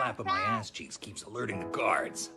clap of my ass cheeks keeps alerting the guards.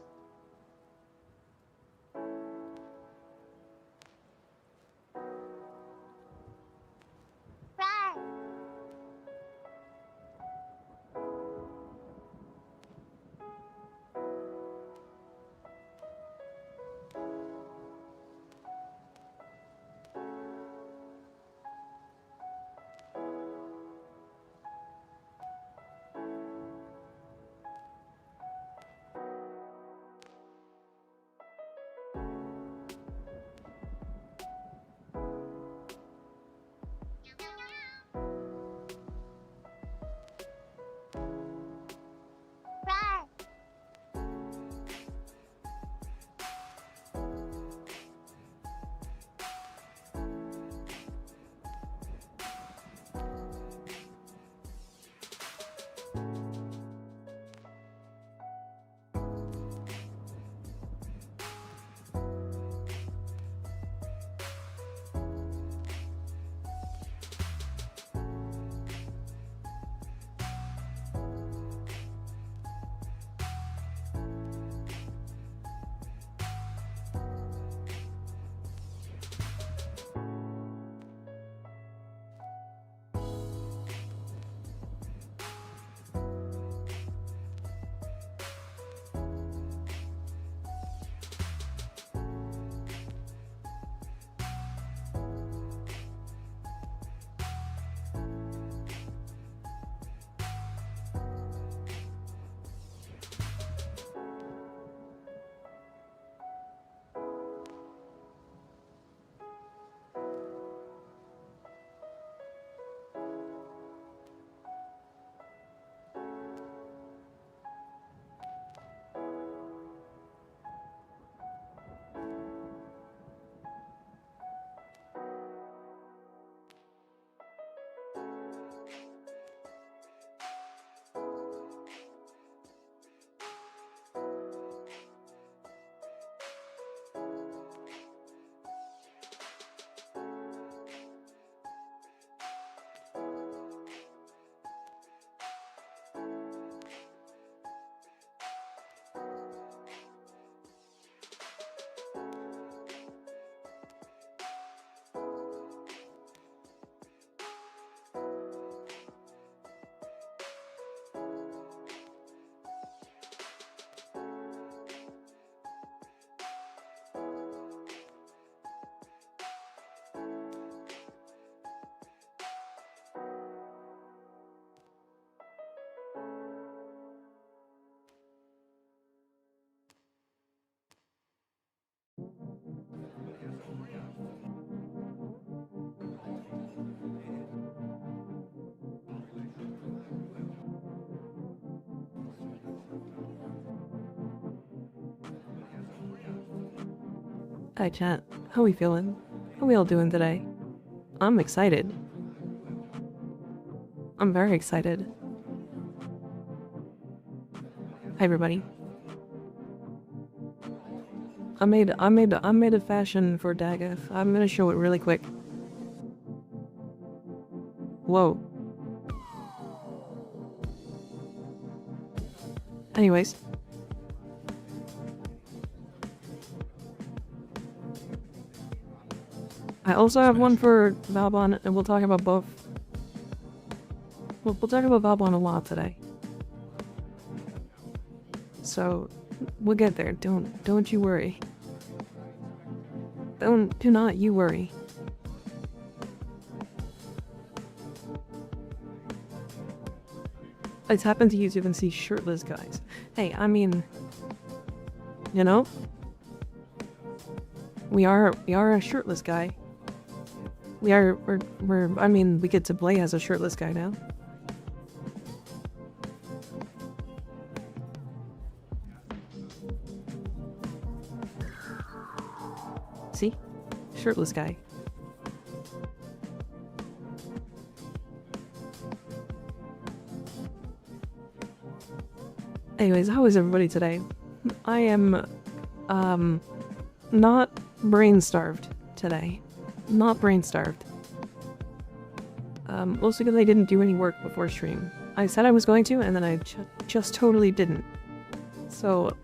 Hi chat, how we feeling? How we all doing today? I'm excited. I'm very excited. Hi everybody. I made a fashion for Daggeth. I'm gonna show it really quick. Whoa. Anyways. I also have one for Vauboy, and we'll talk about both. We'll talk about Vauboy a lot today. So, we'll get there. Don't you worry. Do not you worry. I tap into YouTube and see shirtless guys. Hey, I mean, you know, we are a shirtless guy. I mean, we get to play as a shirtless guy now. See? Shirtless guy. Anyways, how is everybody today? I am, not brain-starved today. Not brain-starved. Mostly because I didn't do any work before stream. I said I was going to, and then I just totally didn't. So,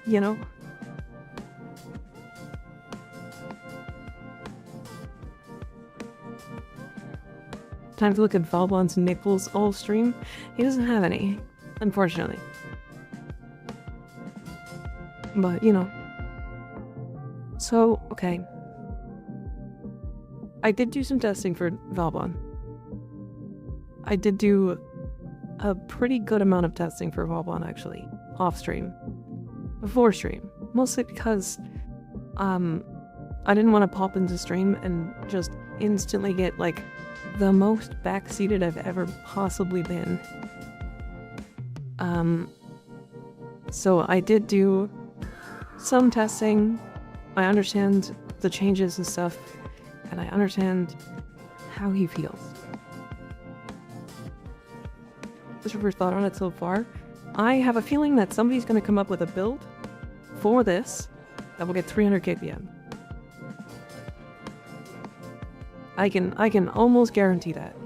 you know. Time to look at Vauboy's nipples all stream. He doesn't have any, unfortunately. But, you know. So, okay. I did do some testing for Vauboy. I did do a pretty good amount of testing for Vauboy, actually. Off stream. Before stream. Mostly because, I didn't want to pop into stream and just instantly get, like, the most backseated I've ever possibly been. So I did do some testing. I understand the changes and stuff, and I understand how he feels. What's your first thought on it so far? I have a feeling that somebody's going to come up with a build for this that will get 300 KPM. I can almost guarantee that.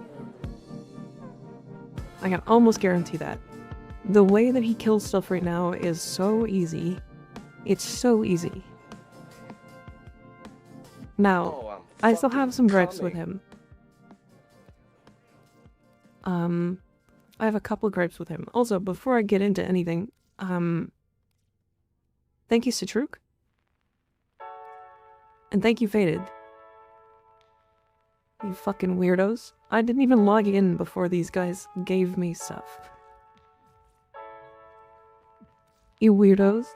I can almost guarantee that. The way that he kills stuff right now is so easy. It's so easy. Now, I still have some gripes with him. I have a couple gripes with him. Also, before I get into anything, thank you, Citruk. And thank you, Faded. You fucking weirdos. I didn't even log in before these guys gave me stuff. You weirdos.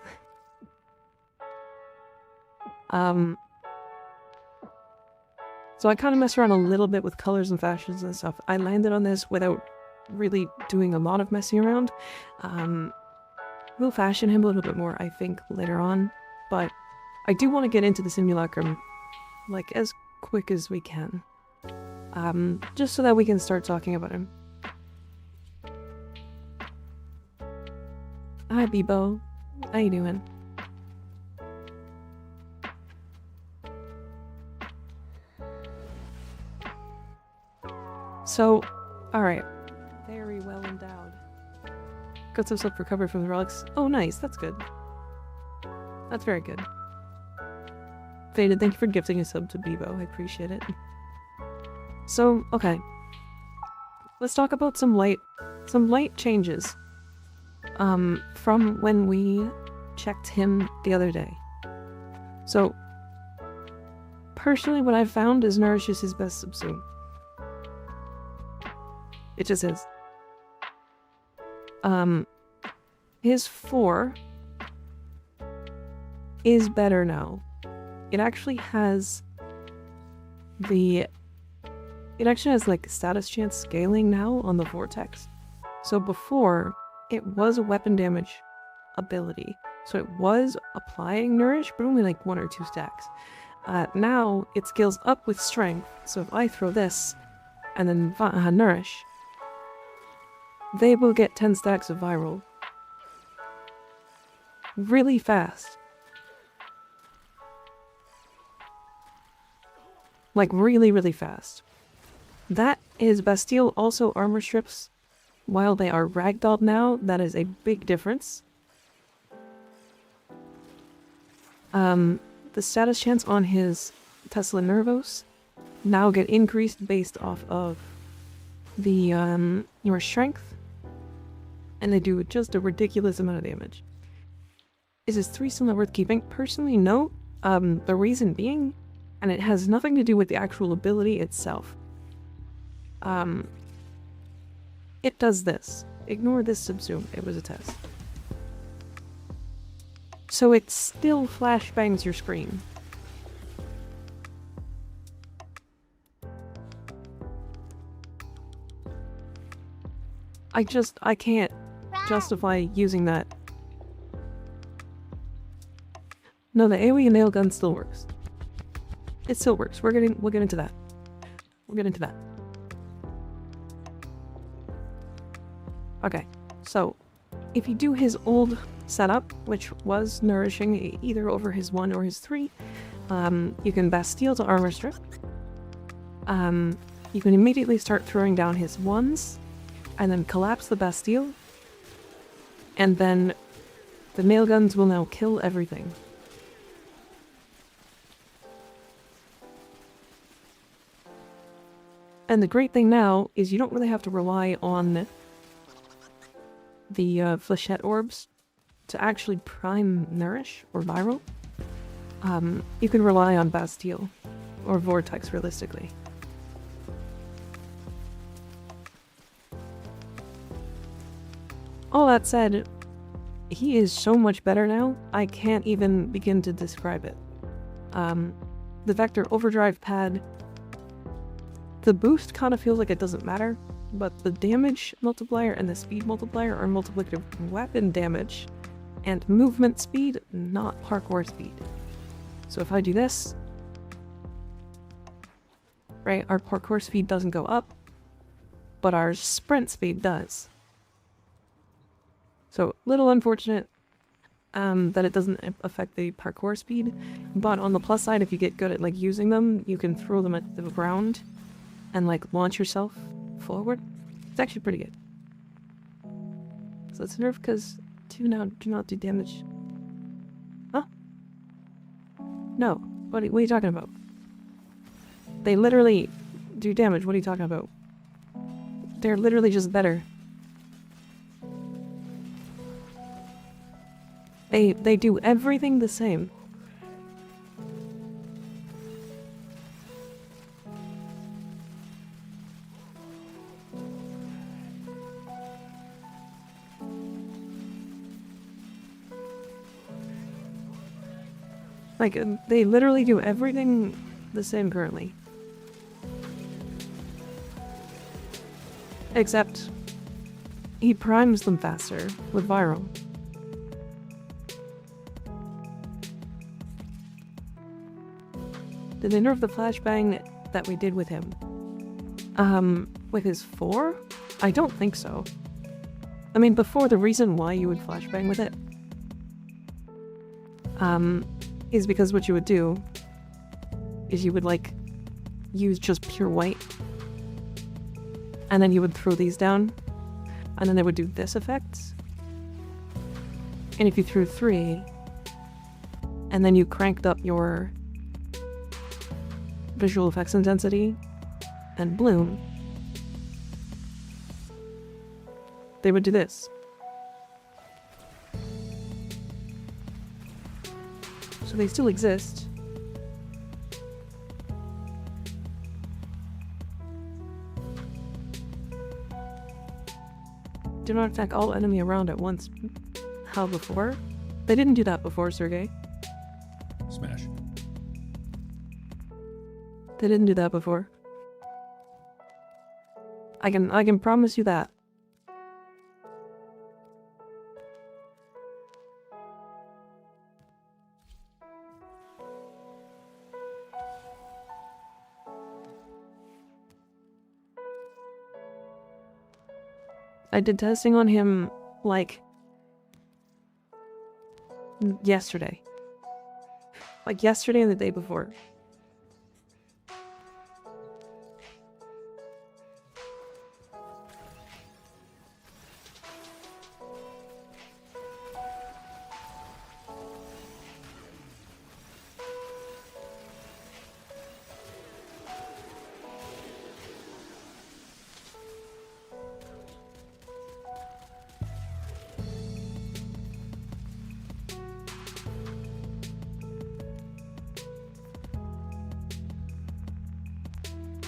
So I kind of messed around a little bit with colors and fashions and stuff. I landed on this without really doing a lot of messing around. We'll fashion him a little bit more, I think, later on. But I do want to get into the simulacrum, like, as quick as we can. Just so that we can start talking about him. Hi, Bebo. How you doing? So, alright. Very well endowed. Got some stuff recovered from the relics. Oh, nice. That's good. That's very good. Faded, thank you for gifting a sub to Bebo. I appreciate it. So, okay. Let's talk about some light changes. From when we checked him the other day. So, personally, what I've found is Nourish is his best subsume. It just is. His 4 is better now. It actually has like status chance scaling now on the vortex. So before, it was a weapon damage ability. So it was applying Nourish, but only like 1 or 2 stacks. Now it scales up with strength. So if I throw this and then Nourish, they will get 10 stacks of viral. Really fast. Like really, really fast. That is Bastille also armor strips. While they are ragdolled now, that is a big difference. The status chance on his Tesla Nervos now get increased based off of the your strength. And they do just a ridiculous amount of damage. Is his 3 still not worth keeping? Personally, no. The reason being, and it has nothing to do with the actual ability itself. It does this. Ignore this subsume. It was a test. So it still flashbangs your screen. I can't justify using that. No, the AoE nail gun still works. It still works. We'll get into that. We'll get into that. Okay, so if you do his old setup, which was nourishing either over his 1 or his 3, you can Bastille to armor strip. You can immediately start throwing down his 1s, and then collapse the Bastille, And then the nail guns will now kill everything. And the great thing now is you don't really have to rely on the flechette orbs to actually prime Nourish or Viral. You can rely on Bastille or Vortex realistically. All that said, he is so much better now, I can't even begin to describe it. The Vector Overdrive pad, the boost kind of feels like it doesn't matter, but the damage multiplier and the speed multiplier are multiplicative weapon damage and movement speed, not parkour speed. So if I do this, right, our parkour speed doesn't go up, but our sprint speed does. So, little unfortunate that it doesn't affect the parkour speed, but on the plus side, if you get good at like using them, you can throw them at the ground and like launch yourself forward. It's actually pretty good. So it's nerf because 2 now do not do damage. Huh? No. What are you talking about? They literally do damage. What are you talking about? They're literally just better. They do everything the same. Like, they literally do everything the same currently. Except, he primes them faster with Viral. Did they nerf the flashbang that we did with him? With his 4? I don't think so. I mean, before, the reason why you would flashbang with it, is because what you would do is you would, like, use just pure white, and then you would throw these down, and then they would do this effect. And if you threw 3, and then you cranked up your visual effects intensity and bloom, they would do this. So they still exist. Do not attack all enemy around at once. How before? They didn't do that before, Sergey. Smash. They didn't do that before. I can promise you that. I did testing on him, like, yesterday. Like, yesterday and the day before.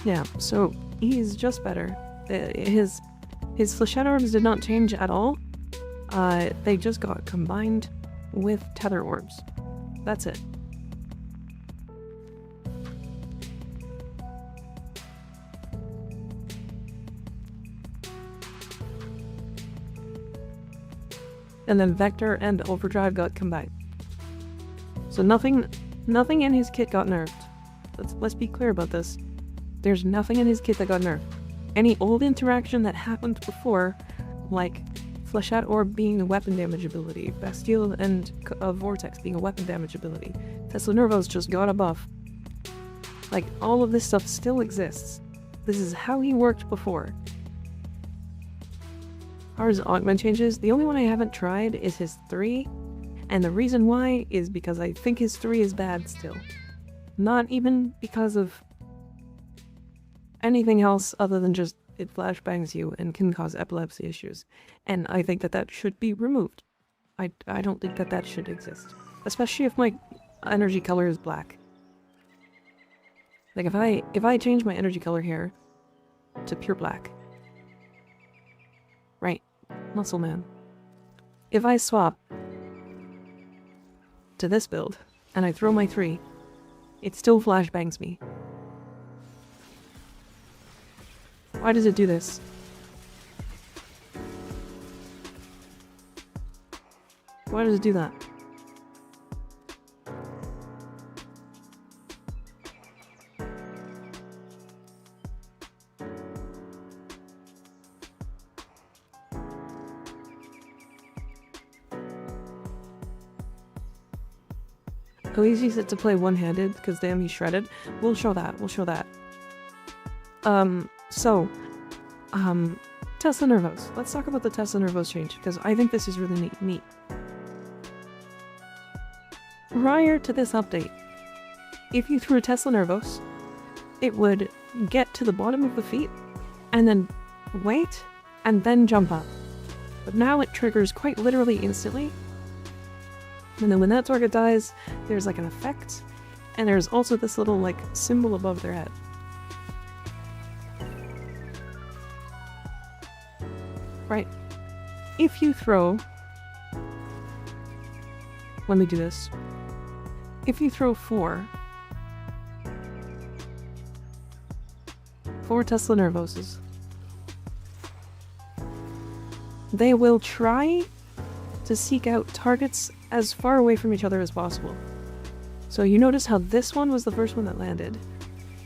Yeah, so he's just better. His flechette orbs did not change at all. They just got combined with tether orbs. That's it. And then Vector and Overdrive got combined. So nothing in his kit got nerfed. Let's be clear about this. There's nothing in his kit that got nerfed. Any old interaction that happened before, like Flechette Orb being a weapon damage ability, Bastille and Vortex being a weapon damage ability, Tesla Nervos just got a buff. Like, all of this stuff still exists. This is how he worked before. far as augment changes, the only one I haven't tried is his 3. And the reason why is because I think his 3 is bad still. Not even because of anything else other than just it flashbangs you and can cause epilepsy issues. And I think that that should be removed. I don't think that that should exist. Especially if my energy color is black. Like if I change my energy color here to pure black. Right. Muscle man. If I swap to this build and I throw my 3, it still flashbangs me. Why does it do this? Why does it do that? Oh, he's used it to play one-handed, because damn, he's shredded. We'll show that, Tesla Nervos. Let's talk about the Tesla Nervos change, because I think this is really neat. Prior to this update, if you threw a Tesla Nervos, it would get to the bottom of the feet, and then wait, and then jump up. But now it triggers quite literally instantly. And then when that target dies, there's like an effect, and there's also this little like symbol above their head. Right. If you throw... Let me do this. If you throw 4 Tesla Nervoses, they will try to seek out targets as far away from each other as possible. So you notice how this one was the first one that landed,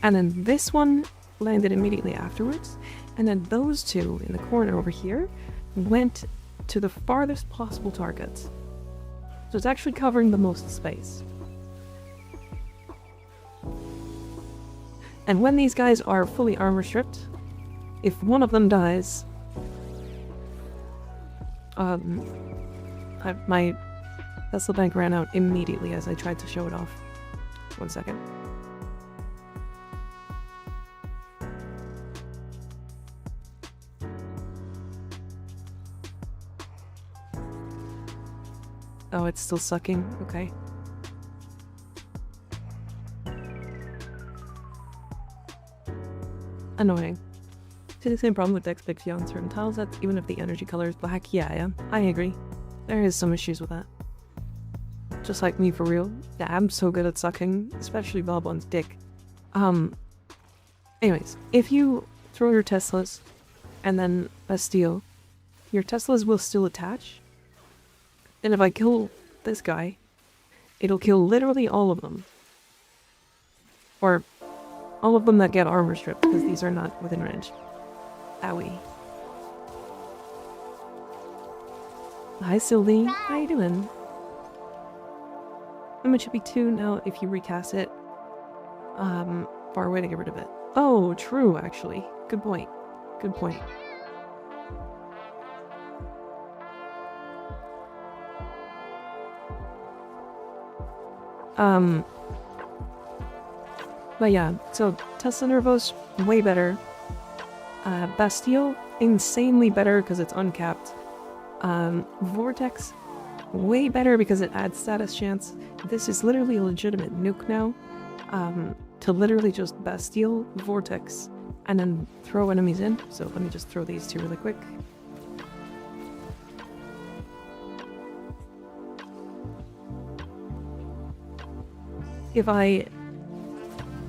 and then this one landed immediately afterwards, and then those 2 in the corner over here went to the farthest possible targets. So it's actually covering the most space. And when these guys are fully armor stripped, if one of them dies, my Tesla bank ran out immediately as I tried to show it off. 1 second. Oh, it's still sucking? Okay. Annoying. See the same problem with Dexpixia on certain tiles, that's even if the energy color is black. Yeah, I agree. There is some issues with that. Just like me, for real. Yeah, I'm so good at sucking, especially Vauboy's dick. Anyways, if you throw your Teslas and then Bastille, your Teslas will still attach. And if I kill this guy, it'll kill literally all of them. Or all of them that get armor stripped, because these are not within range. Owie. Hi Sylvie, how you doing? It should be 2 now if you recast it. Far away to get rid of it. Oh, true, actually. Good point. Good point. But yeah, so Tesla Nervos, way better. Bastille, insanely better because it's uncapped. Vortex, way better because it adds status chance. This is literally a legitimate nuke now. To literally just Bastille, Vortex, and then throw enemies in. So let me just throw these 2 really quick. If I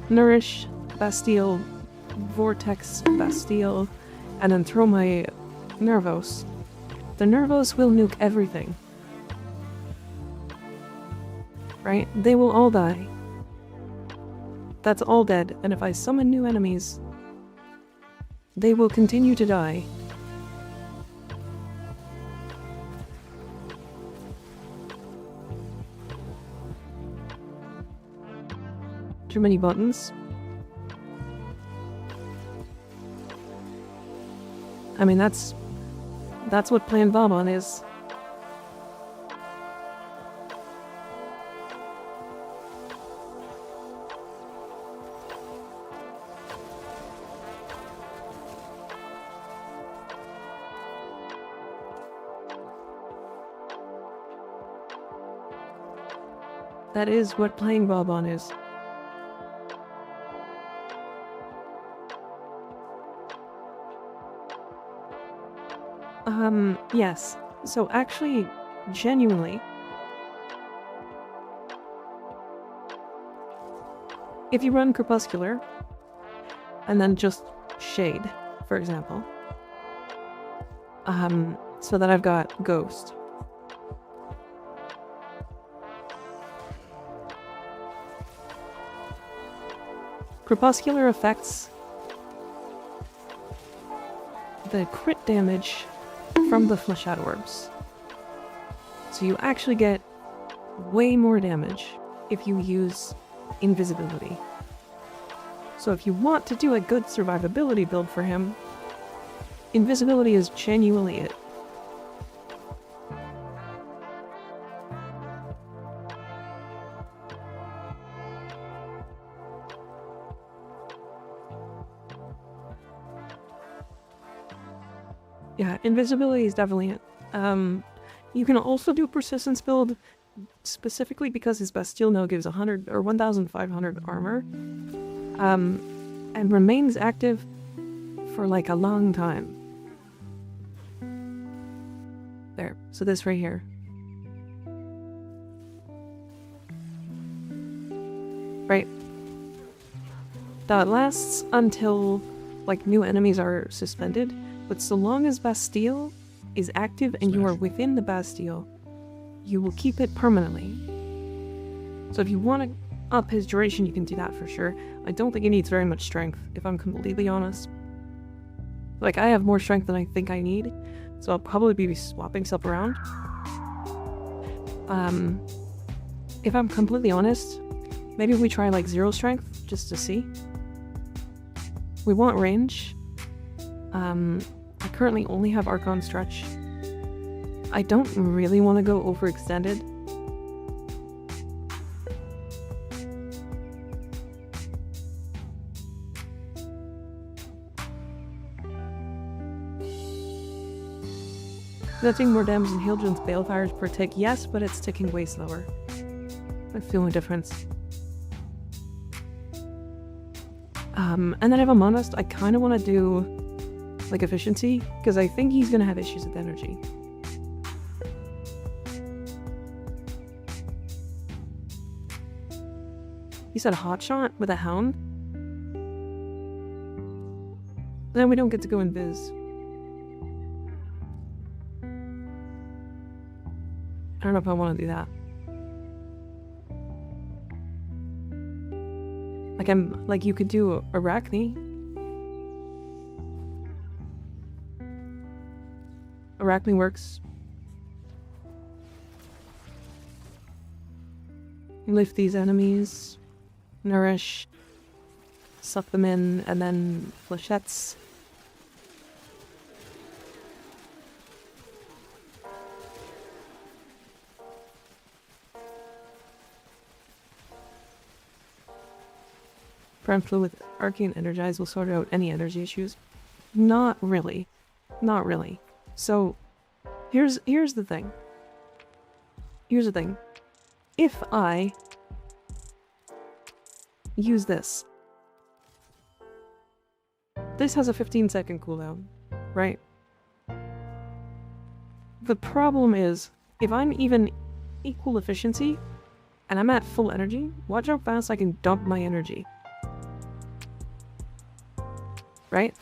nourish, Bastille, Vortex, Bastille, and then throw my Nervos, the Nervos will nuke everything. Right? They will all die. That's all dead, and if I summon new enemies, they will continue to die. Too many buttons. I mean, that's That's what playing Vauboy is. That is what playing Vauboy is. Yes. So actually, genuinely, if you run Crepuscular, and then just Shade, for example, so that I've got Ghost. Crepuscular affects the crit damage from the Fleshed Orbs. So you actually get way more damage if you use invisibility. So if you want to do a good survivability build for him, invisibility is genuinely it. Yeah, invisibility is definitely it. You can also do persistence build specifically because his Bastille now gives 100 or 1,500 armor, and remains active for like a long time. There, so this right here. Right. That lasts until like new enemies are suspended. But so long as Bastille is active and you are within the Bastille, you will keep it permanently. So if you want to up his duration, you can do that for sure. I don't think he needs very much strength, if I'm completely honest. Like, I have more strength than I think I need, so I'll probably be swapping stuff around. If I'm completely honest, maybe we try like 0 strength, just to see. We want range. I currently only have Archon Stretch. I don't really want to go overextended. Doing more damage than Hildren's Balefires per tick, yes, but it's ticking way slower. That's the only difference. And then if I'm honest, I kind of want to do like efficiency, because I think he's going to have issues with energy. He said hotshot with a hound? Then we don't get to go invis. I don't know if I want to do that. Like you could do Arachne. Arachne works. Lift these enemies, nourish, suck them in, and then flechettes. Brimflow with Arcane Energize will sort out any energy issues. Not really. Not really. So, here's the thing. Here's the thing. If I use this has a 15-second cooldown, right? The problem is, if I'm even equal efficiency, and I'm at full energy, watch how fast I can dump my energy. Right?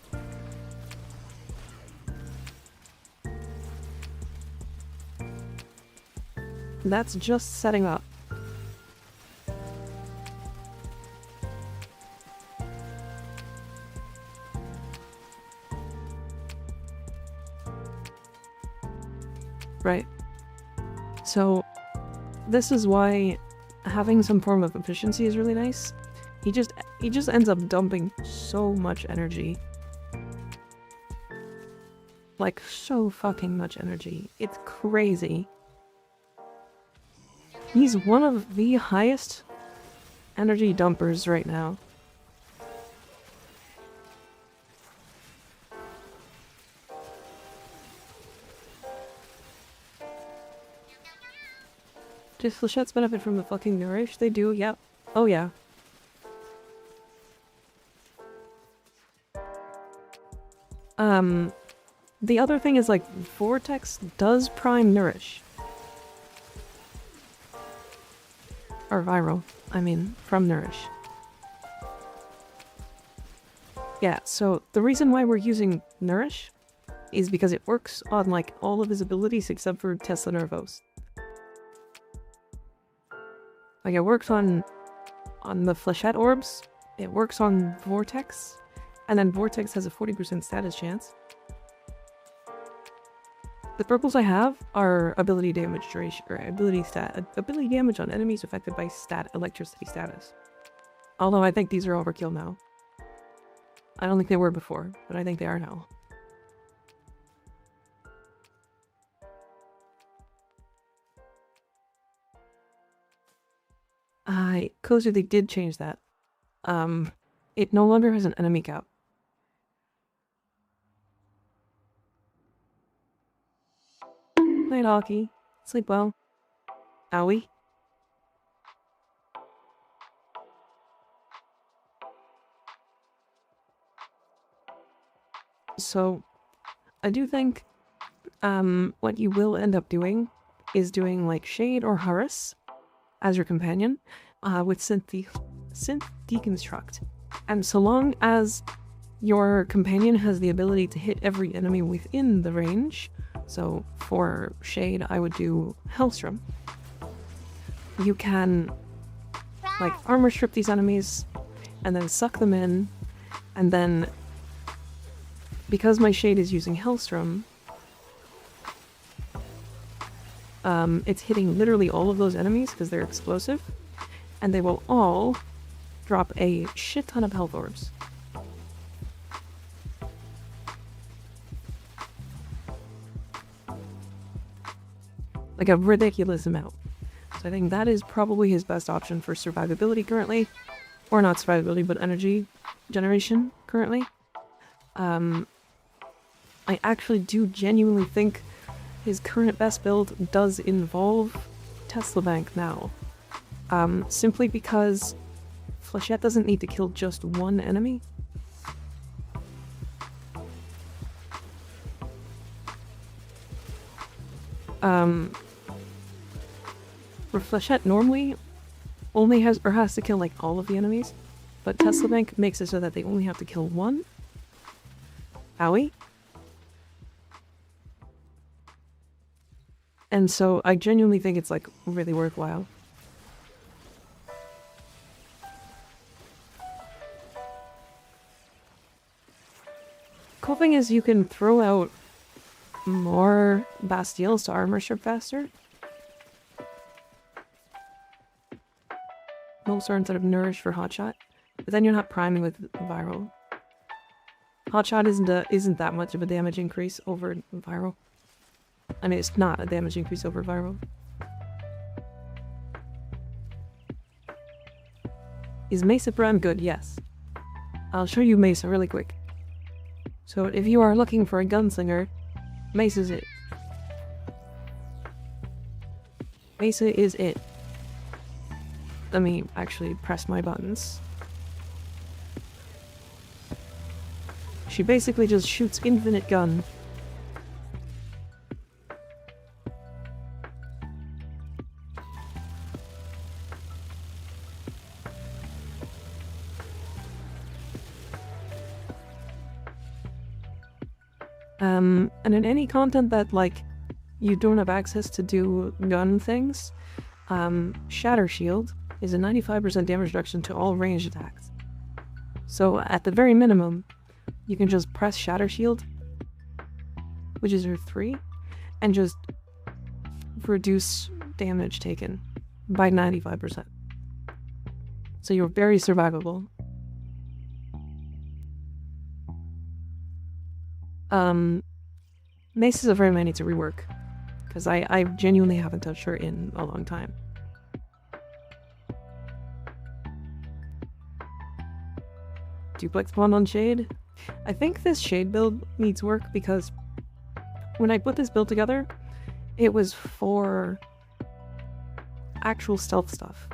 That's just setting up. Right. So, this is why having some form of efficiency is really nice. He just ends up dumping so much energy. like so fucking much energy. It's crazy. He's one of the highest energy dumpers right now. Do flechettes benefit from the fucking nourish? They do, yep. Oh yeah. The other thing is, like, Vortex does prime nourish. Or viral, I mean, from nourish. Yeah, so the reason why we're using nourish is because it works on, like, all of his abilities except for Tesla Nervos. Like, it works on the flechette orbs, it works on Vortex, and then Vortex has a 40% status chance. The purples I have are ability damage duration, or ability damage on enemies affected by electricity status. Although I think these are overkill now. I don't think they were before, but I think they are now. Cozy, they did change that. It no longer has an enemy cap. Night, Hockey. Sleep well. Owie. So, I do think, what you will end up doing is doing, like, Shade or Harass as your companion, with Synth Deconstruct. And so long as your companion has the ability to hit every enemy within the range, so for Shade, I would do Hellstrom. You can, like, armor strip these enemies, and then suck them in, and then, because my Shade is using Hellstrom, it's hitting literally all of those enemies because they're explosive, and they will all drop a shit ton of health orbs. Like a ridiculous amount. So I think that is probably his best option for survivability currently. Or not survivability, but energy generation currently. I actually do genuinely think his current best build does involve Tesla Bank now. Simply because Flechette doesn't need to kill just one enemy. Flechette normally only has to kill like all of the enemies, but Tesla Bank makes it so that they only have to kill one. Owie. And so I genuinely think it's like really worthwhile. Cool thing is you can throw out more Bastilles to armor strip faster. Molestar instead of Nourish for Hotshot. But then you're not priming with Viral. Hotshot isn't that much of a damage increase over Viral. I mean, it's not a damage increase over Viral. Is Mesa Prime good? Yes. I'll show you Mesa really quick. So if you are looking for a gunslinger, Mesa's it. Mesa is it. Let me actually press my buttons. She basically just shoots infinite gun. And in any content that, like, you don't have access to do gun things, Shatter Shield is a 95% damage reduction to all ranged attacks. So at the very minimum, you can just press Shatter Shield, which is her 3, and just reduce damage taken by 95%. So you're very survivable. Mace is a frame I need to rework. Because I genuinely haven't touched her in a long time. Duplex bond on Shade? I think this Shade build needs work because when I put this build together, it was for actual stealth stuff.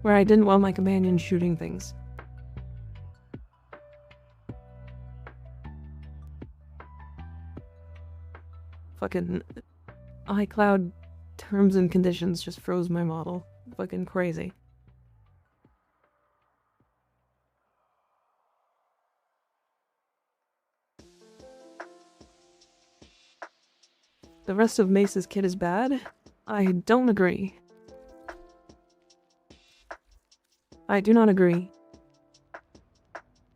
Where I didn't want my companion shooting things. Fucking iCloud terms and conditions just froze my model. Fucking crazy. The rest of Mace's kit is bad? I don't agree. I do not agree.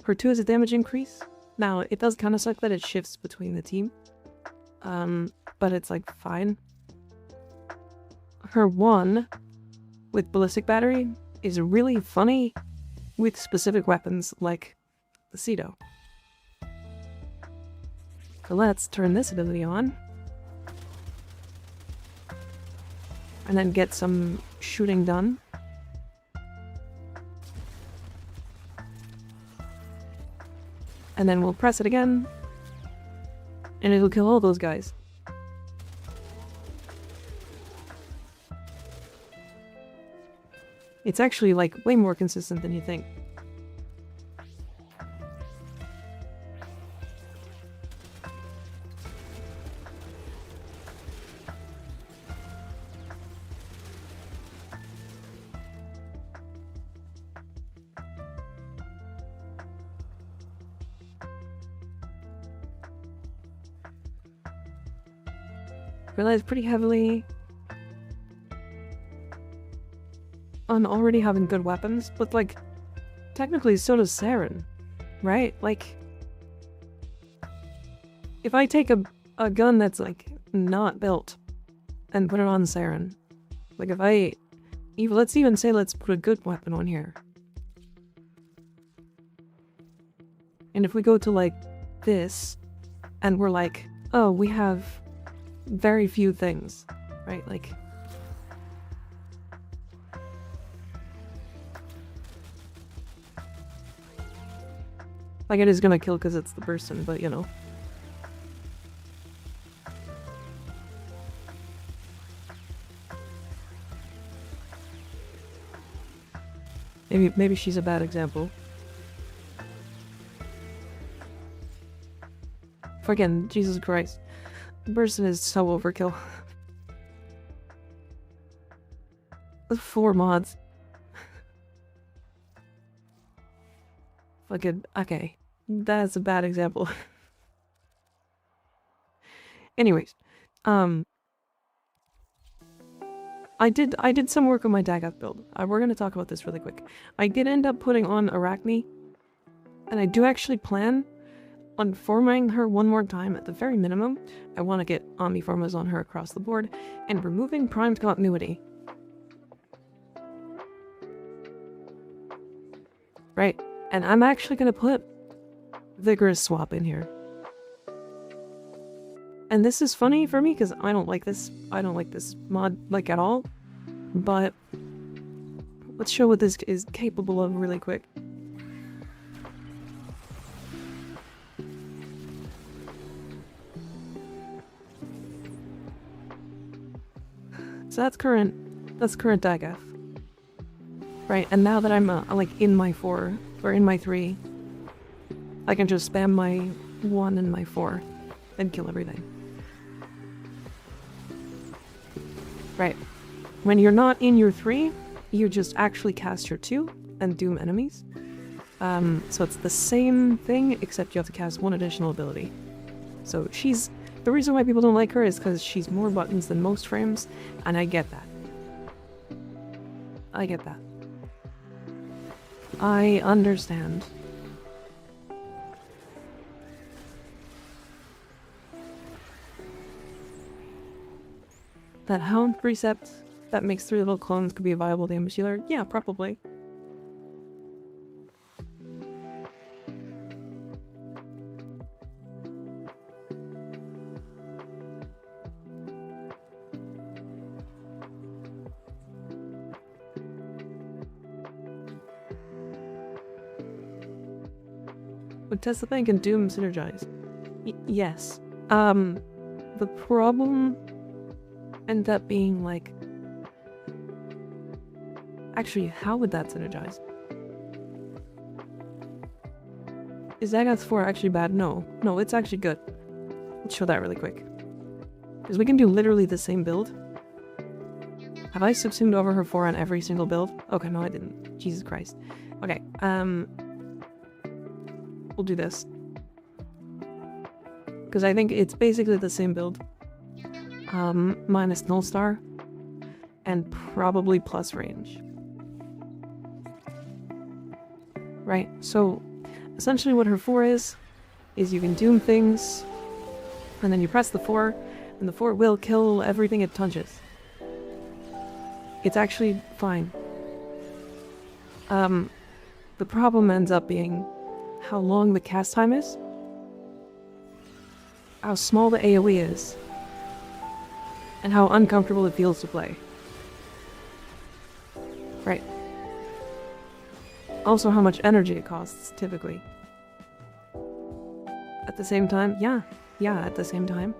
Her 2 is a damage increase. Now, it does kind of suck that it shifts between the team. But it's like fine. Her 1 with ballistic battery is really funny with specific weapons like the Cedo. So let's turn this ability on. And then get some shooting done. And then we'll press it again. And it'll kill all those guys. It's actually like way more consistent than you think. Relies pretty heavily on already having good weapons, but like, technically so does Saren, right? Like, if I take a gun that's like not built and put it on Saren, like if I, let's even say let's put a good weapon on here. And if we go to like this, and we're like, oh, we have very few things, right? Like, it is gonna kill because it's the person, but you know. Maybe she's a bad example. Again, Jesus Christ. The person is so overkill. 4 mods. Fucking, okay. That's a bad example. Anyways, I did some work on my Dagoth build. We're gonna talk about this really quick. I did end up putting on Arachne, and I do actually plan on forming her one more time at the very minimum. I want to get Omniformas on her across the board, and removing primed continuity. Right, and I'm actually gonna put Vigorous Swap in here. And this is funny for me because I don't like this mod like at all. But let's show what this is capable of really quick. So that's current Dagoth. Right, and now that I'm like in my 4 or in my 3, I can just spam my 1 and my 4 and kill everything. Right. When you're not in your 3, you just actually cast your 2 and doom enemies. So it's the same thing, except you have to cast 1 additional ability. So she's... The reason why people don't like her is because she's more buttons than most frames, and I get that. I get that. I understand. That Hound precept that makes 3 little clones could be a viable damage dealer? Yeah, probably. Would Tesla Bank and Doom synergize? Yes. The problem ended up being like... Actually, how would that synergize? Is Zagath's 4 actually bad? No. No, it's actually good. Let's show that really quick. Because we can do literally the same build. Have I subsumed over her 4 on every single build? Okay, no I didn't. Jesus Christ. Okay, we'll do this. Because I think it's basically the same build. Minus Null Star. And probably plus range. Right, so essentially what her 4 is you can doom things, and then you press the 4, and the 4 will kill everything it touches. It's actually fine. The problem ends up being how long the cast time is, how small the AoE is, and how uncomfortable it feels to play. Right. Also how much energy it costs, typically. At the same time, yeah, at the same time.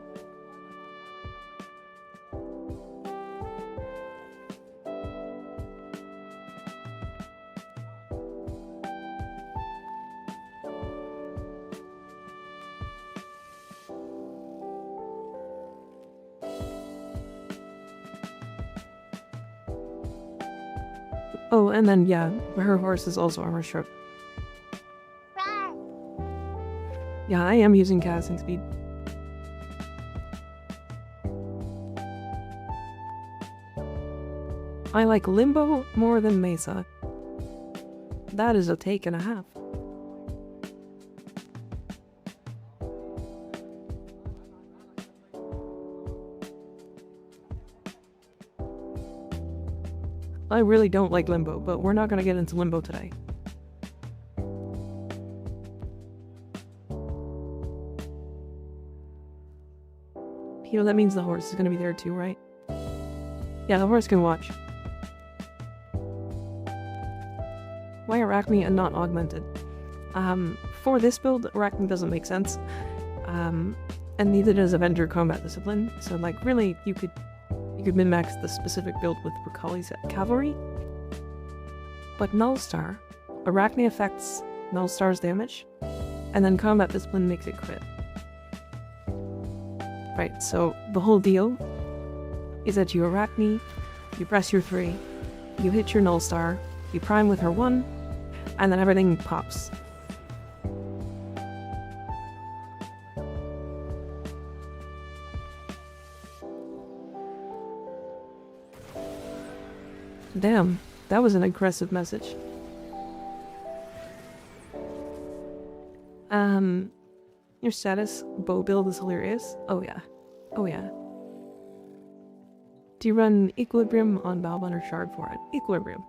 Oh, and then, yeah, her horse is also armor stroke. Yeah, I am using casting speed. I like Limbo more than Mesa. That is a take and a half. I really don't like Limbo, but we're not gonna get into Limbo today. You know, that means the horse is gonna be there too, right? Yeah, the horse can watch. Why Arachne and not Augmented? For this build, Arachne doesn't make sense. And neither does Avenger Combat Discipline, so like really, you could min-max the specific build with Brocoli's Cavalry. But Null Star, Arachne affects Null Star's damage, and then Combat Discipline makes it crit. Right, so the whole deal is that you Arachne, you press your 3, you hit your Null Star, you prime with her 1, and then everything pops. Damn, that was an aggressive message. Your status bow build is hilarious. Oh yeah. Oh yeah. Do you run Equilibrium on Balbon or Shard for it? Equilibrium.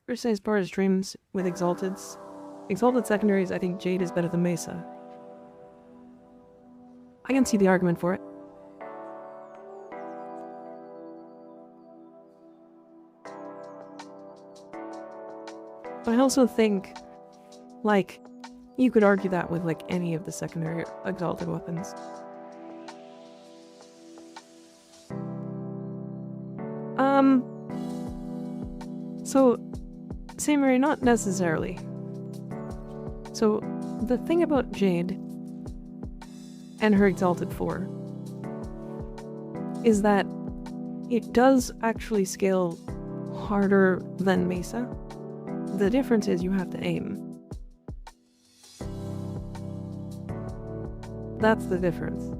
First as far as streams with Exalteds. Exalted secondaries, I think Jade is better than Mesa. I can see the argument for it. But I also think, like, you could argue that with, like, any of the secondary Exalted weapons. So, same area, not necessarily. So, the thing about Jade and her Exalted 4 is that it does actually scale harder than Mesa. The difference is you have to aim. That's the difference.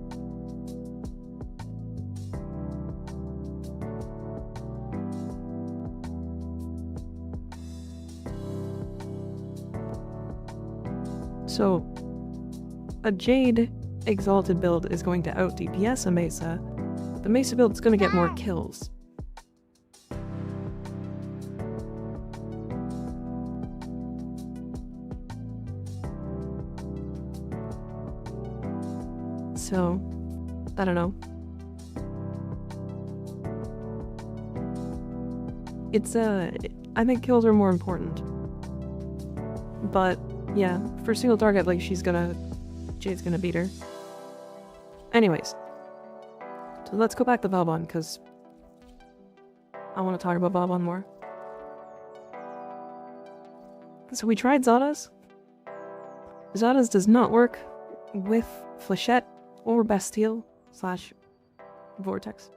So, a Jade Exalted build is going to out DPS a Mesa. The Mesa build is going to get more kills. So, I don't know. It's, I think kills are more important. But, yeah, for single target, like, Jade's gonna beat her. Anyways. So let's go back to Vauboy, because I want to talk about Vauboy more. So we tried Zada's. Zada's does not work with Flechette or Bastille / Vortex.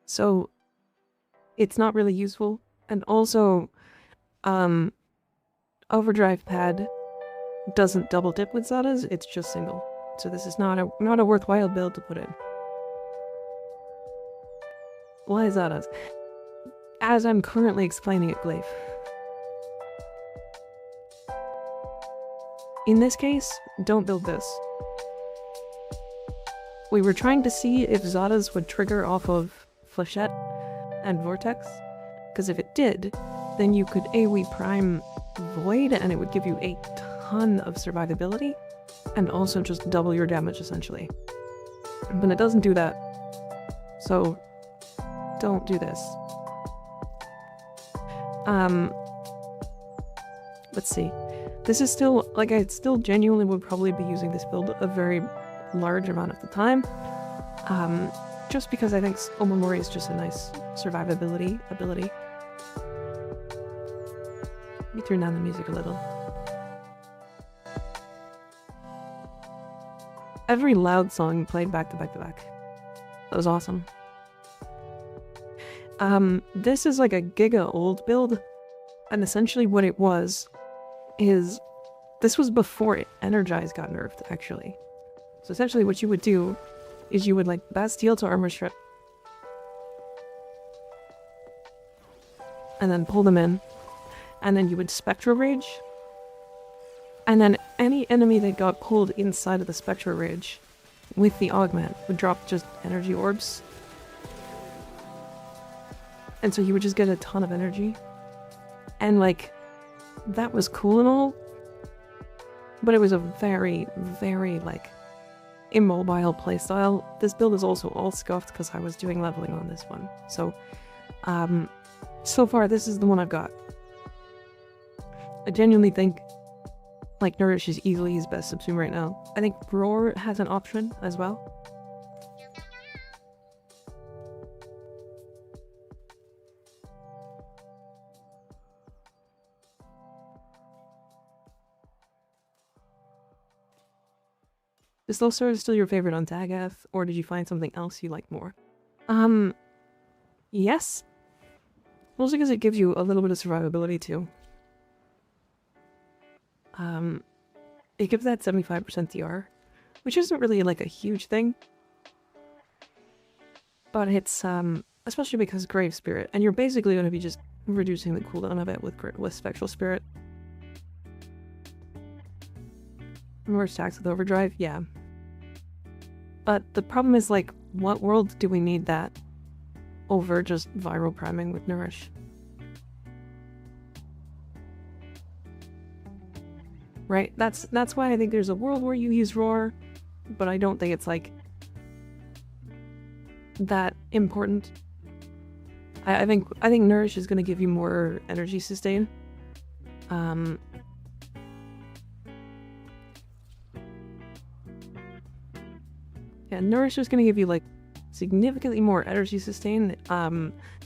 So it's not really useful. And also, Overdrive Pad doesn't double dip with Zada's, it's just single. So this is not a worthwhile build to put in. Why Zada's? As I'm currently explaining it, Glaive. In this case, don't build this. We were trying to see if Zada's would trigger off of Flechette and Vortex, because if it did, then you could AoE prime Void and it would give you a ton of survivability, and also just double your damage essentially. But it doesn't do that, so don't do this. Let's see. This is still, like, I still genuinely would probably be using this build a very large amount of the time. Just because I think Omamori is just a nice survivability ability. Let me turn down the music a little. Every loud song played back to back to back. That was awesome. This is like a giga old build, and essentially what it was is this was before Energize got nerfed, actually. So essentially what you would do is you would like Bastille to Armor Strip and then pull them in, and then you would Spectral Rage, and then any enemy that got pulled inside of the Spectral Rage with the augment would drop just energy orbs, and so you would just get a ton of energy. And like, that was cool and all, but it was a very, very like immobile playstyle. This build is also all scuffed because I was doing leveling on this one. So, so far this is the one I've got. I genuinely think like Nourish is easily his best subsume right now. I think Roar has an option as well. Is Slow Sword still your favorite on Tagath, or did you find something else you like more? Yes. Mostly because it gives you a little bit of survivability too. It gives that 75% DR, which isn't really like a huge thing. But it's, especially because Grave Spirit, and you're basically going to be just reducing the cooldown of it with Spectral Spirit. More stacks with Overdrive, yeah. But the problem is, like, what world do we need that over just viral priming with Nourish? Right? That's why I think there's a world where you use Roar, but I don't think it's, like, that important. I think Nourish is going to give you more energy sustain. Yeah, Nourish is going to give you, like, significantly more energy sustain.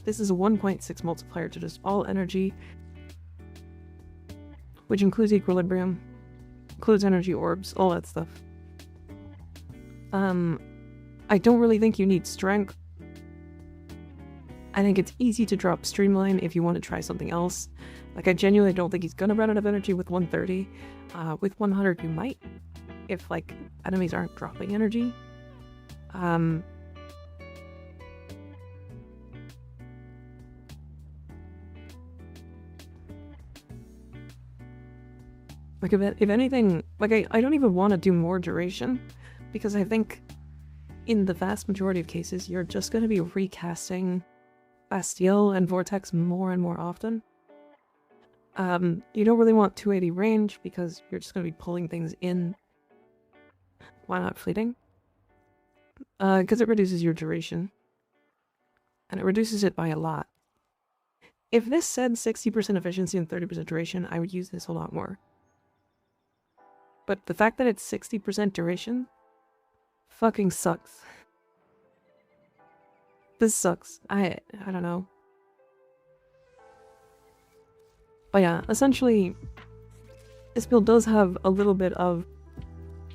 This is a 1.6 multiplier to just all energy, which includes Equilibrium, includes energy orbs, all that stuff. I don't really think you need Strength. I think it's easy to drop Streamline if you want to try something else. Like, I genuinely don't think he's going to run out of energy with 130. With 100 you might, if, like, enemies aren't dropping energy. Like, if anything, like, I don't even want to do more duration, because I think in the vast majority of cases, you're just going to be recasting Bastille and Vortex more and more often. You don't really want 280 range because you're just going to be pulling things in. Why not fleeting? Because it reduces your duration. And it reduces it by a lot. If this said 60% efficiency and 30% duration, I would use this a lot more. But the fact that it's 60% duration fucking sucks. This sucks. I don't know. But yeah, essentially, this build does have a little bit of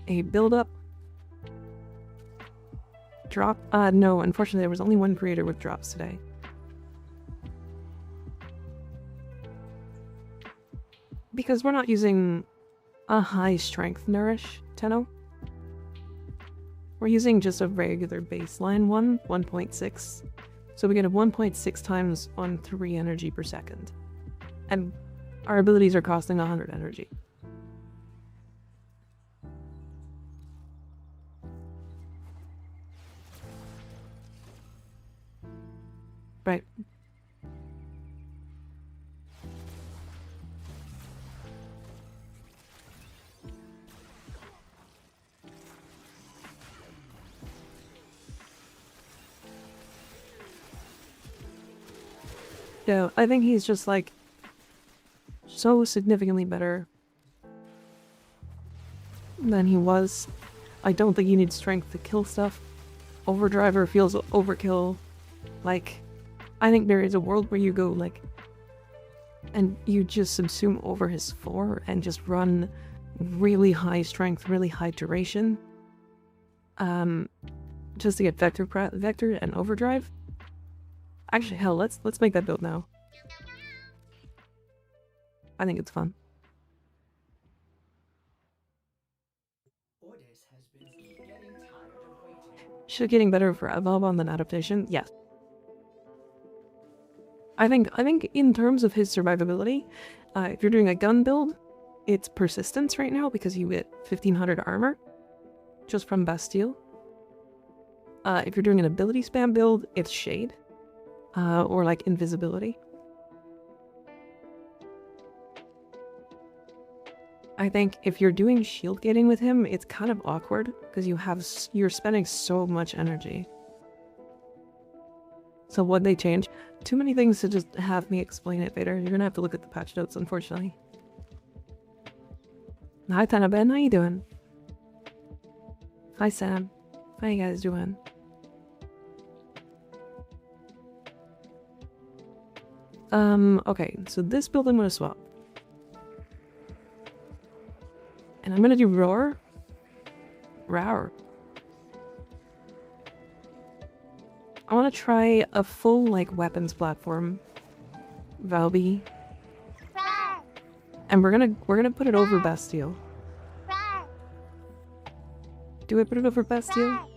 a build-up. Drop? No, unfortunately there was only one creator with drops today. Because we're not using a high strength nourish Tenno. We're using just a regular baseline one, 1.6. So we get a 1.6 times on 3 energy per second. And our abilities are costing 100 energy. Right. Yeah, I think he's just like so significantly better than he was. I don't think you need strength to kill stuff. Overdriver feels overkill. Like, I think there is a world where you go like, and you just subsume over his 4 and just run really high strength, really high duration. Just to get vector and overdrive. Actually, hell, let's make that build now. I think it's fun. Should getting better for Vauboy than adaptation? Yes. I think in terms of his survivability, if you're doing a gun build, it's persistence right now because you get 1500 armor just from Bastille. If you're doing an ability spam build, it's shade. Or like invisibility. I think if you're doing shield gating with him, it's kind of awkward because you're spending so much energy. So what they change? Too many things to just have me explain it later. You're gonna have to look at the patch notes, unfortunately. Hi Tanaben, how you doing? Hi Sam, how you guys doing? Okay, so this build I'm gonna swap. And I'm gonna do roar. Roar. I wanna try a full, like, weapons platform. Vauboy. And we're gonna put it over Bastille. Do I put it over Bastille?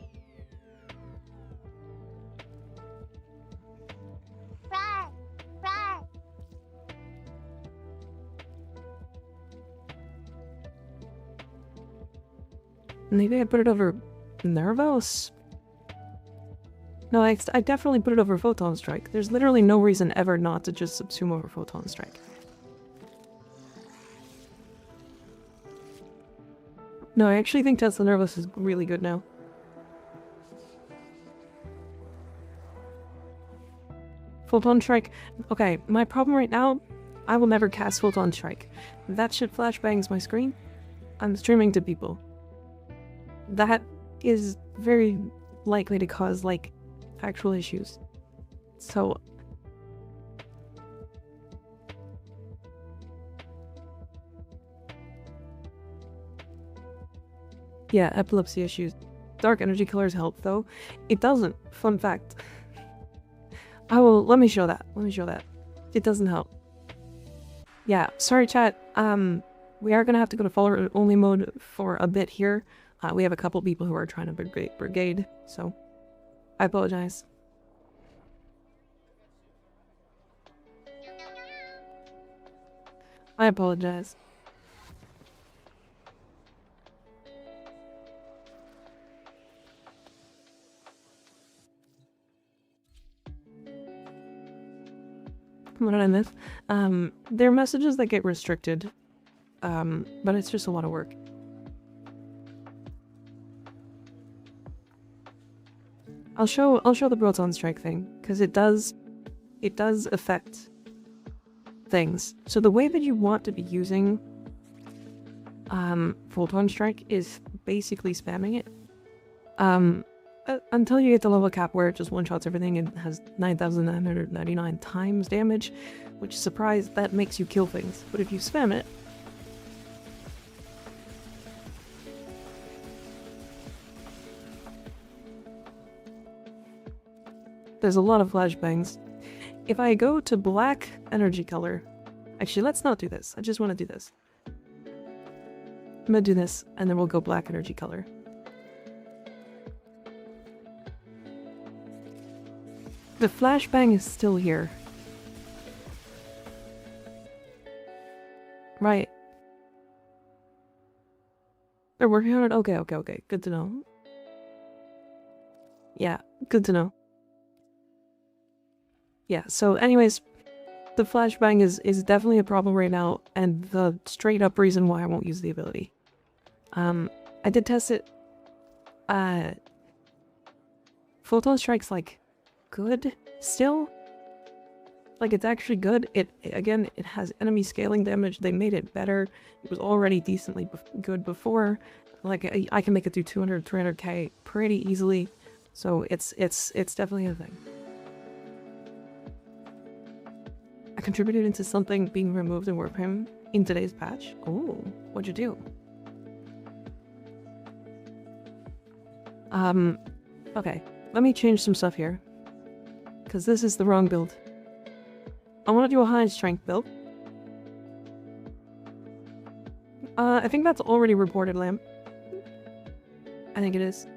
Maybe I put it over Nervos? No, I definitely put it over Photon Strike. There's literally no reason ever not to just subsume over Photon Strike. No, I actually think Tesla Nervos is really good now. Photon Strike. Okay, my problem right now, I will never cast Photon Strike. That shit flashbangs my screen. I'm streaming to people. That is very likely to cause, like, actual issues. So... yeah, epilepsy issues. Dark energy killers help, though. It doesn't. Fun fact. I will... let me show that. Let me show that. It doesn't help. Yeah, sorry chat. We are gonna have to go to follower only mode for a bit here. We have a couple people who are trying to brigade, so I apologize. I apologize. What did I miss? There are messages that get restricted, but it's just a lot of work. I'll show the proton strike thing because it does affect things. So the way that you want to be using photon strike is basically spamming it until you get the level cap where it just one-shots everything and has 9,999 times damage, which, surprise, that makes you kill things. But if you spam it, there's a lot of flashbangs. If I go to black energy color, actually, let's not do this. I just want to do this. I'm gonna do this, and then we'll go black energy color. The flashbang is still here. Right. They're working on it? Okay, okay, okay. Good to know. Yeah, good to know. Yeah, so anyways, the flashbang is definitely a problem right now, and the straight up reason why I won't use the ability. I did test it. Photon Strike's like good still. Like, it's actually good. It has enemy scaling damage. They made it better. It was already decently good before. Like, I can make it do 200, 300k pretty easily. So it's definitely a thing. I contributed into something being removed in Warframe in today's patch. Oh, what'd you do? Okay, let me change some stuff here. Because this is the wrong build. I want to do a high strength build. I think that's already reported, Lamp. I think it is.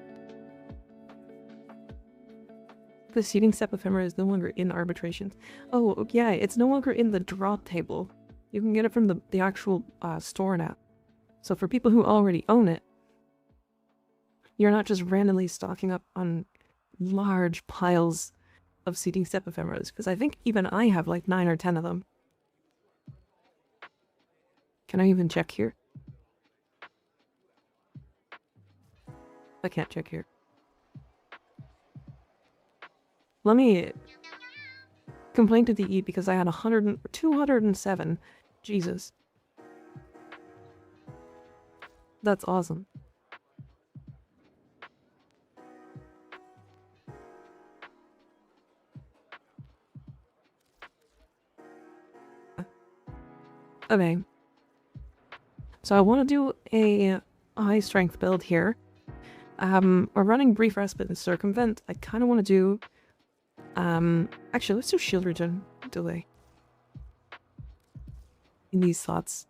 The seating step ephemera is no longer in arbitrations. Oh, yeah, it's no longer in the drop table. You can get it from the actual store now. So for people who already own it, you're not just randomly stocking up on large piles of seating step ephemeras, because I think even I have like 9 or 10 of them. Can I even check here? I can't check here. Let me complain to the E because I had 207. Jesus. That's awesome. Okay. So I want to do a high strength build here. We're running brief respite and circumvent. I kind of want to do actually, let's do shield regen delay in these slots.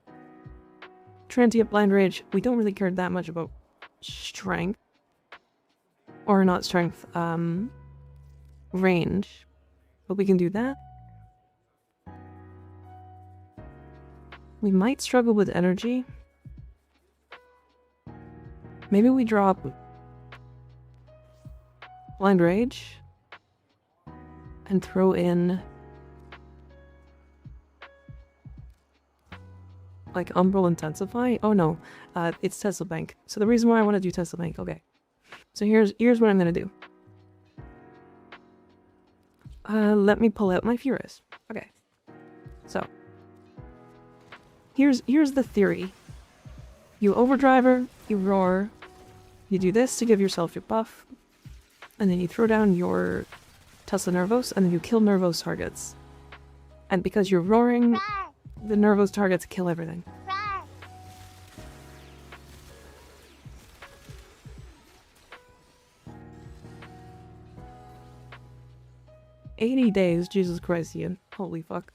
Transient blind rage. We don't really care that much about strength, or not strength, range, but we can do that. We might struggle with energy. Maybe we drop blind rage and throw in like Umbral Intensify. Oh no, it's Tesla Bank. So the reason why I want to do Tesla Bank, okay. So here's what I'm gonna do. Let me pull out my Furious. Okay. So here's the theory. You overdriver, you roar, you do this to give yourself your buff, and then you throw down your Tesla Nervos, and then you kill Nervos targets. And because you're roaring, the Nervos targets kill everything. $80 days, Jesus Christ, Ian. Holy fuck.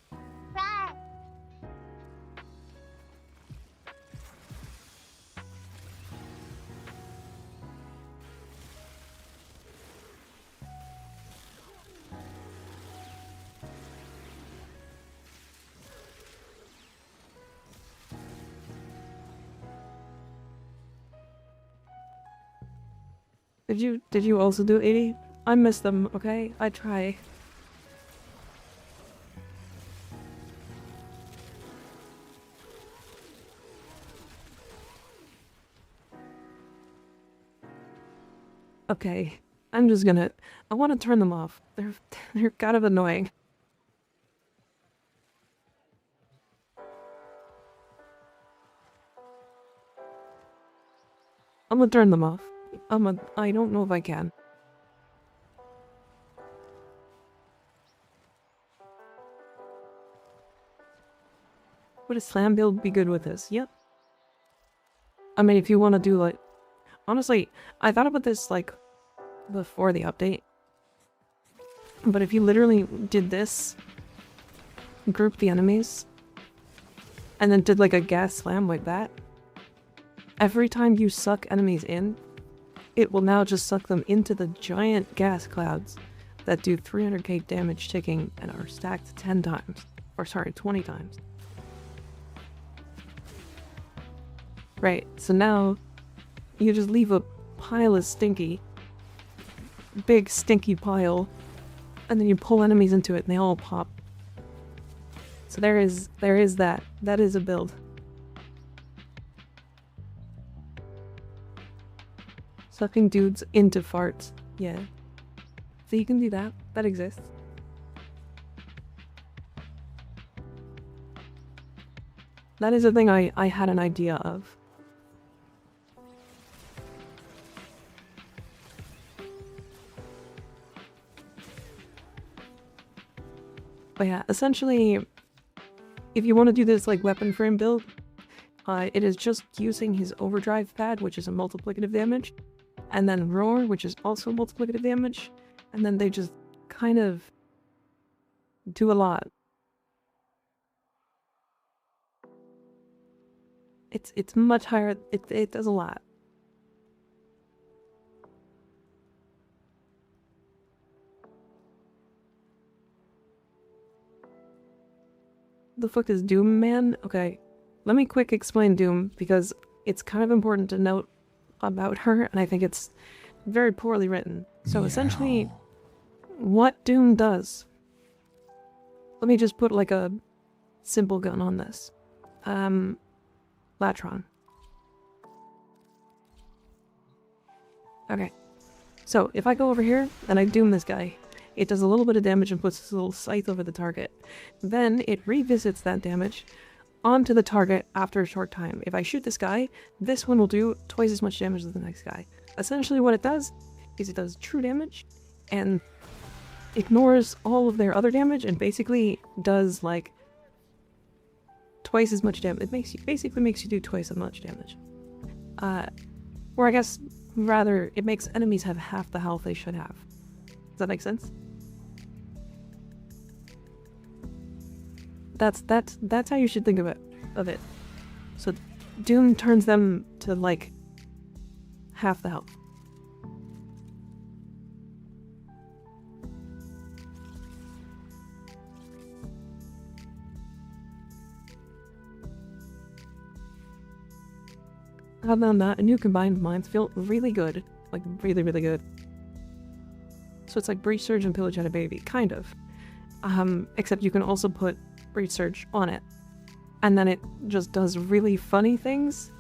Did you also do 80? I miss them, okay? I try. Okay, I'm just gonna... I want to turn them off. They're kind of annoying. I'm gonna turn them off. I don't know if I can. Would a slam build be good with this? Yep. I mean, if you want to do like... Honestly, I thought about this like before the update. But if you literally did this, group the enemies, and then did like a gas slam like that, every time you suck enemies in, it will now just suck them into the giant gas clouds that do 300k damage ticking and are stacked 10 times. Or sorry, 20 times. Right, so now you just leave a pile of big stinky pile, and then you pull enemies into it and they all pop. So there is that. That is a build. Sucking dudes into farts. Yeah. So you can do that. That exists. That is a thing I had an idea of. But yeah, essentially, if you want to do this like weapon frame build, it is just using his overdrive pad, which is a multiplicative damage, and then roar, which is also multiplicative damage, and then they just kind of do a lot. It's much higher. It does a lot. The fuck is Doom, man? Okay, let me quick explain Doom, because it's kind of important to note about her, and I think it's very poorly written. So essentially, what Doom does... Let me just put like a simple gun on this. Latron. Okay, so if I go over here and I Doom this guy, it does a little bit of damage and puts this little scythe over the target. Then it revisits that damage onto the target after a short time. If I shoot this guy, this one will do twice as much damage as the next guy. Essentially what it does is it does true damage and ignores all of their other damage and basically does like twice as much damage. It basically makes you do twice as much damage. Or I guess rather it makes enemies have half the health they should have. Does that make sense? That's how you should think of it. So Doom turns them to like half the health. Other than that, new combined mines feel really good. Like really, really good. So it's like Breach Surge and Pillage had a baby, kind of. Except you can also put Breach Surge on it. And then it just does really funny things.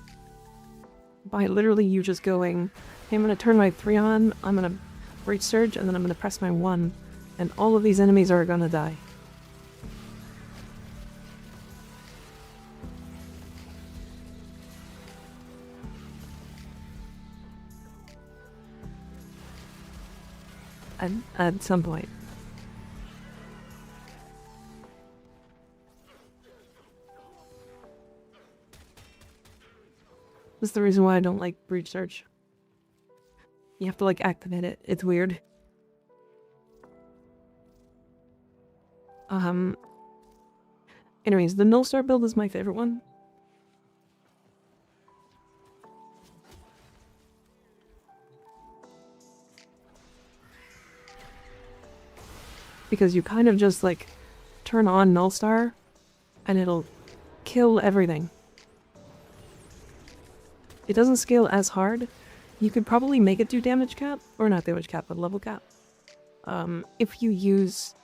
By literally you just going, hey, I'm gonna turn my 3 on, I'm gonna Breach Surge, and then I'm gonna press my 1. And all of these enemies are gonna die. At some point. This is the reason why I don't like Breach Search. You have to like activate it. It's weird. Anyways, the Nullstar build is my favorite one. Because you kind of just like turn on Nullstar and it'll kill everything. It doesn't scale as hard. You could probably make it do damage cap, or not damage cap, but level cap. If you use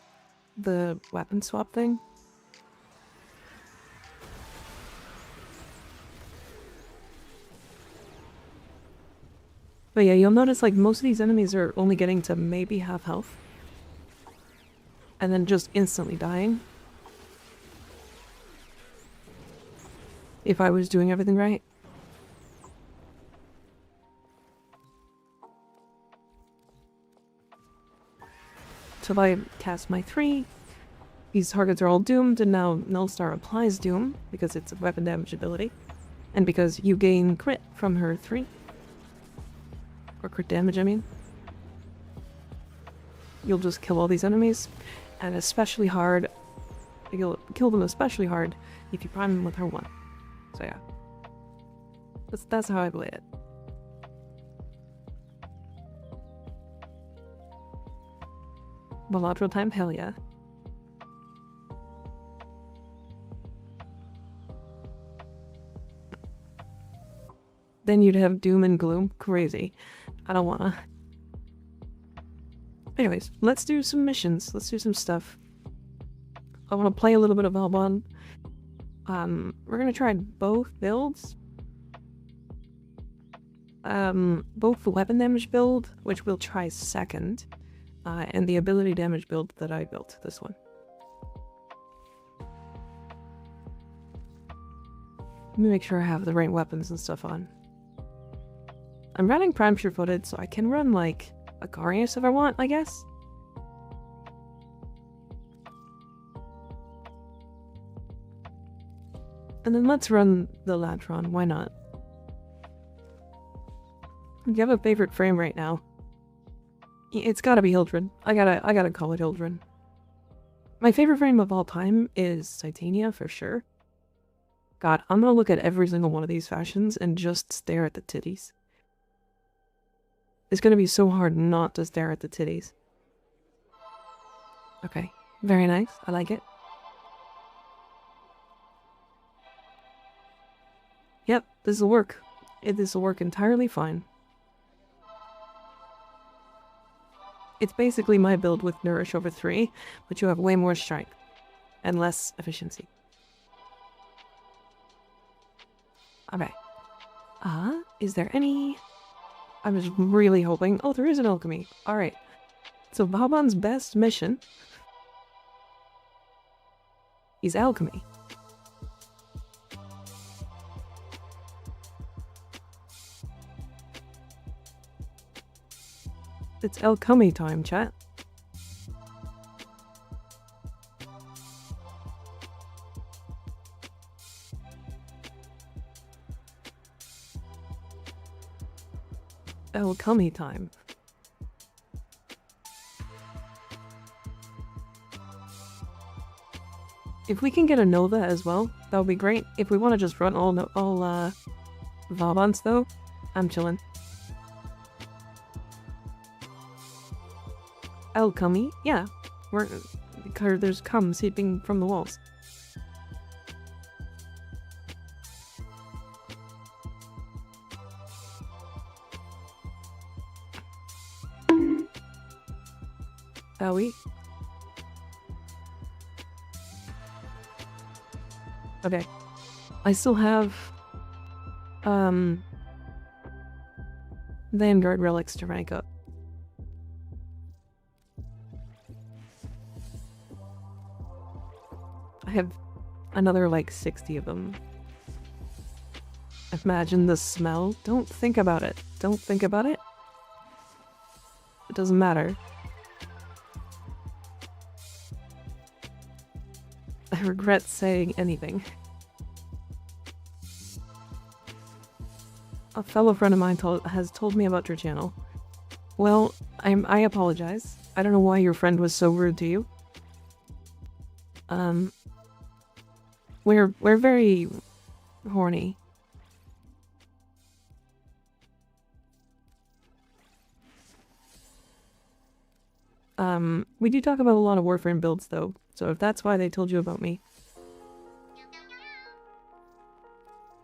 the weapon swap thing. But But yeah, you'll notice like most of these enemies are only getting to maybe half health. And then just instantly dying. If I was doing everything right. Till I cast my 3. These targets are all doomed, and now Nullstar applies Doom, because it's a weapon damage ability. And because you gain crit from her 3. Or crit damage, I mean. You'll just kill all these enemies. And especially hard, you'll kill them especially hard if you prime them with her 1. So yeah. That's how I play it. Bilateral time, hell yeah. Then you'd have Doom and Gloom. Crazy. I don't wanna. Anyways, let's do some missions. Let's do some stuff. I want to play a little bit of Vauboy. We're gonna try both builds. Both the weapon damage build, which we'll try second, and the ability damage build that I built, this one. Let me make sure I have the right weapons and stuff on. I'm running Prime Sure-Footed, so I can run, like, Akarius if I want, I guess? And then let's run the Latron, why not? Do you have a favorite frame right now? It's gotta be Hildred. I gotta call it Hildred. My favorite frame of all time is Titania, for sure. God, I'm gonna look at every single one of these fashions and just stare at the titties. It's gonna be so hard not to stare at the titties. Okay, very nice. I like it. Yep, this will work. This will work entirely fine. It's basically my build with Nourish over 3, but you have way more strength and less efficiency. Okay. Is there any... I was really hoping... Oh, there is an alchemy. Alright. So Vauboy's best mission is alchemy. It's alchemy time, chat. Alchemy time. If we can get a Nova as well, that would be great. If we want to just run all Vauboy's though, I'm chilling. Alchemy? Yeah. Because there's cum seeping from the walls. Owie. Okay. I still have Vanguard relics to rank up. I have another like 60 of them. Imagine the smell. Don't think about it. Don't think about it. It doesn't matter. I regret saying anything. A fellow friend of mine has told me about your channel. Well, I apologize. I don't know why your friend was so rude to you. We're very horny. We do talk about a lot of Warframe builds though, so if that's why they told you about me.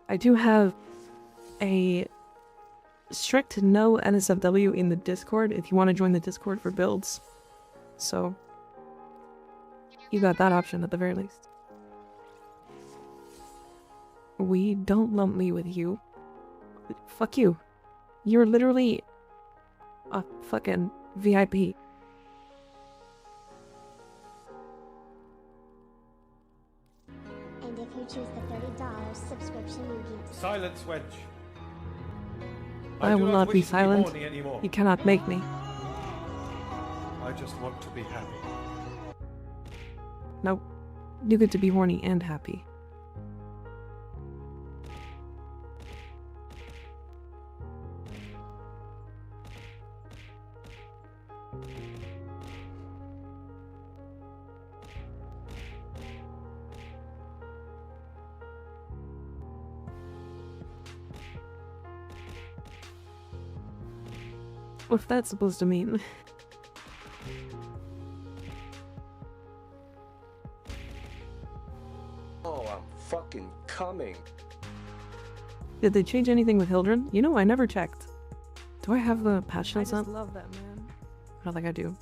I do have a strict no NSFW in the Discord if you want to join the Discord for builds. So, you got that option at the very least. We don't lump me with you. Fuck you. You're literally a fucking VIP. And if you choose the $30 subscription, you get... Silence, wench. I will do not be wish to silent. horny anymore. You cannot make me. I just want to be happy. Nope. You get to be horny and happy. What's that supposed to mean? Oh, I'm fucking coming. Did they change anything with Hildren? You know, I never checked. Do I have the patch notes on? I just love that, man. I don't think I do.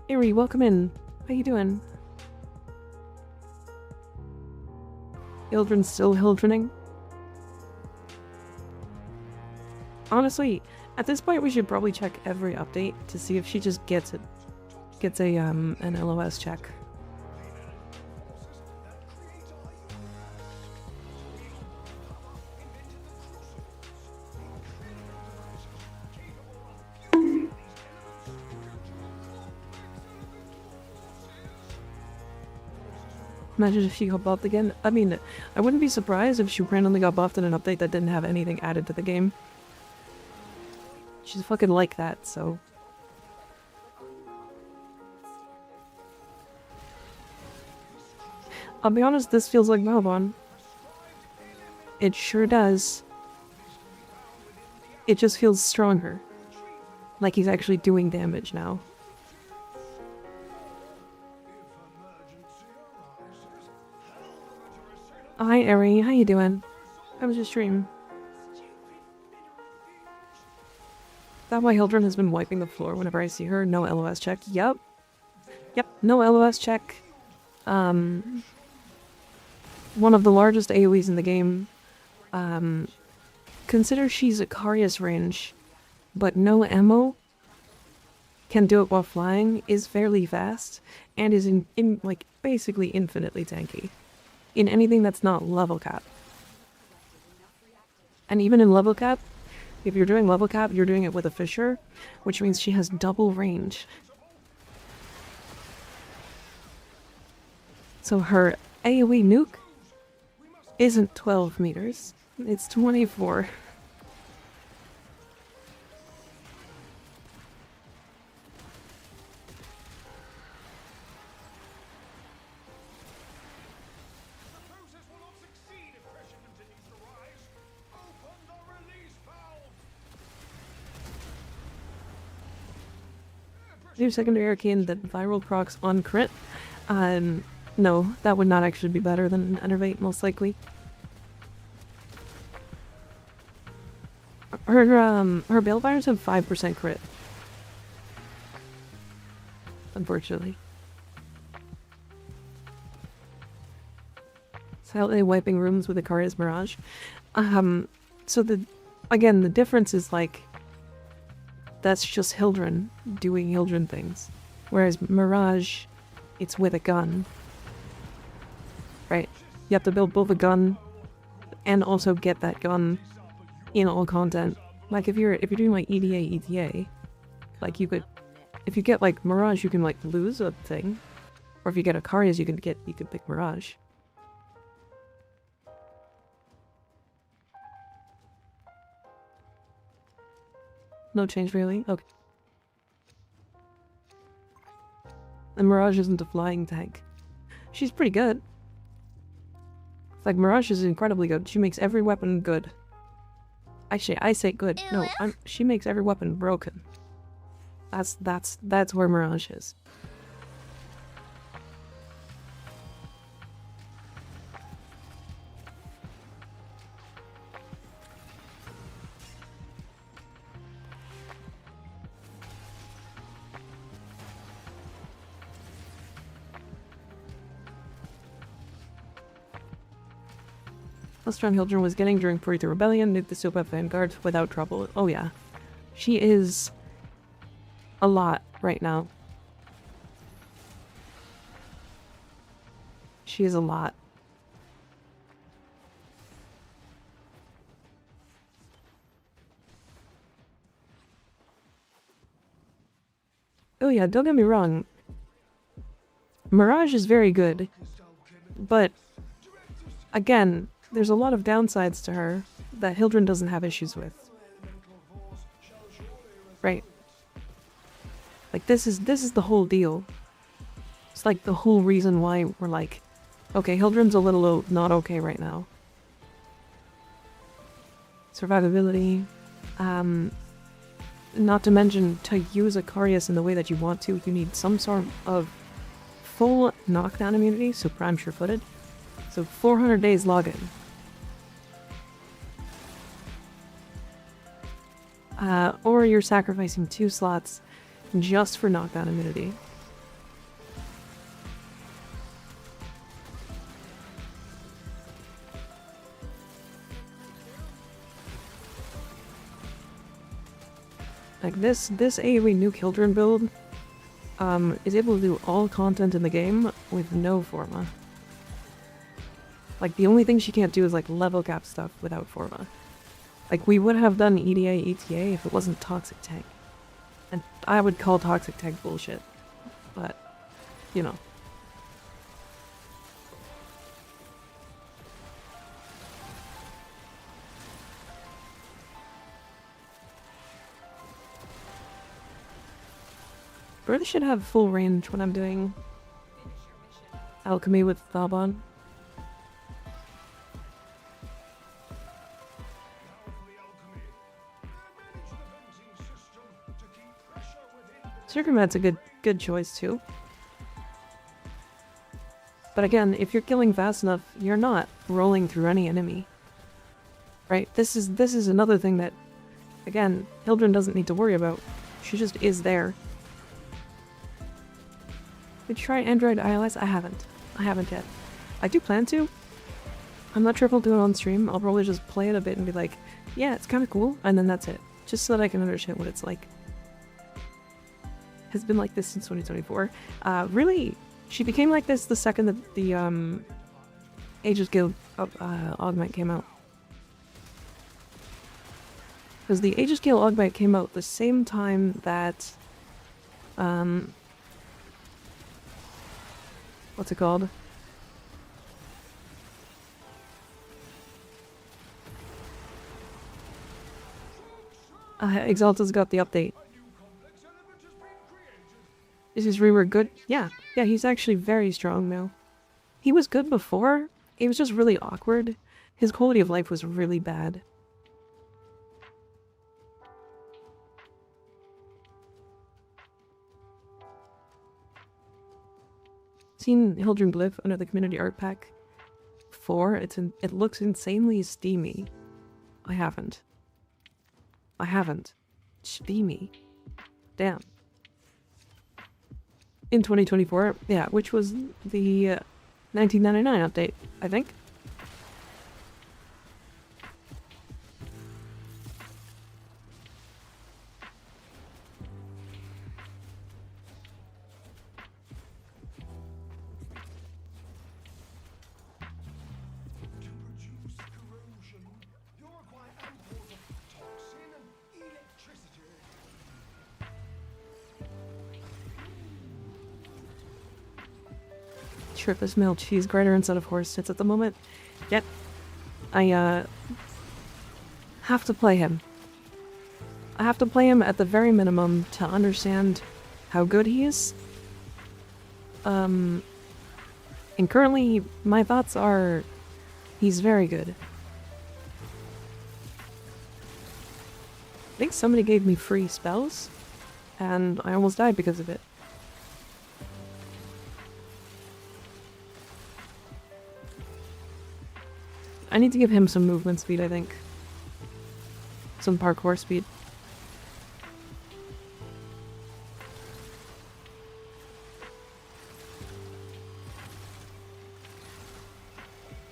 Erie, welcome in. How you doing? Hildren's still Hildrening? Honestly, at this point we should probably check every update to see if she just gets it. Gets a an LOS check. Imagine if she got buffed again. I mean, I wouldn't be surprised if she randomly got buffed in an update that didn't have anything added to the game. She's fucking like that, so... I'll be honest, this feels like Vauboy. It sure does. It just feels stronger. Like he's actually doing damage now. Hi, Eri. How you doing? How was your stream? Is that why Hildren has been wiping the floor whenever I see her? No LOS check. Yep. Yep, no LOS check. One of the largest AoEs in the game. Consider she's a Carius range, but no ammo. Can do it while flying, is fairly fast, and is in like basically infinitely tanky. In anything that's not level cap. And even in level cap, if you're doing level cap, you're doing it with a Fisher, which means she has double range. So her AoE nuke isn't 12 meters, it's 24. New secondary arcane that viral procs on crit. No, that would not actually be better than Enervate, most likely. Her Balefires have 5% crit. Unfortunately. Silently wiping rooms with Ikaria's Mirage. So again, the difference is like, that's just Hildren doing Hildren things. Whereas Mirage, it's with a gun. Right? You have to build both a gun and also get that gun in all content. Like if you're doing like EDA, like you could, if you get like Mirage, you can like lose a thing. Or if you get Ikaria's, you can pick Mirage. No change really? Okay. And Mirage isn't a flying tank. She's pretty good. It's like Mirage is incredibly good. She makes every weapon good. Actually, I say good. No, she makes every weapon broken. That's where Mirage is. how strong Hildren was getting during 43 Rebellion, nuked the Soap Vanguard without trouble. Oh yeah. She is a lot right now. She is a lot. Oh yeah, don't get me wrong. Mirage is very good. But, again, there's a lot of downsides to her that Hildren doesn't have issues with. Right. Like, this is the whole deal. It's like the whole reason why we're like, okay, Hildren's a little not okay right now. Survivability. Not to mention, to use Icarius in the way that you want to, you need some sort of full knockdown immunity, so prime sure-footed. So 400 days login. Or you're sacrificing 2 slots just for knockdown immunity. Like this AoE nuke Hildren build is able to do all content in the game with no Forma. Like the only thing she can't do is like level cap stuff without Forma. Like we would have done EDA, ETA if it wasn't Toxic Tank. And I would call Toxic Tank bullshit. But, you know. I really should have full range when I'm doing alchemy with Thaban. Circumat's a good choice too. But again, if you're killing fast enough, you're not rolling through any enemy. Right? This is another thing that, again, Hildren doesn't need to worry about. She just is there. Did you try Android iOS? I haven't. I haven't yet. I do plan to. I'm not sure if I'll do it on stream. I'll probably just play it a bit and be like, yeah, it's kind of cool, and then that's it. Just so that I can understand what it's like. Has been like this since 2024. Really, she became like this the second that the Aegis Guild Augment came out. Because the Aegis Guild Augment came out the same time that what's it called? Exalta's got the update. Is his rework good? Yeah. Yeah, he's actually very strong now. He was good before. It was just really awkward. His quality of life was really bad. Seen Hildren Glyph under the community art pack 4. It looks insanely steamy. I haven't. Steamy. Damn. In 2024, yeah, which was the 1999 update, I think. Shirtless male cheese grater instead of horse tits at the moment. Yep. I have to play him. I have to play him at the very minimum to understand how good he is. And currently my thoughts are he's very good. I think somebody gave me free spells and I almost died because of it. I need to give him some movement speed, I think. Some parkour speed.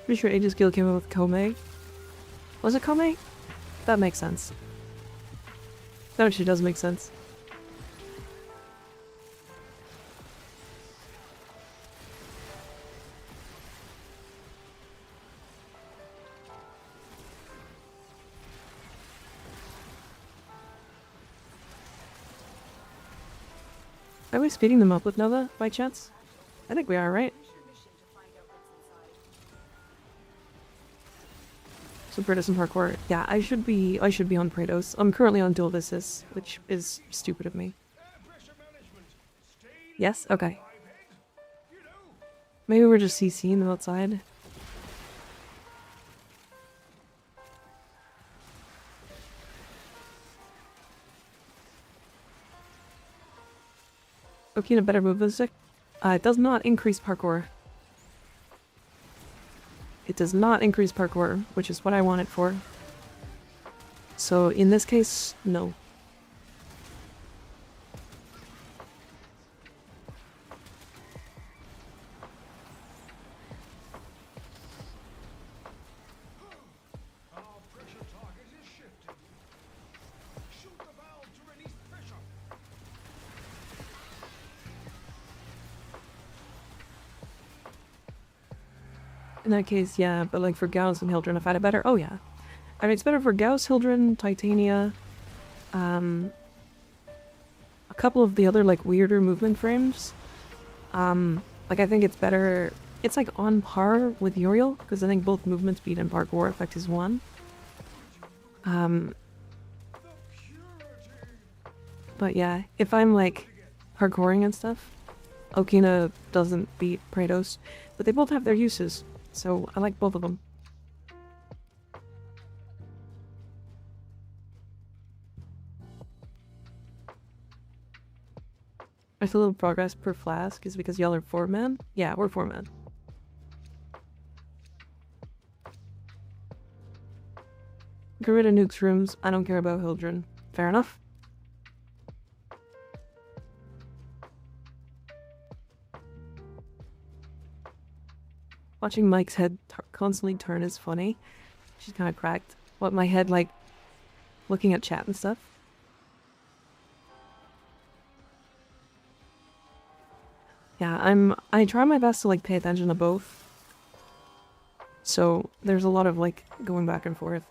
Pretty sure Aegis Guild came up with Kome. Was it Kome? That makes sense. That actually does make sense. Are we speeding them up with Nova, by chance? I think we are, right? So Praetos and parkour. Yeah, I should be on Praetos. I'm currently on dual Visas, which is stupid of me. Yes? Okay. Maybe we're just CCing them outside. Okina better move this stick. It does not increase parkour. It does not increase parkour, which is what I want it for. So in this case, no. In that case, yeah, but like for Gauss and Hildren, if I had it better, oh yeah. I mean, it's better for Gauss, Hildren, Titania, a couple of the other like weirder movement frames. Like I think it's better, it's like on par with Uriel, because I think both movement speed and parkour effect is one. But yeah, if I'm like parkouring and stuff, Okina doesn't beat Praetos, but they both have their uses. So I like both of them. There's a little progress per flask is because y'all are 4-man? Yeah, we're 4-man. Get rid of Nuke's rooms. I don't care about Hildren. Fair enough. Watching Mike's head constantly turn is funny. She's kind of cracked. What, my head, like, looking at chat and stuff? Yeah, I try my best to, like, pay attention to both. So, there's a lot of, like, going back and forth.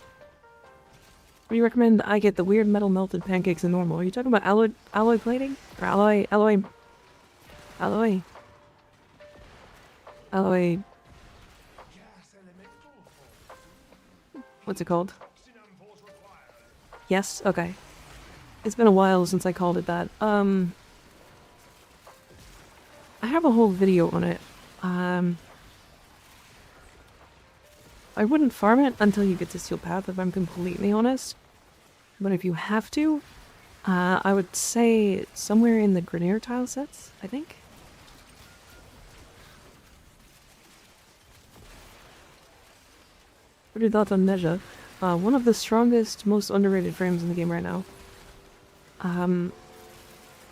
What do you recommend I get the weird metal melted pancakes in normal? Are you talking about alloy plating? Or alloy... What's it called? Yes? Okay. It's been a while since I called it that. I have a whole video on it. I wouldn't farm it until you get to Steel Path, if I'm completely honest. But if you have to, I would say somewhere in the Grenier tile sets, I think. What are your thoughts on Neja? One of the strongest, most underrated frames in the game right now.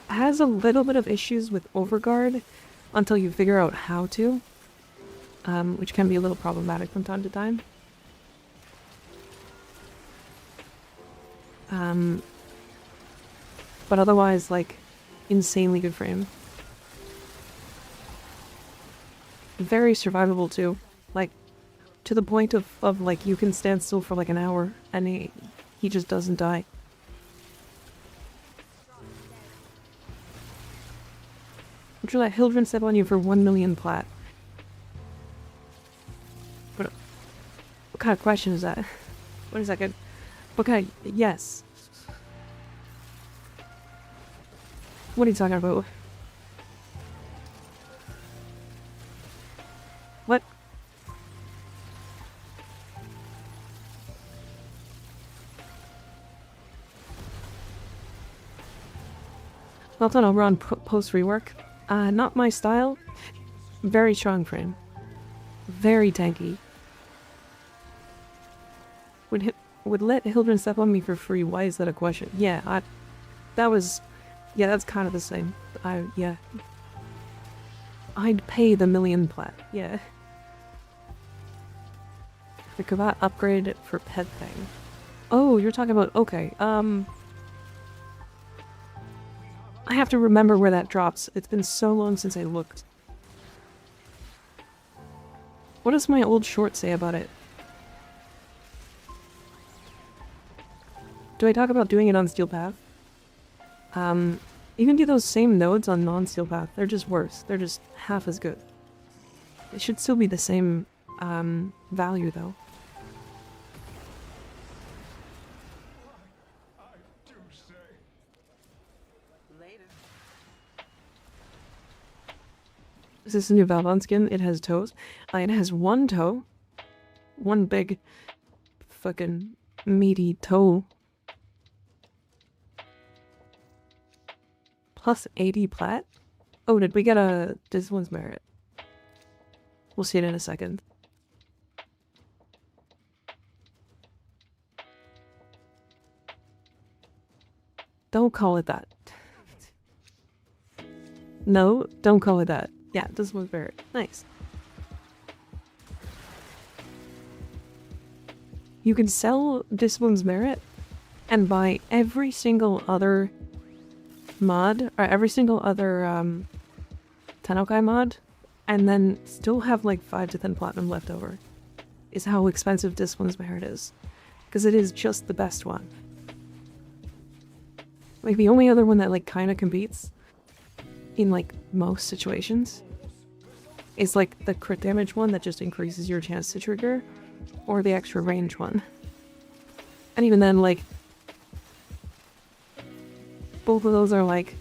Has a little bit of issues with overguard until you figure out how to, which can be a little problematic from time to time. But otherwise, like, insanely good frame. Very survivable too. Like, to the point of like, you can stand still for like an hour and he just doesn't die. I'm sure that Hildren step on you for 1 million plat. What kind of question is that? What is that good? What kind of... Yes. What are you talking about? What? Well done, we're on post rework. Not my style. Very strong frame. Very tanky. Would let Hildren step on me for free. Why is that a question? Yeah, that was... Yeah, that's kind of the same. Yeah. I'd pay the million plat. Yeah. The cravat upgrade for pet thing. Oh, you're talking about... Okay, I have to remember where that drops. It's been so long since I looked. What does my old short say about it? Do I talk about doing it on Steel Path? You can do those same nodes on non-Steel Path. They're just worse. They're just half as good. It should still be the same, value, though. Is this a new Valbon skin? It has toes. It has one toe. One big fucking meaty toe. Plus 80 plat? Oh, did we get a... This one's merit. We'll see it in a second. Don't call it that. No, don't call it that. Yeah, this one's merit. Nice. You can sell this one's merit and buy every single other mod, or every single other Tennokai mod, and then still have like 5 to 10 platinum left over. Is how expensive this one's merit is. Because it is just the best one. Like the only other one that like kinda competes in like most situations is like the crit damage one that just increases your chance to trigger, or the extra range one. And even then, like, both of those are like,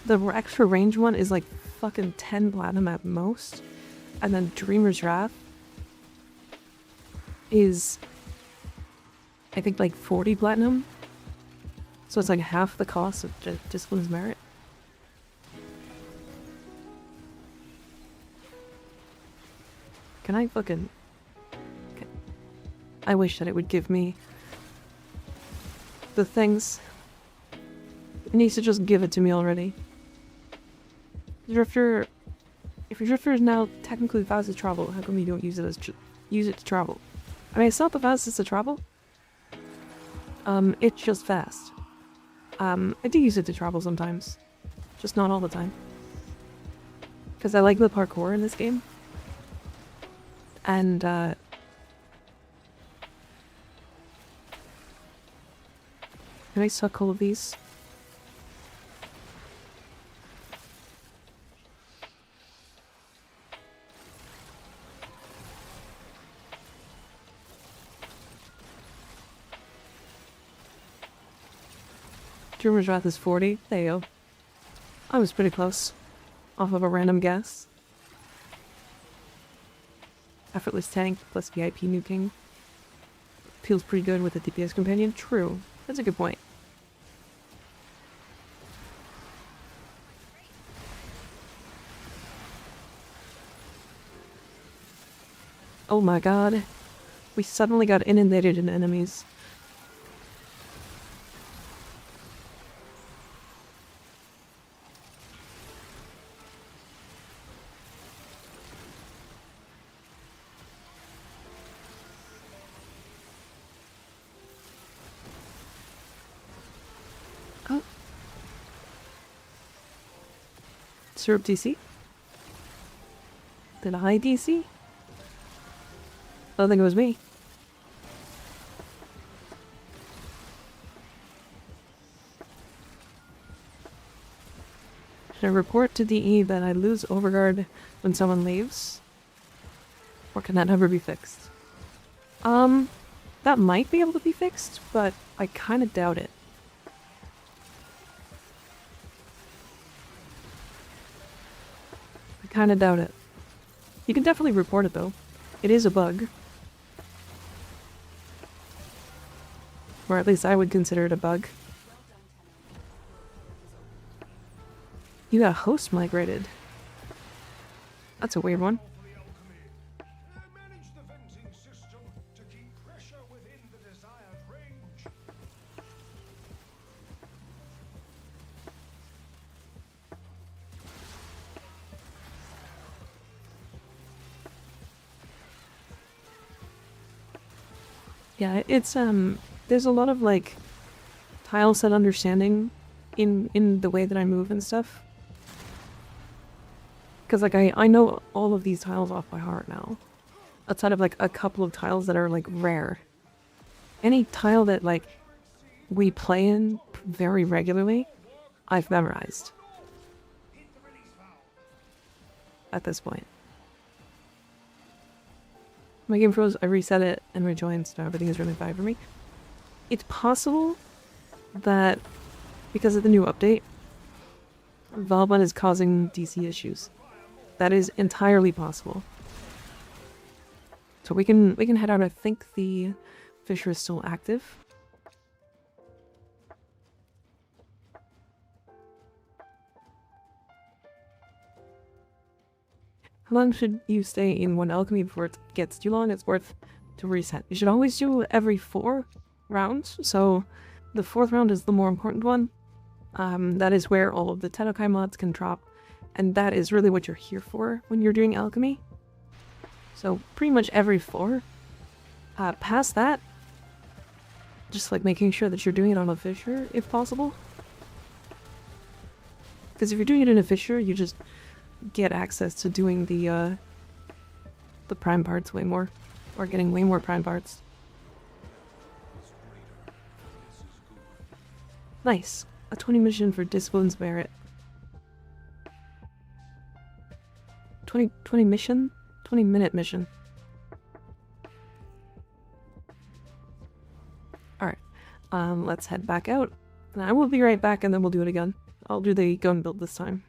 the extra range one is like fucking 10 platinum at most, and then Dreamer's Wrath is, I think, like 40 platinum. So it's like half the cost of Discipline's Merit. Can I fucking... Okay. I wish that it would give me the things. It needs to just give it to me already. Drifter... If your Drifter is now technically fast to travel, how come you don't use it as use it to travel? I mean, it's not the fastest to travel. It's just fast. I do use it to travel sometimes. Just not all the time. Because I like the parkour in this game. And, can I suck all of these? Dreamer's Wrath is 40. There you go. I was pretty close. Off of a random guess. Effortless tank plus VIP nuking. Feels pretty good with a DPS companion. True. That's a good point. Oh my god. We suddenly got inundated in enemies. Oh. Syrup DC? Did I DC? I don't think it was me. Should I report to DE that I lose overguard when someone leaves? Or can that never be fixed? That might be able to be fixed, but I kinda doubt it. I kinda doubt it. You can definitely report it though. It is a bug. Or at least I would consider it a bug. You got host migrated. That's a weird one. Yeah, it's there's a lot of like tile set understanding in the way that I move and stuff. Because like I know all of these tiles off by heart now. Outside of like a couple of tiles that are like rare. Any tile that like we play in very regularly, I've memorized. At this point. My game froze, I reset it and rejoined, so everything is really fine for me. It's possible that because of the new update, Vauboy is causing DC issues. That is entirely possible. So we can head out. I think the fissure is still active. How long should you stay in one alchemy before it gets too long? It's worth to reset. You should always do every 4 rounds. So the 4th round is the more important one. That is where all of the Tennokai mods can drop. And that is really what you're here for when you're doing alchemy. So pretty much every 4. Past that, just like making sure that you're doing it on a fissure if possible. Because if you're doing it in a fissure, you just get access to doing the prime parts way more. Or getting way more prime parts. Nice. A 20 mission for Discipline's Merit. 20 mission? 20-minute mission. Alright. Let's head back out. And I will be right back and then we'll do it again. I'll do the gun build this time.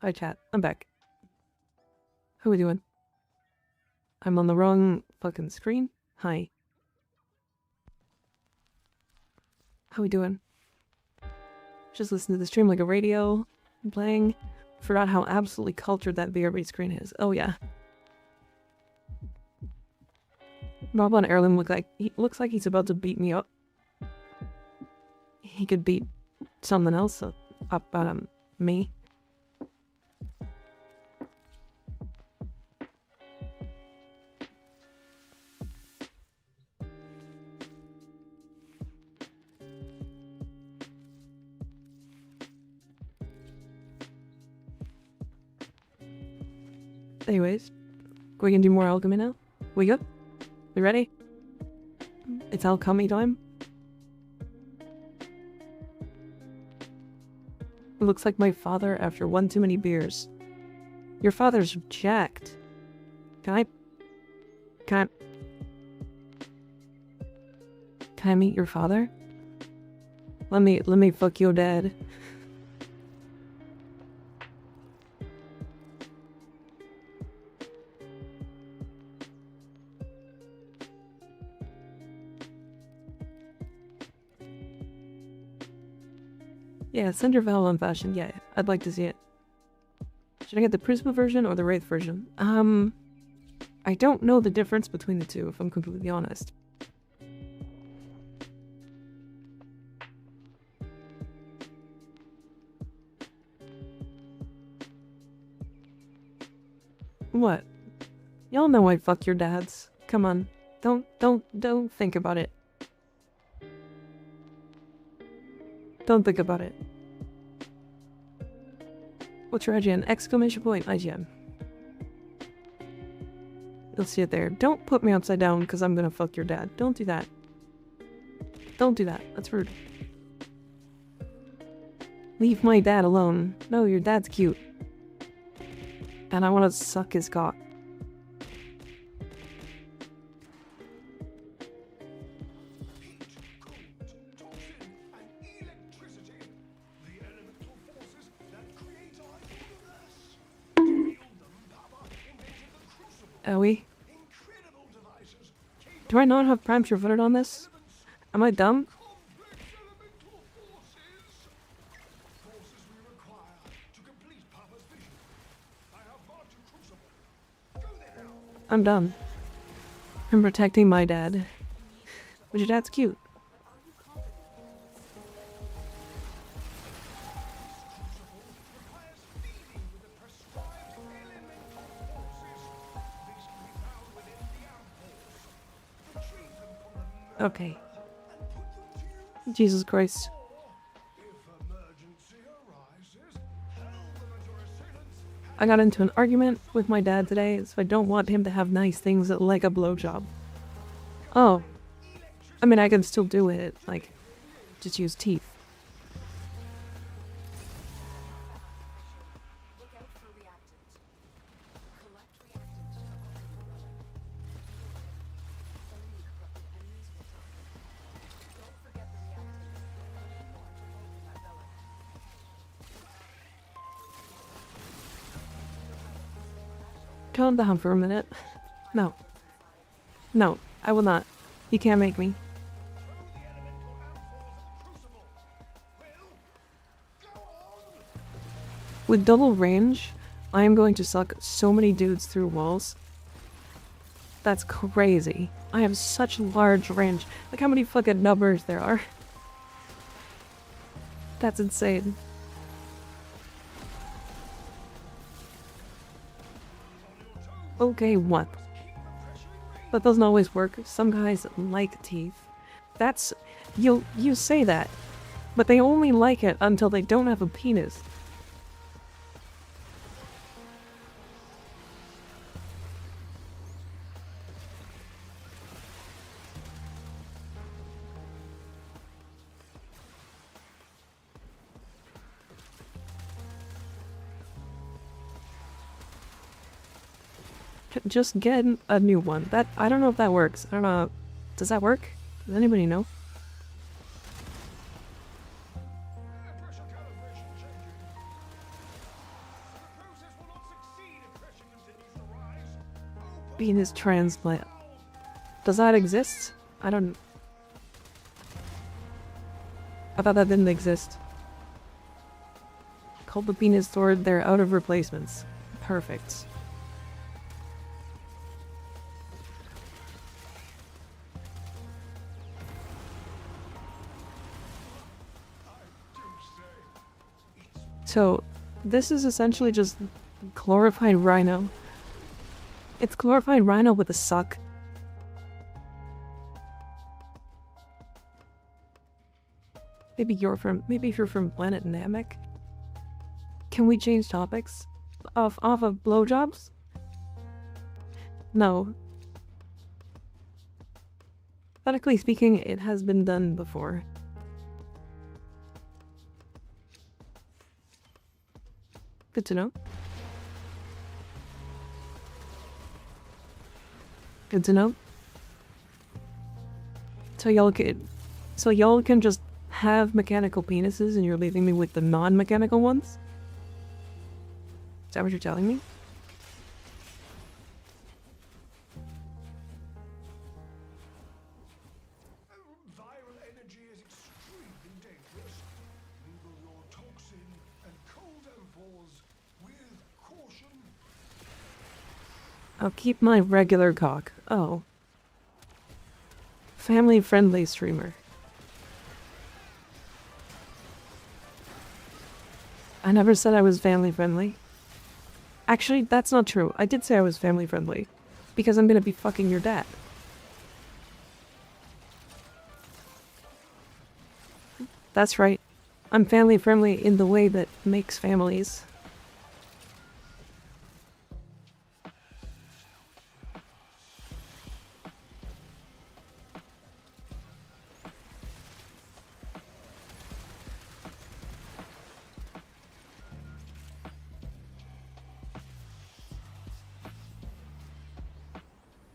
Hi chat, I'm back. How we doing? I'm on the wrong fucking screen. Hi. How we doing? Just listen to the stream like a radio. I'm playing. Forgot how absolutely cultured that BRB screen is. Oh yeah. Rob on Heirloom looks like he's about to beat me up. He could beat something else up me. Anyways, we can do more alchemy now. We good? We ready? It's alchemy time. It looks like my father after one too many beers. Your father's jacked. Can I meet your father? Let me fuck your dad. Yeah, send your Valve on fashion. Yeah, I'd like to see it. Should I get the Prisma version or the Wraith version? I don't know the difference between the two, if I'm completely honest. What? Y'all know I'd fuck your dads. Come on. Don't think about it. Don't think about it. What's your IGN? Exclamation point IGN. You'll see it there. Don't put me upside down because I'm gonna fuck your dad. Don't do that. Don't do that. That's rude. Leave my dad alone. No, your dad's cute. And I want to suck his cock. Are we? Do I not have Prime Pure-footed on this? Am I dumb? I'm dumb. I'm protecting my dad. But your dad's cute. Okay. Jesus Christ. I got into an argument with my dad today, so I don't want him to have nice things like a blowjob. Oh. I mean, I can still do it, like, just use teeth. Calm down for a minute. No. No, I will not. You can't make me. With double range, I am going to suck so many dudes through walls. That's crazy. I have such large range. Look how many fucking numbers there are. That's insane. Okay, what? That doesn't always work. Some guys like teeth. That's... you say that. But they only like it until they don't have a penis. Just get a new one. That I don't know if that works. I don't know. Does that work? Does anybody know? Penis transplant. Does that exist? I don't... I thought that didn't exist. Called the penis sword, they're out of replacements. Perfect. So, this is essentially just glorified rhino. It's glorified rhino with a suck. Maybe if you're from Planet Namek. Can we change topics? Off of blowjobs? No. Theoretically speaking, it has been done before. Good to know. Good to know. So y'all can just have mechanical penises and you're leaving me with the non-mechanical ones? Is that what you're telling me? Viral energy is extremely dangerous. Mingle your toxin and cold M4s with caution. I'll keep my regular cock. Oh. Family-friendly streamer. I never said I was family-friendly. Actually, that's not true. I did say I was family-friendly. Because I'm gonna be fucking your dad. That's right. I'm family-friendly in the way that makes families.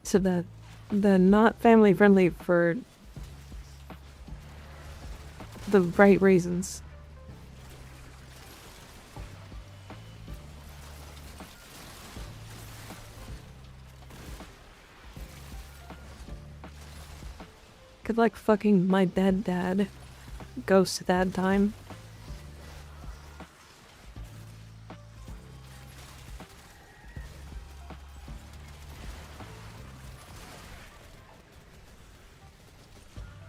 So the not family friendly for the right reasons. Could like fucking my dead dad ghost dad time.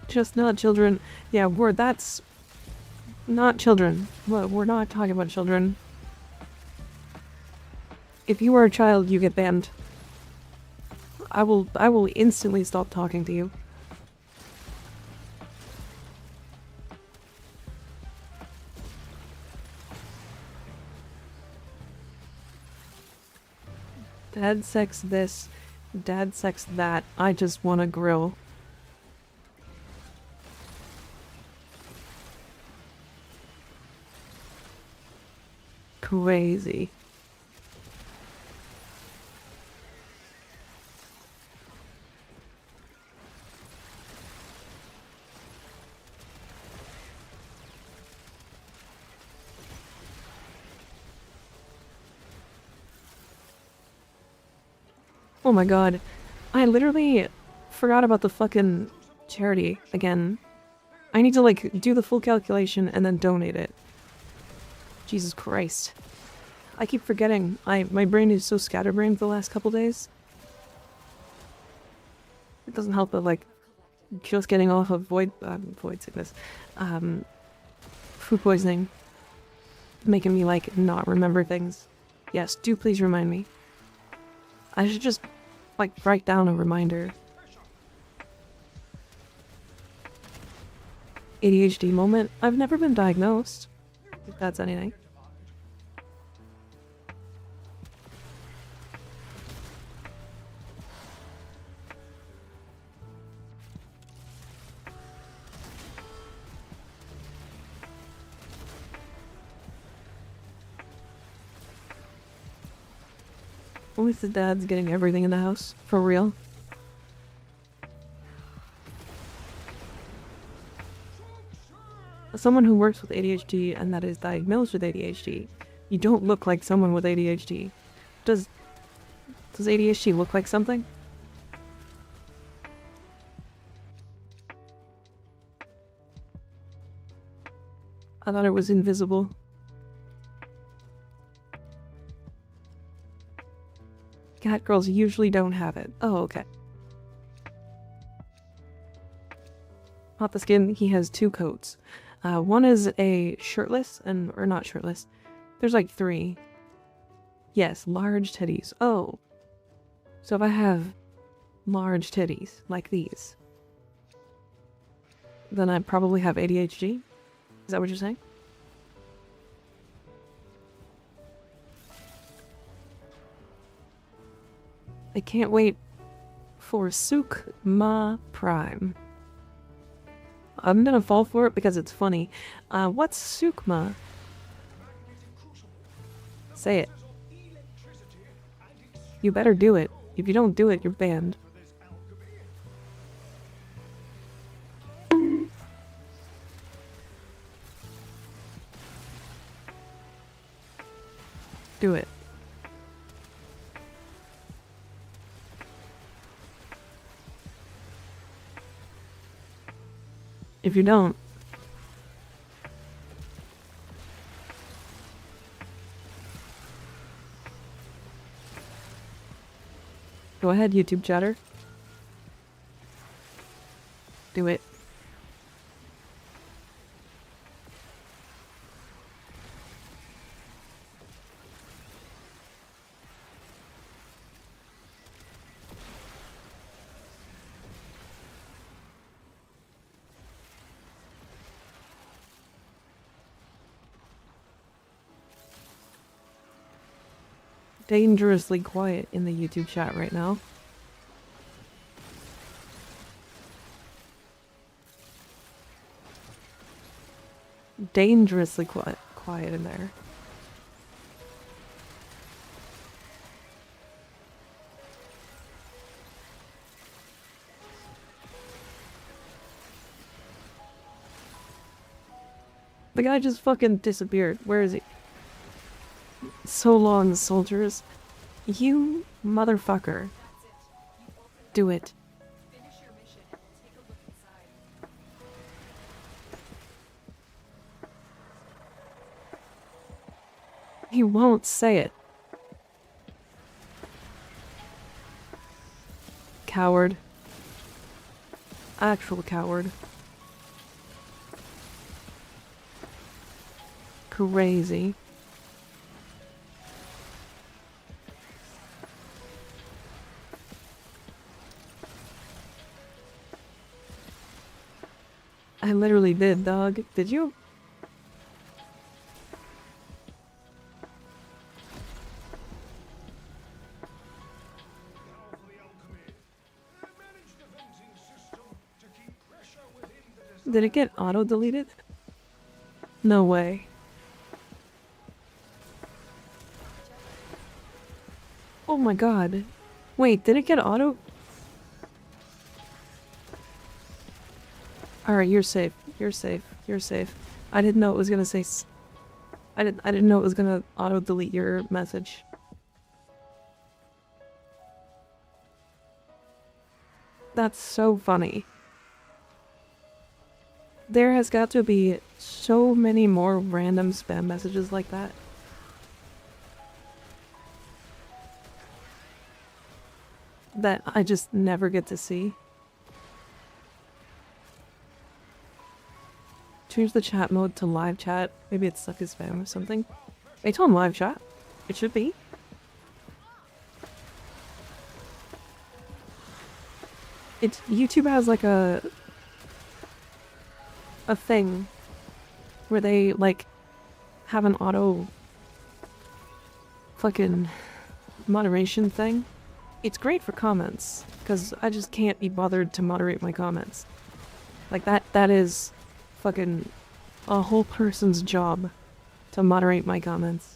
Just not children. Yeah, that's not children. We're not talking about children. If you are a child, you get banned. I will instantly stop talking to you. Dad sex this, dad sex that. I just want to grill. Crazy. Oh my god. I literally forgot about the fucking charity again. I need to like do the full calculation and then donate it. Jesus Christ. I keep forgetting. My brain is so scatterbrained the last couple days. It doesn't help that like just getting off of void sickness. Food poisoning. Making me like not remember things. Yes, do please remind me. I should just like write down a reminder. ADHD moment. I've never been diagnosed. If that's anything. Only the dad's getting everything in the house. For real. As someone who works with ADHD and that is diagnosed with ADHD, you don't look like someone with ADHD. Does Does ADHD look like something? I thought it was invisible. Cat girls usually don't have it. Oh, okay. Hot the Skin, he has 2 coats. One is a shirtless, or not shirtless. There's like 3. Yes, large titties. Oh. So if I have large titties, like these, then I probably have ADHD? Is that what you're saying? I can't wait for Sukma Prime. I'm gonna fall for it because it's funny. What's Sukma? Say it. You better do it. If you don't do it, you're banned. Do it. If you don't, go ahead, YouTube chatter. Do it. Dangerously quiet in the YouTube chat right now. Dangerously quiet in there. The guy just fucking disappeared. Where is he? So long, soldiers. You motherfucker. Do it. He won't say it. Coward. Actual coward. Crazy. I literally did, dog. Did you? Did it get auto-deleted? No way. Oh my god. Wait, did it get auto? Alright, you're safe. You're safe. You're safe. I didn't know it was gonna say I didn't know it was gonna auto-delete your message. That's so funny. There has got to be so many more random spam messages like that. That I just never get to see. Change the chat mode to live chat. Maybe it's stuck as spam or something. It's on live chat. It should be. YouTube has like a thing where they like have an auto fucking moderation thing. It's great for comments because I just can't be bothered to moderate my comments. Like that is fucking a whole person's job to moderate my comments.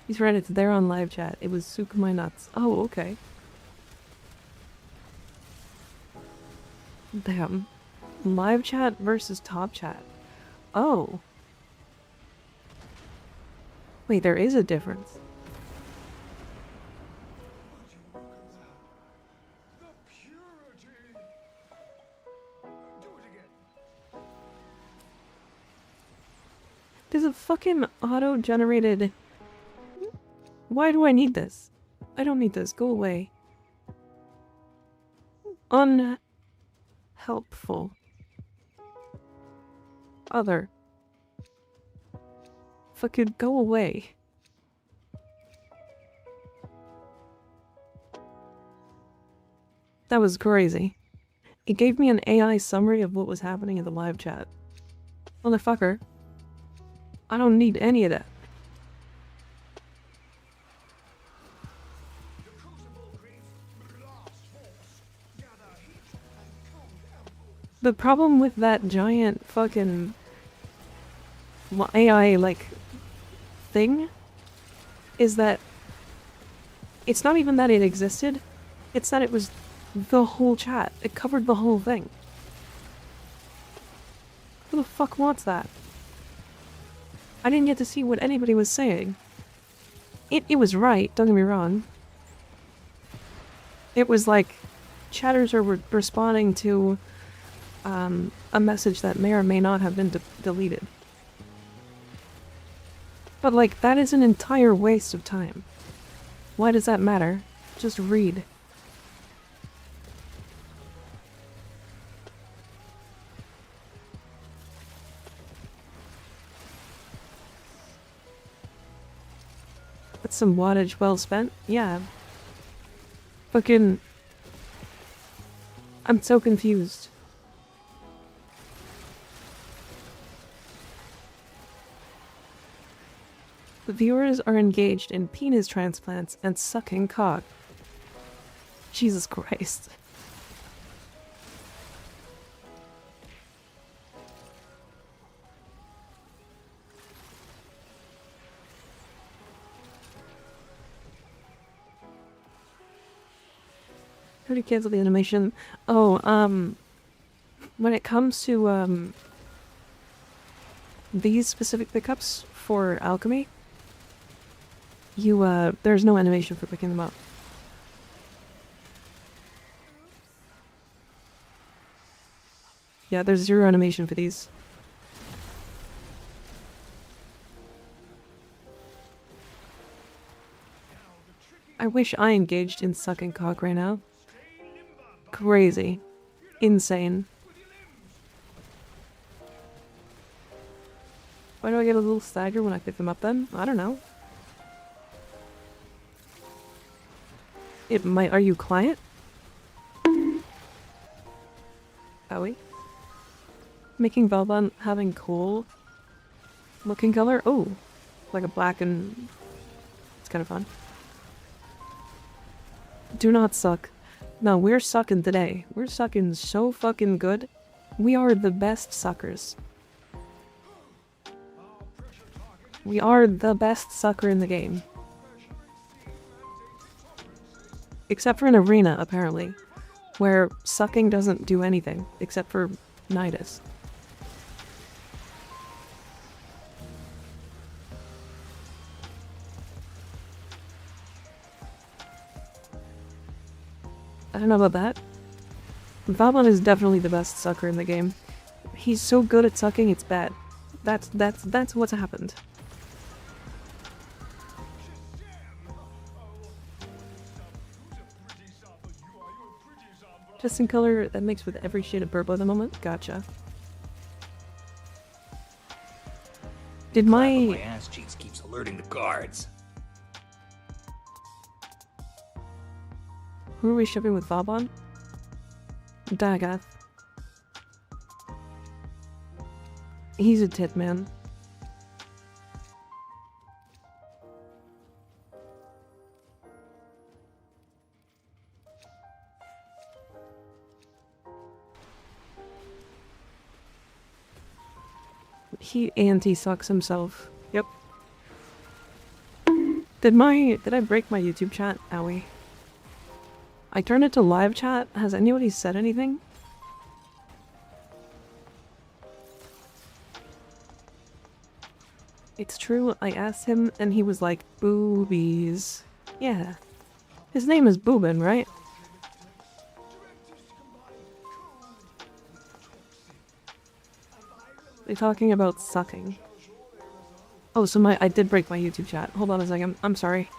He's right, it's there on live chat. It was Sook My Nuts. Oh, okay. Damn. Live chat versus top chat. Oh. Wait, there is a difference. Would you look at that? The purity! Do it again. There's a fucking auto-generated... Why do I need this? I don't need this. Go away. Unhelpful. Other. Fucking go away. That was crazy. It gave me an AI summary of what was happening in the live chat. Motherfucker. I don't need any of that. The crucible creates blast force. Gather heat and cold embers. The problem with that giant fucking AI, like, thing is that it's not even that it existed, it's that it was the whole chat. It covered the whole thing. Who the fuck wants that? I didn't get to see what anybody was saying. It was right, don't get me wrong. It was like chatters are responding to a message that may or may not have been deleted. But like, that is an entire waste of time. Why does that matter? Just read. That's some wattage well spent. Yeah. Fucking... I'm so confused. The viewers are engaged in penis transplants and sucking cock. Jesus Christ. How do you cancel the animation? Oh, when it comes to, these specific pickups for alchemy, there's no animation for picking them up. Yeah, there's zero animation for these. I wish I engaged in sucking cock right now. Crazy. Insane. Why do I get a little stagger when I pick them up then? I don't know. It might. Are you client? Are we? Making Velbon having cool looking color? Oh, like a black and... It's kind of fun. Do not suck. No, we're sucking today. We're sucking so fucking good. We are the best suckers. We are the best sucker in the game. Except for an arena, apparently, where sucking doesn't do anything, except for Nidus. I don't know about that. Vauboy is definitely the best sucker in the game. He's so good at sucking, it's bad. That's what's happened. Just in color that mixed with every shade of purple at the moment? Gotcha. Did My my... ass cheeks keeps alerting the guards. Who are we shipping with Vauboy? Dagath. He's a tit man. He anti-sucks himself. Yep. Did I break my YouTube chat? Owie. I turned it to live chat. Has anybody said anything? It's true, I asked him and he was like, boobies. Yeah. His name is Boobin, right? They're talking about sucking. Oh, so I did break my YouTube chat. Hold on a second. I'm sorry.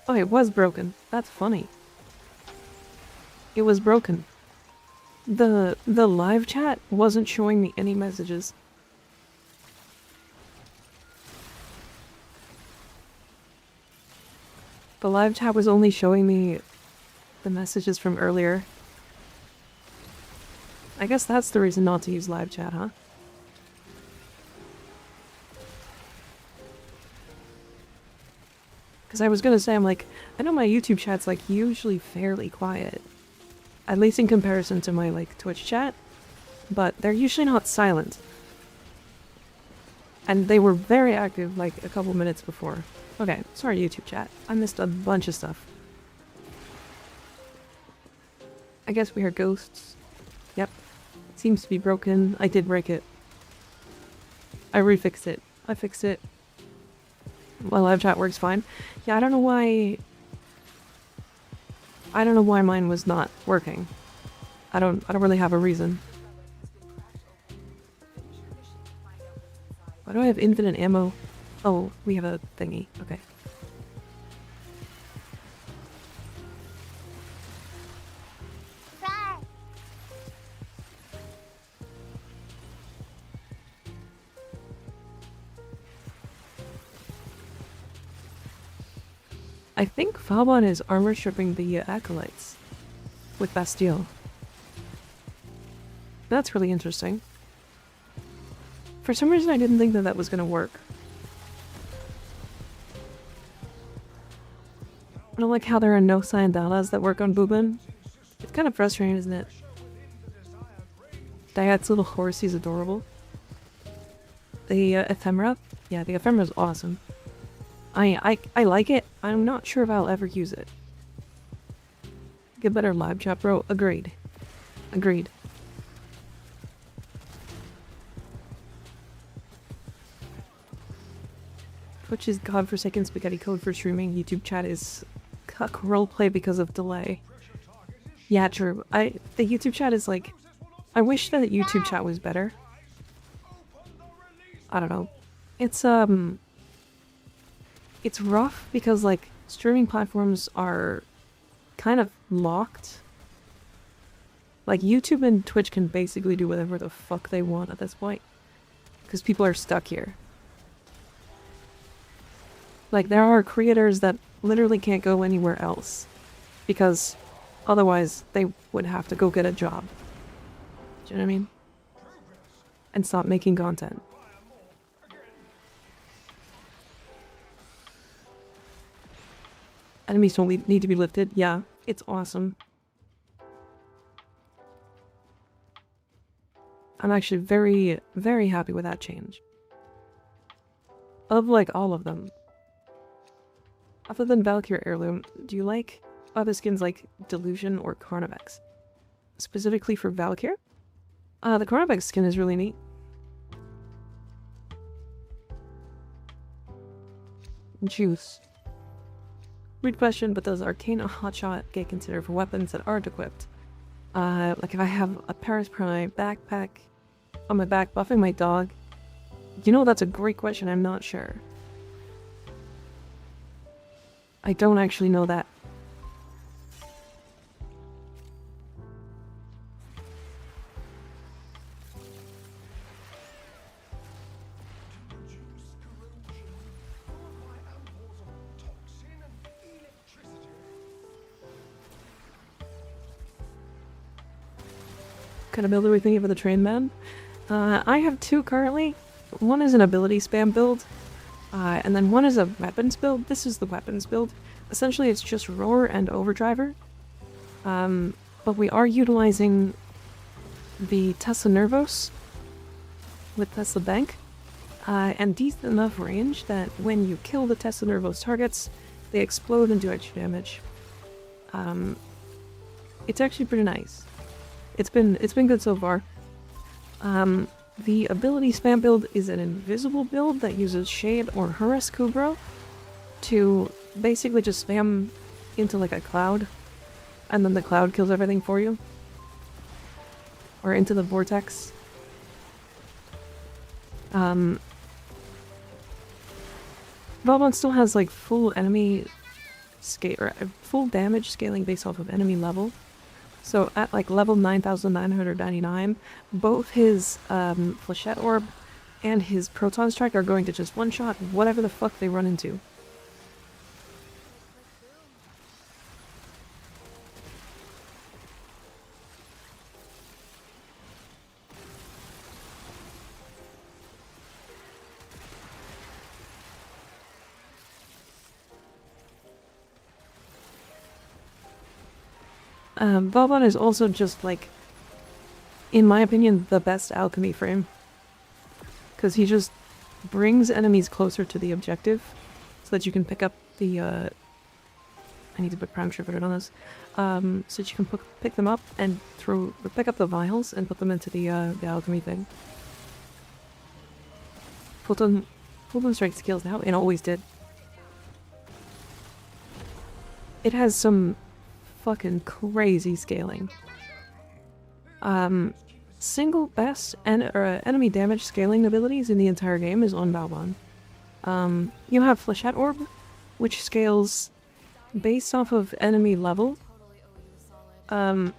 Oh, it was broken. That's funny. It was broken. The live chat wasn't showing me any messages. The live chat was only showing me the messages from earlier. I guess that's the reason not to use live chat, huh? Because I was gonna say, I'm like, I know my YouTube chat's like usually fairly quiet. At least in comparison to my like Twitch chat. But they're usually not silent. And they were very active like a couple minutes before. Okay, sorry YouTube chat. I missed a bunch of stuff. I guess we heard ghosts. Yep. Seems to be broken. I did break it. I refixed it. I fixed it. My live chat works fine. Yeah, I don't know why... I don't know why mine was not working. I don't really have a reason. Why do I have infinite ammo? Oh, we have a thingy. Okay. I think Vauboy is armor stripping the acolytes with Bastille. That's really interesting. For some reason I didn't think that was gonna work. I don't like how there are no Syandalas that work on Boobin. It's kind of frustrating, isn't it? Diat's little horse, he's adorable. The ephemera? Yeah, the ephemera is awesome. I like it. I'm not sure if I'll ever use it. Get better live chat, bro. Agreed. Agreed. Twitch is godforsaken spaghetti code for streaming. YouTube chat is cuck roleplay because of delay. Yeah, true. The YouTube chat is like... I wish that YouTube chat was better. I don't know. It's rough because, like, streaming platforms are kind of locked. Like, YouTube and Twitch can basically do whatever the fuck they want at this point. Because people are stuck here. Like, there are creators that literally can't go anywhere else. Because otherwise they would have to go get a job. Do you know what I mean? And stop making content. Enemies don't need to be lifted. Yeah, it's awesome. I'm actually very, very happy with that change. Of, like, all of them. Other than Valkyrie Heirloom, do you like other skins like Delusion or Carnivex? Specifically for Valkyrie? The Carnivex skin is really neat. Juice. Weird question, but does Arcane Hotshot get considered for weapons that aren't equipped? Like if I have a Paris Prime backpack on my back buffing my dog? You know, that's a great question, I'm not sure. I don't actually know that. Kind of build are we thinking for the train man? I have two currently. One is an ability spam build, and then one is a weapons build. This is the weapons build. Essentially it's just Roar and Overdriver. But we are utilizing the Tesla Nervos with Tesla Bank, and decent enough range that when you kill the Tesla Nervos targets, they explode and do extra damage. It's actually pretty nice. It's been good so far. The ability spam build is an invisible build that uses Shade or Harass Kubro to basically just spam into like a cloud, and then the cloud kills everything for you. Or into the vortex. Vauboy still has like full enemy scale or full damage scaling based off of enemy level. So at like level 9,999, both his Flechette Orb and his Proton Strike are going to just one-shot whatever the fuck they run into. Vauboy is also just like, in my opinion, the best alchemy frame. Because he just brings enemies closer to the objective so that you can pick up the, I need to put Prime Tribute on this, so that you can pick them up and pick up the vials and put them into the alchemy thing. Photon Strike skills now, and always did. It has some fucking crazy scaling. Single best enemy damage scaling abilities in the entire game is on Vauboy. You have Flechette Orb, which scales based off of enemy level. And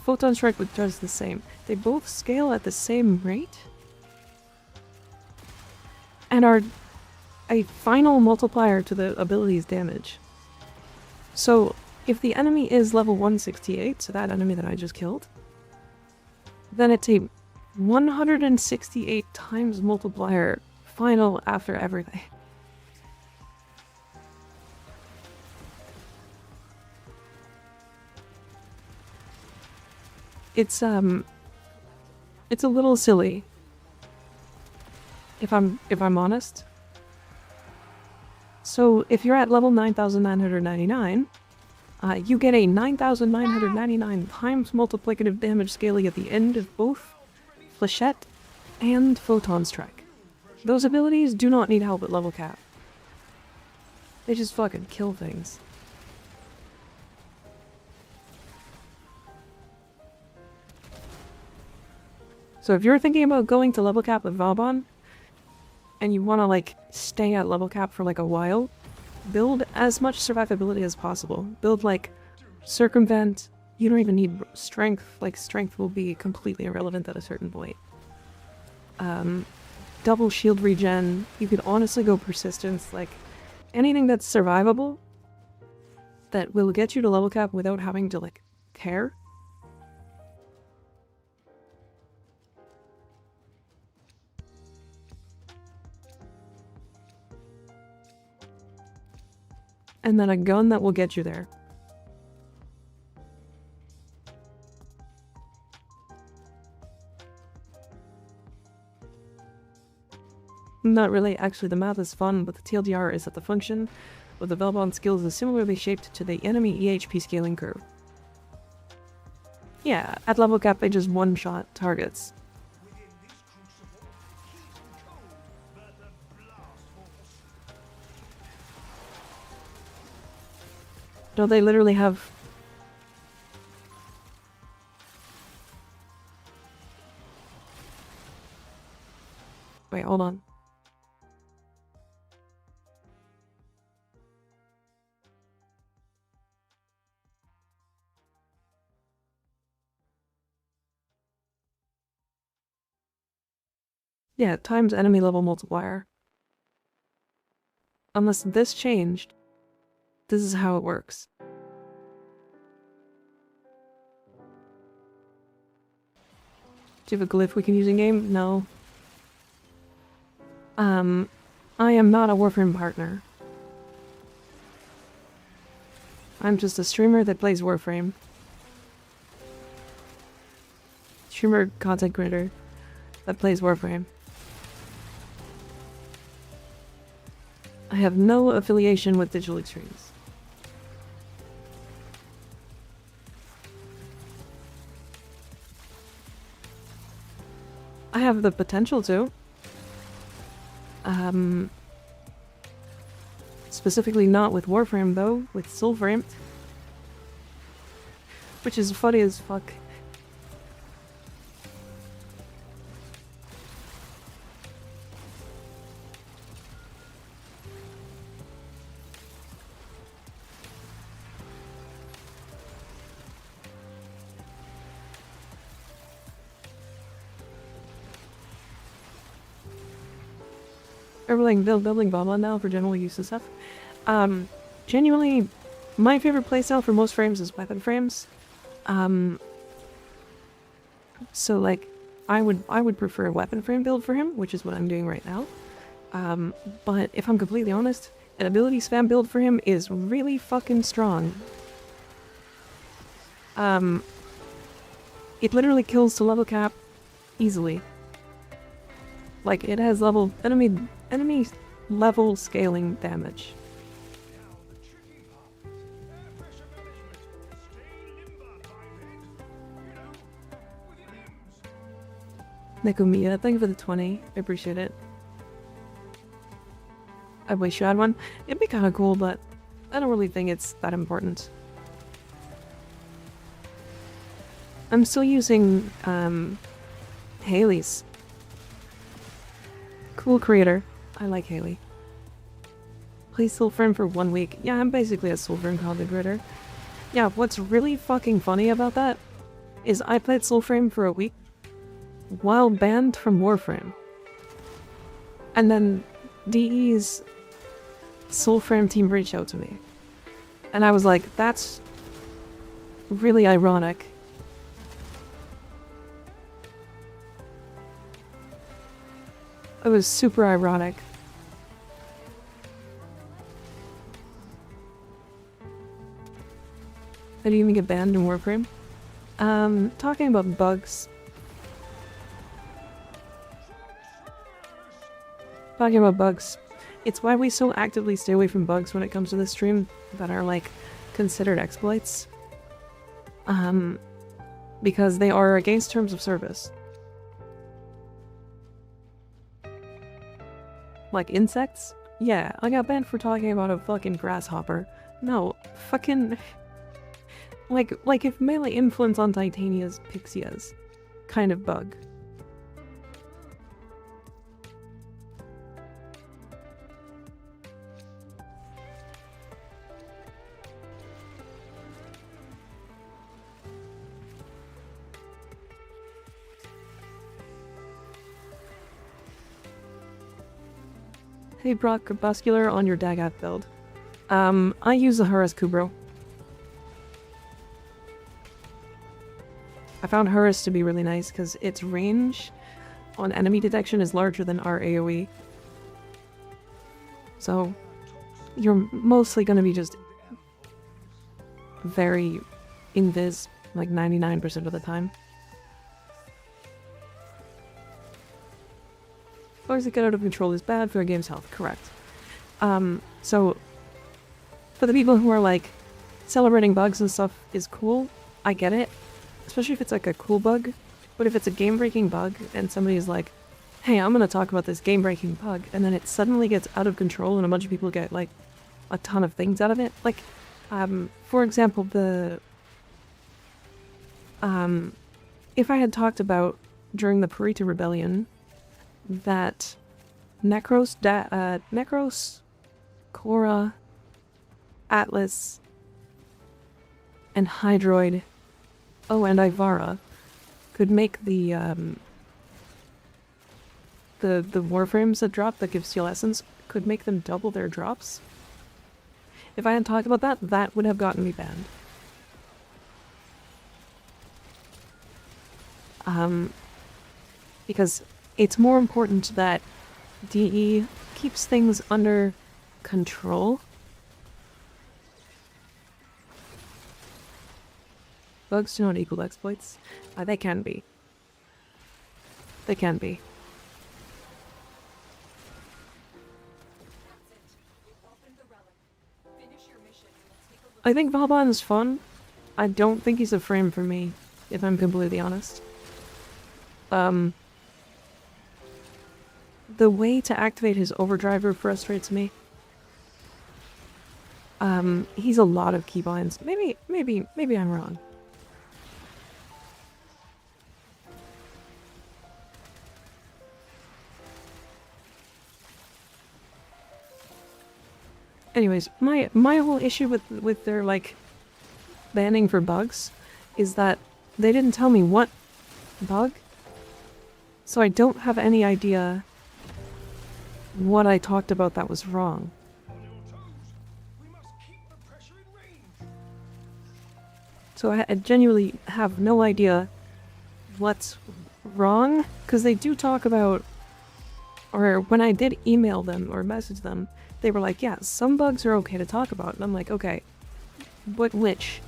Photon Strike, which does the same. They both scale at the same rate and are a final multiplier to the ability's damage. So if the enemy is level 168, so that enemy that I just killed, then it's a 168 times multiplier final after everything. It's a little silly, if I'm honest. So if you're at level 9,999, you get a 9,999 times multiplicative damage scaling at the end of both Flechette and Photon Strike. Those abilities do not need help at level cap. They just fucking kill things. So if you're thinking about going to level cap with Vauboy, and you want to like stay at level cap for like a while, build as much survivability as possible. Build like Circumvent. You don't even need strength. Like strength will be completely irrelevant at a certain point. Double shield regen. You could honestly go persistence. Like anything that's survivable that will get you to level cap without having to like care. And then a gun that will get you there. Not really, actually the math is fun, but the TLDR is that the function of the Vauboy skills is similarly shaped to the enemy EHP scaling curve. Yeah, at level cap they just one-shot targets. No, they literally have... Wait, hold on. Yeah, times enemy level multiplier. Unless this changed, this is how it works. Do you have a glyph we can use in game? No. I am not a Warframe partner. I'm just a streamer that plays Warframe. Streamer content creator that plays Warframe. I have no affiliation with Digital Extremes. I have the potential to. Specifically not with Warframe though, with Soulframe. Which is funny as fuck. Building Vauboy now for general use and stuff. Genuinely, my favorite playstyle for most frames is weapon frames. So like, I would prefer a weapon frame build for him, which is what I'm doing right now. But if I'm completely honest, an ability spam build for him is really fucking strong. It literally kills to level cap easily. Like, it has enemy level scaling damage. Now the tricky part. Air pressure management. Stay limber, Pirate. You know, with your limbs. Nekumiya, thank you for the 20. I appreciate it. I wish you had one. It'd be kind of cool, but I don't really think it's that important. I'm still using, Haley's. Cool creator. I like Haley. Play Soulframe for 1 week. Yeah, I'm basically a Soulframe content creator. Yeah, what's really fucking funny about that is I played Soulframe for a week while banned from Warframe. And then DE's Soulframe team reached out to me. And I was like, that's really ironic. It was super ironic. How do you even get banned in Warframe? Talking about bugs. Talking about bugs. It's why we so actively stay away from bugs when it comes to this stream that are, like, considered exploits. Because they are against terms of service. Like insects? Yeah, I got banned for talking about a fucking grasshopper. No, fucking... Like if melee influence on Titania's Pixias kind of bug. Hey Brock, Crepuscular on your Dagat build. I use the Horus Kubro. I found Horus to be really nice because its range on enemy detection is larger than our AoE. So, you're mostly gonna be just very invis, like 99% of the time. Bugs that get out of control is bad for a game's health, correct. So, for the people who are like, celebrating bugs and stuff is cool, I get it. Especially if it's like a cool bug. But if it's a game-breaking bug, and somebody's like, hey, I'm gonna talk about this game-breaking bug, and then it suddenly gets out of control and a bunch of people get, like, a ton of things out of it. Like, for example, if I had talked about, during the Parita Rebellion, that Necros, Korra, Atlas, and Hydroid, oh, and Ivara could make the Warframes that drop that give Steel Essence, could make them double their drops. If I had talked about that, that would have gotten me banned. Because it's more important that DE keeps things under control. Bugs do not equal exploits. They can be. They can be. I think Vauboy is fun. I don't think he's a frame for me, if I'm completely honest. the way to activate his overdriver frustrates me. He's a lot of keybinds. Maybe I'm wrong. Anyways, my whole issue with their, like, banning for bugs is that they didn't tell me what bug, so I don't have any idea what I talked about that was wrong. On your toes. We must keep the pressure in range. So I genuinely have no idea what's wrong, because they do talk about, or when I did email them or message them, they were like, yeah, some bugs are okay to talk about. And I'm like, okay, but which?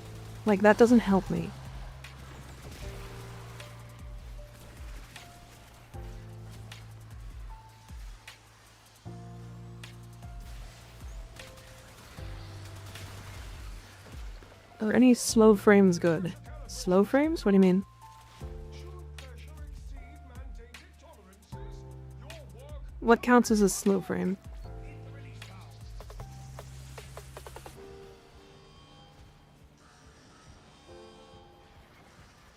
Like, that doesn't help me. Are any slow frames good? Slow frames? What do you mean? Should pressure exceed mandated tolerances, your work What counts as a slow frame? in the release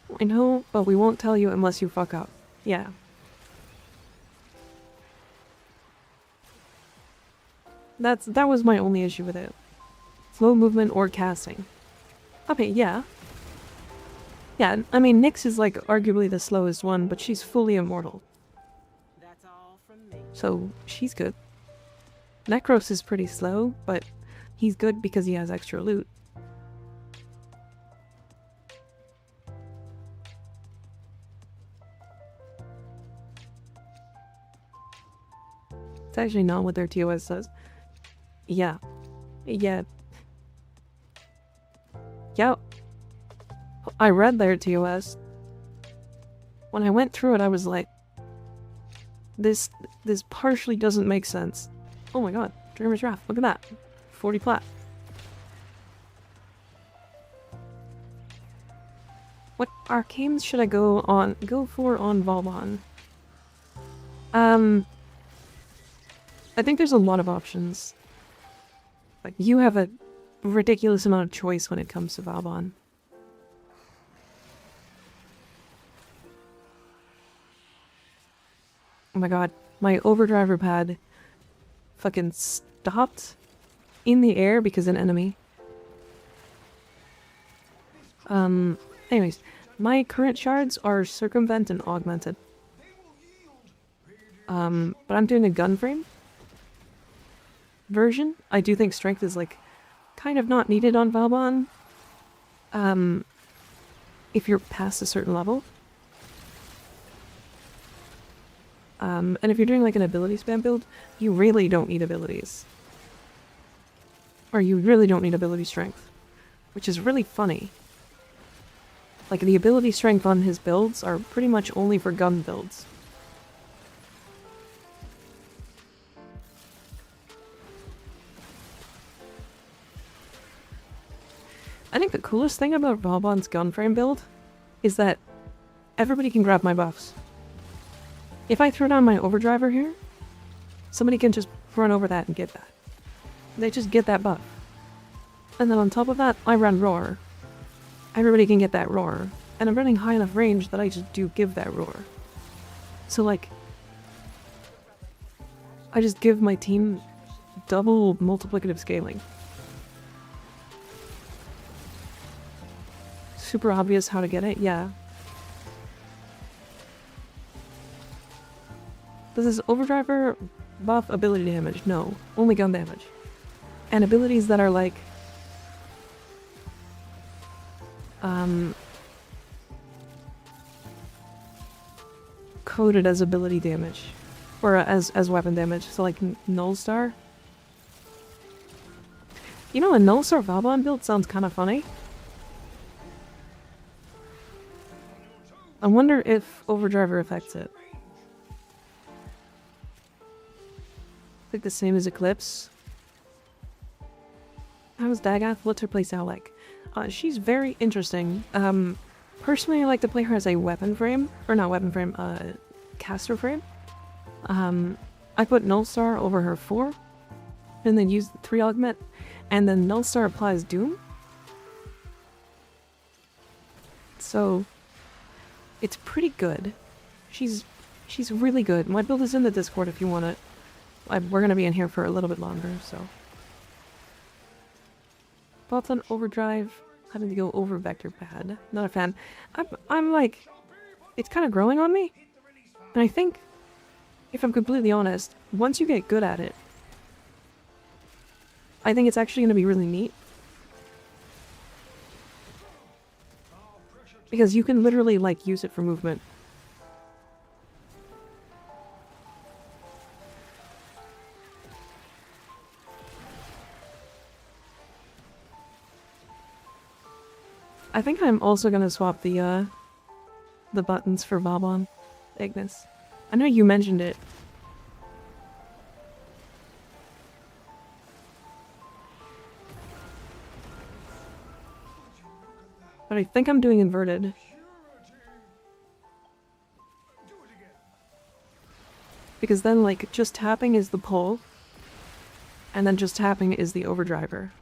valve. I know, but we won't tell you unless you fuck up. Yeah. That was my only issue with it. Slow movement or casting. Okay, yeah. Yeah, I mean, Nyx is like arguably the slowest one, but she's fully immortal. That's all from me. So she's good. Necros is pretty slow, but he's good because he has extra loot. It's actually not what their TOS says. Yeah. Yeah. Yeah. I read their TOS. When I went through it, I was like, this partially doesn't make sense. Oh my god, Dreamer's Wrath, look at that. 40 plat. What arcanes should I go for on Vauboy? I think there's a lot of options. Like, you have a ridiculous amount of choice when it comes to Vauboy. Oh my god, my overdriver pad fucking stopped in the air because of an enemy. Anyways, my current shards are circumvent and augmented. But I'm doing a gun frame version. I do think strength is, like, kind of not needed on Vauboy. If you're past a certain level. And if you're doing, like, an ability spam build, you really don't need abilities. Or you really don't need ability strength. Which is really funny. Like, the ability strength on his builds are pretty much only for gun builds. I think the coolest thing about Vauboy's gun frame build is that everybody can grab my buffs. If I throw down my overdriver here, somebody can just run over that and get that. They just get that buff. And then on top of that, I run roar. Everybody can get that roar. And I'm running high enough range that I just do give that roar. So, like, I just give my team double multiplicative scaling. Super obvious how to get it, yeah. Does this overdriver buff ability damage? No, only gun damage. And abilities that are like coded as ability damage. Or as weapon damage. So like Null Star. You know, a Null Star Vauboy build sounds kind of funny. I wonder if overdriver affects it. Like the same as Eclipse. How's Dagath? What's her playstyle like? She's very interesting. Personally, I like to play her as a weapon frame. Or not weapon frame, caster frame. I put Nullstar over her 4, and then use the 3 augment, and then Nullstar applies Doom. So it's pretty good. She's really good. My build is in the Discord if you want it. We're gonna be in here for a little bit longer, so. Thoughts on overdrive? Having to go over vector pad. Not a fan. I'm like, it's kind of growing on me. And I think, if I'm completely honest, once you get good at it, I think it's actually going to be really neat. Because you can literally, like, use it for movement. I think I'm also gonna swap the buttons for Vauboy, Ignis. I know you mentioned it. But I think I'm doing inverted. Because then, like, just tapping is the pull, and then just tapping is the overdriver.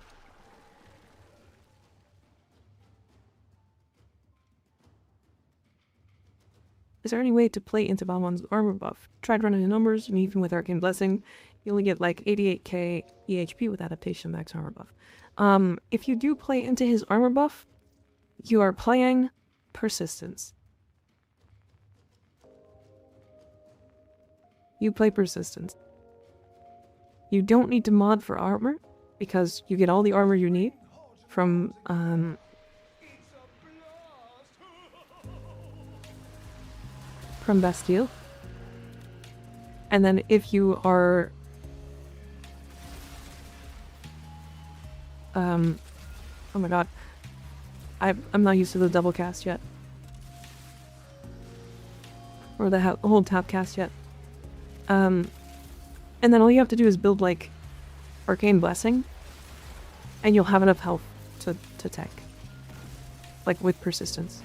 Is there any way to play into Balmon's armor buff? Tried running the numbers, and even with Arcane Blessing, you only get like 88k EHP with Adaptation Max armor buff. If you do play into his armor buff, you are playing Persistence. You play Persistence. You don't need to mod for armor, because you get all the armor you need from, from Bastille. And then if you are oh my god, I'm not used to the double cast yet, or the whole tap cast yet. And then all you have to do is build like Arcane Blessing, and you'll have enough health to tech, like with Persistence.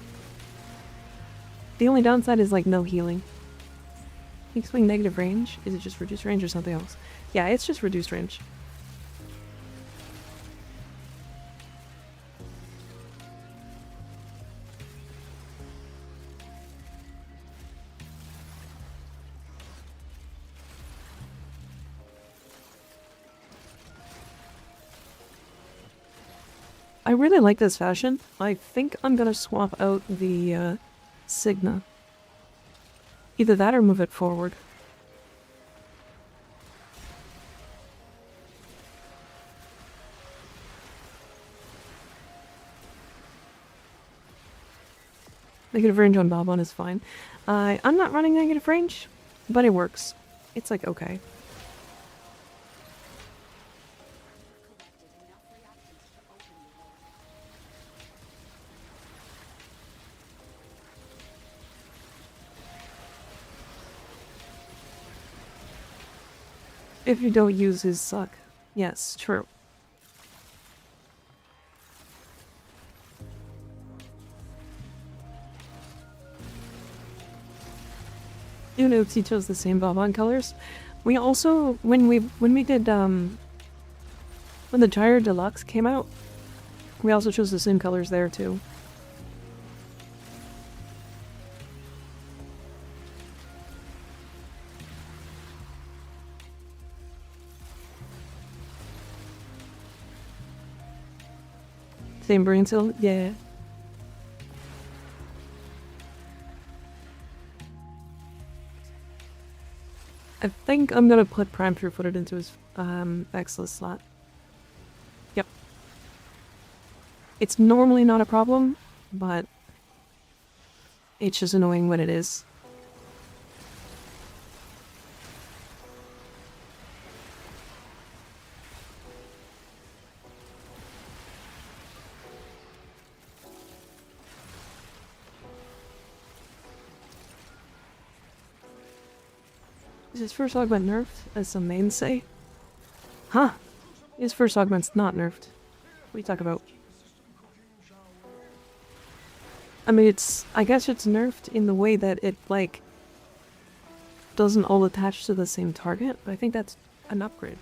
The only downside is, like, no healing. Can you explain negative range? Is it just reduced range or something else? Yeah, it's just reduced range. I really like this fashion. I think I'm gonna swap out the, Signa. Either that or move it forward. Negative range on Vauboy is fine. I'm not running negative range, but it works. It's like, okay. If you don't use his suck. Yes, true. You know, he chose the same Vauboy colors. We also, when we did, when the Gyre Deluxe came out, we also chose the same colors there too. Same brain cell? Yeah. I think I'm gonna put Prime Through-Footed into his Exilus slot. Yep. It's normally not a problem, but it's just annoying when it is. Is his first augment nerfed, as some mains say? Huh. His first augment's not nerfed. What are you talking about? I mean, I guess it's nerfed in the way that it, like, doesn't all attach to the same target, but I think that's an upgrade.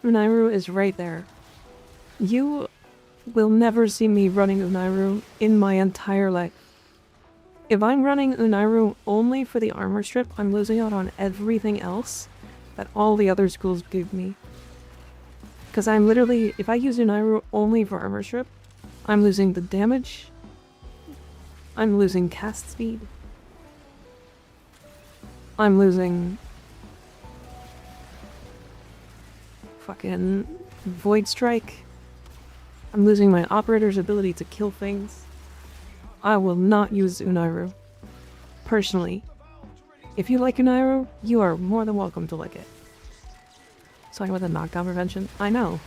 Unairu is right there. You will never see me running Unairu in my entire life. If I'm running Unairu only for the armor strip, I'm losing out on everything else that all the other schools give me. Because I'm literally, if I use Unairu only for armor strip, I'm losing the damage, I'm losing cast speed, I'm losing fucking Void Strike, I'm losing my operator's ability to kill things. I will not use Unairu. Personally. If you like Unairu, you are more than welcome to like it. Talking about the knockdown prevention? I know.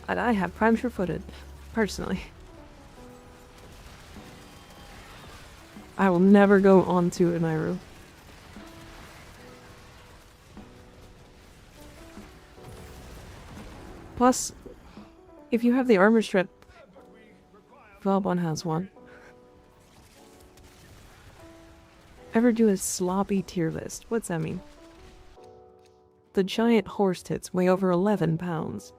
And I have prime sure-footed. Personally. I will never go on to Unairu. Plus, if you have the armor strip, Vauboy has one. Ever do a sloppy tier list? What's that mean? The giant horse tits weigh over 11 pounds.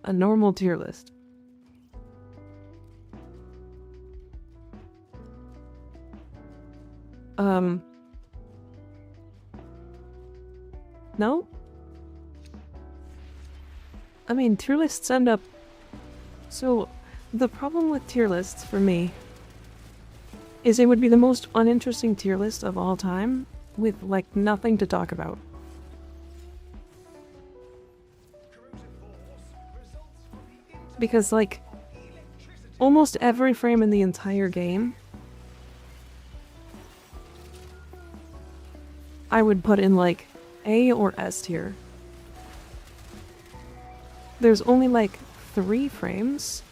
A normal tier list. No? I mean, tier lists end up... So, the problem with tier lists, for me, is it would be the most uninteresting tier list of all time, with, like, nothing to talk about. Because, like, almost every frame in the entire game, I would put in, like, A or S tier. There's only like 3 frames,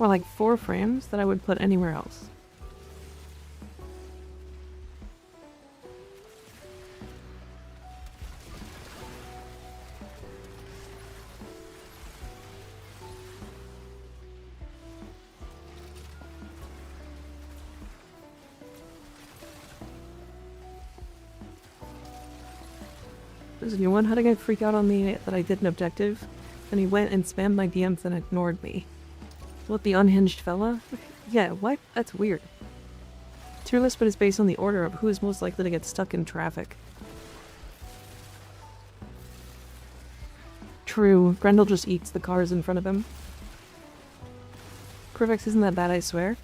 or like 4 frames, that I would put anywhere else. There's a new one. How did I freak out on me that I did an objective? And he went and spammed my DMs and ignored me. What, the unhinged fella? Yeah, what? That's weird. Tier list, but it's based on the order of who is most likely to get stuck in traffic. True. Grendel just eats the cars in front of him. Crivex isn't that bad, I swear.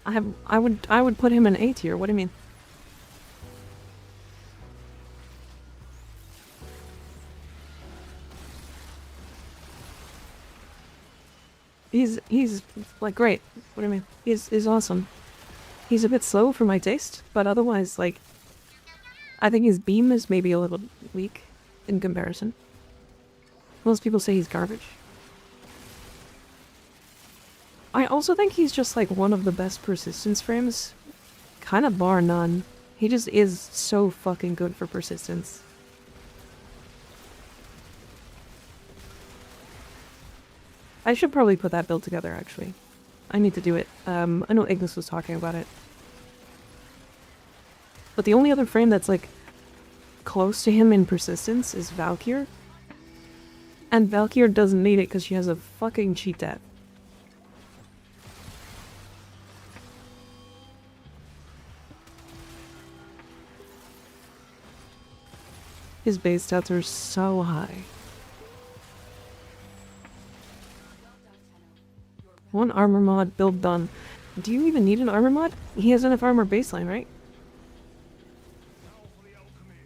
I would put him in A tier. What do you mean? He's like great. What do you mean? He's awesome. He's a bit slow for my taste, but otherwise, like, I think his beam is maybe a little weak in comparison. Most people say he's garbage. I also think he's just like one of the best persistence frames, kind of bar none. He just is so fucking good for persistence. I should probably put that build together, actually. I need to do it. I know Ignis was talking about it. But the only other frame that's, like, close to him in persistence is Valkyr. And Valkyr doesn't need it because she has a fucking cheat death. His base stats are so high. One armor mod, build done. Do you even need an armor mod? He has enough armor baseline, right? Now for the alchemy.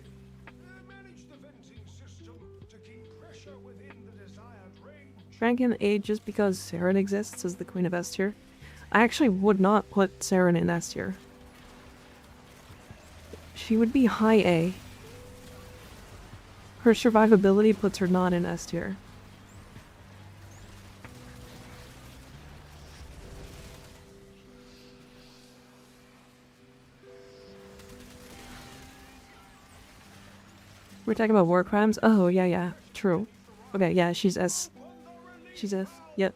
Manage the venting system to keep pressure within the desired range. Rank A just because Saren exists as the Queen of S tier. I actually would not put Saren in S tier. She would be high A. Her survivability puts her not in S tier. We're talking about war crimes? Oh, yeah, yeah. True. Okay, yeah, she's S. She's S. Yep.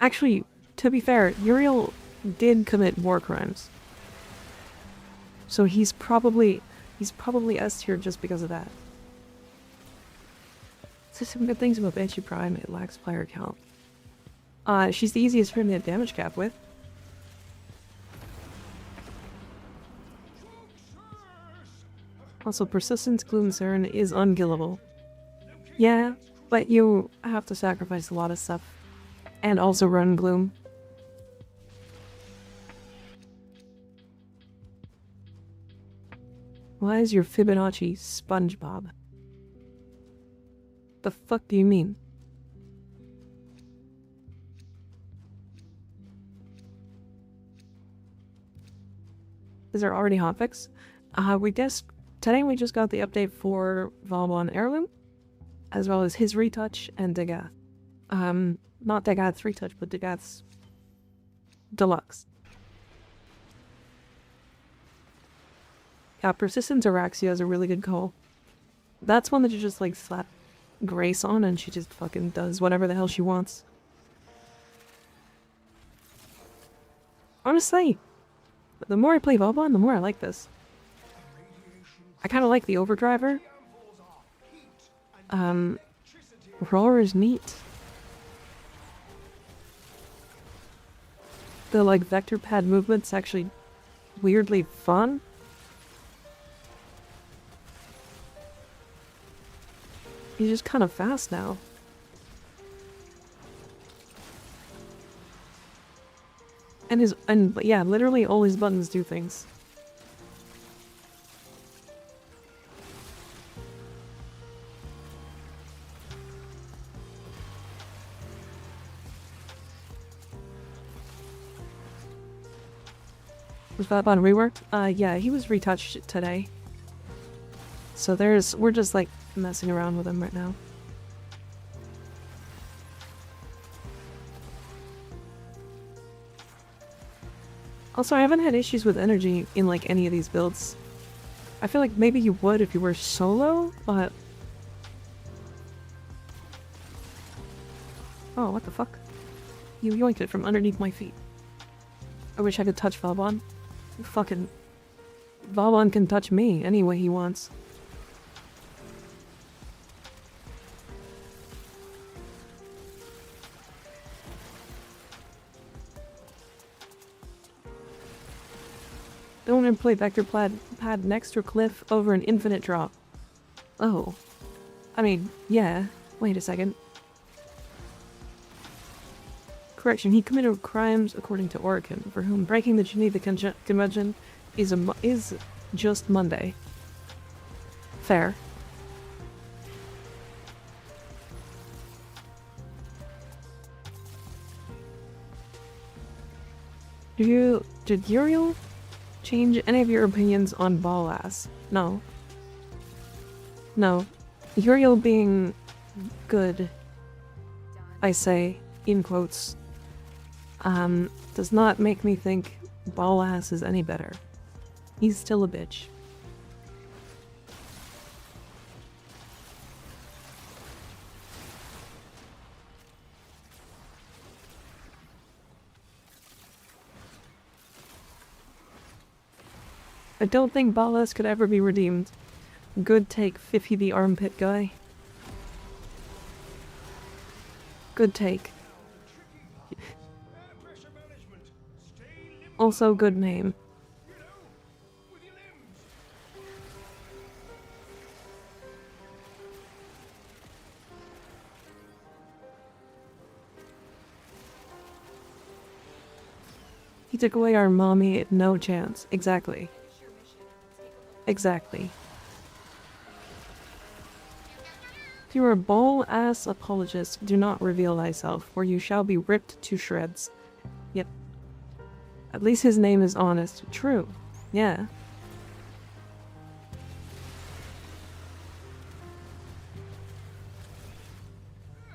Actually, to be fair, Uriel did commit war crimes. So he's probably S tier just because of that. So some good things about Banshee Prime, it lacks player count. She's the easiest for him to hit damage cap with. Also, Persistence Gloom Siren is unkillable. Yeah, but you have to sacrifice a lot of stuff. And also run Gloom. Why is your Fibonacci SpongeBob? The fuck do you mean? Is there already hotfix? Today we just got the update for Vauboy Heirloom, as well as his retouch and Degath. Not Degath's retouch, but Degath's deluxe. Yeah, Persistence Araxia is a really good call. That's one that you just like slap Grace on and she just fucking does whatever the hell she wants. Honestly, the more I play Vauboy, the more I like this. I kind of like the overdriver. Roar is neat. The like vector pad movement's actually weirdly fun. He's just kind of fast now. And yeah, literally all his buttons do things. Was Vauboy reworked? Yeah, he was retouched today. So we're just like messing around with him right now. Also, I haven't had issues with energy in like any of these builds. I feel like maybe you would if you were solo, but... Oh, what the fuck? You yoinked it from underneath my feet. I wish I could touch Vauboy. Fucking... Vauboy can touch me any way he wants. Don't employ vector pad next to a cliff over an infinite drop. Oh. I mean, yeah. Wait a second. Correction, he committed crimes according to Oricon, for whom breaking the Geneva Convention is just Monday. Fair. Did Uriel change any of your opinions on ball ass? No. No. Uriel being good, I say, in quotes, does not make me think ball ass is any better. He's still a bitch. I don't think ball ass could ever be redeemed. Good take, Fiffy the armpit guy. Good take. Also good name. He took away our mommy, no chance. Exactly. Exactly. If you are a ball-ass apologist, do not reveal thyself, or you shall be ripped to shreds. Yep. At least his name is honest. True. Yeah.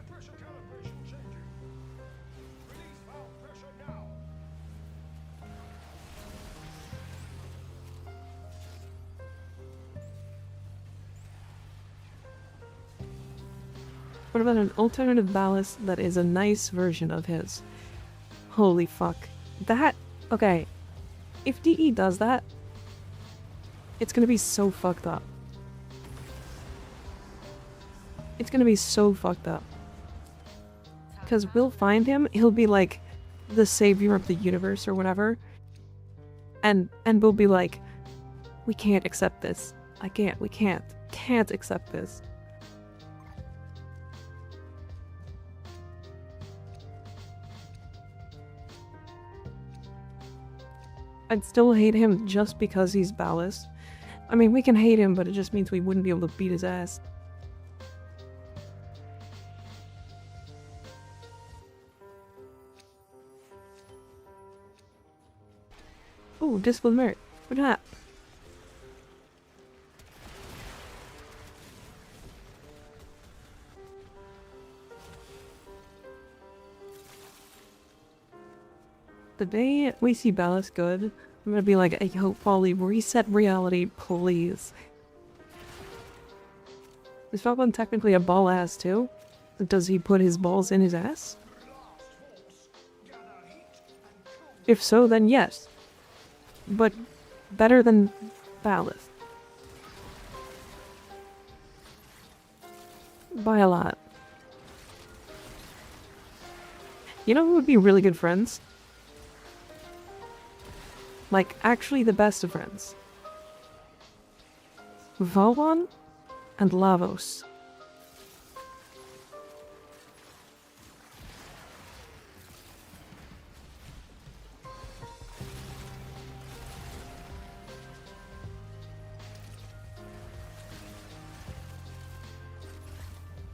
Pressure calibration changing. Release valve pressure now. What about an alternative ballast that is a nice version of his? Holy fuck. That... Okay. If DE does that, it's gonna be so fucked up. It's gonna be so fucked up. Because we'll find him, he'll be like the savior of the universe or whatever. And we'll be like, we can't accept this. We can't accept this. I'd still hate him just because he's ballast. I mean, we can hate him, but it just means we wouldn't be able to beat his ass. Ooh, discipline merit. What's that? The day we see ballast good, I'm gonna be like, hey, yo, Polly, reset reality, please. Is Falcon technically a ball ass too? Does he put his balls in his ass? If so, then yes. But better than ballast. By a lot. You know who would be really good friends? Like, actually the best of friends. Vauboy and Lavos.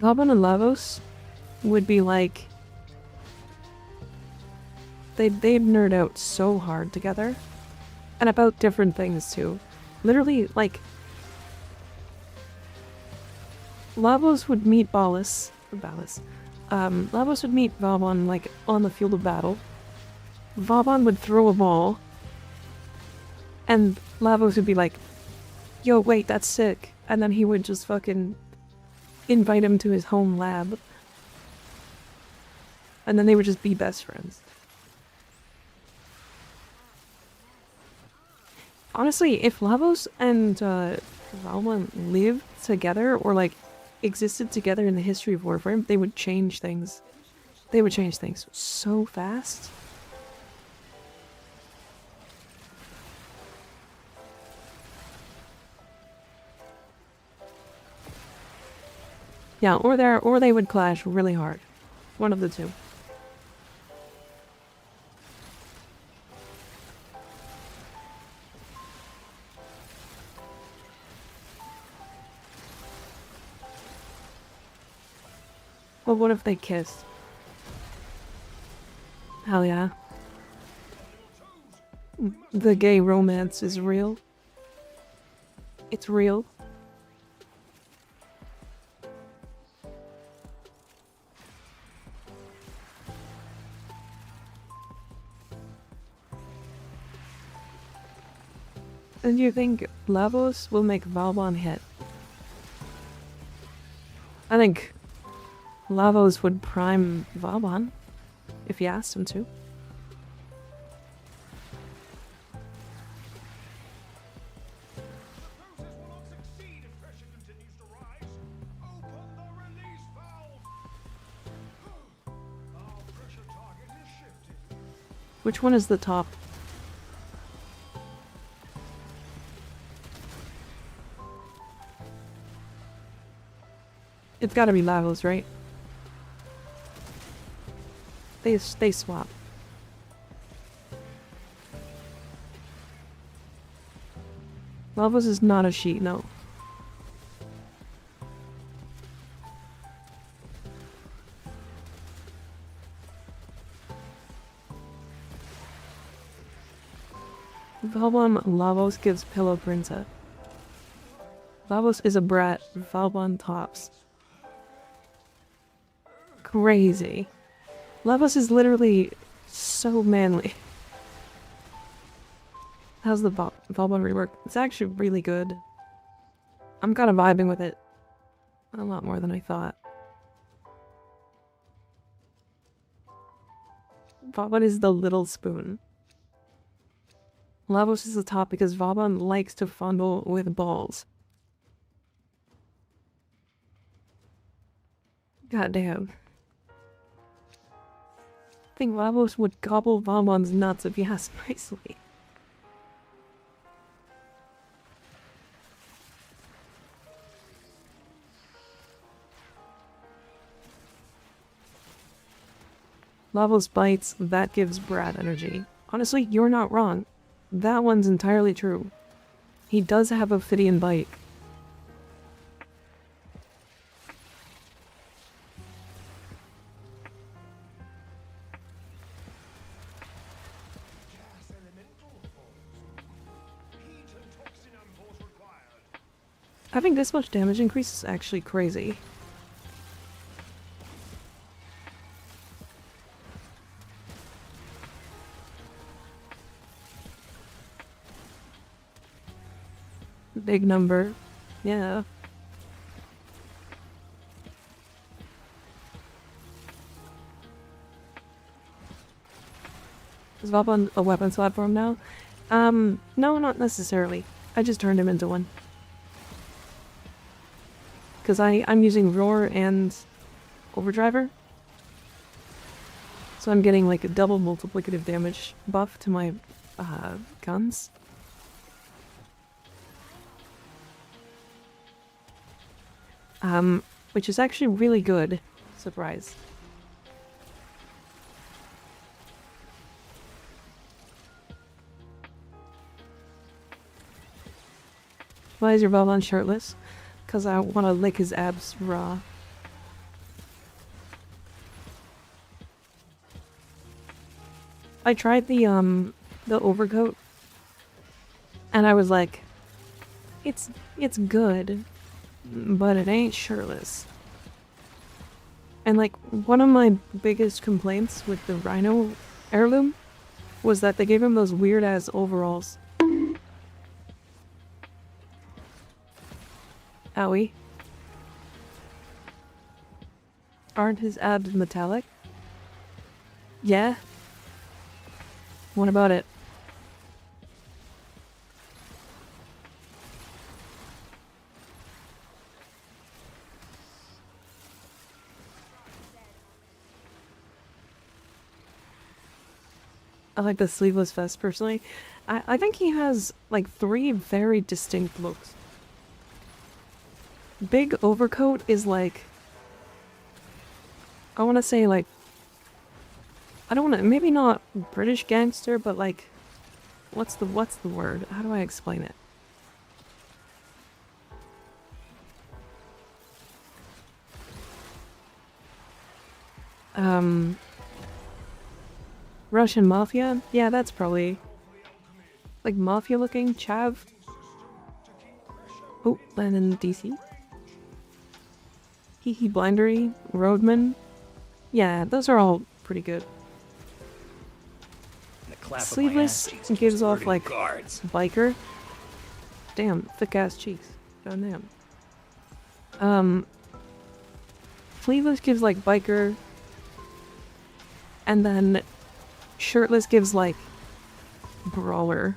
Vauboy and Lavos would be like... They'd nerd out so hard together. And about different things too. Literally, like... Lavos would meet Lavos would meet Vauboy, like, on the field of battle. Vauboy would throw a ball. And Lavos would be like, yo, wait, that's sick. And then he would just fucking invite him to his home lab. And then they would just be best friends. Honestly, if Lavos and Vauboy lived together, or like existed together in the history of Warframe, they would change things. They would change things so fast. Yeah, or they would clash really hard. One of the two. Well, what if they kissed? Hell yeah. The gay romance is real. It's real. And you think Lavos will make Vauboy hit? I think Lavos would prime Vauboy if he asked him to. Which one is the top? It's gotta be Lavos, right? They swap. Lavos is not a sheet, no. Vauboy Lavos gives Pillow Princess. Lavos is a brat. Vauboy tops. Crazy. Lavos is literally so manly. How's the Vauboy rework? It's actually really good. I'm kind of vibing with it. A lot more than I thought. Vauban is the little spoon. Lavos is the top because Vauban likes to fondle with balls. Goddamn. I think Lavos would gobble Vauban's nuts if he asked nicely. Lavos bites, that gives Brad energy. Honestly, you're not wrong. That one's entirely true. He does have a Phidian bite. Gas elemental forms. Heat and toxin ampoules required. Having this much damage increase is actually crazy. Big number. Yeah. Is Vauban a weapons platform now? No, not necessarily. I just turned him into one. Because I'm using Roar and Overdriver. So I'm getting like a double multiplicative damage buff to my guns. Which is actually really good. Surprise. Why is your Vauban shirtless? Because I want to lick his abs raw. I tried the overcoat. And I was like, it's good. But it ain't shirtless. And like, one of my biggest complaints with the Rhino heirloom was that they gave him those weird ass overalls. Owie. Aren't his abs metallic? Yeah. What about it? I like the sleeveless vest personally. I think he has like 3 very distinct looks. Big overcoat is like, I want to say like, I don't want to, maybe not British gangster, but like, what's the word? How do I explain it? Russian mafia? Yeah, that's probably like mafia looking. Chav. Oh, and in DC. Hee Blindery, Roadman. Yeah, those are all pretty good. The clap of my Sleeveless ass cheeks keeps gives off alerting like the guards. biker. Damn, thick ass cheeks. God damn. Sleeveless gives like biker. And then shirtless gives like brawler.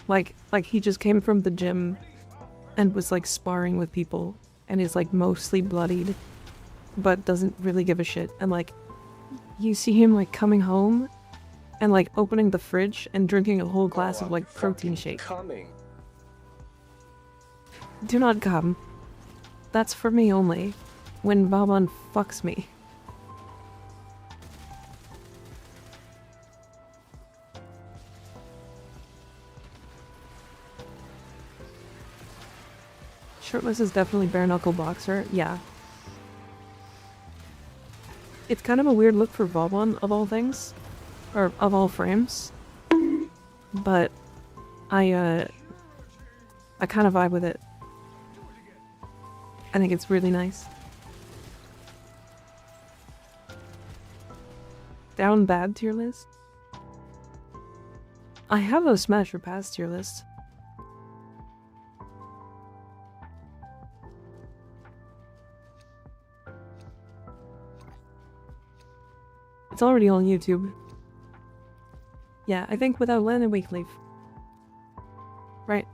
Like he just came from the gym and was like sparring with people and is like mostly bloodied but doesn't really give a shit. And like you see him like coming home and like opening the fridge and drinking a whole glass of like protein shake. Coming. Do not come. That's for me only. When Vauban fucks me. Shirtless is definitely bare knuckle boxer. Yeah. It's kind of a weird look for Vauban of all things. Or of all frames. But I kind of vibe with it. I think it's really nice. Down bad tier list? I have a Smash or Pass tier list. It's already on YouTube. Yeah, I think without landing weak leaf. Right.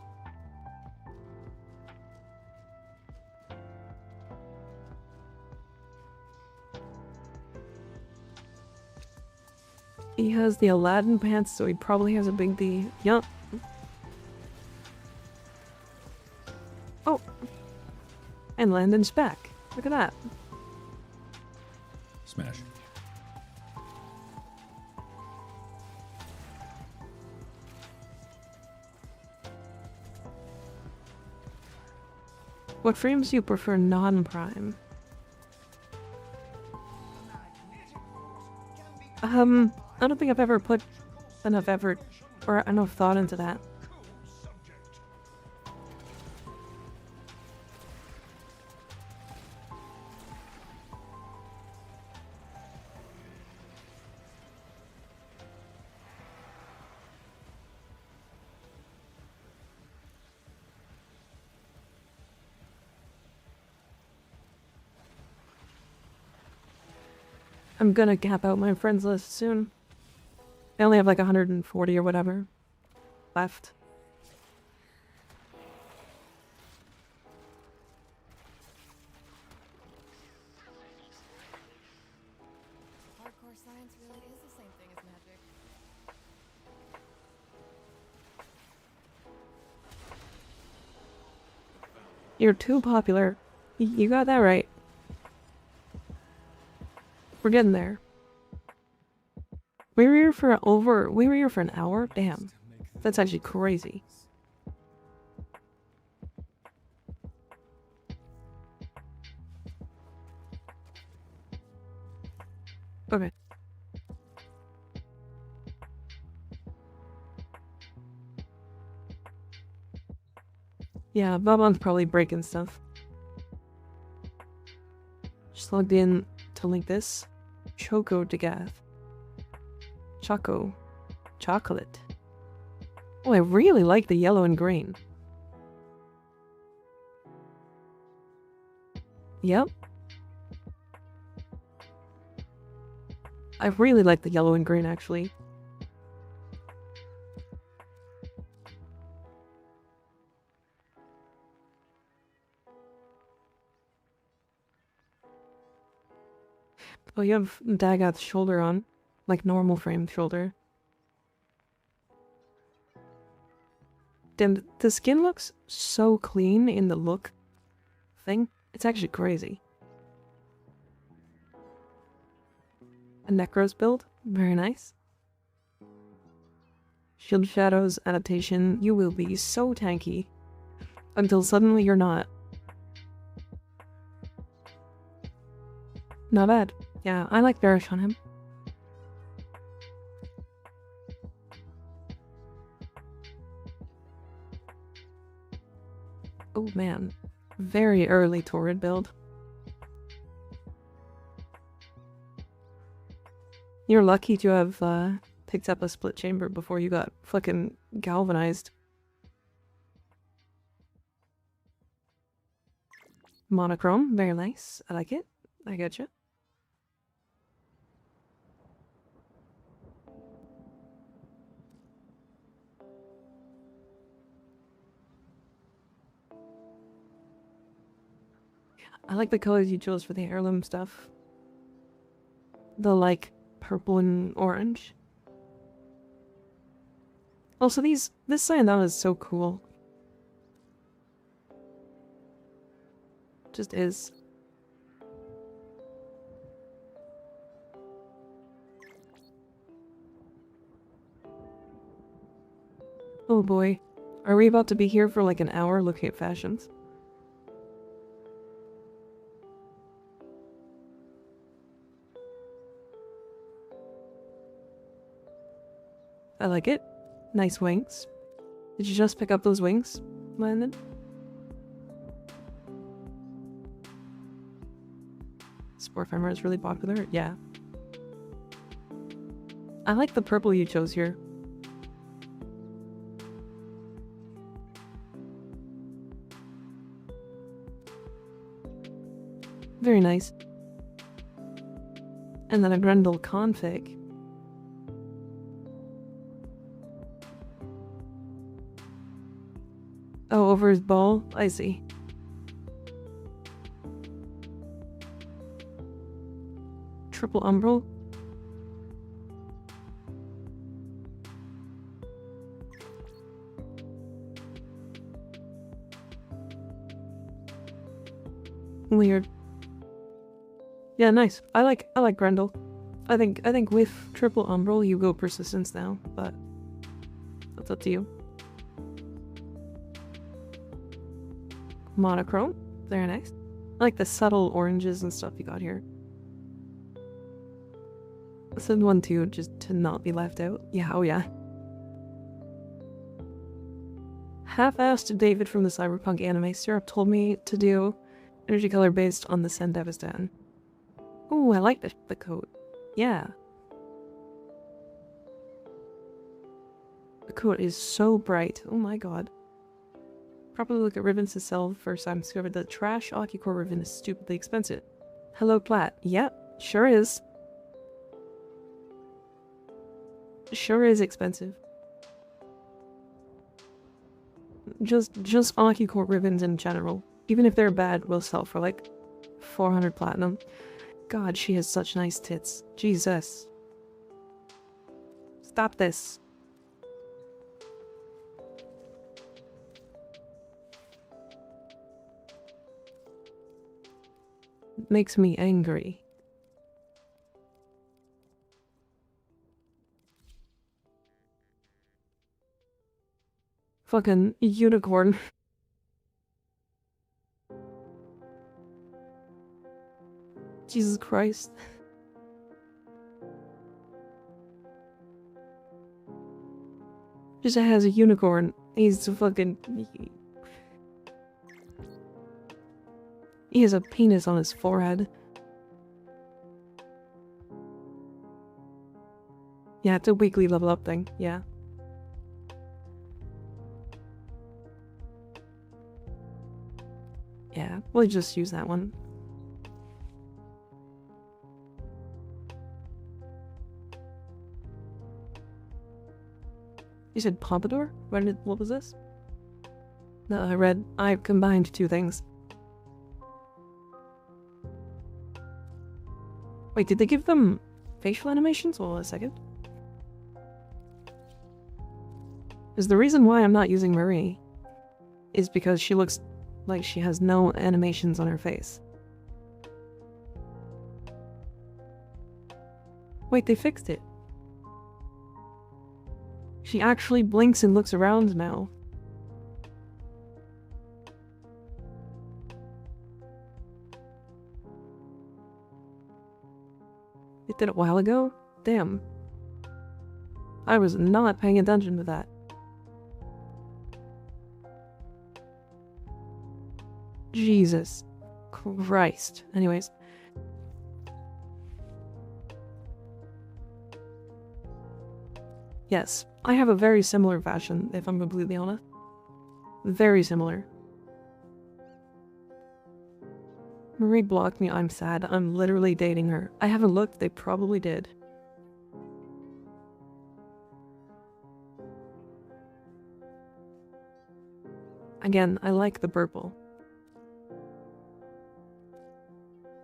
He has the Aladdin pants, so he probably has a big D. Yup. Oh! And Landon's back. Look at that. Smash. What frames do you prefer non-prime? I don't think I've ever put enough effort or enough thought into that. I'm gonna cap out my friends list soon. I only have like 140 or whatever left. Hardcore science really is the same thing as magic. You're too popular. You got that right. We're getting there. We were here for an hour? Damn. That's actually crazy. Okay. Yeah, Vauboy's probably breaking stuff. Just logged in to link this. Choco Degath. Choco. Chocolate. Oh, I really like the yellow and green. Yep. I really like the yellow and green, actually. Oh, you have Dagoth's shoulder on. Like normal frame shoulder. Damn, the skin looks so clean in the look thing. It's actually crazy. A Necros build. Very nice. Shield Shadows adaptation. You will be so tanky. Until suddenly you're not. Not bad. Yeah, I like Bearish on him. Oh man. Very early Torrid build. You're lucky to have picked up a split chamber before you got fucking galvanized. Monochrome, very nice. I like it. I getcha. I like the colors you chose for the heirloom stuff. The, like, purple and orange. Also, this Sayonara is so cool. Just is. Oh boy. Are we about to be here for like an hour looking at fashions? I like it. Nice wings. Did you just pick up those wings, Landon? Sport Farmer is really popular? Yeah. I like the purple you chose here. Very nice. And then a Grendel config. Oh, over his ball? I see. Triple Umbral? Weird. Yeah, nice. I like Grendel. I think with Triple Umbral you go Persistence now, but that's up to you. Monochrome, very nice. I like the subtle oranges and stuff you got here. Send one too, just to not be left out. Yeah, oh yeah. Half-assed David from the Cyberpunk anime syrup told me to do energy color based on the Sendevistan. Ooh, I like the coat. Yeah. The coat is so bright. Oh my god. Properly look at ribbons to sell. First time discovered that trash Okicore ribbon is stupidly expensive. Hello, Platt. Yep, sure is. Sure is expensive. Just Okicore ribbons in general. Even if they're bad, will sell for like 400 platinum. God, she has such nice tits. Jesus. Stop this. It makes me angry. Fucking unicorn. Jesus Christ. Just has a unicorn. He's fucking... He has a penis on his forehead. Yeah, it's a weekly level up thing. Yeah. Yeah, we'll just use that one. You said Pompadour? What was this? No, I combined two things. Wait, did they give them facial animations? Hold on a second. Because the reason why I'm not using Marie is because she looks like she has no animations on her face. Wait, they fixed it. She actually blinks and looks around now. It did it a while ago? Damn. I was not paying attention to that. Jesus Christ. Anyways. Yes, I have a very similar fashion, if I'm completely honest. Very similar. Marie blocked me, I'm sad. I'm literally dating her. I haven't looked, they probably did. Again, I like the purple.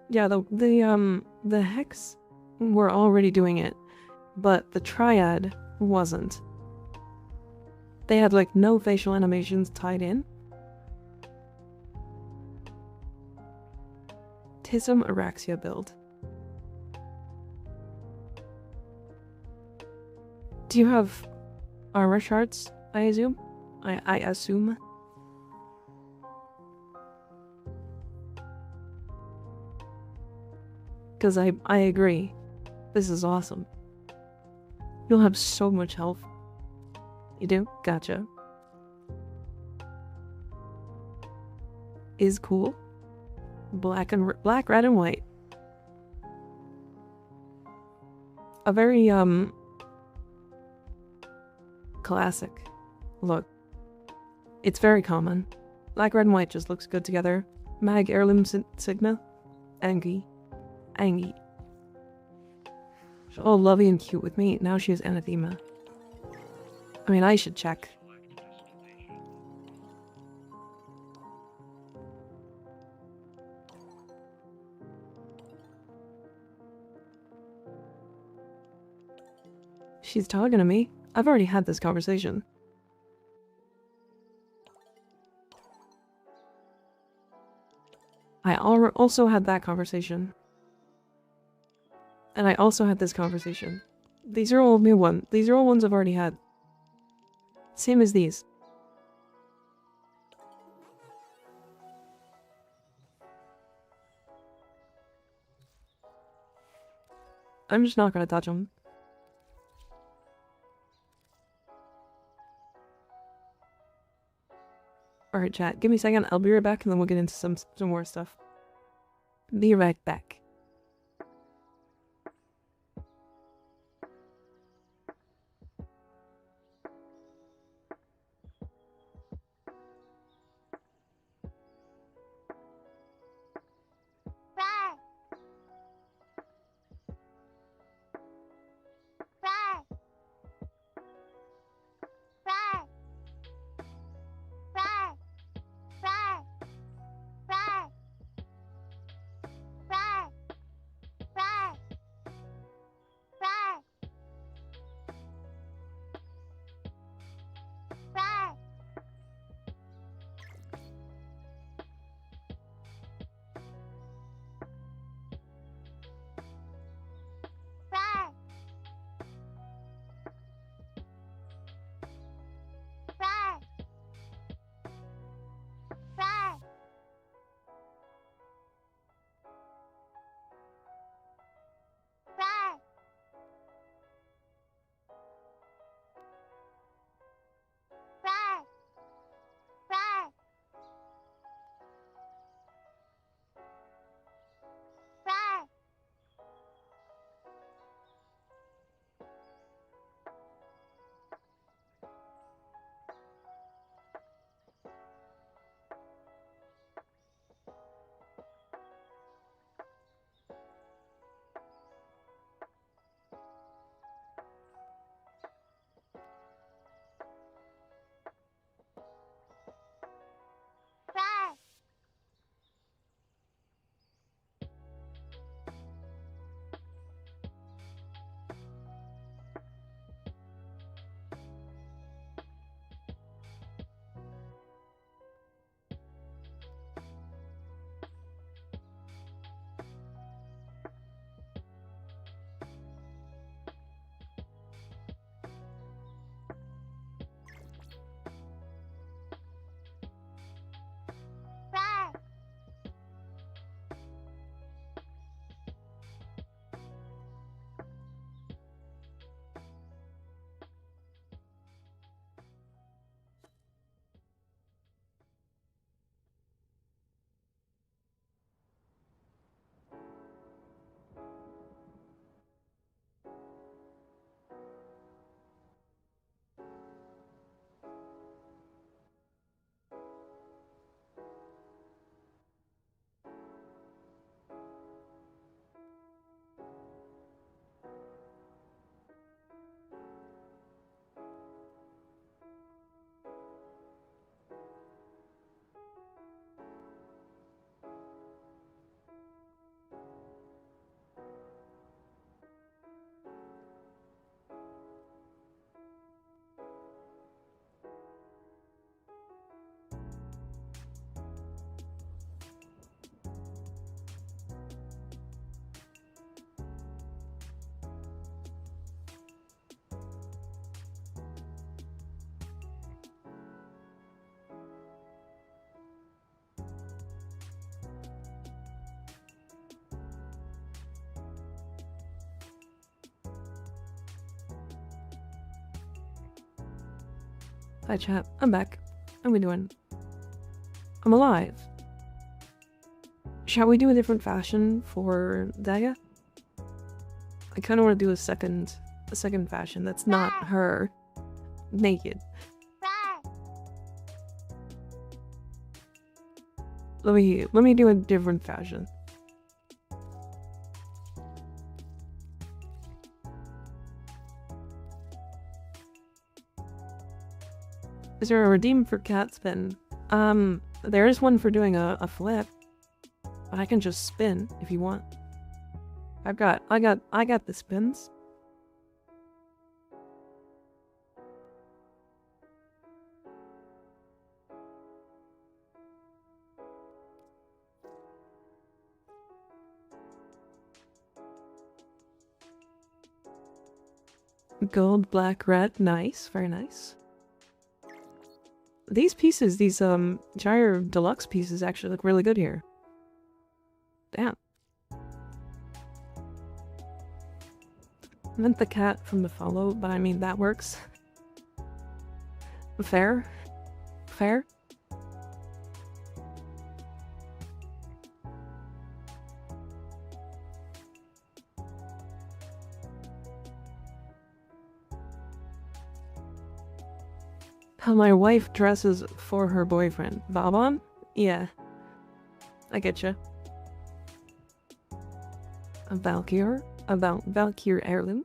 Yeah, the Hex were already doing it, but the Triad wasn't. They had like no facial animations tied in. Tism Araxia build. Do you have armor shards, I assume? I assume. Because I agree. This is awesome. You'll have so much health. You do? Gotcha. Is cool. Black, red, and white. A very, classic look. It's very common. Black, red, and white just looks good together. Mag Heirloom Sigma. Angie. all lovey and cute with me. Now she has anathema. I mean, I should check. She's talking to me. I've already had this conversation. I also had that conversation. And I also had this conversation. These are all new ones. These are all ones I've already had. Same as these. I'm just not gonna touch them. Alright, chat. Give me a second. I'll be right back and then we'll get into some more stuff. Be right back. Hi chat, I'm back. How we doing? I'm alive. Shall we do a different fashion for Daya? I kind of want to do a second fashion that's not her naked. Let me do a different fashion. Is there a redeem for cat spin? There is one for doing a flip. But I can just spin if you want. I got the spins. Gold, black, red. Nice. Very nice. These pieces, these Gyre Deluxe pieces actually look really good here. Damn. I meant the cat from the follow, but I mean that works. Fair? Fair? How my wife dresses for her boyfriend. Vauboy? Yeah. I getcha. A Valkyr? A Valkyr heirloom?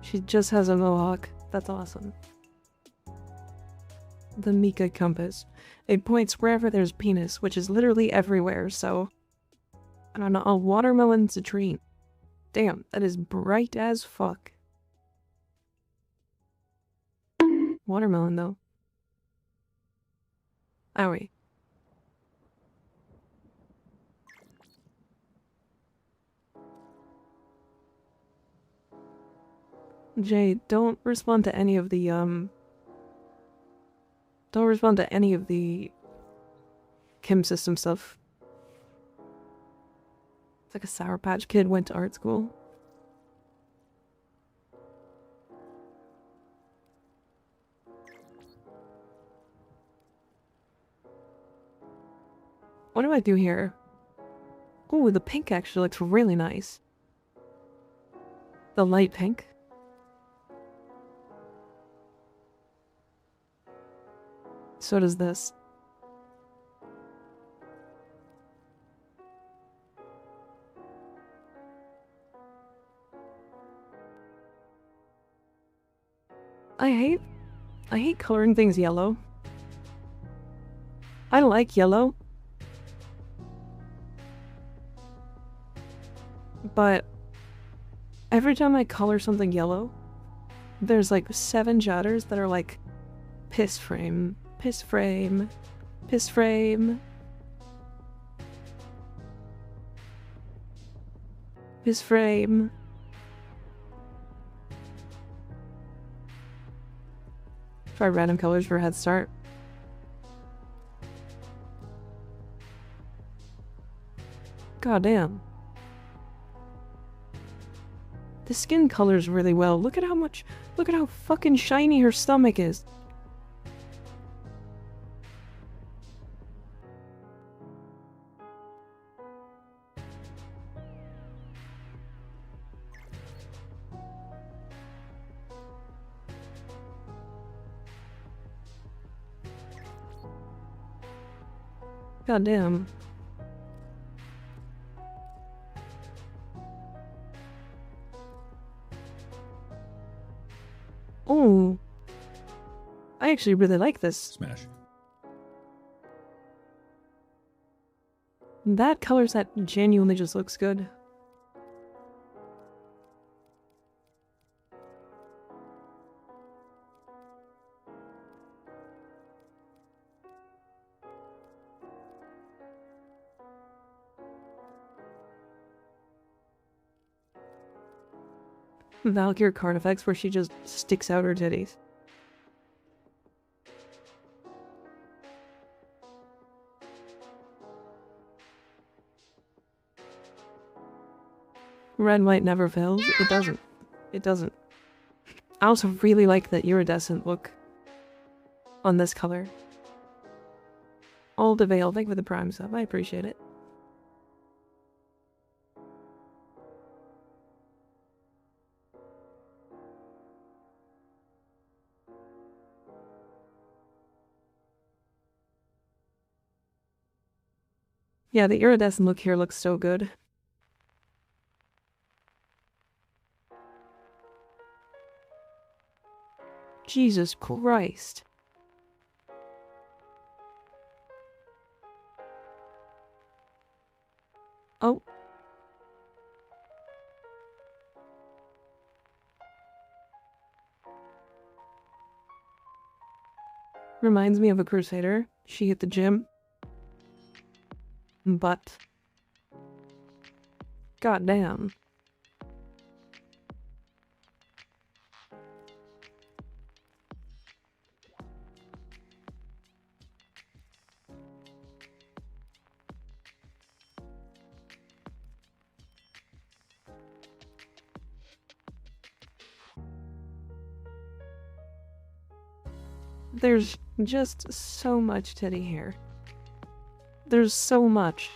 She just has a mohawk. That's awesome. The Mika compass. It points wherever there's penis, which is literally everywhere, so... I don't know, a watermelon citrine. Damn, that is bright as fuck. Watermelon, though. Owie. Jay, don't respond to any of the, Don't respond to any of the Kim system stuff. It's like a Sour Patch Kid went to art school. What do I do here? Ooh, the pink actually looks really nice. The light pink. So does this. I hate coloring things yellow. I like yellow. But every time I color something yellow, there's like 7 jotters that are like piss frame, piss frame, piss frame, piss frame. Try random colors for a head start. God damn. The skin colors really well. Look at how fucking shiny her stomach is. God damn. Oh, I actually really like this. Smash. That color set genuinely just looks good. Valkyr card effects where she just sticks out her titties. Red, white never fails. It doesn't. It doesn't. I also really like the iridescent look on this color. Old Avail, thank you for the Prime sub. I appreciate it. Yeah, the iridescent look here looks so good. Jesus Christ. Oh. Reminds me of a crusader. She hit the gym. But goddamn. There's just so much titty here. There's so much.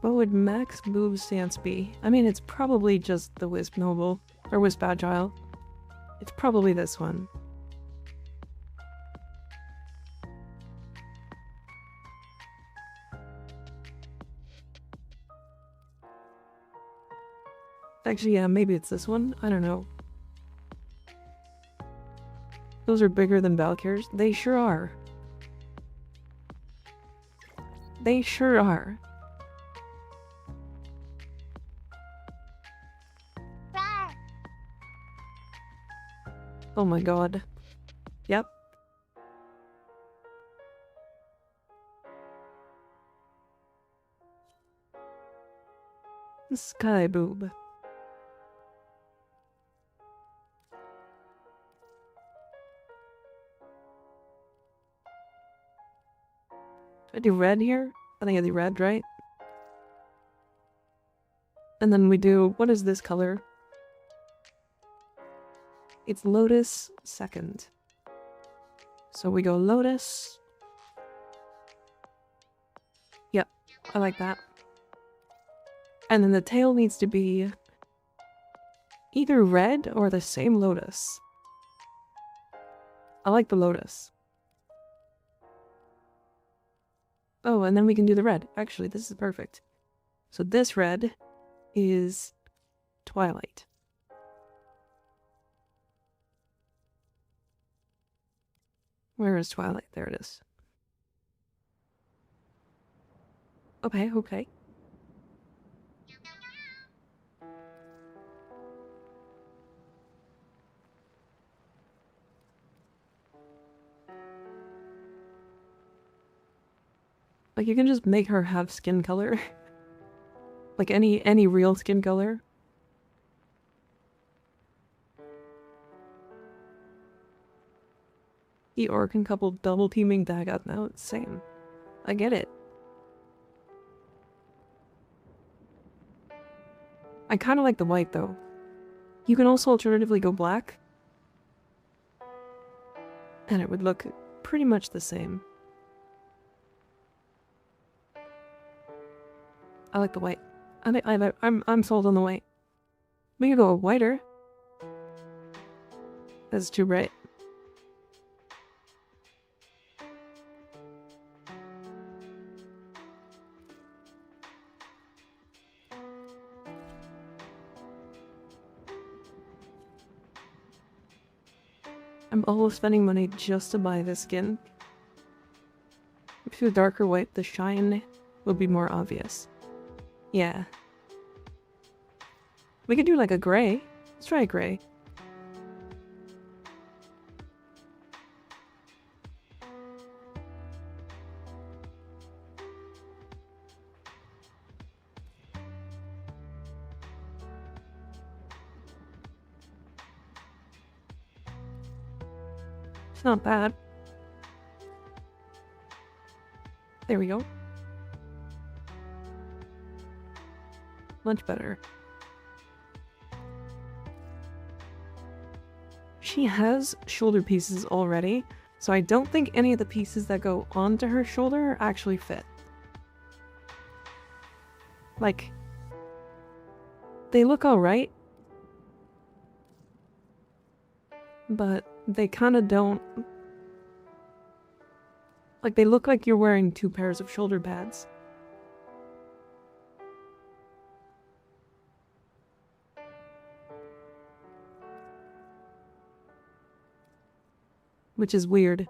What would max boob stance be? I mean, it's probably just the Wisp Noble, or Wisp Agile. It's probably this one. Actually, yeah, maybe it's this one. I don't know. Those are bigger than Valkyrs. They sure are. They sure are. Oh my god. Yep. Sky boob. Do I do red here? I think I do red, right? And then we do, what is this color? It's Lotus second. So we go Lotus. Yep, I like that. And then the tail needs to be either red or the same Lotus. I like the Lotus. Oh, and then we can do the red. Actually, this is perfect. So this red is Twilight. Where is Twilight? There it is. Okay, okay. Like, you can just make her have skin color. Like any real skin color. The Orcan couple double teaming Dagat now, it's same. I get it. I kinda like the white though. You can also alternatively go black. And it would look pretty much the same. I like the white. I'm sold on the white. We could go whiter. That's too bright. I'm always spending money just to buy this skin. If you do a darker white, the shine will be more obvious. Yeah. We could do like a gray. Let's try a gray. It's not bad. There we go. Much better. She has shoulder pieces already, so I don't think any of the pieces that go onto her shoulder actually fit. Like, They look alright. But they kind of don't... Like, they look like you're wearing 2 pairs of shoulder pads. Which is weird.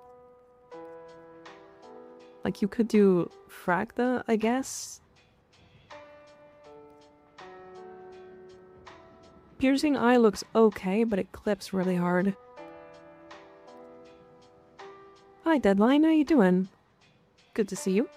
Like, you could do Fracta, I guess? Piercing eye looks okay, but it clips really hard. Hi, Deadline, how you doing? Good to see you.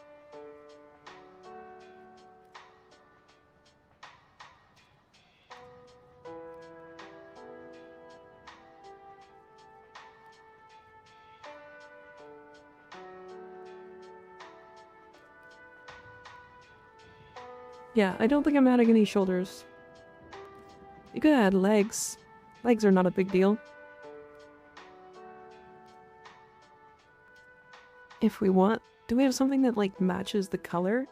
Yeah, I don't think I'm adding any shoulders. You could add legs. Legs are not a big deal. If we want. Do we have something that, like, matches the color?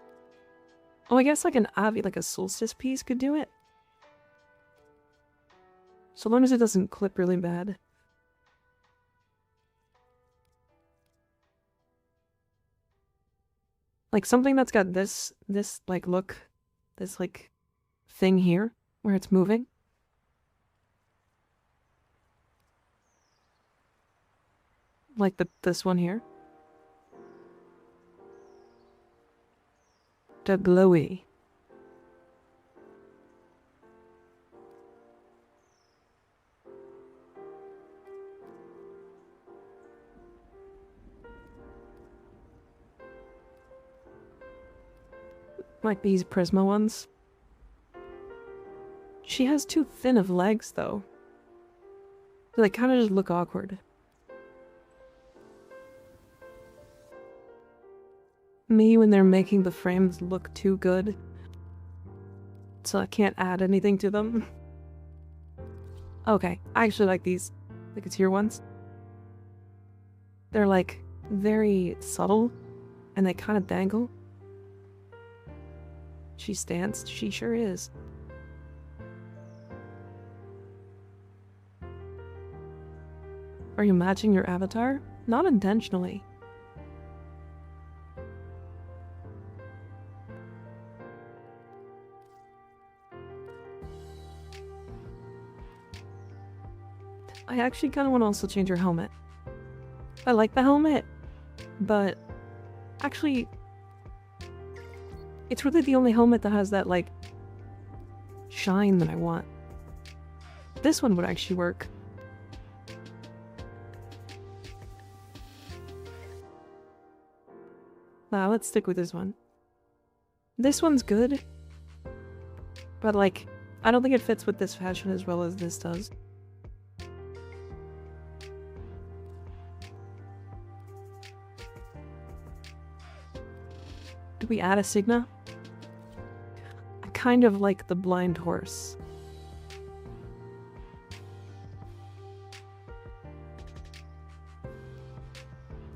Oh, I guess like an Avi, like a solstice piece could do it. So long as it doesn't clip really bad. Like something that's got this like look, this like thing here where it's moving. Like this one here. The glowy. Like these Prisma ones. She has too thin of legs, though. They kind of just look awkward. Me when they're making the frames look too good. So I can't add anything to them. Okay, I actually like these. Like it's here ones. They're like very subtle and they kind of dangle. She stands. She sure is. Are you matching your avatar? Not intentionally. I actually kind of want to also change your helmet. I like the helmet, but actually, it's really the only helmet that has that, like, shine that I want. This one would actually work. Nah, let's stick with this one. This one's good, but, like, I don't think it fits with this fashion as well as this does. Do we add a Signa? I kind of like the blind horse.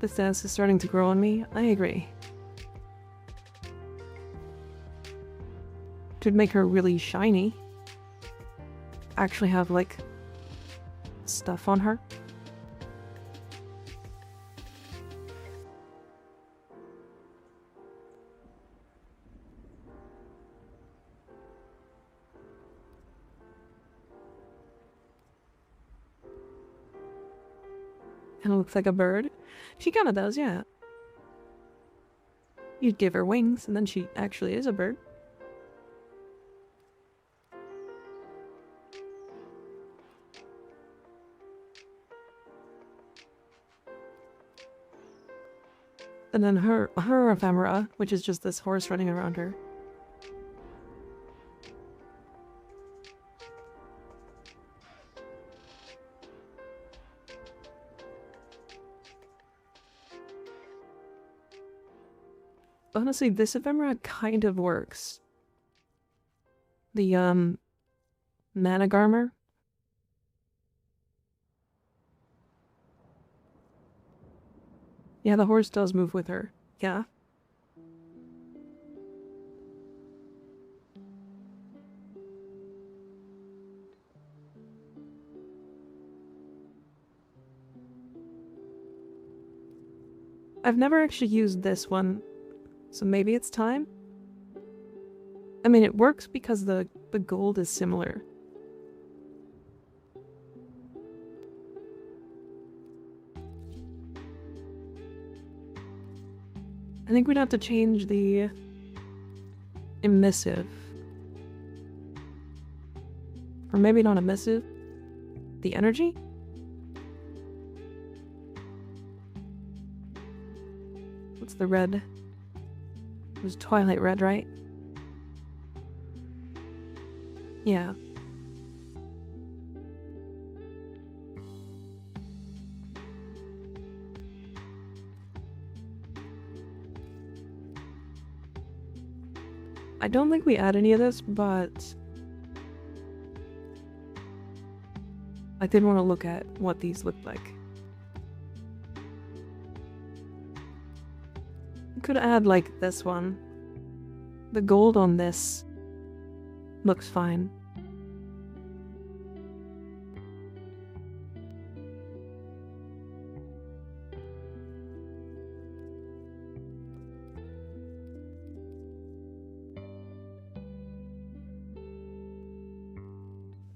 This dance is starting to grow on me. I agree. It would make her really shiny. Actually have, like, stuff on her. And it looks like a bird. She kind of does, yeah. You'd give her wings, and then she actually is a bird. And then her ephemera, which is just this horse running around her. Honestly, this ephemera kind of works. The, Managarmer. Yeah, the horse does move with her. Yeah. I've never actually used this one, so maybe it's time? I mean, it works because the gold is similar. I think we'd have to change the emissive. Or maybe not emissive. The energy? What's the red? It was twilight red, right? Yeah. I don't think we add any of this, but I did want to look at what these look like. Could add like this one. The gold on this looks fine.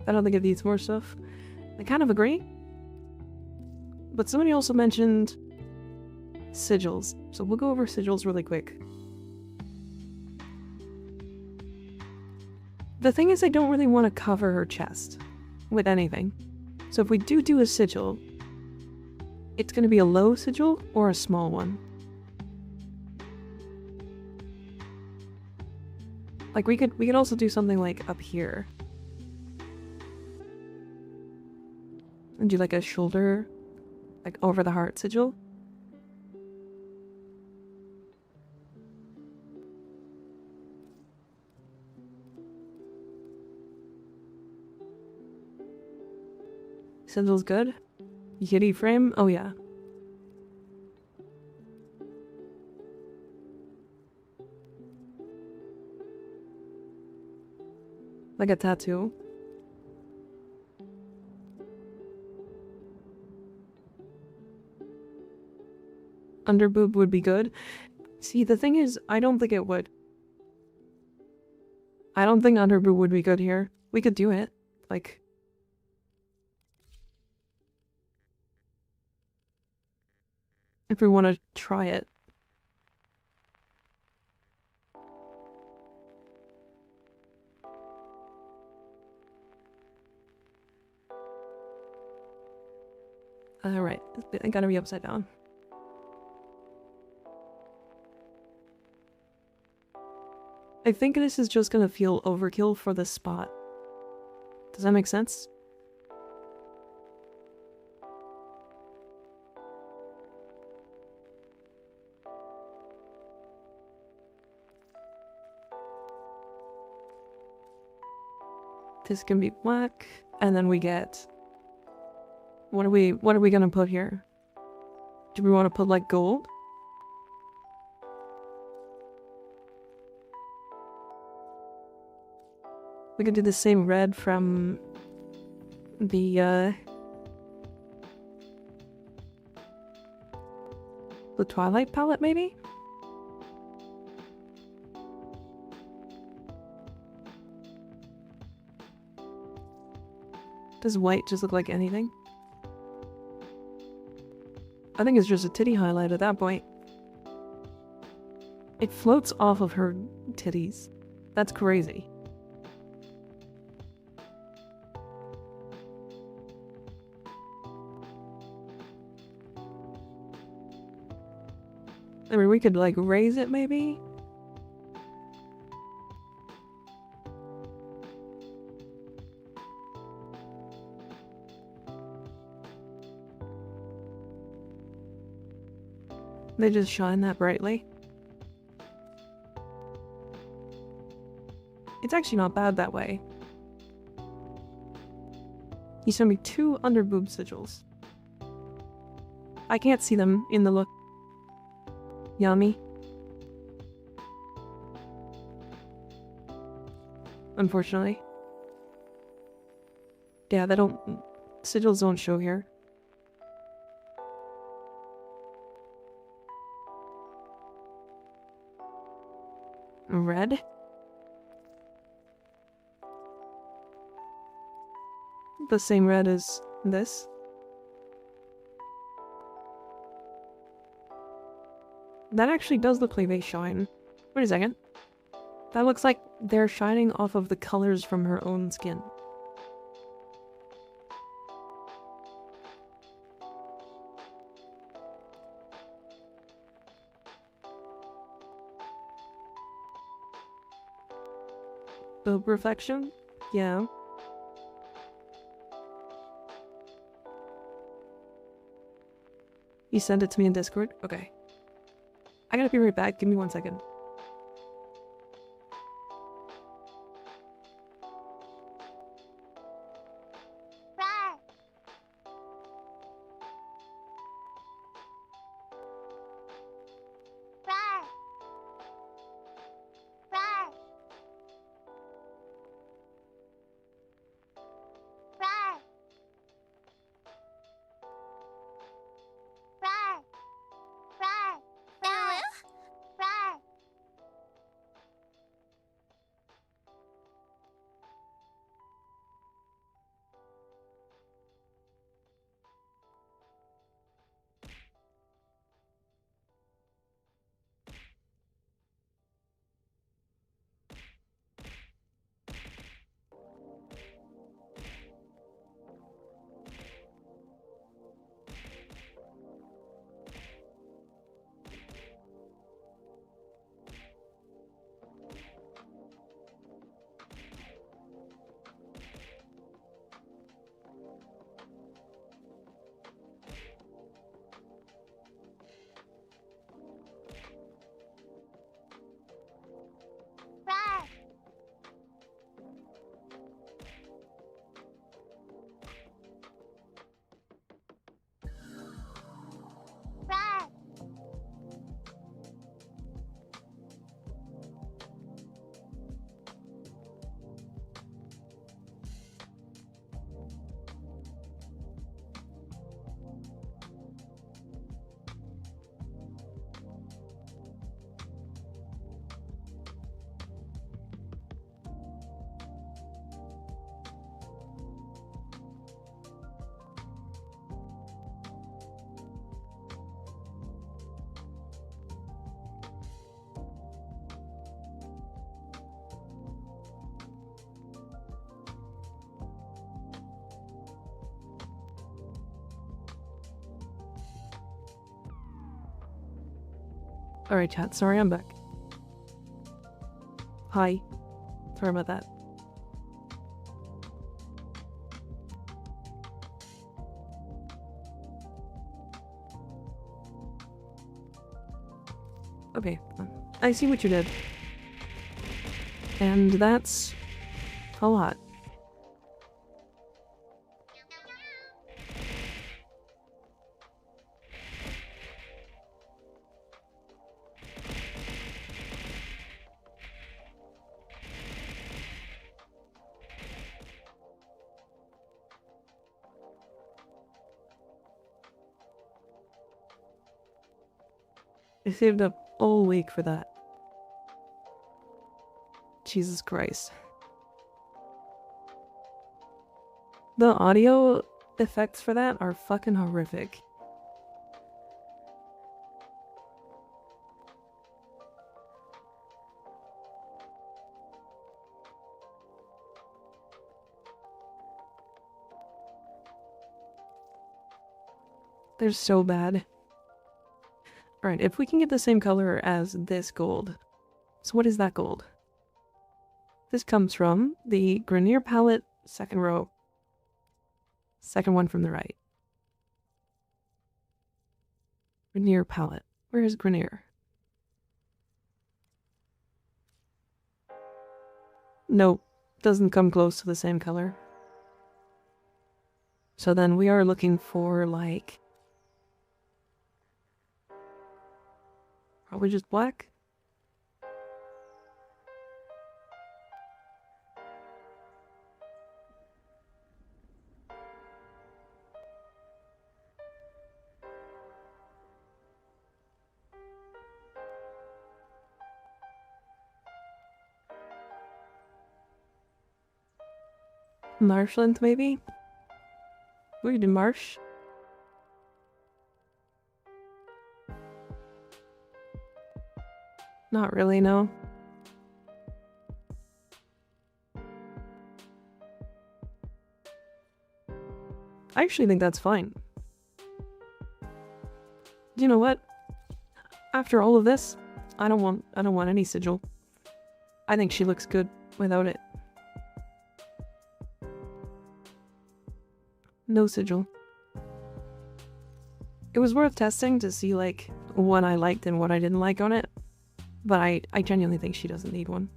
I don't think it needs more stuff. I kind of agree. But somebody also mentioned sigils, so we'll go over sigils really quick. The thing is, I don't really want to cover her chest with anything. So if we do a sigil, it's going to be a low sigil or a small one. Like we could also do something like up here. And do like a shoulder, like over the heart sigil. Sigil's good. MikaRiversNyot? Oh yeah. Like a tattoo. Underboob would be good. See, the thing is, I don't think it would. I don't think underboob would be good here. We could do it. Like... if we want to try it. Alright, I gotta be upside down. I think this is just gonna feel overkill for this spot. Does that make sense? This can be black, and then we get... What are we gonna put here? Do we want to put like gold? We could do the same red from the Twilight palette, maybe? Does white just look like anything? I think it's just a titty highlight at that point. It floats off of her titties. That's crazy. I mean, we could like raise it maybe? They just shine that brightly. It's actually not bad that way. You sent me 2 underboob sigils. I can't see them in the look. Yummy. Unfortunately. Yeah, sigils don't show here. red. The same red as this. That actually does look like they shine. Wait a second. That looks like they're shining off of the colors from her own skin. The reflection? Yeah. You sent it to me in Discord? Okay. I gotta be right back. Give me 1 second. Alright, chat. Sorry, I'm back. Hi. Sorry about that. Okay, I see what you did. And that's a lot. I saved up all week for that. Jesus Christ. The audio effects for that are fucking horrific. They're so bad. Alright, if we can get the same color as this gold. So what is that gold? This comes from the Grenier palette, second row. Second one from the right. Grenier palette. Where is Grenier? Nope, doesn't come close to the same color. So then we are looking for, like... probably just black? Marshland, maybe? We could do Marsh. Not really, no. I actually think that's fine. Do you know what? After all of this, I don't want any sigil. I think she looks good without it. No sigil. It was worth testing to see like what I liked and what I didn't like on it, but I genuinely think she doesn't need one.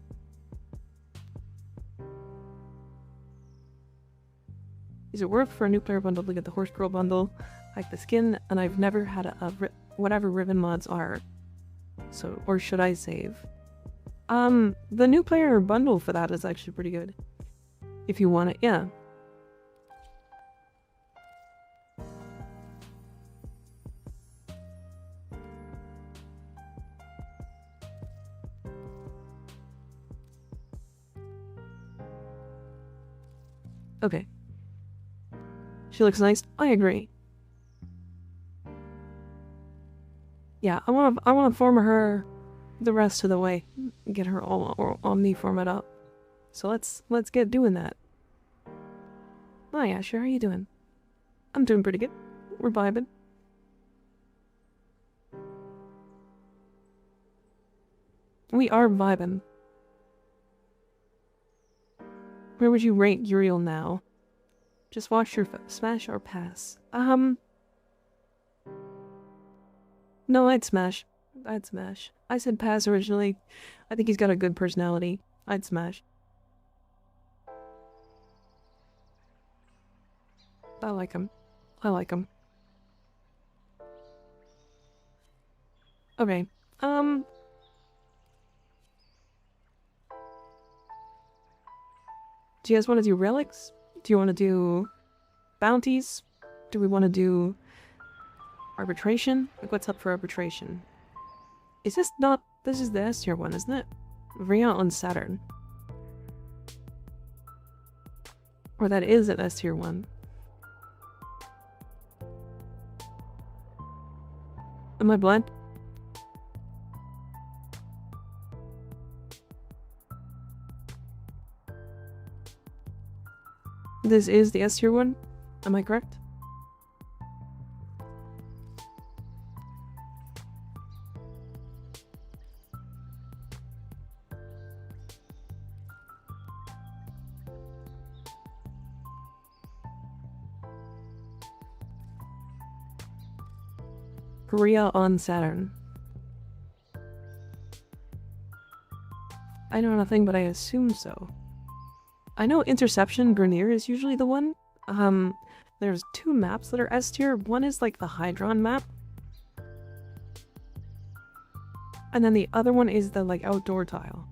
Is it worth for a new player bundle to get the Horsegirl bundle? I like the skin, and I've never had whatever Riven mods are. So, or should I save? The new player bundle for that is actually pretty good. If you want it, yeah. Okay. She looks nice. I agree. Yeah, I wanna form her the rest of the way. Get her all Omni format up. So let's get doing that. Oh yeah, sure, how you doing? I'm doing pretty good. We're vibing. We are vibing. Where would you rate Uriel now? Just watch your smash or pass. No, I'd smash. I'd smash. I said pass originally. I think he's got a good personality. I'd smash. I like him. I like him. Okay. Do you guys want to do relics? Do you want to do bounties? Do we want to do arbitration? Like, what's up for arbitration? Is this not... This is the S tier one, isn't it? Rhea on Saturn. Or that is an S tier one. Am I blind? This is the S tier one? Am I correct? Korea on Saturn. I know nothing, but I assume so. I know Interception Grenier is usually the one. There's two maps that are S tier. One is like the Hydron map. And then the other one is the like outdoor tile.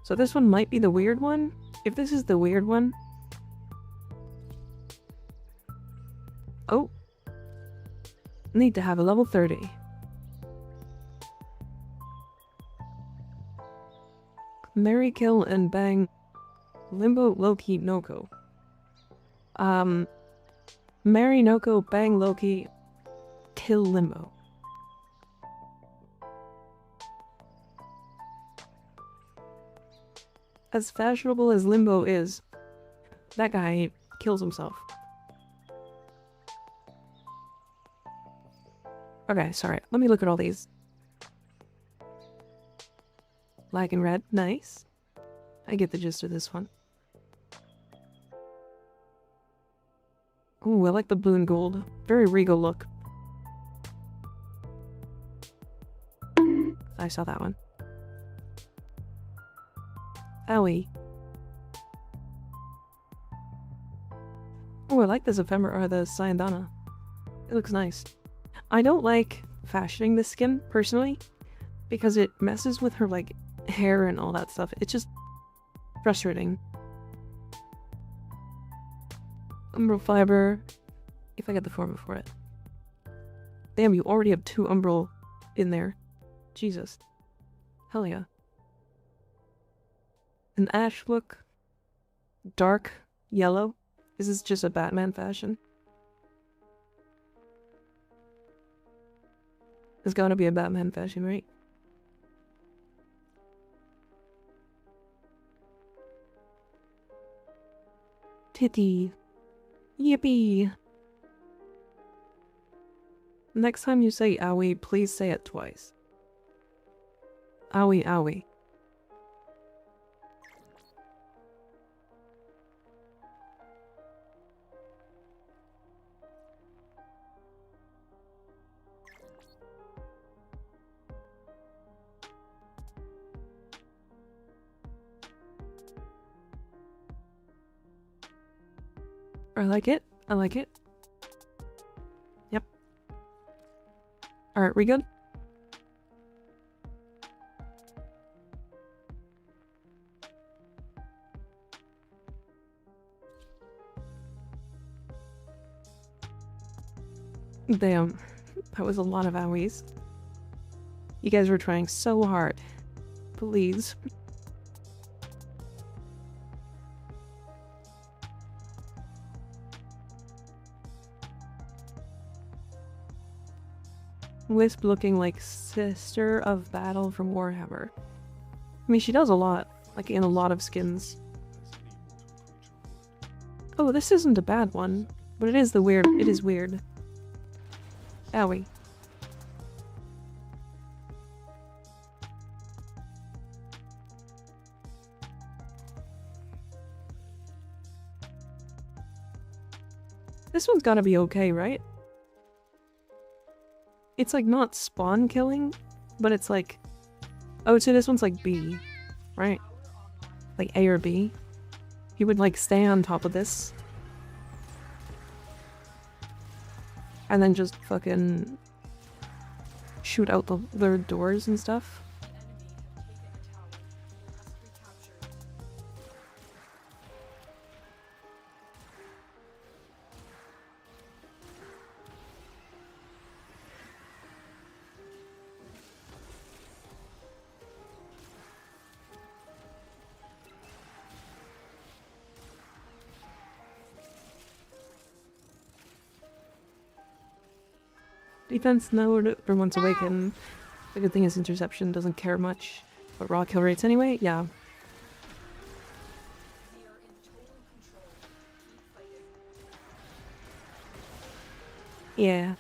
So this one might be the weird one. If this is the weird one... Oh. Need to have a level 30. Marry, kill, and bang Limbo, Loki, Noko. Marry Noko, bang Loki, kill Limbo. As fashionable as Limbo is, that guy kills himself. Okay, sorry. Let me look at all these. Black and red. Nice. I get the gist of this one. Ooh, I like the blue and gold. Very regal look. I saw that one. Owie. Oh, I like this ephemera, or the Sayandana. It looks nice. I don't like fashioning this skin, personally, because it messes with her, like, hair and all that stuff. It's just frustrating. Umbral fiber, if I get the form for it. Damn, you already have 2 umbral in there. Jesus. Hell yeah. An ash look. Dark yellow. Is this just a Batman fashion? It's gotta be a Batman fashion, right? Titty. Yippee. Next time you say owie, please say it twice. Owie, owie. I like it. I like it. Yep. Alright, we good? Damn. That was a lot of owies. You guys were trying so hard. Please. Wisp looking like Sister of Battle from Warhammer. I mean, she does a lot, like in a lot of skins. Oh, this isn't a bad one, but it is weird. It is weird. Owie. This one's gotta be okay, right? It's like not spawn killing, but it's like... Oh, so this one's like B, right? Like A or B. He would like stay on top of this. And then just fucking shoot out their doors and stuff. Defense now everyone's awakened. The good thing is interception doesn't care much. But raw kill rates anyway? Yeah. Yeah.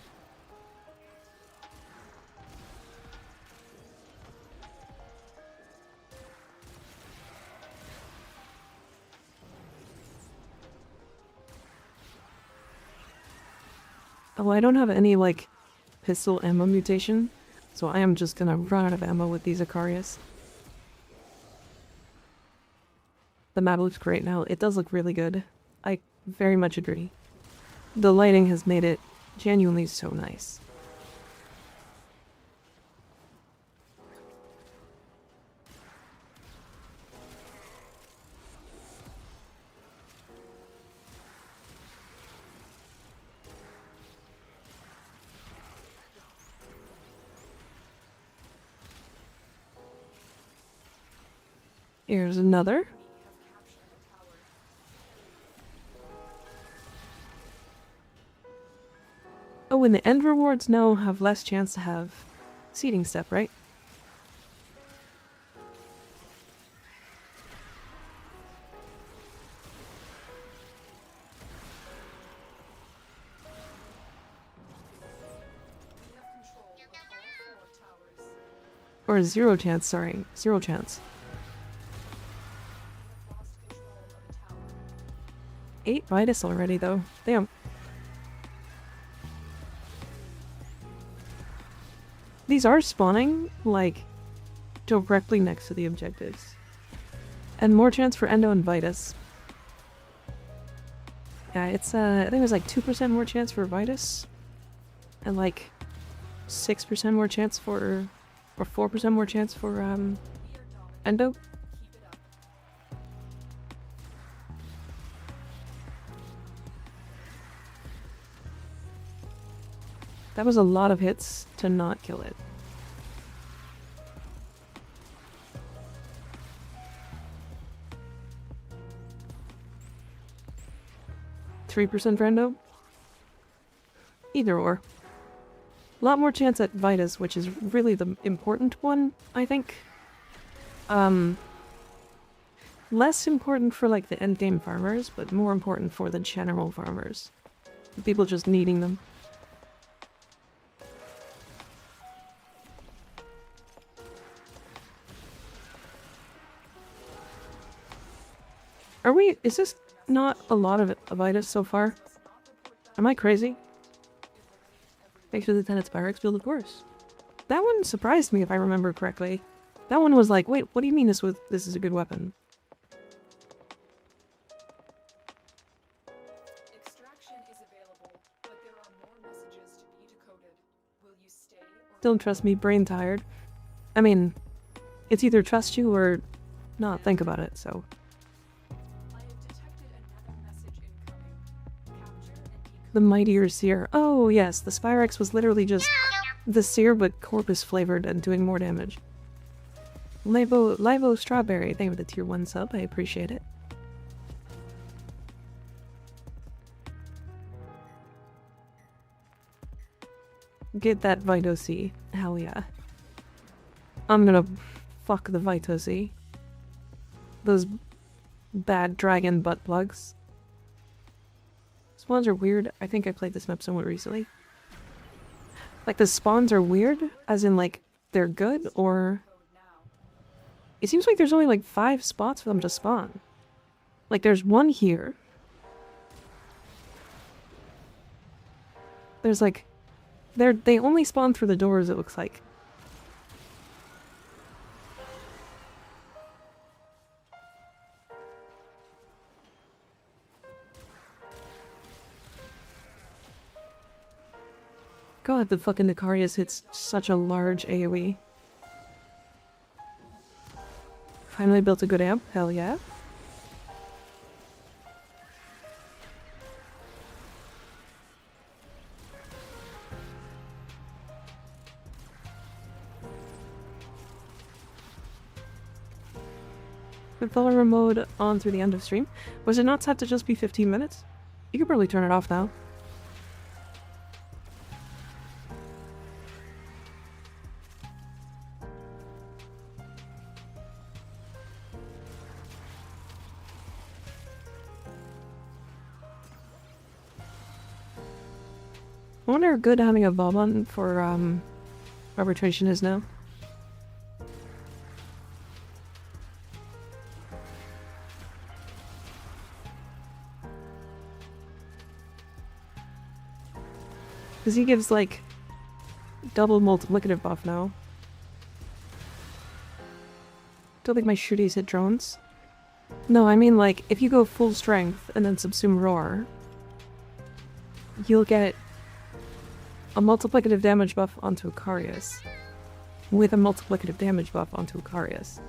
Oh, I don't have any, like, pistol ammo mutation, so I am just gonna run out of ammo with these Icarius. The map looks great now. It does look really good. I very much agree. The lighting has made it genuinely so nice. Here's another. Oh, and the end rewards now have less chance to have seeding step, right? Or 0 chance, sorry. 0 chance. 8 Vitus already, though. Damn. These are spawning, like, directly next to the objectives. And more chance for Endo and Vitus. Yeah, it's, I think it was like 2% more chance for Vitus. And like 6% more chance for, or 4% more chance for, Endo. That was a lot of hits to not kill it. 3% random? Either or. A lot more chance at Vitus, which is really the important one, I think. Less important for like the endgame farmers, but more important for the general farmers. The people just needing them. Are we... is this not a lot of Vitus so far? Am I crazy? Make sure the tenant's barracks build, of course. That one surprised me if I remember correctly. That one was like, wait, what do you mean this is a good weapon? Extraction is available, but there are more messages to be decoded. Will you stay or Don't trust me, brain tired. I mean, it's either trust you or not think about it, so... I have detected another message incoming. Capture and decode. The Mightier Seer. Oh, yes, the Spyrex was literally just the Seer, but corpus flavored and doing more damage. Livo Strawberry, thank you for the tier 1 sub, I appreciate it. Get that Vito C. Hell yeah. I'm gonna fuck the Vito C. Those bad dragon butt plugs. Spawns are weird. I think I played this map somewhat recently. Like, the spawns are weird, as in, like, they're good, or... It seems like there's only, like, 5 spots for them to spawn. Like, there's one here. There's, like... They only spawn through the doors, it looks like. God, the fucking Nicarius hits such a large AoE. Finally built a good amp? Hell yeah. With follower mode on through the end of stream. Was it not set to just be 15 minutes? You could probably turn it off now. I wonder how good having a Vauboy for arbitration is now. Because he gives like double multiplicative buff now. Don't think my shooties hit drones. No, I mean like if you go full strength and then subsume roar, you'll get a multiplicative damage buff onto Icarius, with a multiplicative damage buff onto Icarius.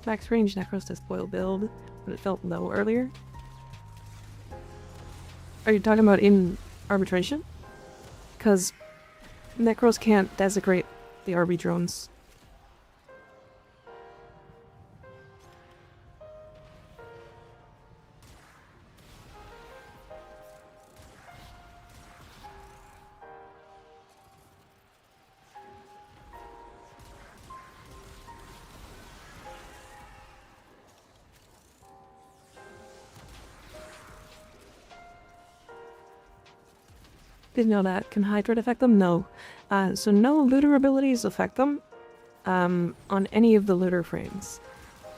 Max range Necros to spoil build, but it felt low earlier. Are you talking about in arbitration? Because Necros can't desecrate the RB drones. Didn't know that. Can Hydrate affect them? No. So no looter abilities affect them on any of the looter frames.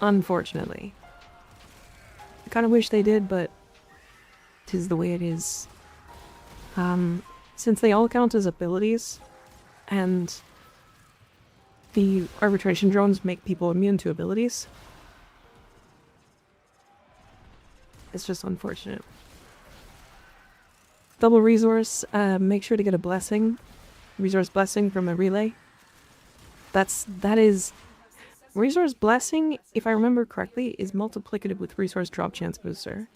Unfortunately. I kind of wish they did, but 'tis the way it is. Since they all count as abilities, and the arbitration drones make people immune to abilities, it's just unfortunate. Double resource, make sure to get a blessing. Resource blessing from a relay. That is... Resource blessing, if I remember correctly, is multiplicative with resource drop chance booster.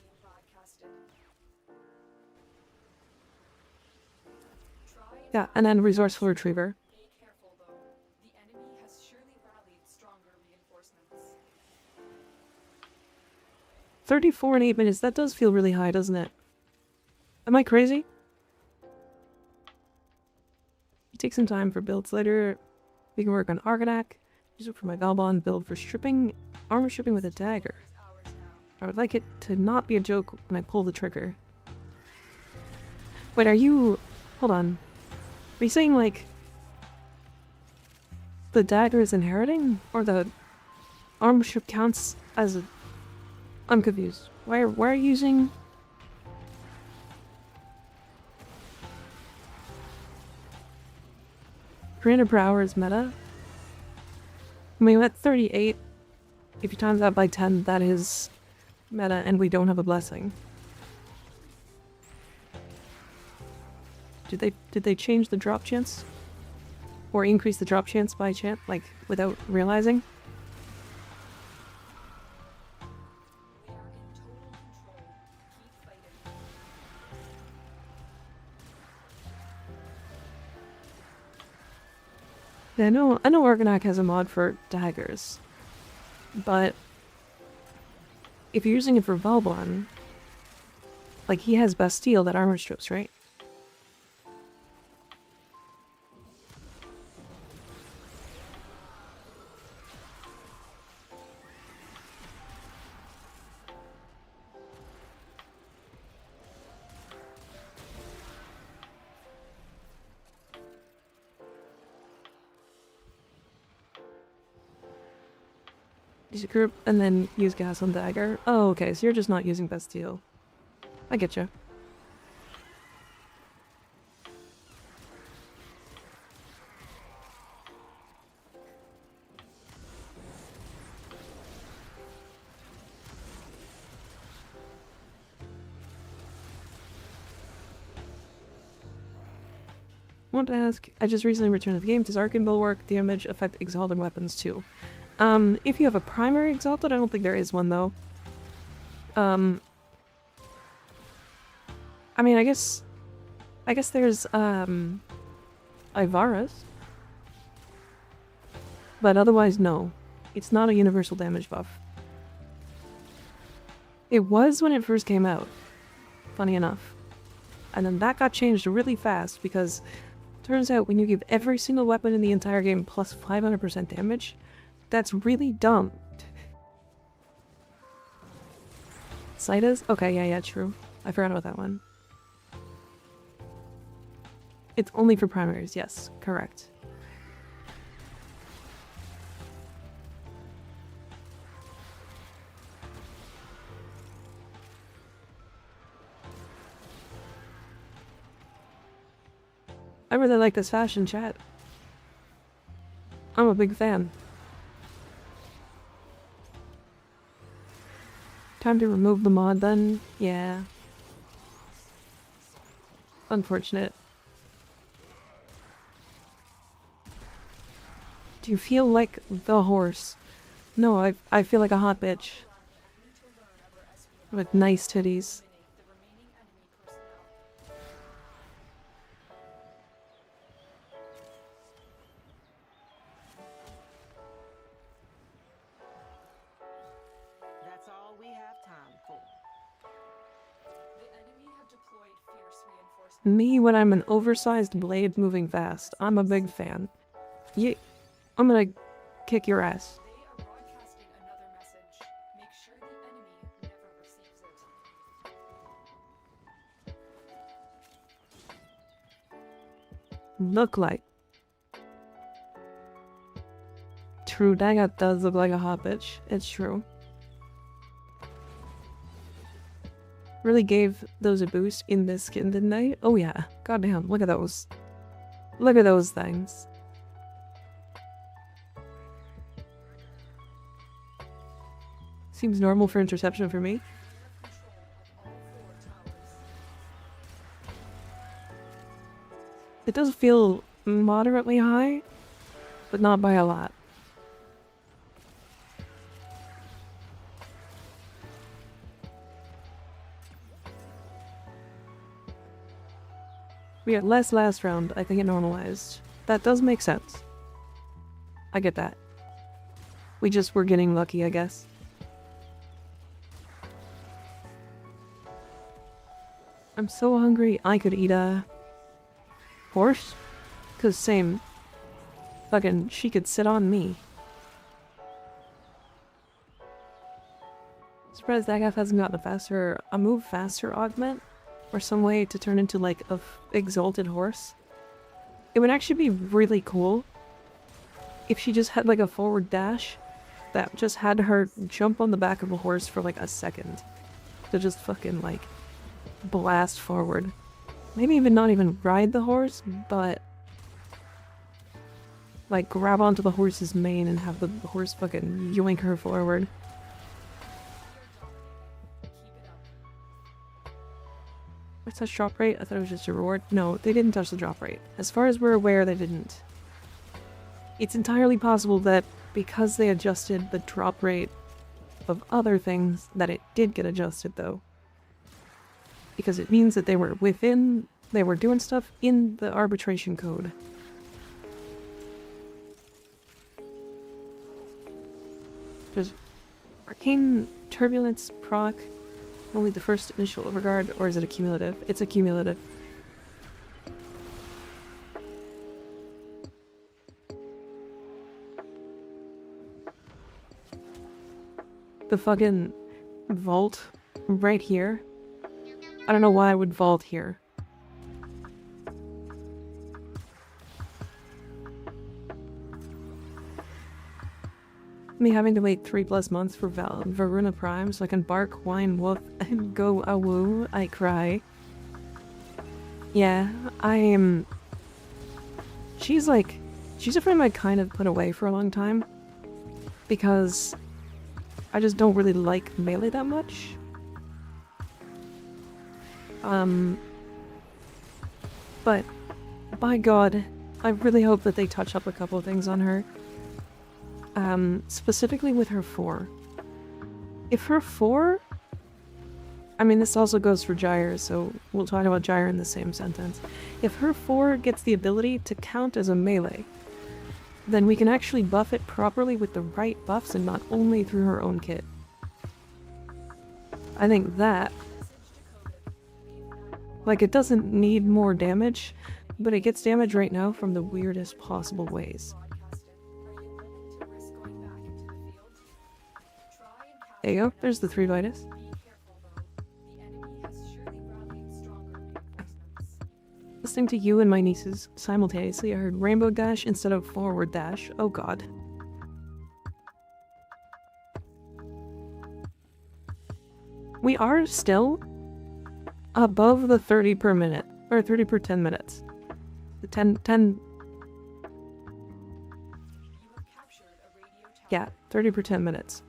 Yeah, and then resourceful retriever. Be careful though. The enemy has surely rallied stronger reinforcements. 34 in 8 minutes, that does feel really high, doesn't it? Am I crazy? You take some time for builds later. We can work on Argonac. Use it for my Valbon build for stripping, armor stripping with a dagger. I would like it to not be a joke when I pull the trigger. Wait, are you... Hold on. Are you saying, like... the dagger is inheriting? Or the armor strip counts as a... I'm confused. Why are you using... $300 per hour is meta? I mean, at 38, if you times that by 10, that is meta, and we don't have a blessing. Did they change the drop chance? Or increase the drop chance by chance, like, without realizing? We are in total control. Keep fighting. Yeah, I know Argonac has a mod for daggers, but if you're using it for Valbon, like, he has Bastille that armor strips, right? Use a group and then use gas on dagger. Oh, okay, so you're just not using Bastille. I get you. Want to ask, I just recently returned to the game. Does Arcane Bull work damage affect exalted weapons too? If you have a primary exalted, I don't think there is one though. I mean, I guess there's, Ivaris. But otherwise, no. It's not a universal damage buff. It was when it first came out. Funny enough. And then that got changed really fast because turns out when you give every single weapon in the entire game plus 500% damage, that's really dumb. Citas? Okay, yeah, true. I forgot about that one. It's only for primaries, yes, correct. I really like this fashion, chat. I'm a big fan. Time to remove the mod then? Yeah. Unfortunate. Do you feel like the horse? No, I feel like a hot bitch. With nice titties. That's all we have time for. The enemy have deployed fierce reinforcements. Me when I'm an oversized blade moving fast. I'm a big fan. I'm gonna kick your ass. They are broadcasting another message. Make sure the enemy never receives it. Look like. True, Dagat does look like a hot bitch. It's true. Really gave those a boost in this skin, didn't they? Oh yeah. Goddamn, look at those. Look at those things. Seems normal for interception for me. It does feel moderately high, but not by a lot. We had less last round, I think it normalized. That does make sense. I get that. We just were getting lucky, I guess. I'm so hungry I could eat a horse. Cause same. Fucking she could sit on me. Surprised that guy hasn't gotten a move faster augment. Or some way to turn into like a exalted horse. It would actually be really cool if she just had like a forward dash that just had her jump on the back of a horse for like a second. To just fucking like blast forward. Maybe even not even ride the horse, but like grab onto the horse's mane and have the horse fucking yoink her forward. What's that drop rate? I thought it was just a reward. No, they didn't touch the drop rate. As far as we're aware, they didn't. It's entirely possible that because they adjusted the drop rate of other things, that it did get adjusted though. Because it means that they were doing stuff in the arbitration code. There's Arcane Turbulence proc. Only the first initial overguard, or is it a cumulative? It's a cumulative. The fucking vault right here. I don't know why I would vault here. Me having to wait 3+ months for Varuna Prime so I can bark, whine, woof, and go awoo, I cry. Yeah, I am... She's a friend I kind of put away for a long time. Because I just don't really like melee that much. But, by God, I really hope that they touch up a couple of things on her. Specifically with her 4. If her 4... I mean, this also goes for Gyre, so we'll talk about Gyre in the same sentence. If her 4 gets the ability to count as a melee, then we can actually buff it properly with the right buffs and not only through her own kit. I think that... Like, it doesn't need more damage, but it gets damage right now from the weirdest possible ways. There you go, there's the 3 Vitus. Listening to you and my nieces simultaneously, I heard Rainbow Dash instead of Forward Dash. Oh god. We are still above the 30 per minute, or 30 per 10 minutes. The 10... Yeah, 30 per 10 minutes.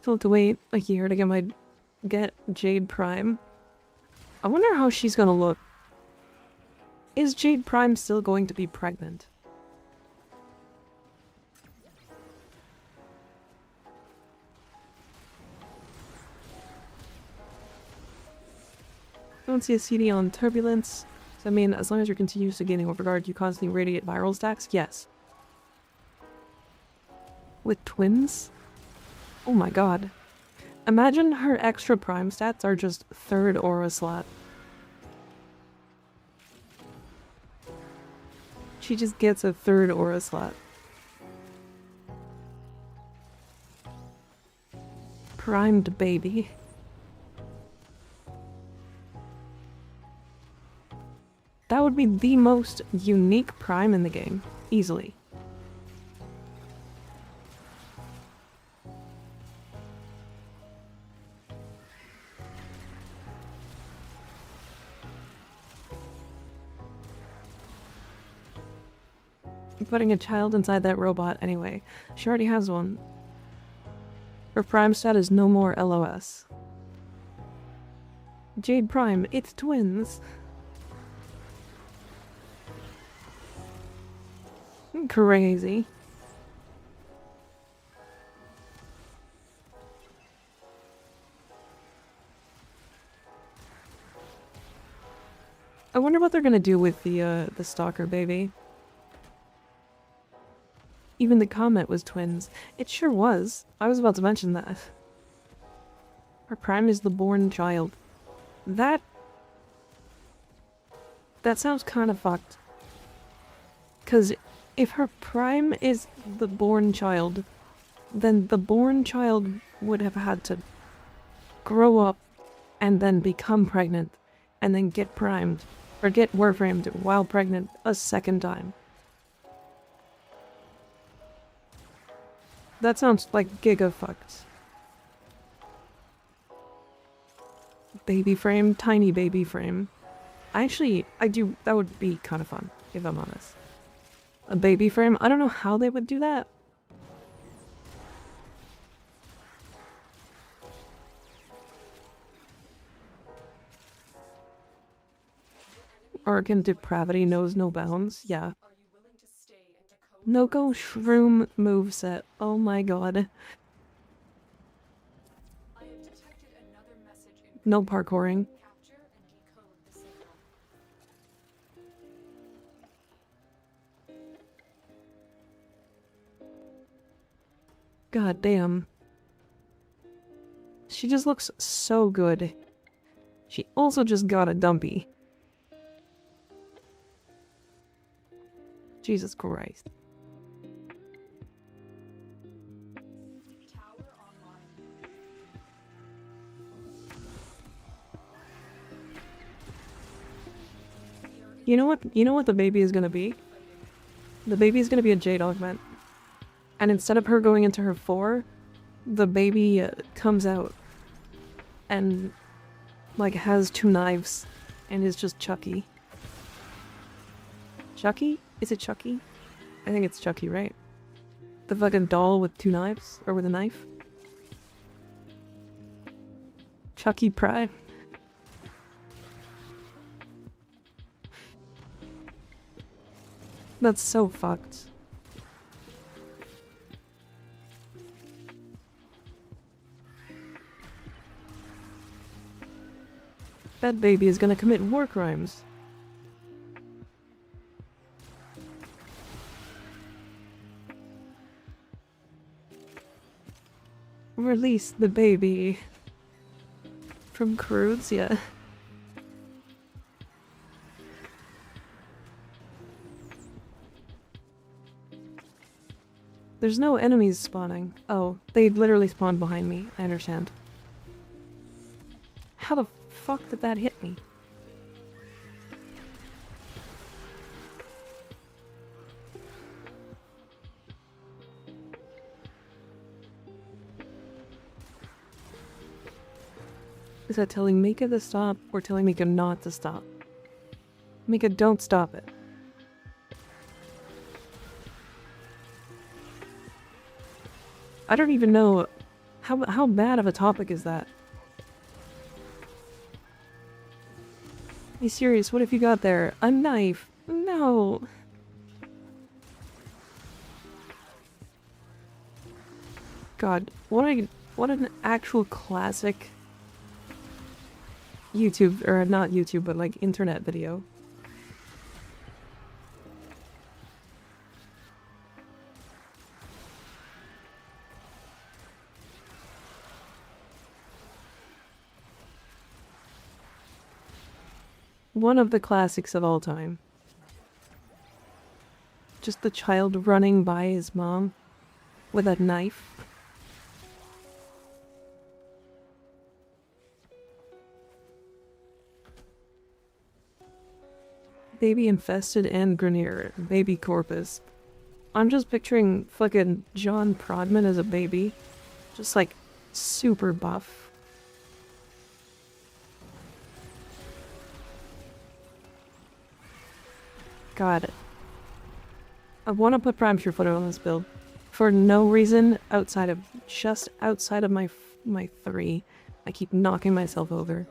Still have to wait a year to get Jade Prime. I wonder how she's gonna look. Is Jade Prime still going to be pregnant? Don't see a CD on Turbulence. So, I mean, as long as you're continuously gaining overguard, you constantly radiate viral stacks? Yes. With twins? Oh my god. Imagine her extra prime stats are just 3rd aura slot. She just gets a 3rd aura slot. Primed baby. That would be the most unique prime in the game. Easily. I'm putting a child inside that robot anyway. She already has one. Her prime stat is no more LOS. Jade Prime, it's twins. Crazy. I wonder what they're gonna do with the stalker baby. Even the comment was twins. It sure was. I was about to mention that. Her prime is the born child. That sounds kind of fucked. Cause if her prime is the born child, then the born child would have had to grow up and then become pregnant and then get primed or get warframed while pregnant a second time. That sounds like giga fucked. Baby frame, tiny baby frame. Actually, that would be kind of fun, if I'm honest. A baby frame, I don't know how they would do that. Arrogant depravity knows no bounds, yeah. No-go shroom moveset, oh my god. No parkouring. God damn. She just looks so good. She also just got a dumpy. Jesus Christ. You know what the baby is gonna be? The baby is gonna be a jade augment. And instead of her going into her 4, the baby comes out and like has 2 knives and is just Chucky. Chucky? Is it Chucky? I think it's Chucky, right? The fucking doll with 2 knives? Or with a knife? Chucky Pride. That's so fucked. That baby is gonna commit war crimes. Release the baby. From Crudes, yeah. There's no enemies spawning. Oh, they literally spawned behind me. I understand. How the fuck did that hit me? Is that telling Mika to stop or telling Mika not to stop? Mika, don't stop it. I don't even know how bad of a topic is that? Be serious, what if you got there? A knife? No. God, what an actual classic YouTube, or not YouTube, but like internet video. One of the classics of all time. Just the child running by his mom with a knife. Baby infested and Grenier. Baby corpus. I'm just picturing fucking John Prodman as a baby. Just like super buff. God. I want to put Prime Pure Footer on this build. For no reason outside of, just outside of my 3. I keep knocking myself over.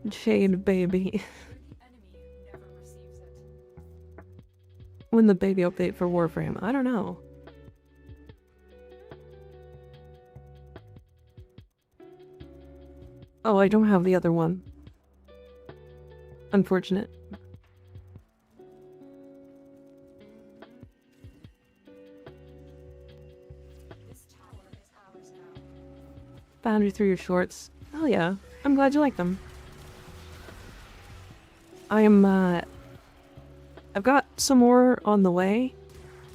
Shade baby. when the baby update for Warframe. I don't know. Oh, I don't have the other one. Unfortunate. Boundary through your shorts. Oh yeah, I'm glad you like them. I've got some more on the way.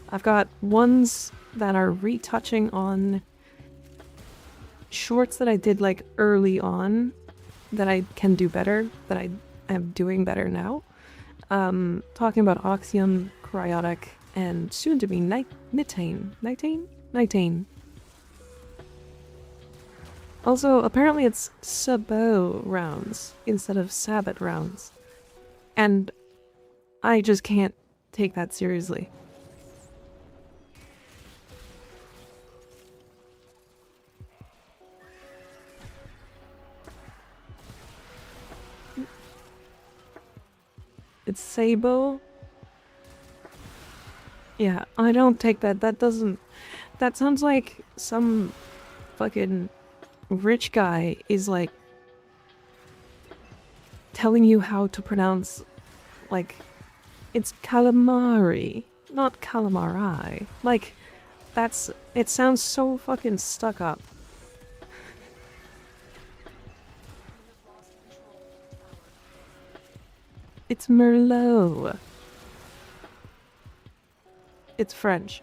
I've got ones that are retouching on shorts that I did like early on that I can do better, that I am doing better now. Talking about Oxium, Cryotic, and soon to be Nitane. Also, apparently it's Sabot rounds instead of Sabbat rounds. And I just can't take that seriously. It's Sabo. Yeah, I don't take that. That sounds like some fucking rich guy is like telling you how to pronounce, like, it's calamari, not calamari. Like, it sounds so fucking stuck up. It's Merlot. It's French.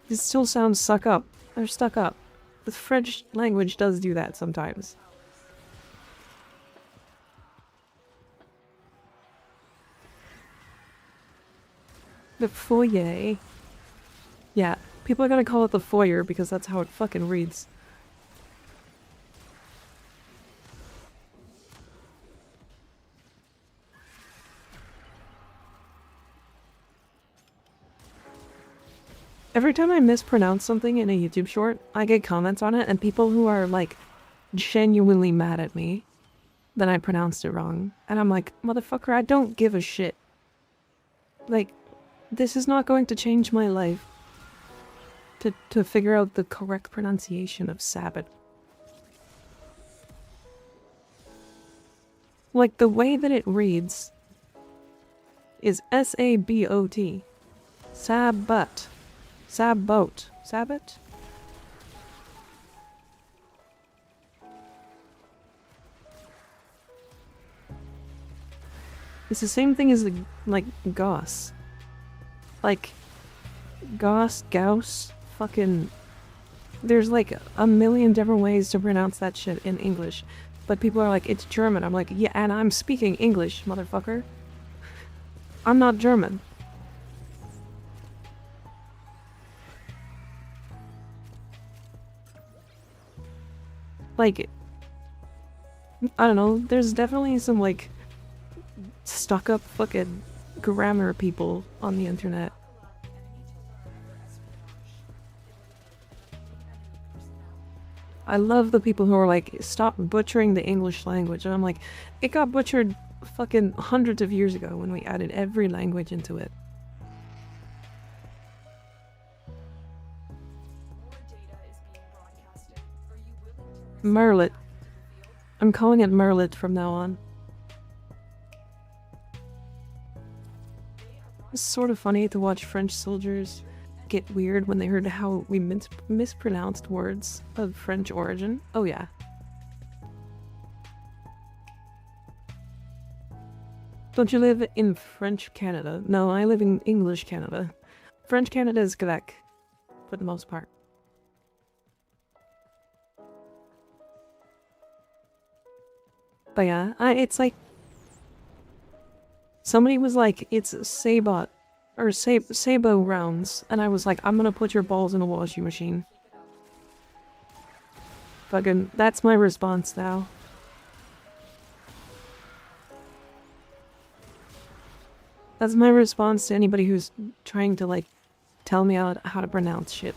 It still sounds stuck up. They're stuck up. The French language does do that sometimes. The foyer. Yeah, people are gonna call it the foyer because that's how it fucking reads. Every time I mispronounce something in a YouTube short, I get comments on it and people who are like genuinely mad at me that I pronounced it wrong. And I'm like, motherfucker, I don't give a shit. Like, this is not going to change my life to figure out the correct pronunciation of Sabbath. Like, the way that it reads is S-A-B-O-T. Sabbat. Sabot. Sabbat? It's the same thing as, like, Gauss. Like, Gauss, Gauss, fucking... There's, like, a million different ways to pronounce that shit in English. But people are like, it's German. I'm like, yeah, and I'm speaking English, motherfucker. I'm not German. Like, I don't know, there's definitely some, like, stuck-up fucking grammar people on the internet. I love the people who are like, stop butchering the English language. And I'm like, it got butchered fucking hundreds of years ago when we added every language into it. Merlit. I'm calling it Merlit from now on. It's sort of funny to watch French soldiers get weird when they heard how we mispronounced words of French origin. Oh yeah. Don't you live in French Canada? No, I live in English Canada. French Canada is Quebec, for the most part. But yeah, it's like... Somebody was like, it's Sabot, or Sabo rounds, and I was like, I'm gonna put your balls in a washing machine. Fucking, that's my response now. That's my response to anybody who's trying to, like, tell me how to pronounce shit.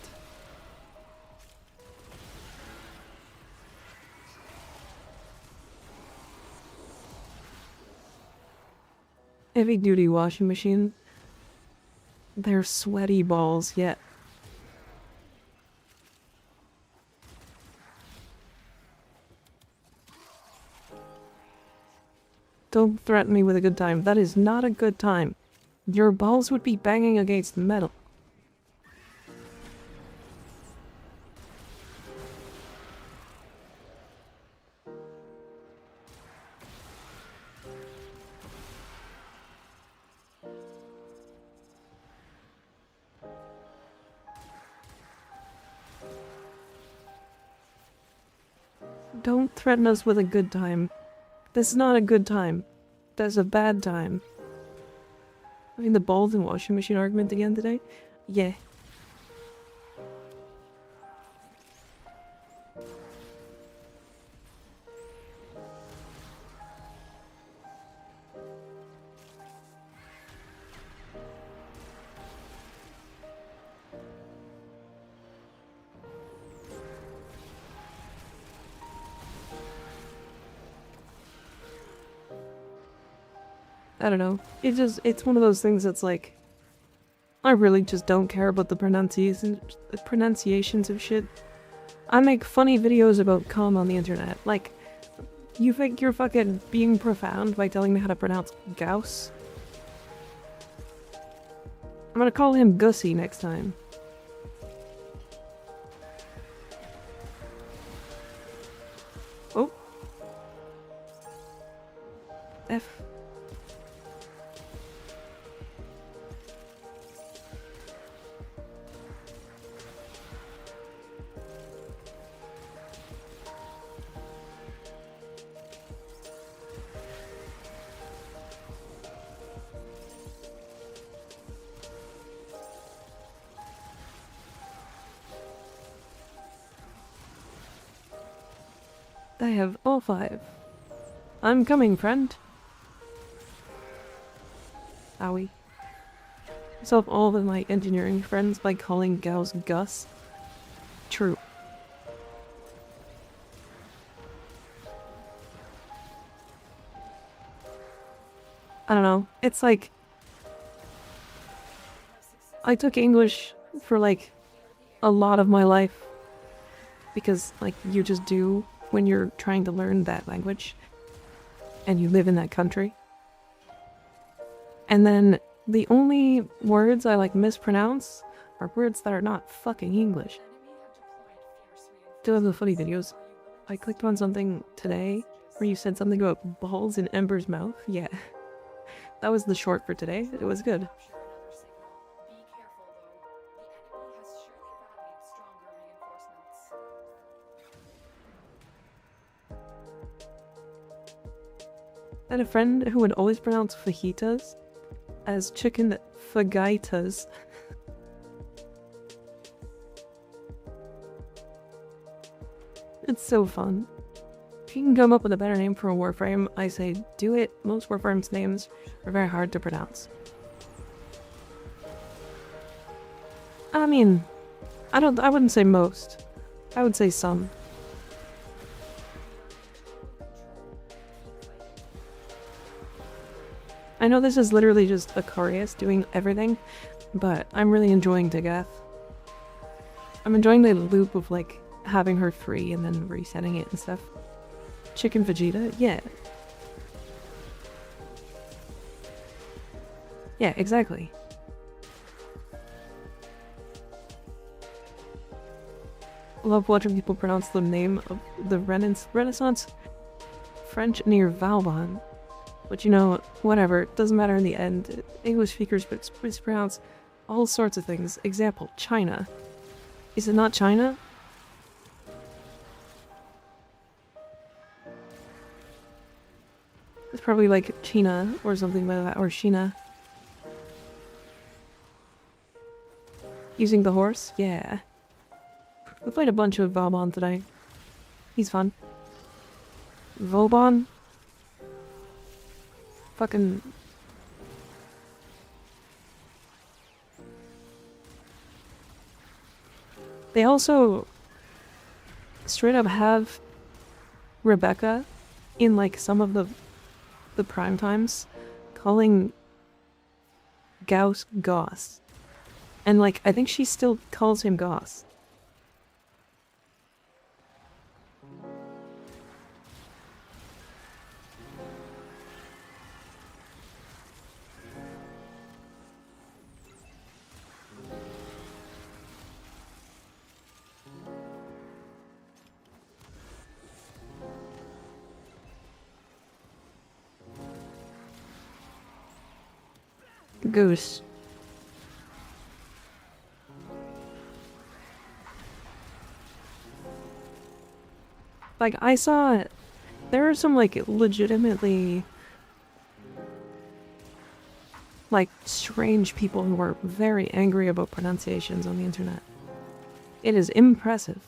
Heavy duty washing machine. They're sweaty balls, yeah. Don't threaten me with a good time. That is not a good time. Your balls would be banging against metal. Don't threaten us with a good time. This is not a good time. That's a bad time. I mean, the balls and washing machine argument again today? Yeah. I don't know. It's one of those things that's like, I really just don't care about the pronunciations of shit. I make funny videos about cum on the internet. Like, you think you're fucking being profound by telling me how to pronounce Gauss? I'm gonna call him Gussie next time. Oh. F. I have all 5. I'm coming, friend. Owie. I solve all of my engineering friends by calling Gauss Gus. True. I don't know. It's like, I took English for like a lot of my life because like you just do when you're trying to learn that language and you live in that country. And then the only words I like mispronounce are words that are not fucking English. Still have the funny videos. I clicked on something today where you said something about balls in Ember's mouth. Yeah. That was the short for today. It was good. I had a friend who would always pronounce fajitas as chicken fajitas. It's so fun. If you can come up with a better name for a Warframe, I say do it. Most Warframe's names are very hard to pronounce. I mean, I wouldn't say most. I would say some. I know this is literally just Aquarius doing everything, but I'm really enjoying Digath. I'm enjoying the loop of like having her free and then resetting it and stuff. Chicken Vegeta? Yeah. Yeah, exactly. Love watching people pronounce the name of the Renaissance French near Vauboy. But you know, whatever, it doesn't matter in the end. English speakers mispronounce all sorts of things. Example, China. Is it not China? It's probably like China or something like that, or Sheena. Using the horse? Yeah. We played a bunch of Vauboy today. He's fun. Vauboy? Fucking... They also straight up have Rebecca in like some of the prime times calling Gauss Goss. And like, I think she still calls him Goss. Goose. Like, I saw, there are some, like, legitimately, like, strange people who are very angry about pronunciations on the internet. It is impressive.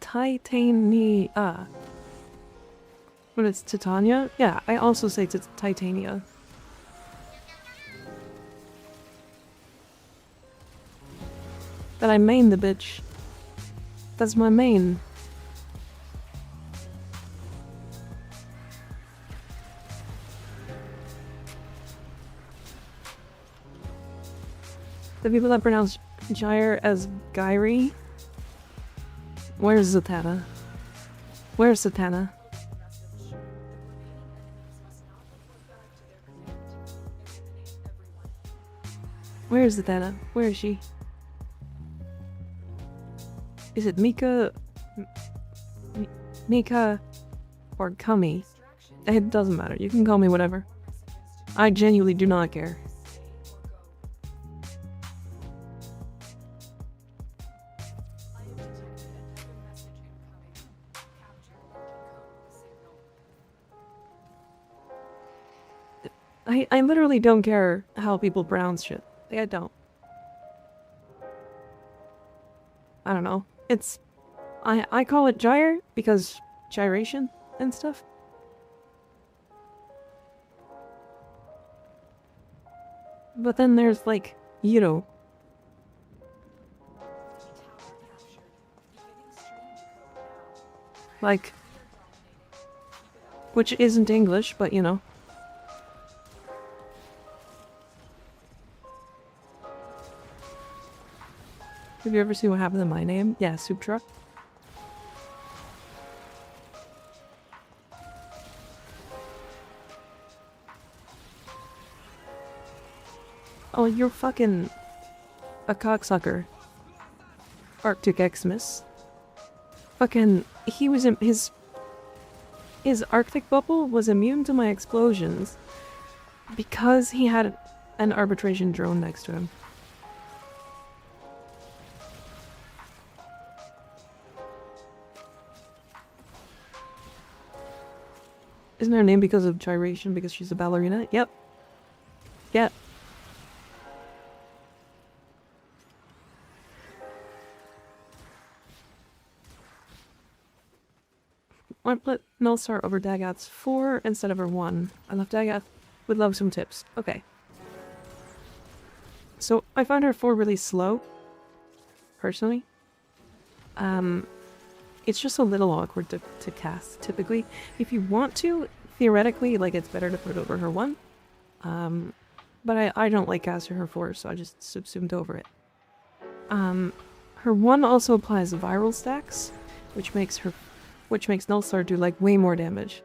Titania. When it's Titania? Yeah, I also say Titania. But I main the bitch. That's my main. The people that pronounce Gyre as Gyri. Where's Zatanna? Where's Zatanna? Where's Zatanna? Where is she? Is it Mika? Mika? Or Kami? It doesn't matter. You can call me whatever. I genuinely do not care. I literally don't care how people pronounce shit. I don't. I don't know. It's... I call it gyre because gyration and stuff. But then there's like, you know. Like... Which isn't English, but you know. Have you ever seen what happened to my name? Yeah, Soup Truck. Oh, you're fucking a cocksucker. Arctic Xmas. Fucking, he was in his Arctic bubble was immune to my explosions because he had an arbitration drone next to him. Isn't her name because of gyration because she's a ballerina? Yep. Yep. I put Nullstar over Dagoth's 4 instead of her 1. I love Dagoth. Would love some tips. Okay. So, I found her 4 really slow. Personally. It's just a little awkward to cast, typically. If you want to, theoretically, like, it's better to put it over her 1. But I don't like casting her 4, so I just subsumed over it. Her 1 also applies viral stacks, which makes Nullstar do, like, way more damage.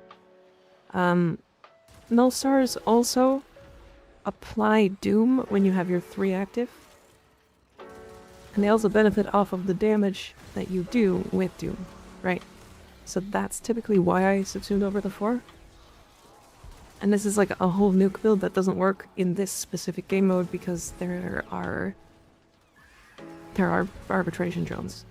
Nullstars also apply Doom when you have your 3 active. And they also benefit off of the damage that you do with Doom, right? So that's typically why I subsumed over the 4. And this is like a whole nuke build that doesn't work in this specific game mode because there are arbitration drones.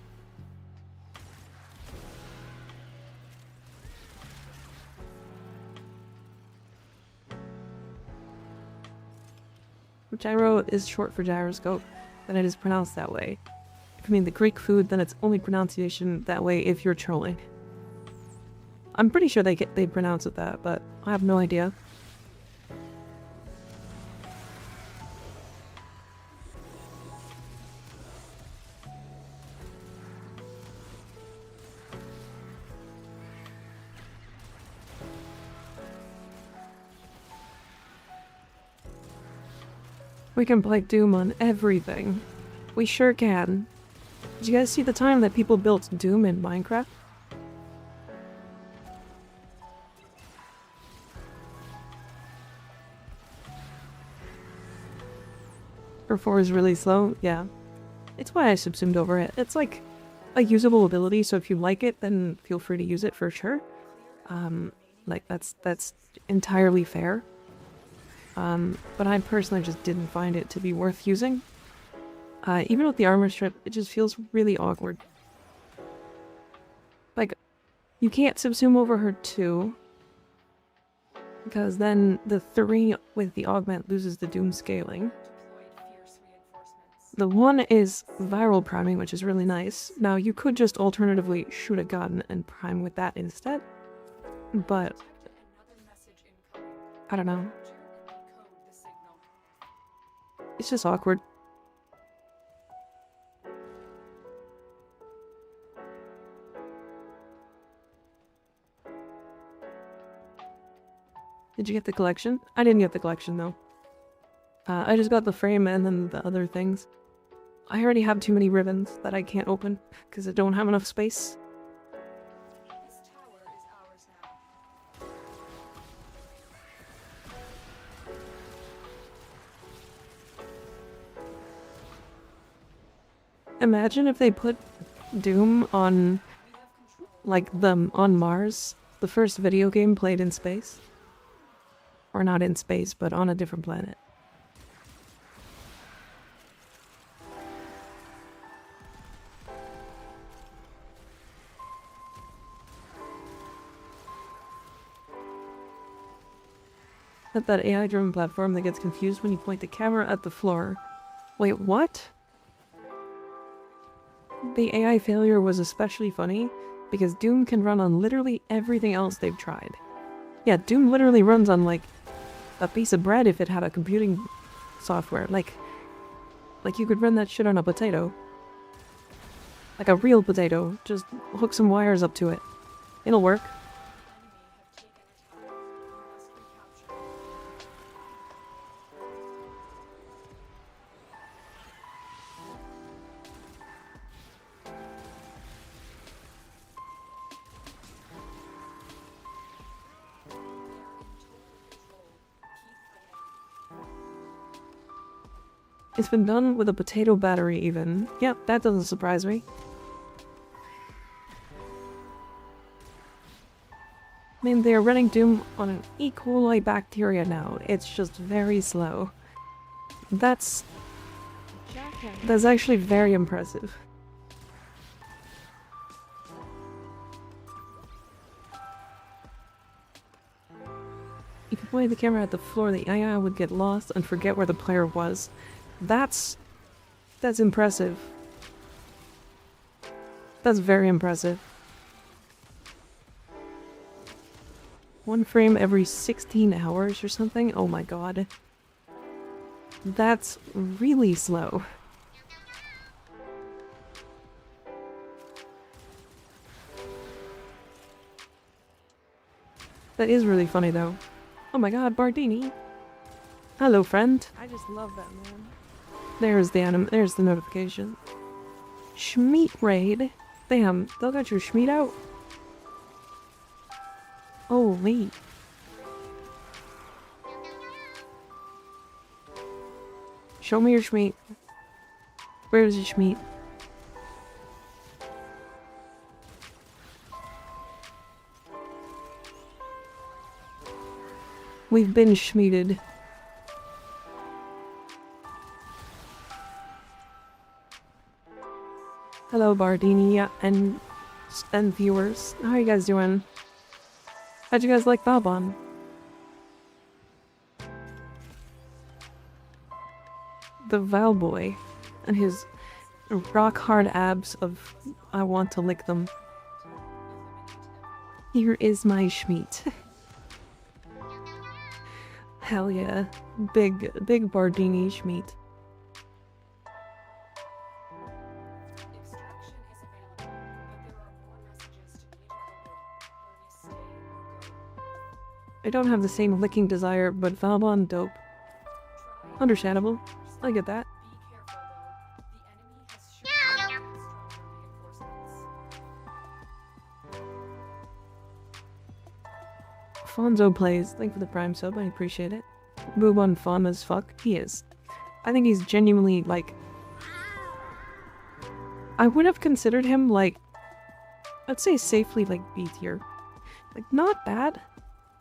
Gyro is short for gyroscope, then it is pronounced that way. If you mean the Greek food, then it's only pronunciation that way if you're trolling. I'm pretty sure they pronounce it that, but I have no idea. We can play Doom on everything. We sure can. Did you guys see the time that people built Doom in Minecraft? Or 4 is really slow? Yeah. It's why I subsumed over it. It's like a usable ability, so if you like it, then feel free to use it for sure. Like that's entirely fair. But I personally just didn't find it to be worth using. Even with the armor strip, it just feels really awkward. Like, you can't subsume over her 2, because then the 3 with the augment loses the Doom scaling. The 1 is viral priming, which is really nice. Now, you could just alternatively shoot a gun and prime with that instead, but I don't know. It's just awkward. Did you get the collection? I didn't get the collection though. I just got the frame and then the other things. I already have too many ribbons that I can't open because I don't have enough space. This tower is ours now. Imagine if they put Doom on, like, on Mars, the first video game played in space. Or not in space, but on a different planet. That AI-driven platform that gets confused when you point the camera at the floor. Wait, what? The AI failure was especially funny because Doom can run on literally everything else they've tried. Yeah, Doom literally runs on, like, a piece of bread if it had a computing software. Like you could run that shit on a potato. Like a real potato. Just hook some wires up to it. It'll work. It's been done with a potato battery even. Yep, that doesn't surprise me. I mean, they're running Doom on an E. coli bacteria now. It's just very slow. That's actually very impressive. If you pointed the camera at the floor, the AI would get lost and forget where the player was. That's impressive. That's very impressive. 1 frame every 16 hours or something? Oh my god. That's really slow. That is really funny though. Oh my god, Bardini. Hello, friend. I just love that, man. There's the notification. Schmeat raid. Damn, they got your Schmeat out? Holy. Show me your Schmeat. Where's your Schmeat? We've been Schmeated. Hello, Bardini and viewers. How are you guys doing? How'd you guys like Vauboy? The Vauboy and his rock-hard abs of I want to lick them. Here is my Schmeat. Hell yeah. Big Bardini Schmeat. I don't have the same licking desire, but Vauboy dope. Understandable. I get that. Be careful though. The enemy has shown stronger reinforcements. Fonzo plays. Thank you for the prime sub. I appreciate it. Boobon fun as fuck. He is. I think he's genuinely, like... I would have considered him, like... I'd say safely, like, B tier. Like, not bad.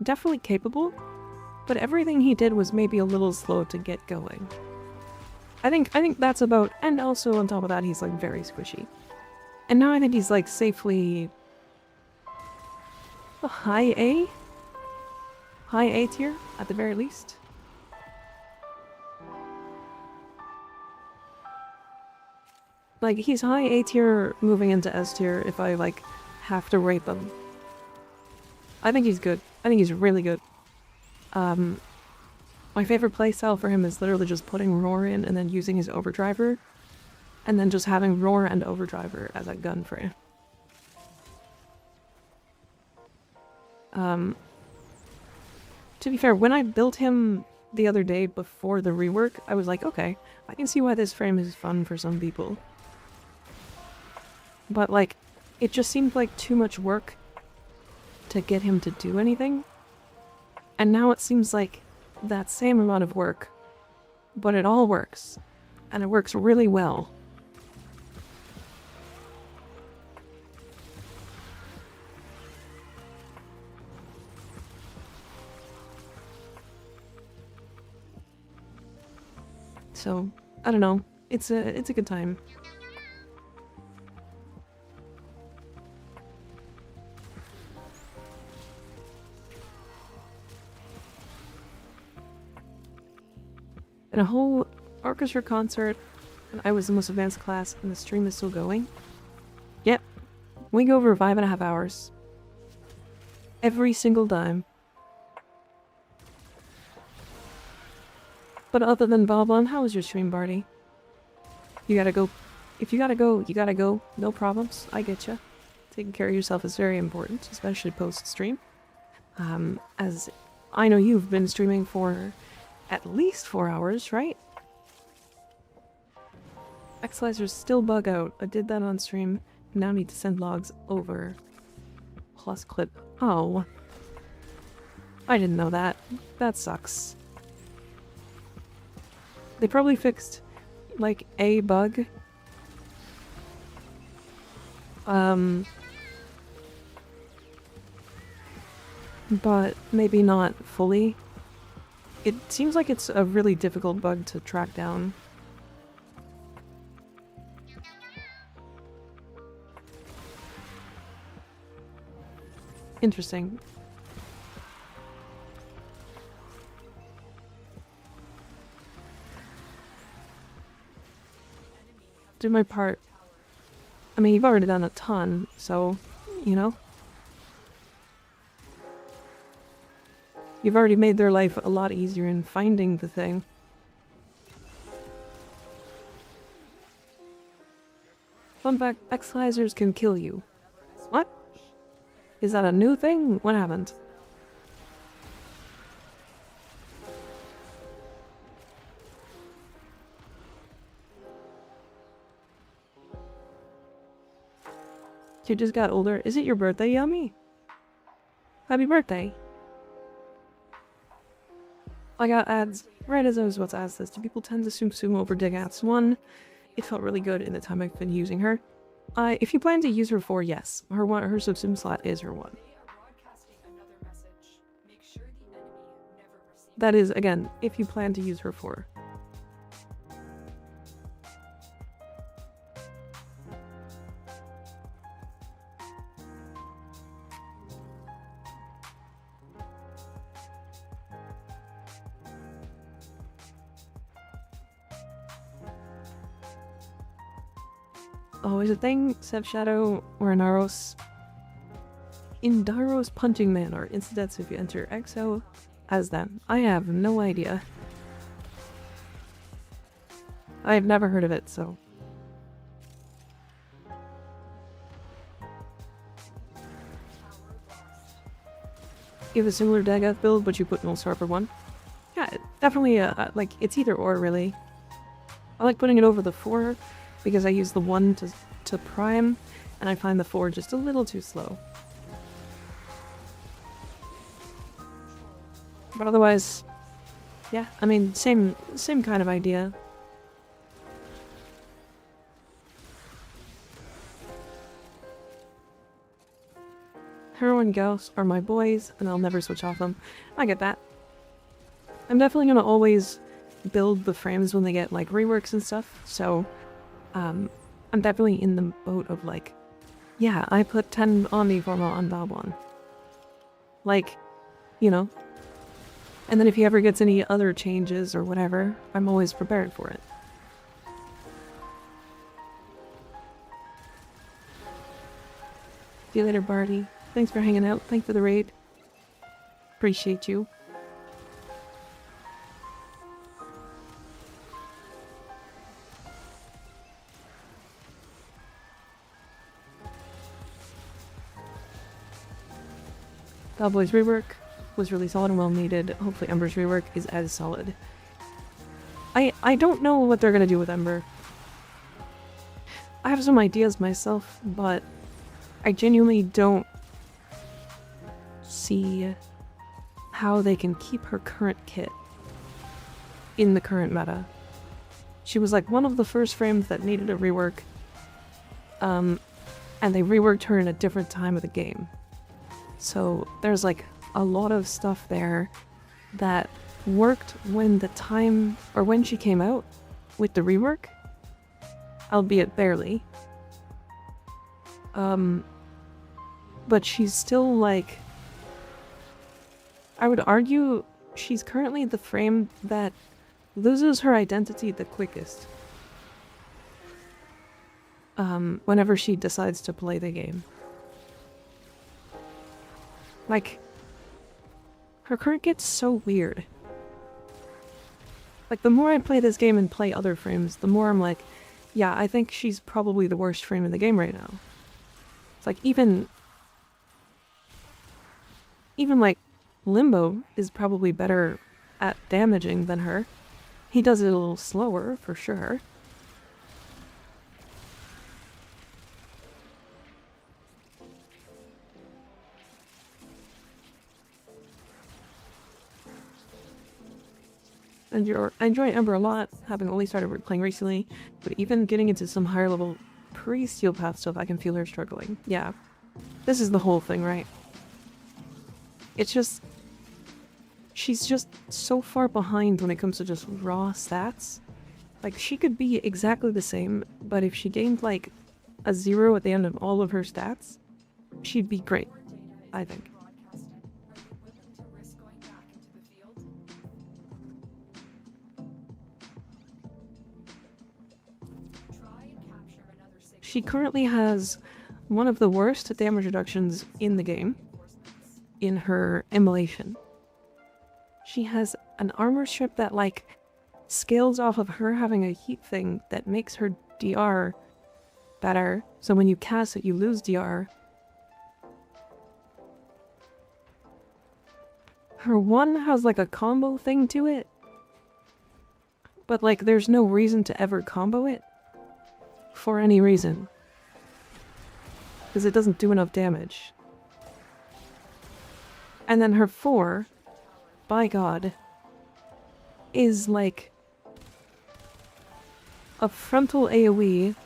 Definitely capable. But everything he did was maybe a little slow to get going. I think that's about... And also, on top of that, he's, like, very squishy. And now I think he's, like, safely... a high A? High A tier, at the very least. Like, he's high A tier moving into S tier if I, like, have to rate them. I think he's good. I think he's really good. My favorite playstyle for him is literally just putting Roar in and then using his Overdriver. And then just having Roar and Overdriver as a gun for him. To be fair, when I built him the other day before the rework, I was like, okay, I can see why this frame is fun for some people. But, like, it just seemed like too much work to get him to do anything. And now it seems like that same amount of work, but it all works. And it works really well. So, I don't know. It's a good time. And a whole orchestra concert, and I was the most advanced class, and the stream is still going. Yep. We go over 5.5 hours. Every single time. But other than Vauboy, how was your stream, Barty? You gotta go. If you gotta go, you gotta go. No problems. I get ya. Taking care of yourself is very important, especially post-stream. As I know you've been streaming for at least 4 hours, right? Xalizers still bug out. I did that on stream. Now need to send logs over. Plus clip. Oh. I didn't know that. That sucks. They probably fixed, like, a bug. But maybe not fully. It seems like it's a really difficult bug to track down. Interesting. Did my part. I mean, you've already done a ton, so, you know. You've already made their life a lot easier in finding the thing. Fun fact, Xalizers can kill you. What? Is that a new thing? What happened? You just got older. Is it your birthday, Yummy? Happy birthday. I got ads right as I was about to ask this. Do people tend to Tsum Tsum over Digats? 1, it felt really good in the time I've been using her. If you plan to use her for, yes. Her Tsum Tsum slot is her 1. That is, again, if you plan to use her for. Oh, is a thing, Sev Shadow, or Inaros? Indaros Punching Man are incidents if you enter EXO as them. I have no idea. I have never heard of it, so. You have a similar Dagoth build, but you put no Sharper 1. Yeah, definitely, like, it's either or, really. I like putting it over the 4 because I use the 1 to prime, and I find the 4 just a little too slow. But otherwise, yeah, I mean, same kind of idea. Hero and Gauss are my boys, and I'll never switch off them. I get that. I'm definitely gonna always build the frames when they get, like, reworks and stuff, so, I'm definitely in the boat of, like, yeah, I put 10 Omniforma on Vauboy. Like, you know. And then if he ever gets any other changes or whatever, I'm always prepared for it. See you later, Barty. Thanks for hanging out. Thanks for the raid. Appreciate you. Vauboy's rework was really solid and well needed. Hopefully Ember's rework is as solid. I don't know what they're gonna do with Ember. I have some ideas myself, but I genuinely don't see how they can keep her current kit in the current meta. She was like one of the first frames that needed a rework, and they reworked her in a different time of the game. So there's like a lot of stuff there that worked when the time, or when she came out with the rework, albeit barely. But she's still like, I would argue she's currently the frame that loses her identity the quickest. Whenever she decides to play the game. Like, her current kit's so weird. Like, the more I play this game and play other frames, the more I'm like, yeah, I think she's probably the worst frame in the game right now. It's like, even like, Limbo is probably better at damaging than her. He does it a little slower, for sure. I enjoy Ember a lot, having only started playing recently, but even getting into some higher level pre-Steel Path stuff, I can feel her struggling. Yeah. This is the whole thing, right? It's just... she's just so far behind when it comes to just raw stats. Like, she could be exactly the same, but if she gained, like, a 0 at the end of all of her stats, she'd be great, I think. She currently has one of the worst damage reductions in the game in her immolation. She has an armor strip that, like, scales off of her having a heat thing that makes her DR better, so when you cast it, you lose DR. Her 1 has, like, a combo thing to it, but, like, there's no reason to ever combo it. For any reason. Because it doesn't do enough damage. And then her 4, by God, is like a frontal AoE,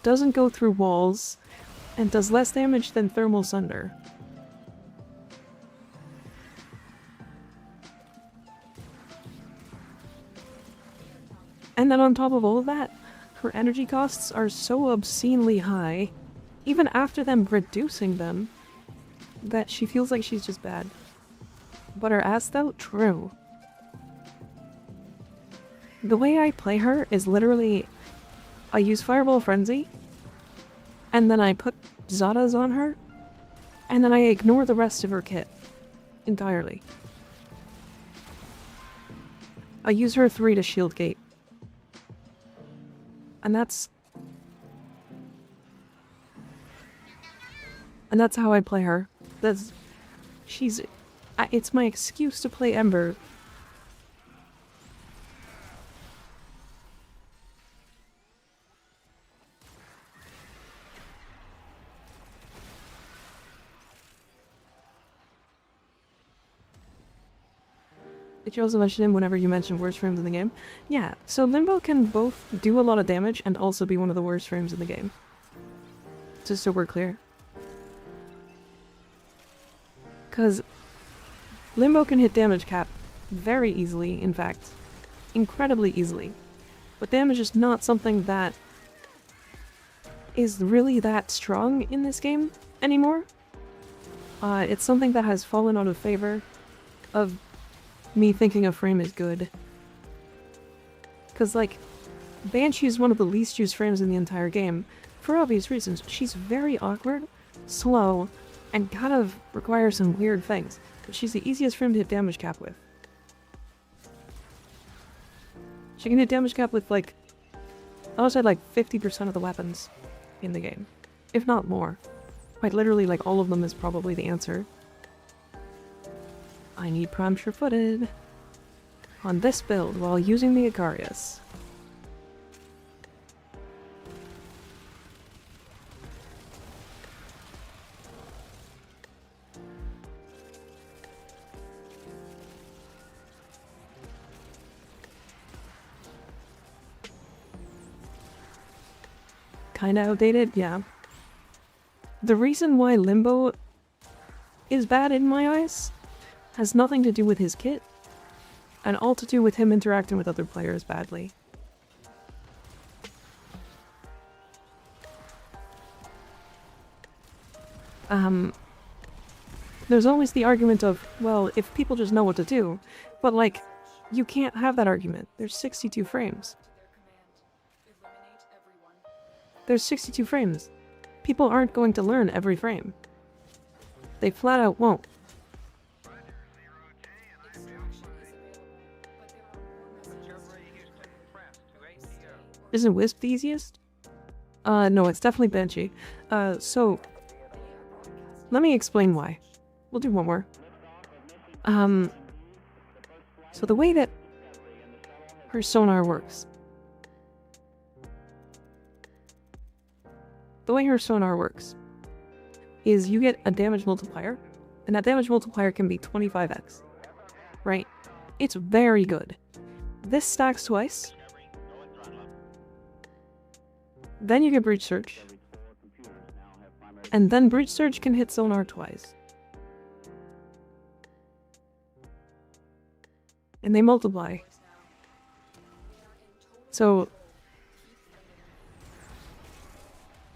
doesn't go through walls, and does less damage than Thermal Sunder. And then on top of all of that, her energy costs are so obscenely high, even after them reducing them, that she feels like she's just bad. But her ass though, true. The way I play her is literally, I use Fireball Frenzy, and then I put Zadas on her, and then I ignore the rest of her kit entirely. I use her 3 to shield gate. And that's how I play her. It's my excuse to play Ember. Did you also mention him whenever you mentioned worst frames in the game? Yeah, so Limbo can both do a lot of damage and also be one of the worst frames in the game. Just so we're clear. Because Limbo can hit damage cap very easily, in fact. Incredibly easily. But damage is not something that is really that strong in this game anymore. It's something that has fallen out of favor of me thinking a frame is good. Because, like, Banshee is one of the least used frames in the entire game, for obvious reasons. She's very awkward, slow, and kind of requires some weird things. But she's the easiest frame to hit damage cap with. She can hit damage cap with, like, I would say like 50% of the weapons in the game. If not more. Quite literally, like, all of them is probably the answer. I need Prime Sure-Footed on this build while using the Ikarius. Kinda outdated, yeah. The reason why Limbo is bad in my eyes has nothing to do with his kit, and all to do with him interacting with other players badly. There's always the argument of, well, if people just know what to do, but like, you can't have that argument. There's 62 frames. Eliminate everyone. There's 62 frames. People aren't going to learn every frame. They flat out won't. Extraction is available, but there are more messages to be decoded. Isn't Wisp the easiest? No, it's definitely Banshee. So, let me explain why. We'll do one more. So the way that her sonar works. The way her sonar works is you get a damage multiplier, and that damage multiplier can be 25x. Right? It's very good. This stacks twice. Then you get Breach Search. And then Breach Search can hit sonar twice. And they multiply. So,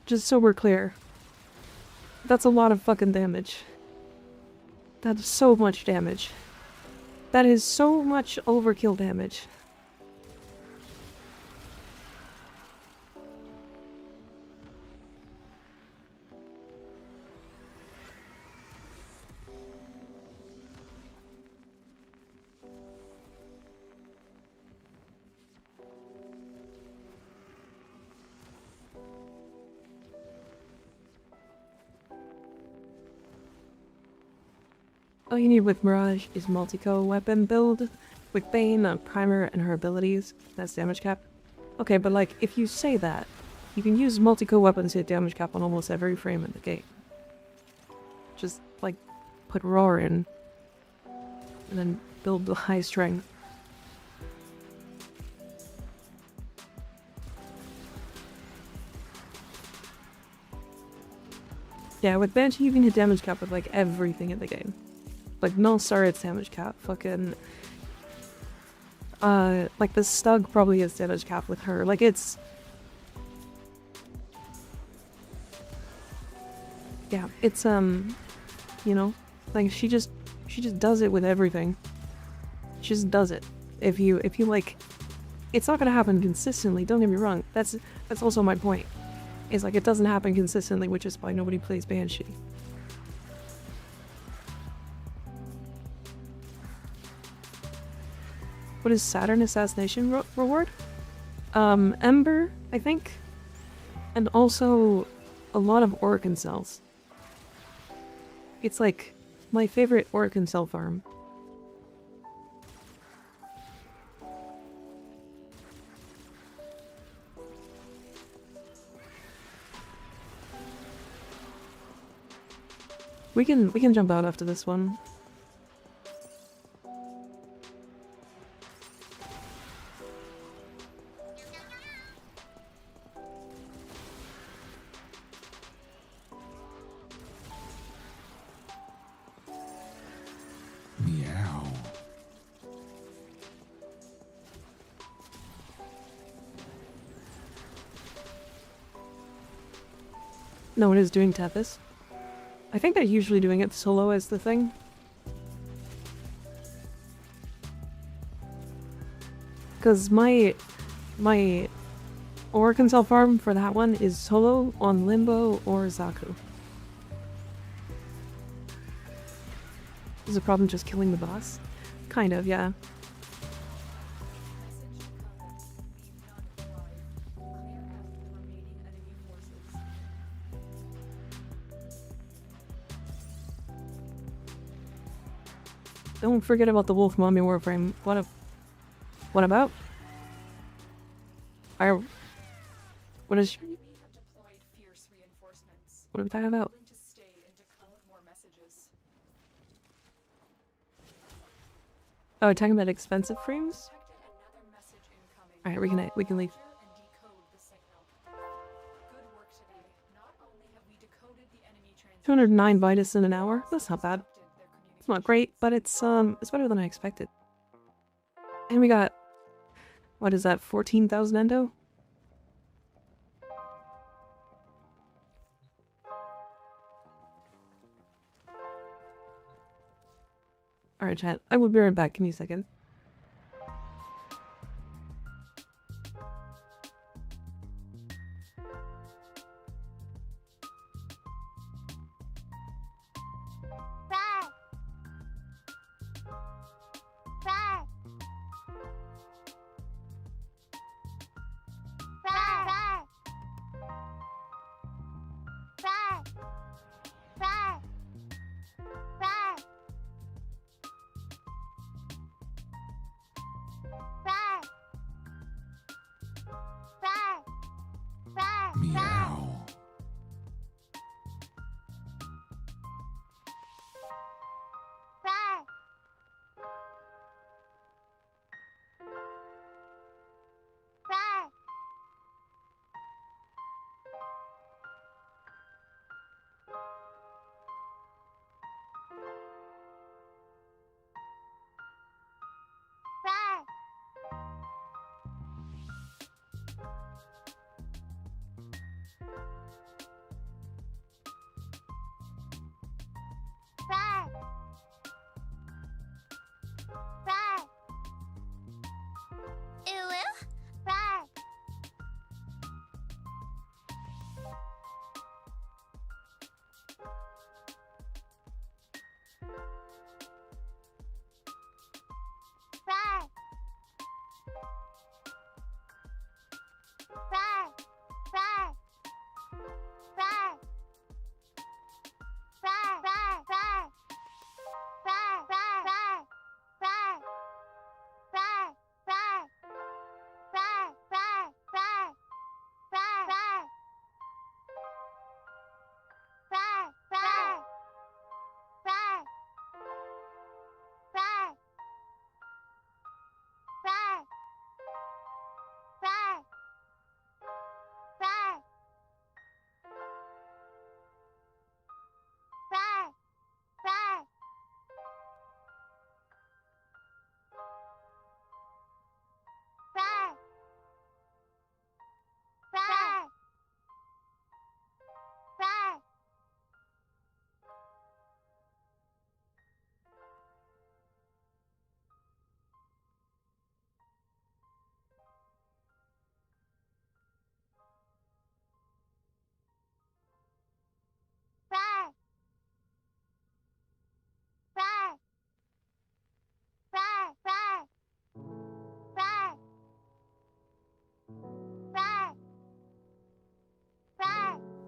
just so we're clear, that's a lot of fucking damage. That's so much damage. That is so much overkill damage. All you need with Mirage is multi-co weapon build, with Bane, a primer, and her abilities. That's damage cap. Okay, but like, if you say that, you can use multi-co weapons to hit damage cap on almost every frame in the game. Just, like, put Roar in, and then build the high strength. Yeah, with Banshee you can hit damage cap with, like, everything in the game. Like, Nullstar hits damage cap, fucking... like, the Stug probably hits damage cap with her. Like, it's... Yeah, it's, you know? Like, she just does it with everything. She just does it. If you, like... It's not gonna happen consistently, don't get me wrong. That's also my point. Is, like, it doesn't happen consistently, which is why nobody plays Banshee. What is Saturn Assassination reward? Ember, I think. And also a lot of Oricon cells. It's like my favorite Oricon cell farm. We can jump out after this one. No one is doing Tethys. I think they're usually doing it solo as the thing. Because my Arkansas farm for that one is solo on Limbo or Zaku. Is the problem just killing the boss? Kind of, yeah. Don't forget about the wolf mommy warframe. What about? What is? What are we talking about? Oh, talking about expensive frames? Alright, we can leave. 209 Vitus in an hour? That's not bad. It's not great, but it's better than I expected. And we got, what is that, 14,000 endo? Alright, chat. I will be right back. Give me a second. Meow.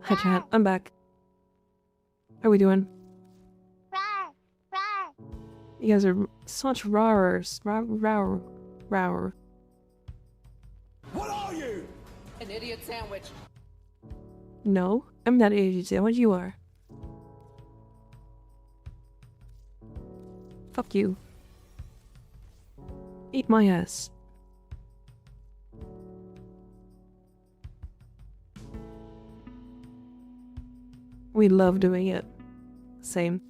Hi chat, I'm back. How are we doing? You guys are such rawers. Rawr. What are you? An idiot sandwich. No, I'm not idiot. What you are. Fuck you. Eat my ass. We love doing it. Same.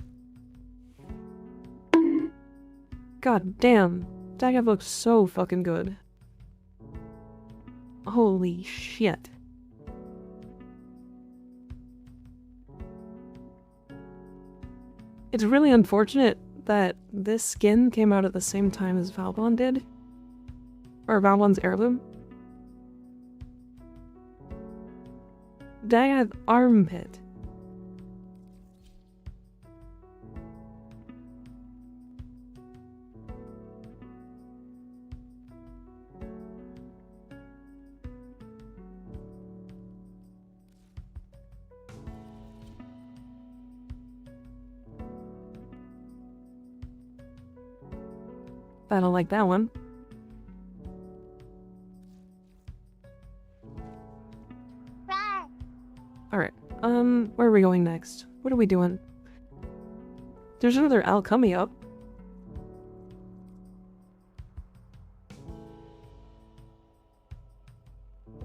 God damn. That guy looks so fucking good. Holy shit. It's really unfortunate that this skin came out at the same time as Vauboy did. Or Vauboy's heirloom. Dang armpit. I don't like that one. Alright, where are we going next? What are we doing? There's another owl coming up.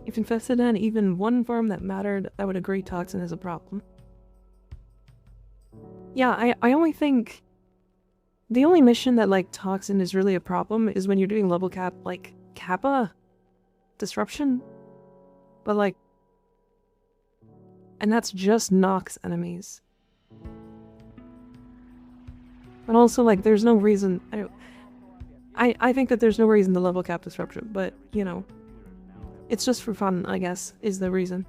If infested on even one farm that mattered, I would agree toxin is a problem. Yeah, I only think the only mission that, like, toxin is really a problem is when you're doing level cap, like, Kappa disruption. But, like, and that's just Nox enemies. But also, like, there's no reason, I think that there's no reason to level cap disruption, but, you know, it's just for fun, I guess, is the reason.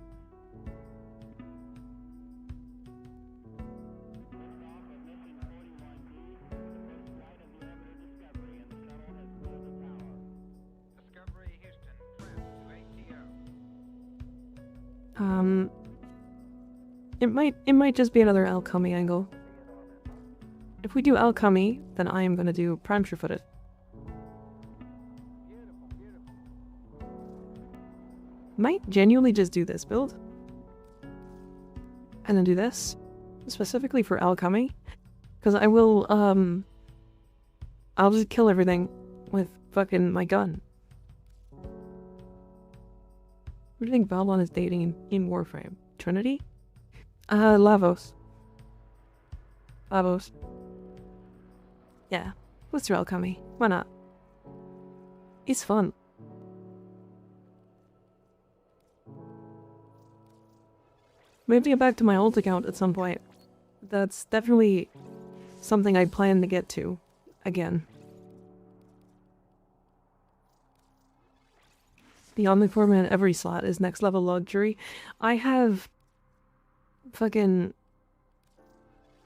It might just be another alchemy angle. If we do alchemy, then I am gonna do prime sure-footed. Might genuinely just do this build. And then do this. Specifically for alchemy. Because I will, I'll just kill everything with fucking my gun. Who do you think Vauboy is dating in Warframe? Trinity? Lavos. Lavos. Yeah, let's do alchemy. Why not? It's fun. Maybe to get back to my old account at some point. That's definitely something I plan to get to again. The Omniform in every slot is next level luxury. I have fucking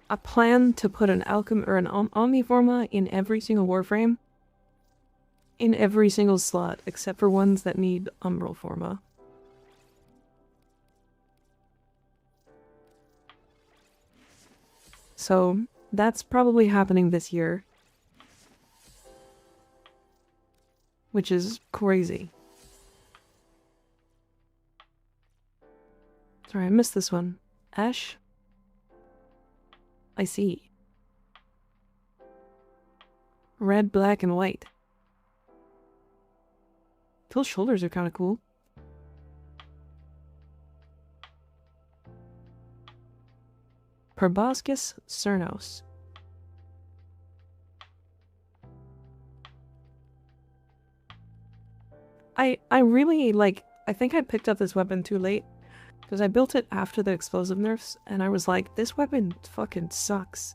a plan to put an alchem or an Omniforma in every single Warframe. In every single slot, except for ones that need Umbral Forma. So, that's probably happening this year. Which is crazy. Sorry, I missed this one. Ash? I see. Red, black, and white. Those shoulders are kind of cool. Proboscis Cernos. I really, like, I think I picked up this weapon too late. Because I built it after the explosive nerfs, and I was like, this weapon fucking sucks.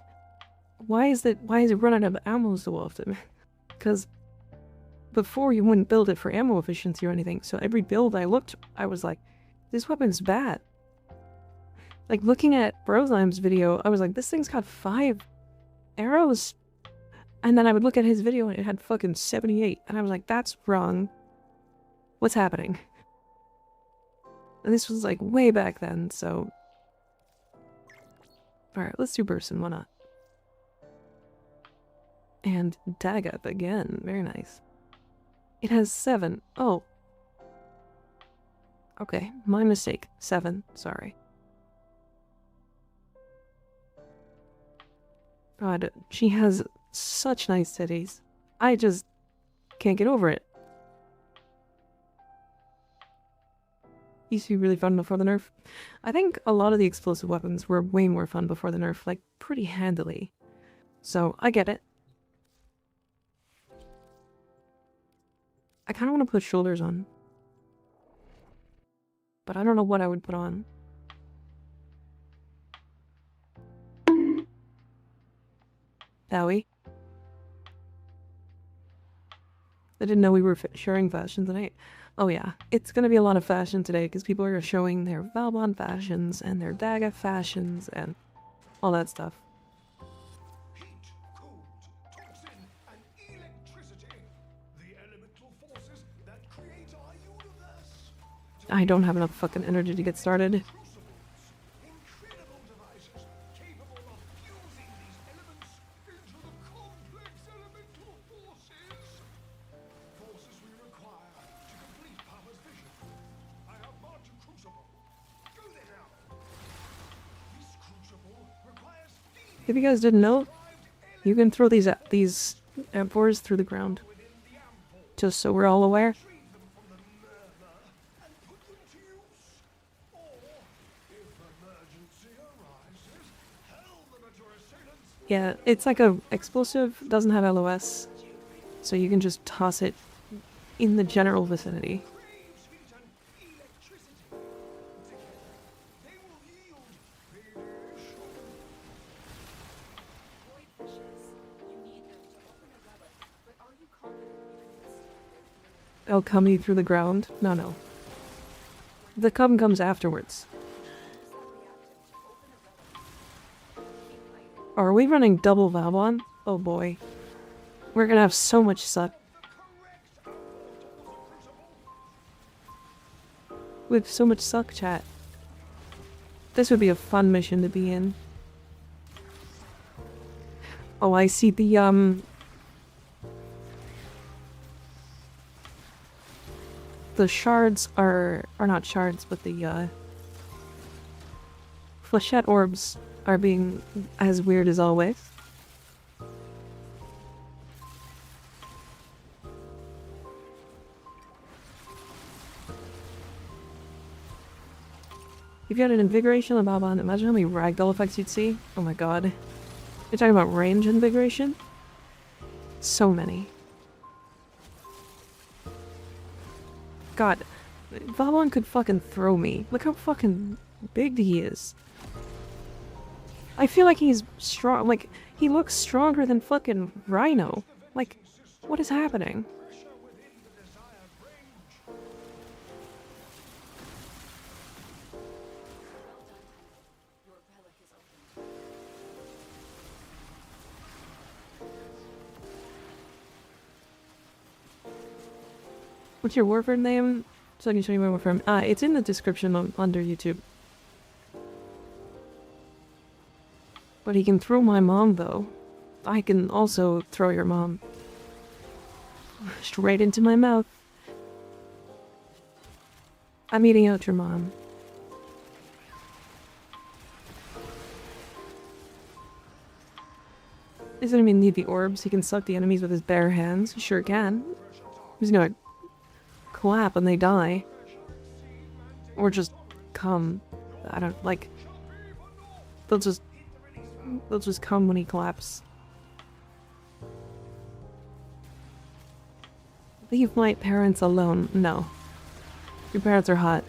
Why is it running out of ammo so often? Because before you wouldn't build it for ammo efficiency or anything, so every build I was like, this weapon's bad. Like, looking at Brozyme's video, I was like, this thing's got 5 arrows. And then I would look at his video and it had fucking 78, and I was like, that's wrong. What's happening? And this was like way back then, so... Alright, let's do Burson, why not? And Daggett again, very nice. It has 7. Oh. Okay, my mistake. 7, sorry. God, she has such nice titties. I just can't get over it. Used to be really fun before the nerf. I think a lot of the explosive weapons were way more fun before the nerf, like, pretty handily. So, I get it. I kind of want to put shoulders on. But I don't know what I would put on. Howie. I didn't know we were showing fashion tonight. Oh yeah, it's gonna be a lot of fashion today because people are showing their Vauboy fashions and their Daga fashions and all that stuff. Heat, cold, toxin, and electricity. The elemental forces that create our universe. I don't have enough fucking energy to get started. Crucibles. Incredible devices capable of fusing these elements into the complex elemental forces. Forces we require to complete Papa's vision. I have marked a crucible. Go there now. This crucible requires feeding If you guys didn't know, you can throw these amphors through the ground. Just so we're all aware. them from the murmur and put them to use. Or, if emergency arises, hurl them at your assailants. Yeah, it's like a explosive, doesn't have LOS, so you can just toss it in the general vicinity. Craves heat and electricity. Together, they will yield fish. Void fishes. You need them to open a relic, but are you confident you can withstand their fury? Alchemy through the ground? No. The cum comes afterwards. Use that reactant to open a relic. Keep fighting. Are we running double Vauboy? Oh boy. We're gonna have so much suck. We have so much suck, chat. This would be a fun mission to be in. Oh, I see the shards are not shards, but the flechette orbs are being as weird as always. If you had an invigoration on Vauboy, imagine how many ragdoll effects you'd see. Oh my god. You're talking about range invigoration? So many. God, Vauboy could fucking throw me. Look how fucking big he is. I feel like he's strong. Like, he looks stronger than fucking Rhino. Like, what is happening? Pressure within the desired range. Well done, Titan. Your relic is opened. What's your Warframe name? So I can show you my Warframe. It's in the description under YouTube. But he can throw my mom, though. I can also throw your mom. Straight into my mouth. I'm eating out your mom. Doesn't even need the orbs. He can suck the enemies with his bare hands. He sure can. He's gonna clap when they die. Or just come. I don't like. They'll just come when he claps. Leave my parents alone. No. Your parents are hot.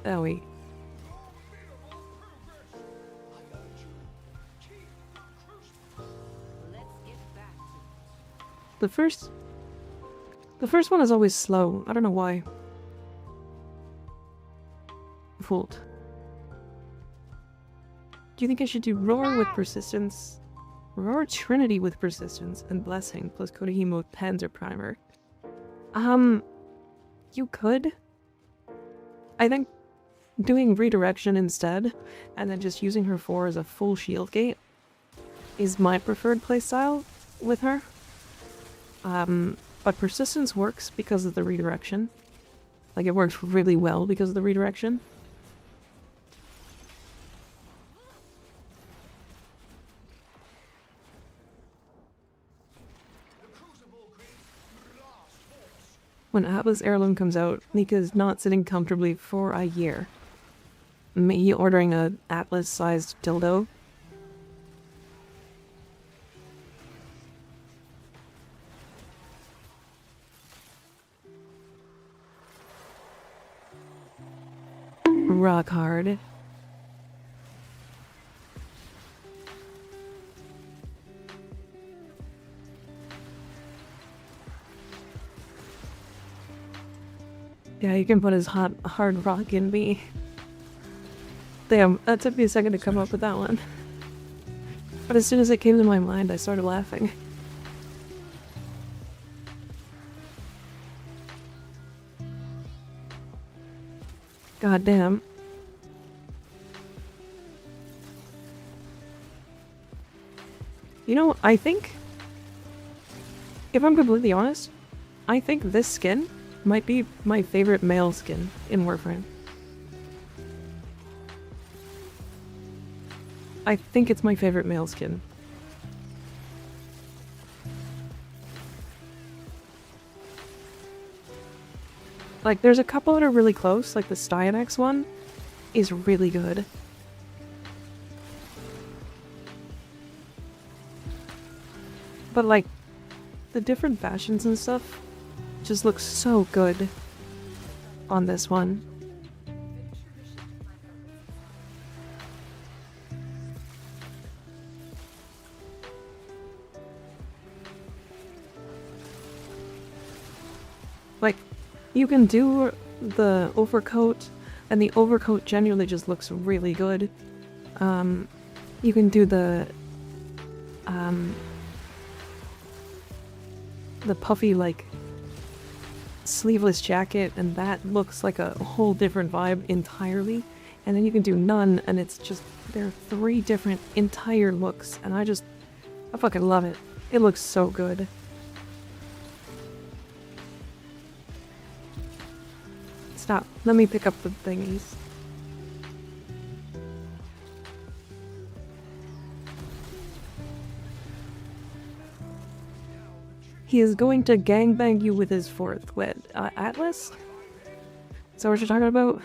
Owie. Let's get back to The first one is always slow. I don't know why. Fooled. Do you think I should do Roar with Persistence? Roar Trinity with Persistence and Blessing plus Kodahimo with Pens or Primer. You could. I think doing Redirection instead, and then just using her 4 as a full shield gate is my preferred playstyle with her. But Persistence works because of the Redirection. Like, it works really well because of the Redirection. When Atlas Heirloom comes out, Nika's not sitting comfortably for a year. Me ordering a Atlas-sized dildo. rock hard. Yeah, you can put his hard rock in me. Damn, that took me a second to come up with that one. But as soon as it came to my mind, I started laughing. God damn. You know, I think, if I'm completely honest, I think this skin might be my favorite male skin in Warframe. I think it's my favorite male skin. Like, there's a couple that are really close, like the Styanax one is really good. But like, the different fashions and stuff just looks so good on this one. Like, you can do the overcoat, and the overcoat genuinely just looks really good. You can do the puffy, like, sleeveless jacket, and that looks like a whole different vibe entirely. And then you can do none, and it's just, there are 3 different entire looks, and I fucking love it. It looks so good. Stop. Let me pick up the thingies. He is going to gangbang you with his 4th. What? Atlas? Is that what you're talking about?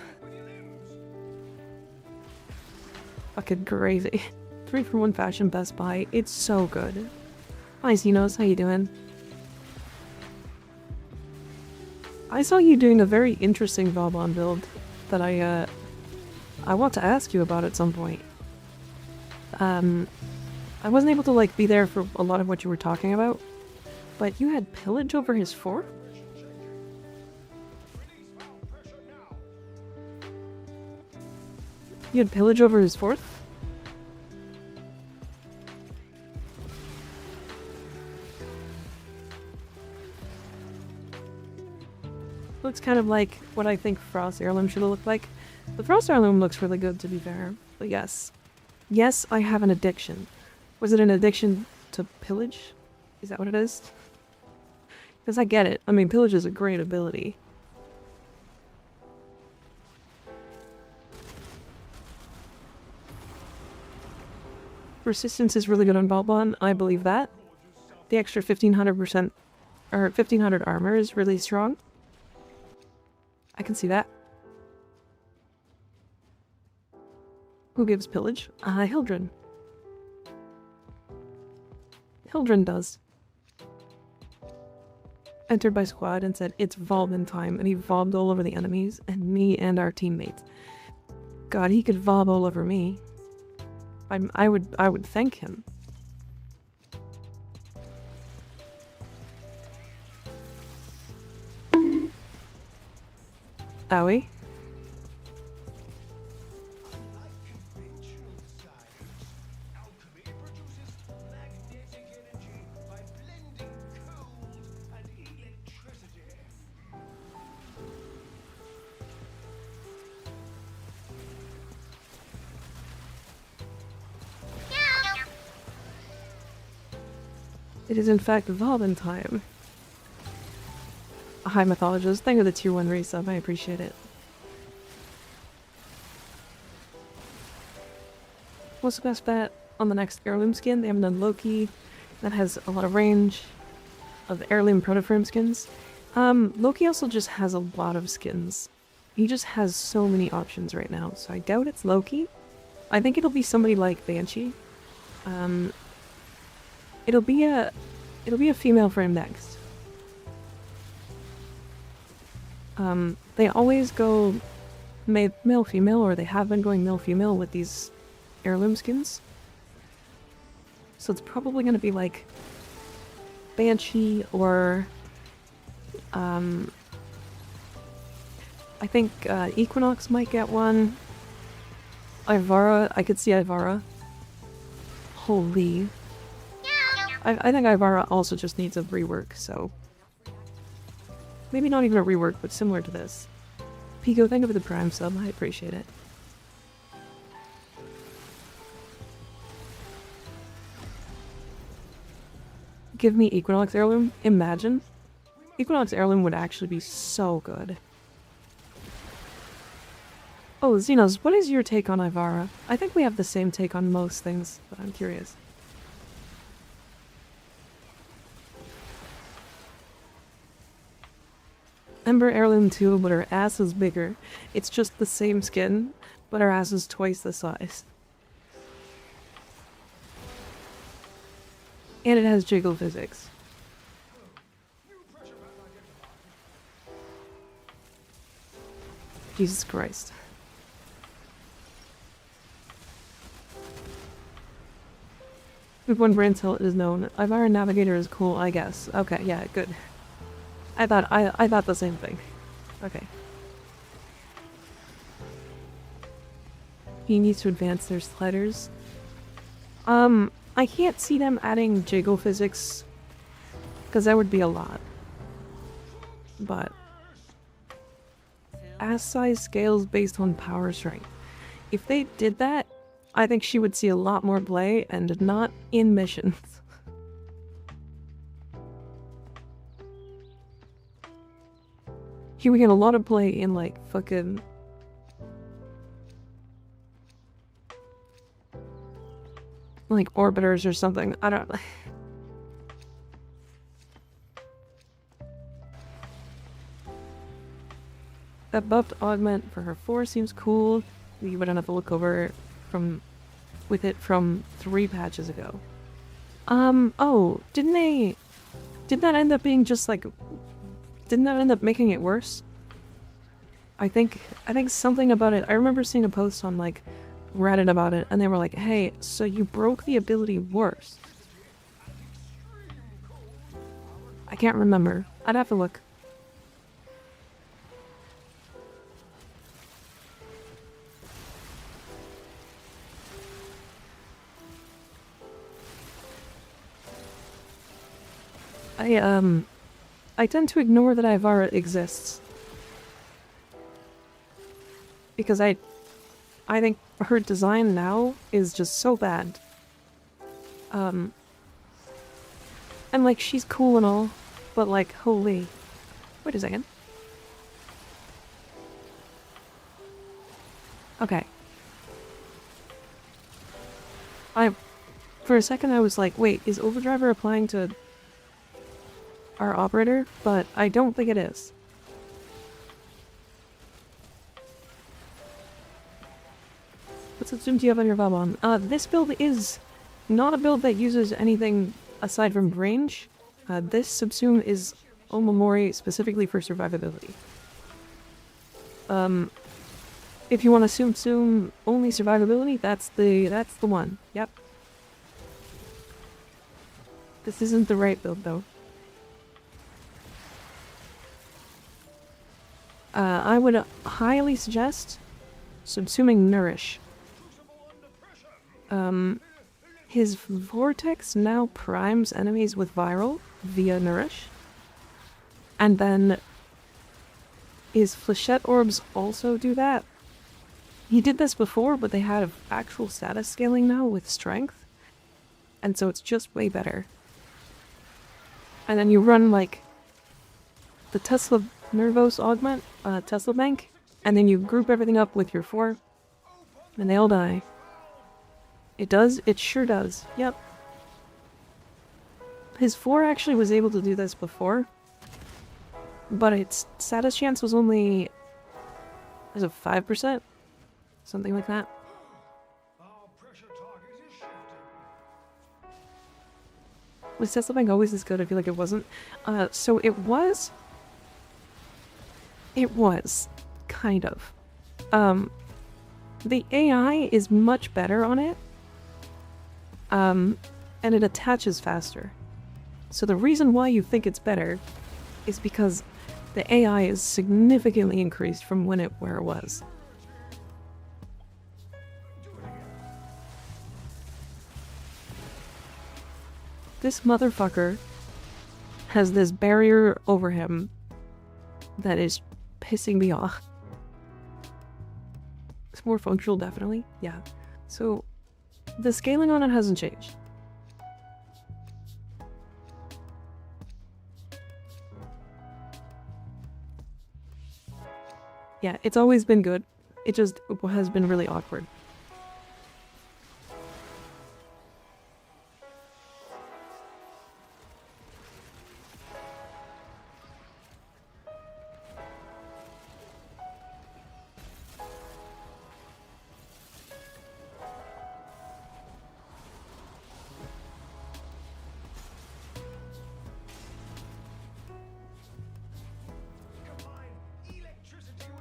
Fucking crazy. 3 for 1 fashion Best Buy. It's so good. Hi, Xenos. How you doing? I saw you doing a very interesting Vauboy build that I want to ask you about at some point. I wasn't able to, like, be there for a lot of what you were talking about, but you had pillage over his 4th? You had pillage over his 4th? Looks kind of like what I think Frost Heirloom should have looked like. The Frost Heirloom looks really good, to be fair. But yes. Yes, I have an addiction. Was it an addiction to pillage? Is that what it is? Because I get it. I mean, pillage is a great ability. Resistance is really good on Vauboy. I believe that. The extra 1500% or 1500 armor is really strong. I can see that. Who gives pillage? Hildren. Hildren does. Entered by squad and said, it's Vobbin time, and he vobbed all over the enemies, and me and our teammates. God, he could vob all over me. I would thank him. Owie. It is in fact Vobbin time. Hi Mythologist, thank you for the tier 1 resub, I appreciate it. What's the best bet on the next heirloom skin? They haven't done Loki, that has a lot of range of heirloom protoframe skins. Loki also just has a lot of skins. He just has so many options right now, so I doubt it's Loki. I think it'll be somebody like Banshee. It'll be a female frame next. They always go male-female, or they have been going male-female with these heirloom skins. So it's probably going to be like Banshee or I think Equinox might get one. Ivara, I could see Ivara. Holy. I think Ivara also just needs a rework, so maybe not even a rework, but similar to this. Pico, thank you for the Prime sub, I appreciate it. Give me Equinox Heirloom. Imagine. Equinox Heirloom would actually be so good. Oh, Xenos, what is your take on Ivara? I think we have the same take on most things, but I'm curious. Ember Heirloom too, but her ass is bigger. It's just the same skin, but her ass is twice the size. And it has jiggle physics. Jesus Christ. With one brand tilt is known. Ivara Navigator is cool, I guess. Okay, yeah, good. I thought the same thing. Okay. He needs to advance their sliders. I can't see them adding jiggle physics, because that would be a lot. But ass size scales based on power strength. If they did that, I think she would see a lot more play, and not in missions. Here we get a lot of play in like fucking like orbiters or something. I don't. That buffed augment for her 4 seems cool. You wouldn't have to look over with it from 3 patches ago. Oh, didn't that end up being just like, didn't that end up making it worse? I think something about it, I remember seeing a post on like Reddit about it, and they were like, hey, so you broke the ability worse. I can't remember. I'd have to look. I tend to ignore that Ivara exists. Because I think her design now is just so bad. And like, she's cool and all, but like, holy. Wait a second. Okay. For a second I was like, wait, is Overdriver applying to our operator? But I don't think it is. What subsume do you have on your Vauboy? This build is not a build that uses anything aside from range. This subsume is Omamori specifically for survivability. If you want to subsume only survivability, that's the one. Yep. This isn't the right build though. I would highly suggest subsuming Nourish. His Vortex now primes enemies with Viral via Nourish. And then his Flechette Orbs also do that. He did this before, but they have actual status scaling now with Strength. And so it's just way better. And then you run like the Tesla Nervos Augment, Tesla Bank, and then you group everything up with your 4, and they all die. It does? It sure does. Yep. His 4 actually was able to do this before, but its status chance was only, is it 5%? Something like that. Was Tesla Bank always this good? I feel like it wasn't. So it was. It was. Kind of. The AI is much better on it. And it attaches faster. So the reason why you think it's better is because the AI is significantly increased from where it was. This motherfucker has this barrier over him that is pissing me off. It's more functional, definitely. Yeah. So the scaling on it hasn't changed. Yeah, it's always been good. It just has been really awkward.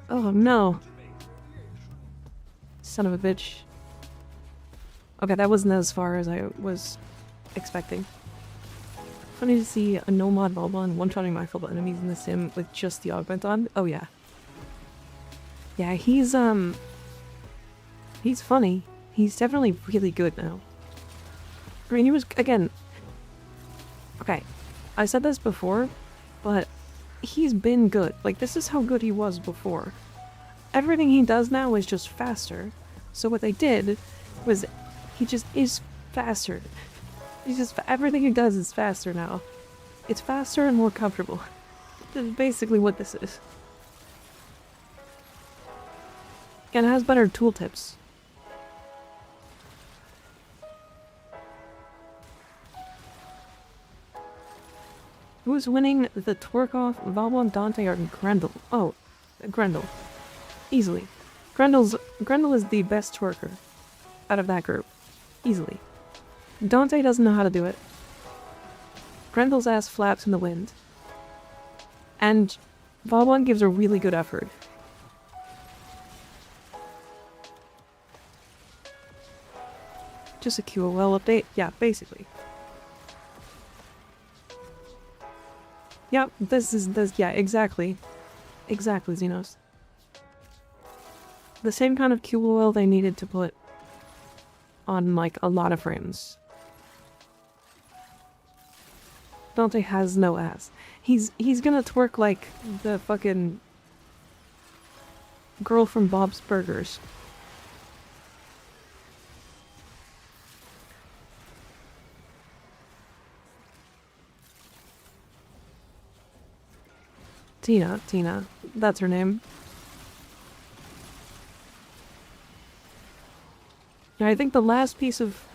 Oh no. Son of a bitch. Okay, that wasn't as far as I was expecting. Funny to see a no-mod Vauboy one-shotting my full enemies in the sim with just the augment on. Oh yeah. Yeah, he's funny. He's definitely really good now. I mean, he was, again... Okay, I said this before, but he's been good. Like, this is how good he was before. Everything he does now is just faster. So what they did was he just is faster. He's just, everything he does is faster now. It's faster and more comfortable. That's basically what this is. And it has better tooltips. Who's winning the twerk-off? Vauboy, Dante, or Grendel? Oh, Grendel. Easily. Grendel is the best twerker out of that group. Easily. Dante doesn't know how to do it. Grendel's ass flaps in the wind. And Vauboy gives a really good effort. Just a QOL update? Yeah, basically. Yep, yeah, exactly. Exactly, Xenos. The same kind of QOL they needed to put on, like, a lot of frames. Dante has no ass. He's gonna twerk like the fucking girl from Bob's Burgers. Tina, that's her name. Yeah, I think the last piece of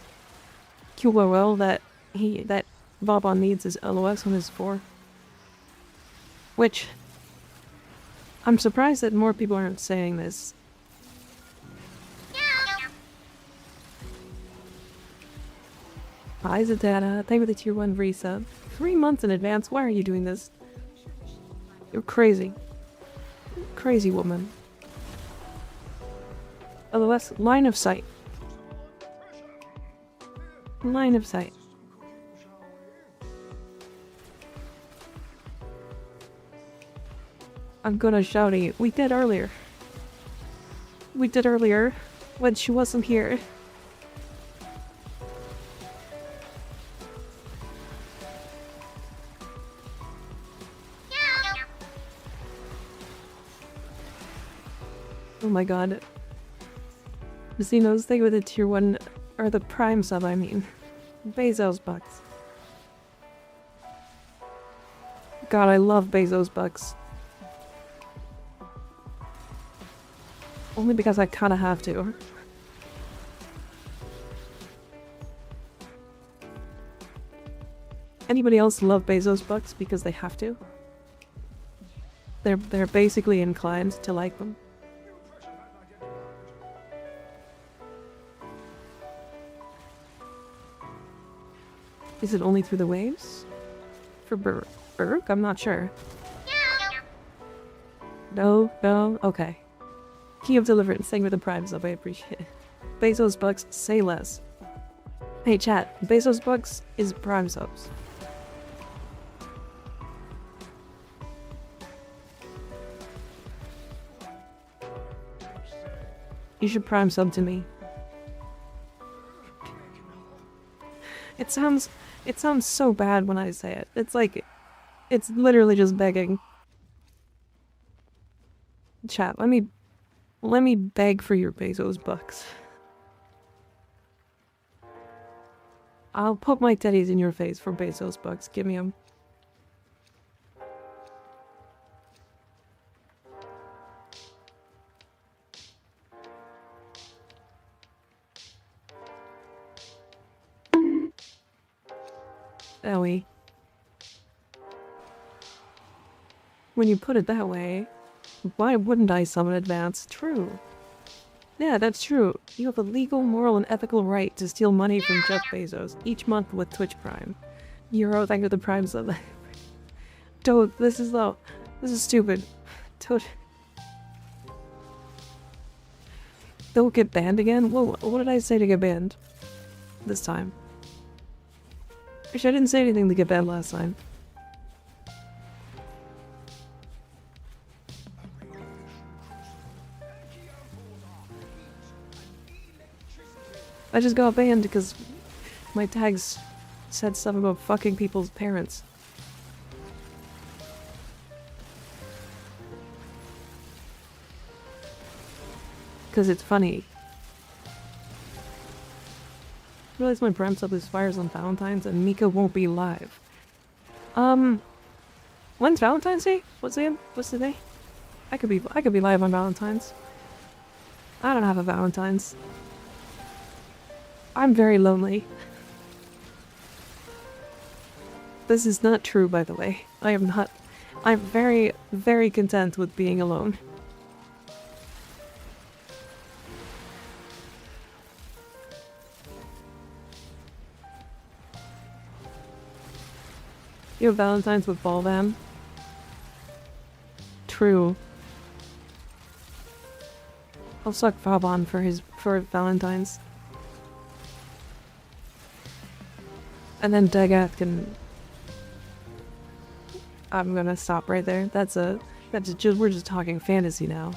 QOL that Vauboy needs is LOS on his 4. Which, I'm surprised that more people aren't saying this. Hi Zadata, thank you for the tier 1 resub. 3 months in advance, why are you doing this? You're crazy. Crazy woman. LOS, line of sight. Line of sight. I'm gonna shouty. We did earlier. When she wasn't here. Oh my god. Xenos, thank you with the tier 1, or the prime sub, I mean. Bezos bucks. God, I love Bezos bucks. Only because I kinda have to. Anybody else love Bezos bucks because they have to? They're basically inclined to like them. Is it only through the waves? For Berg? I'm not sure. No, okay. Key of Deliverance, thank you for the Prime sub, I appreciate it. Bezos Bucks, say less. Hey chat, Bezos Bucks is Prime subs. You should Prime sub to me. It sounds so bad when I say it. It's like, it's literally just begging. Chat, let me beg for your Bezos Bucks. I'll put my teddies in your face for Bezos Bucks. Give me them. Owie. When you put it that way, why wouldn't I summon advance? True. Yeah, that's true. You have a legal, moral, and ethical right to steal money from Jeff Bezos each month with Twitch Prime. Euro, thank you for the Prime sub. Toad, this is low. This is stupid. Toad. Don't get banned again? Whoa, what did I say to get banned? This time. Actually, I didn't say anything to get banned last time. I just got banned because my tags said stuff about fucking people's parents. Because it's funny. I realize my Prime sub expires on Valentine's and Mika won't be live. When's Valentine's Day? What's the day? I could be live on Valentine's. I don't have a Valentine's. I'm very lonely. This is not true, by the way. I am not. I'm very, very content with being alone. You have Valentine's with Balvam? True. I'll suck Vauboy for Valentine's. And then Dagath can... I'm gonna stop right there. We're just talking fantasy now.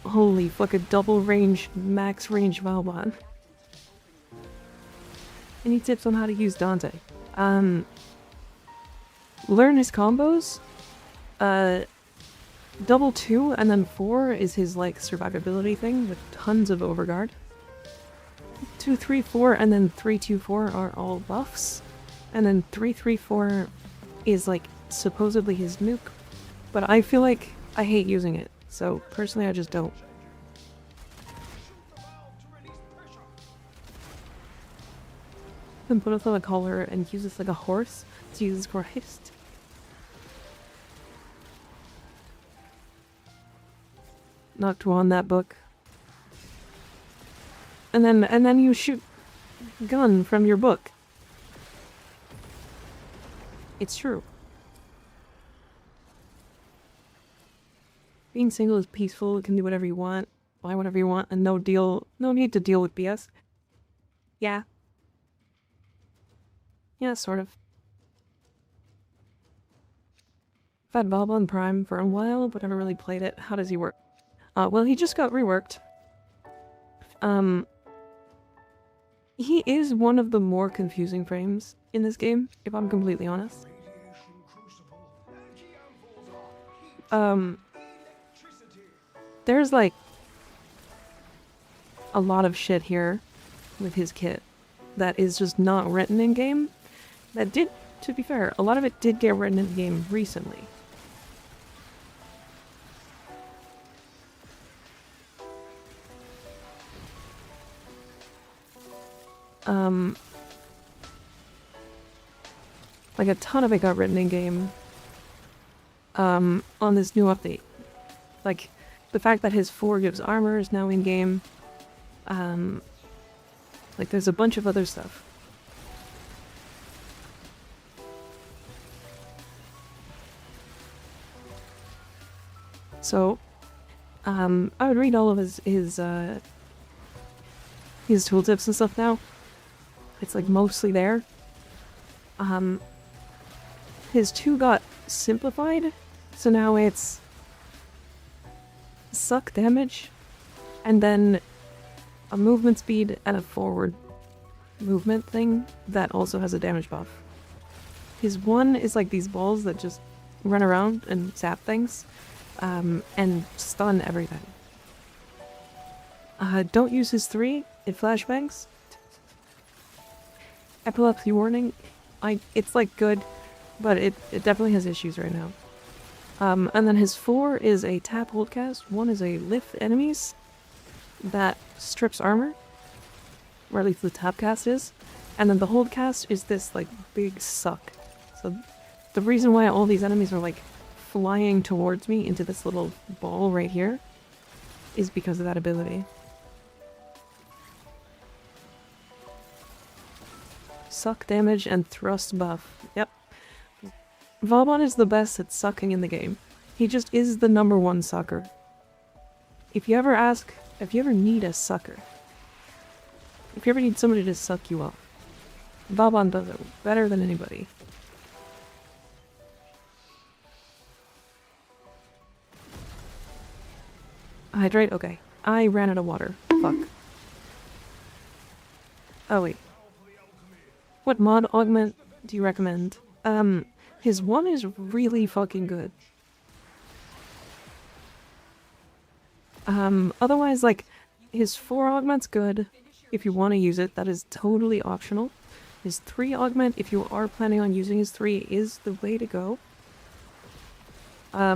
Holy fucking double range, max range Vauboy. Any tips on how to use Dante? Learn his combos. Double 2 and then 4 is his like survivability thing with tons of overguard. 2, 3, 4 and then 3, 2, 4 are all buffs. And then 3, 3, 4 is like supposedly his nuke. But I feel like I hate using it. So personally I just don't. Then put us on a collar and use this like a horse. Jesus Christ. Knocked on that book. And then you shoot gun from your book. It's true. Being single is peaceful, you can do whatever you want, buy whatever you want, and no need to deal with BS. Yeah. Yeah, sort of. I've had Vauboy on Prime for a while, but never really played it. How does he work? Well, he just got reworked. He is one of the more confusing frames in this game, if I'm completely honest. There's like a lot of shit here with his kit that is just not written in game. That did, to be fair, a lot of it did get written in the game recently. Like a ton of it got written in game on this new update. Like the fact that his 4 gives armor is now in game. Like there's a bunch of other stuff. So I would read all of his tooltips and stuff now. It's like mostly there. His 2 got simplified, so now it's suck damage, and then a movement speed and a forward movement thing that also has a damage buff. His 1 is like these balls that just run around and zap things, and stun everything. Don't use his 3, it flashbangs. Epilepsy warning, it's like good, but it definitely has issues right now. And then his 4 is a tap hold cast, 1 is a lift enemies that strips armor, or at least the tap cast is, and then the hold cast is this like big suck. So the reason why all these enemies are like flying towards me into this little ball right here is because of that ability. Suck damage and thrust buff. Yep. Vauboy is the best at sucking in the game. He just is the #1 sucker. If you ever need a sucker, if you ever need somebody to suck you up, Vauboy does it better than anybody. Hydrate? Okay. I ran out of water. Fuck. Oh wait. What mod augment do you recommend? His 1 is really fucking good. Otherwise, like, his 4 augment's good if you want to use it. That is totally optional. His 3 augment, if you are planning on using his 3, is the way to go. I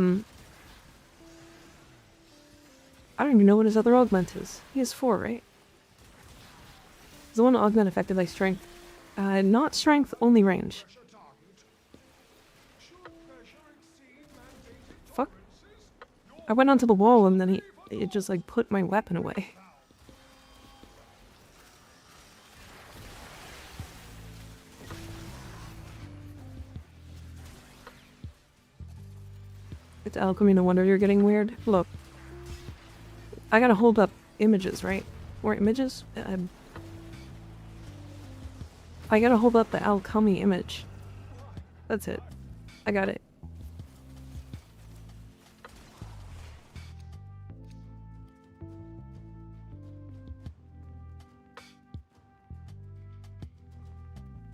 don't even know what his other augment is. He has 4, right? Is the one augment affected by strength? Not strength, only range. Fuck. I went onto the wall and then it just like put my weapon away. It's alchemy, no wonder you're getting weird. Look. I gotta hold up images, right? Or images? I gotta hold up the alchemy image. That's it. I got it.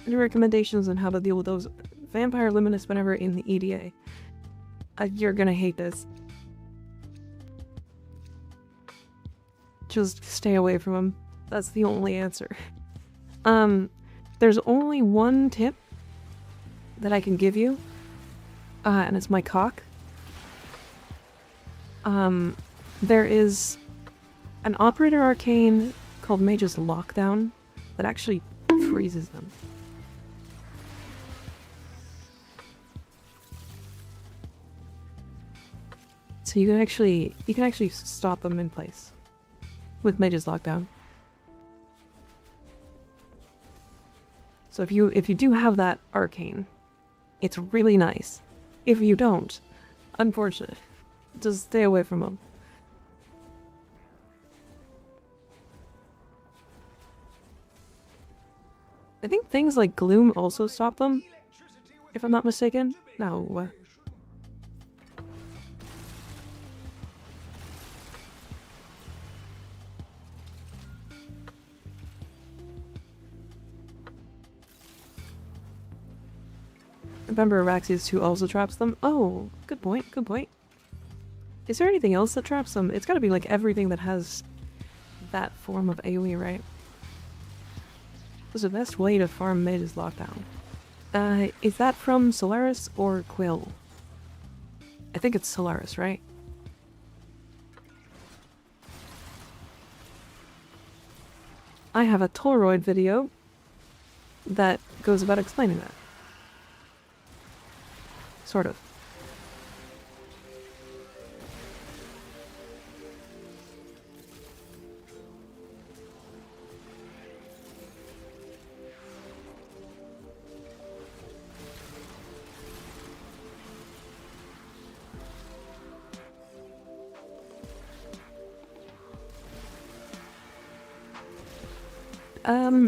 Any recommendations on how to deal with those vampire luminous whenever in the EDA? You're gonna hate this. Just stay away from them. That's the only answer. There's only one tip that I can give you, and it's my cock. There is an operator arcane called Mage's Lockdown that actually freezes them. So you can actually stop them in place with Mage's Lockdown. So if you do have that arcane, it's really nice. If you don't, unfortunate. Just stay away from them. I think things like Gloom also stop them, if I'm not mistaken. No. Remember Araxias 2 also traps them? Oh, good point, good point. Is there anything else that traps them? It's gotta be like everything that has that form of AoE, right? What's the best way to farm Mage's Lockdown? Is that from Solaris or Quill? I think it's Solaris, right? I have a Toroid video that goes about explaining that. Sort of.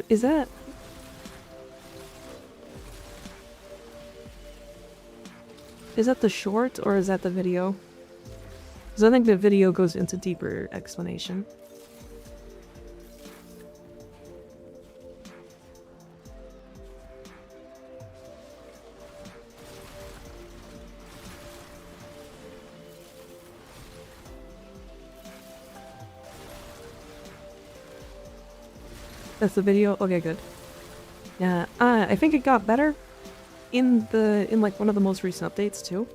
Is that... Is that the short, or is that the video? Because I think the video goes into deeper explanation. That's the video? Okay, good. Yeah, I think it got better in like one of the most recent updates too.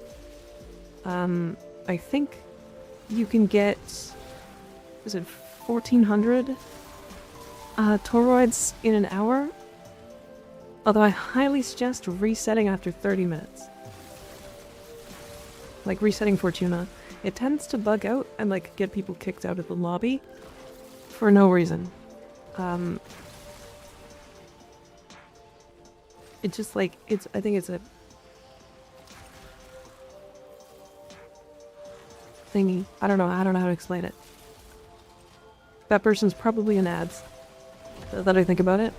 I think you can get, is it 1400 toroids in an hour? Although I highly suggest resetting after 30 minutes. Like resetting Fortuna. It tends to bug out and like get people kicked out of the lobby for no reason. It's just like, I think it's a thingy. I don't know how to explain it. That person's probably in ads. Now that I think about it.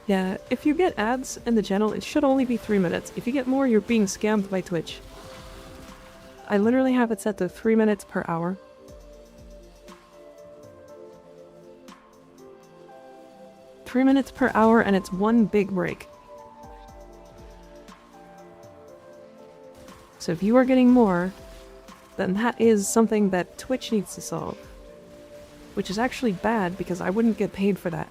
Yeah, if you get ads in the channel, it should only be 3 minutes. If you get more, you're being scammed by Twitch. I literally have it set to 3 minutes per hour. Three minutes per hour, and it's one big break. So if you are getting more, then that is something that Twitch needs to solve. Which is actually bad, because I wouldn't get paid for that.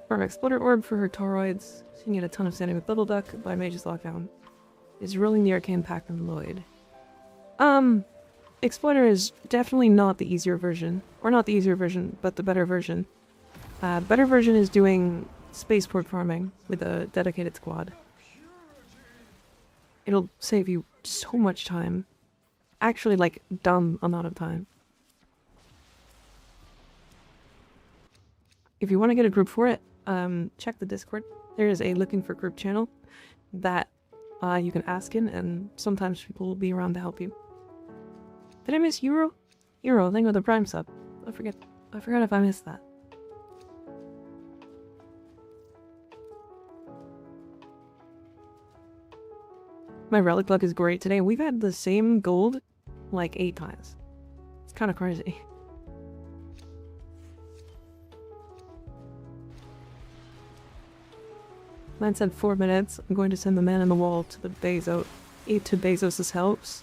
Farm Exploder Orb for her toroids. She can get a ton of standing with Little Duck by Mage's Lockdown. Is rolling the Arcane Pack from Lloyd. Exploiter is definitely not the easier version. Or not the easier version, but the better version. Better version is doing spaceport farming with a dedicated squad. It'll save you so much time. Actually, like, dumb amount of time. If you want to get a group for it, check the Discord. There is a looking for group channel that you can ask in, and sometimes people will be around to help you. Did I miss Euro? Euro, thank you for the Prime sub. I forgot if I missed that. My relic luck is great today. We've had the same gold like 8 times. It's kind of crazy. Mine said 4 minutes. I'm going to send the man in the wall to the to Bezos' helps.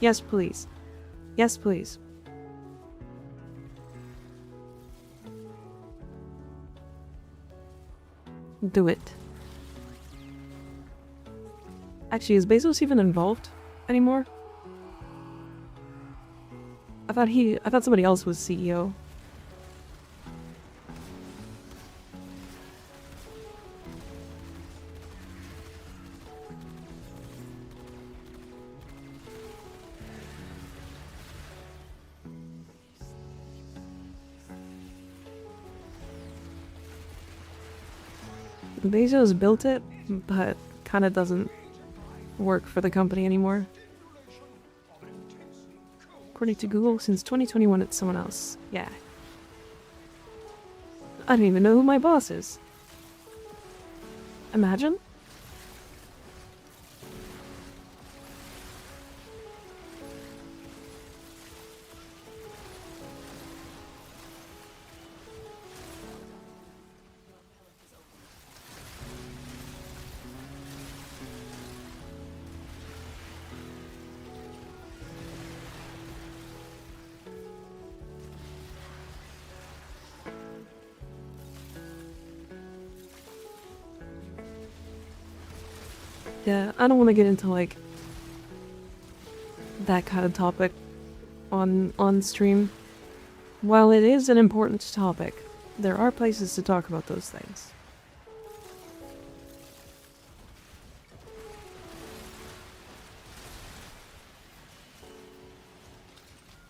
Yes, please. Yes, please. Do it. Actually, is Bezos even involved anymore? I thought somebody else was CEO. Bezos built it, but kind of doesn't work for the company anymore. According to Google, since 2021 it's someone else. Yeah. I don't even know who my boss is. Imagine? Yeah, I don't want to get into like that kind of topic on stream. While it is an important topic, there are places to talk about those things.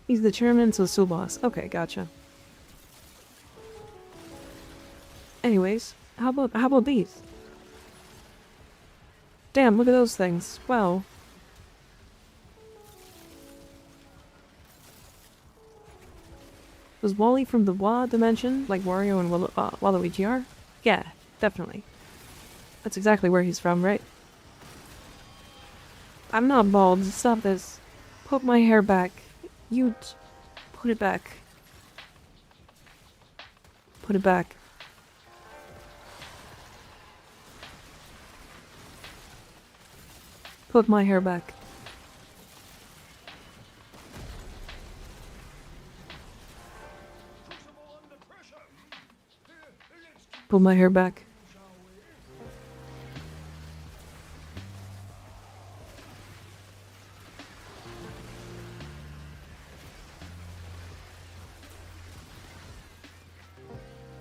He's the chairman, so still boss. Okay, gotcha. Anyways, how about these? Damn, look at those things. Wow. Was Wally from the Wa dimension, like Wario and Waluigi are? Yeah, definitely. That's exactly where he's from, right? I'm not bald. Stop this. Put my hair back. You put it back. Put it back. Put my hair back. Put my hair back.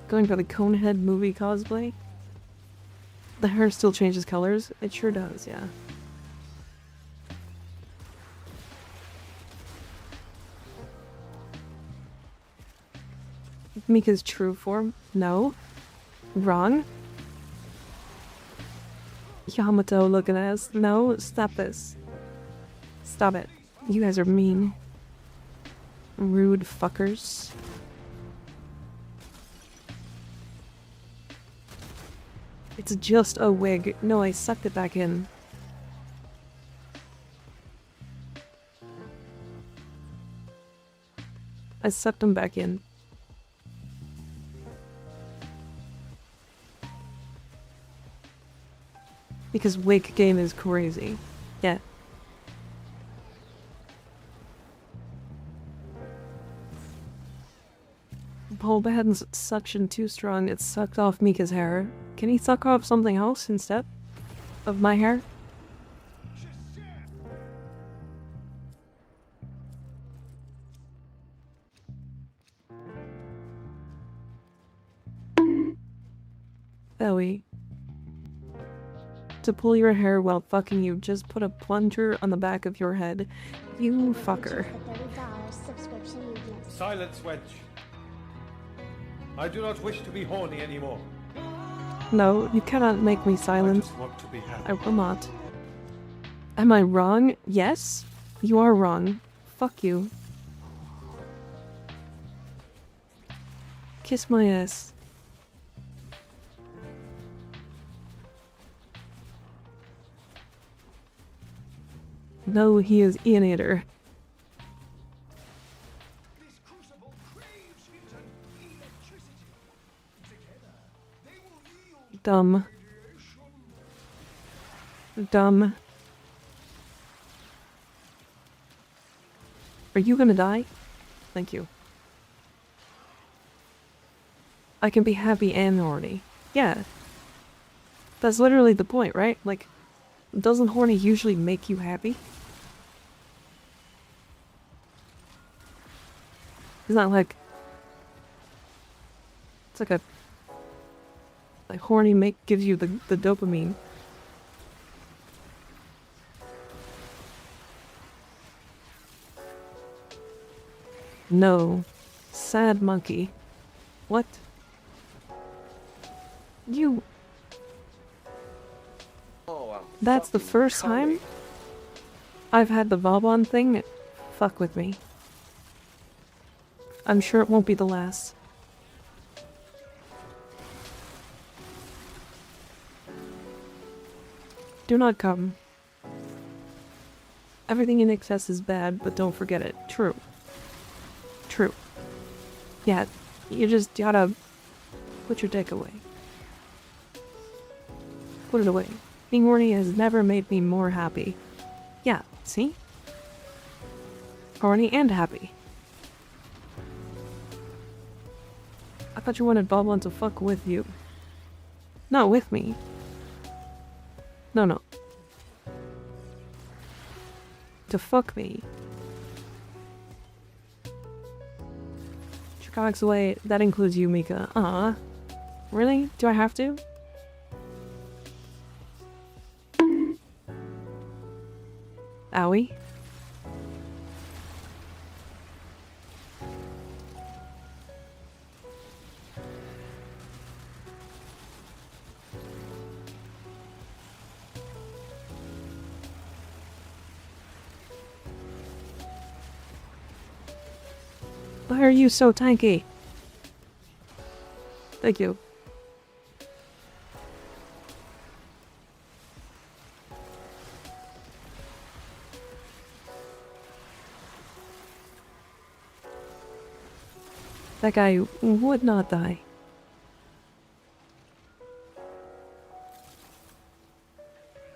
Going for the Conehead movie cosplay? The hair still changes colors? It sure does, yeah. Mika's true form? No. Wrong. Yamato looking ass. No, stop this. Stop it. You guys are mean. Rude fuckers. It's just a wig. No, I sucked it back in. I sucked them back in. Because wig game is crazy. Yeah. Paul Badden's suction too strong, it sucked off Mika's hair. Can he suck off something else instead of my hair? Zoe. To pull your hair while fucking you, just put a plunger on the back of your head. You fucker. $30 subscription you get. Silence, Wedge. I do not wish to be horny anymore. No, you cannot make me I silent. just want to be happy. I will not. Am I wrong? Yes. You are wrong. Fuck you. Kiss my ass. No, he is Ian Eater. This crucible craves heat and electricity. Together, they will yield Dumb. radiation. Dumb. Are you gonna die? Thank you. I can be happy and horny. Yeah. That's literally the point, right? Like, doesn't horny usually make you happy? It's not like... It's like a... Like, horny gives you the dopamine. No. Sad monkey. What? You... Oh, I'm That's the fucking first coming. time I've had the Vauboy thing fuck with me. I'm sure it won't be the last. Do not come. Everything in excess is bad, but don't forget it. True. True. Yeah, you just gotta put your dick away. Put it away. Being horny has never made me more happy. Yeah, see? Horny and happy. I thought you wanted Boblin to fuck with you. Not with me. No, no. To fuck me. Chicago's away. That includes you, Mika. Really? Do I have to? Owie. Why are you so tanky? Thank you. That guy would not die.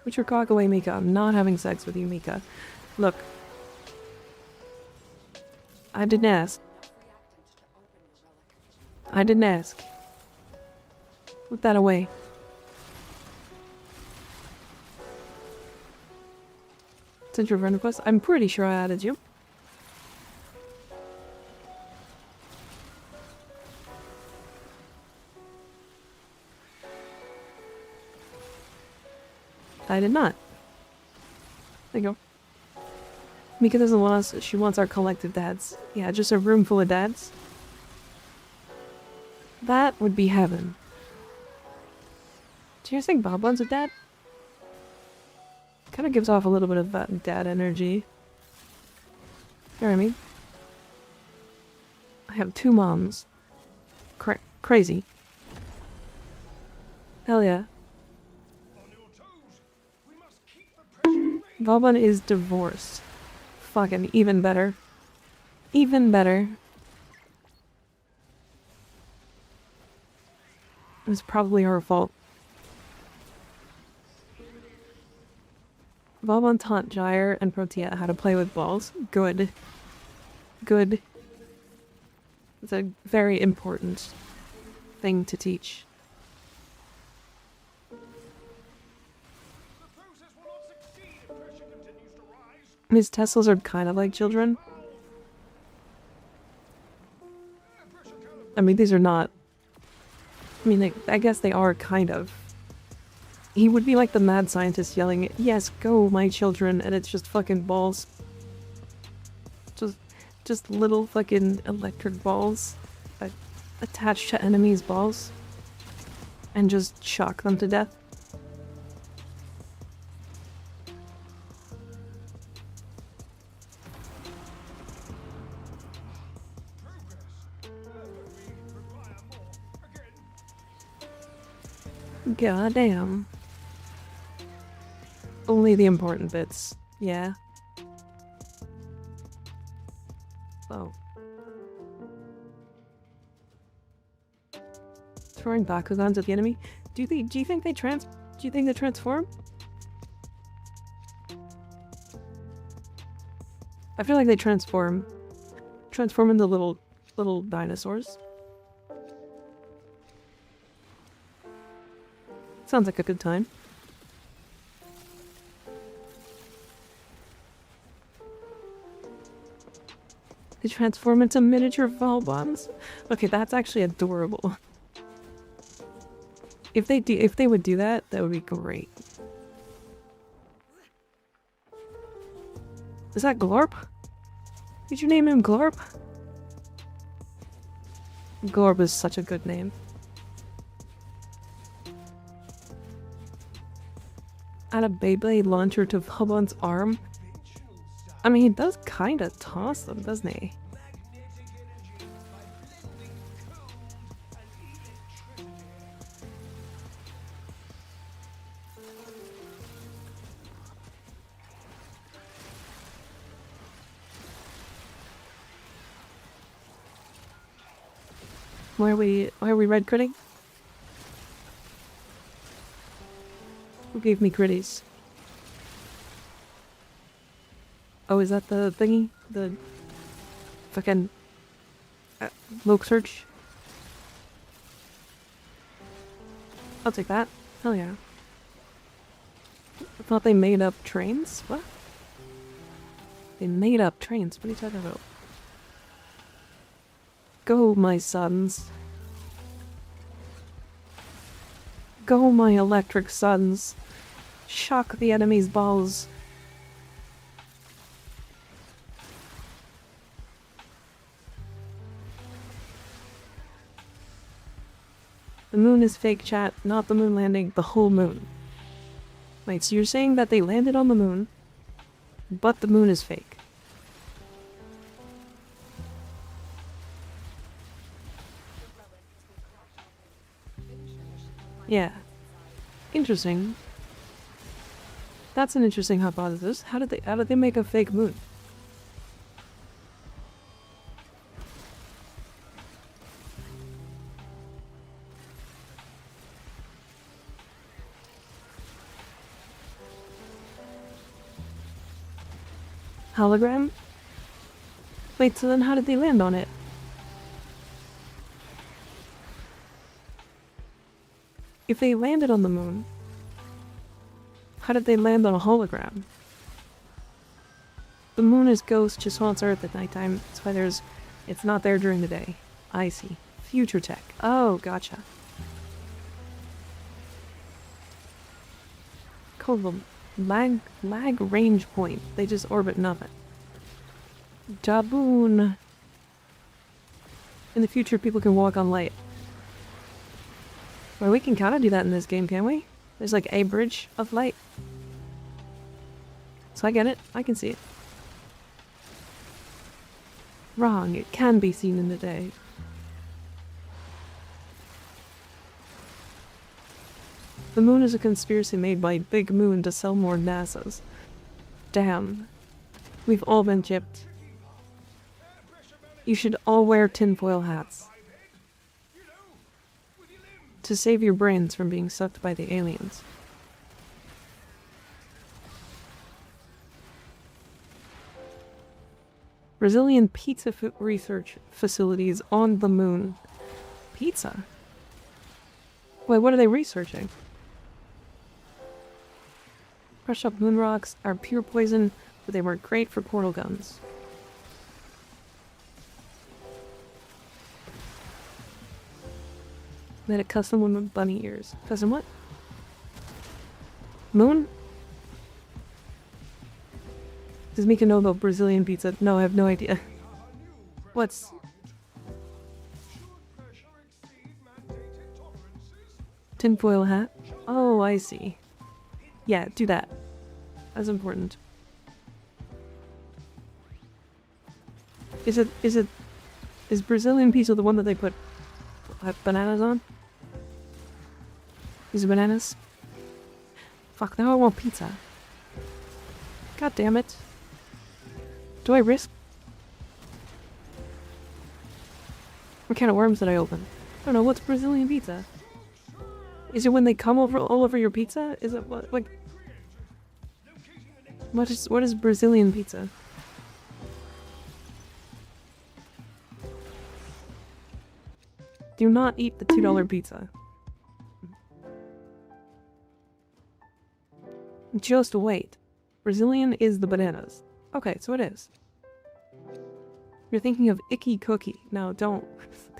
Put your cock away, Mika. I'm not having sex with you, Mika. Look. I didn't ask. I didn't ask. Put that away. Sent your friend request? I'm pretty sure I added you. I did not. There you go. Mika doesn't want us, she wants our collective dads. Yeah, just a room full of dads. That would be heaven. Do you guys think Bob wants a dad? Kind of gives off a little bit of that dad energy. You know what I mean? I have 2 moms. Crazy. Hell yeah. Vauboy is divorced. Fucking even better. Even better. It was probably her fault. Vauboy taught Gyre and Protea how to play with balls. Good. Good. It's a very important thing to teach. His Teslas are kind of like children. I mean, these are not... I mean, I guess they are kind of. He would be like the mad scientist yelling, "Yes, go, my children," and it's just fucking balls. Just little fucking electric balls attached to enemies' balls. And just shock them to death. God damn. Only the important bits. Yeah. Oh. Throwing Bakugans at the enemy? Do you think they transform? I feel like they transform. Transform into little dinosaurs. Sounds like a good time. They transform into miniature Vauboys. Okay, that's actually adorable. If they would do that, that would be great. Is that Glorp? Did you name him Glorp? Glorp is such a good name. Add a Beyblade launcher to Vauboy's arm? I mean, he does kinda toss them, doesn't he? Why are we red critting? Who gave me critties? Oh, is that the thingy? The fucking Loke search? I'll take that. Hell yeah. I thought they made up trains? What? They made up trains? What are you talking about? Go, my sons. Go, my electric sons. Shock the enemy's balls. The moon is fake, chat, not the moon landing, the whole moon. Wait, so you're saying that they landed on the moon, but the moon is fake? Yeah. Interesting. That's an interesting hypothesis. How did they make a fake moon? Hologram? Wait, so then how did they land on it? If they landed on the moon, how did they land on a hologram? The moon is ghost, just haunts Earth at nighttime. That's why it's not there during the day. I see. Future tech. Oh, gotcha. Called the lag range point. They just orbit nothing. Jaboon. In the future, people can walk on light. Well, we can kind of do that in this game, can't we? There's like a bridge of light. So I get it. I can see it. Wrong. It can be seen in the day. The moon is a conspiracy made by Big Moon to sell more NASAs. Damn. We've all been chipped. You should all wear tinfoil hats. To save your brains from being sucked by the aliens. Brazilian pizza research facilities on the moon. Pizza? Wait, what are they researching? Crushed up moon rocks are pure poison, but they work great for portal guns. Made a custom one with bunny ears. Custom what? Moon? Does Mika know about Brazilian pizza? No, I have no idea. What's... Tinfoil hat? Oh, I see. Yeah, do that. That's important. Is Brazilian pizza the one that they put bananas on? These bananas? Fuck, now I want pizza. God damn it. Do I risk? What kind of worms did I open? I don't know, what's Brazilian pizza? Is it when they come all over your pizza? Is it what, like... What is Brazilian pizza? Do not eat the $2 pizza. Just wait. Brazilian is the bananas. Okay, so it is. You're thinking of icky cookie. No, don't.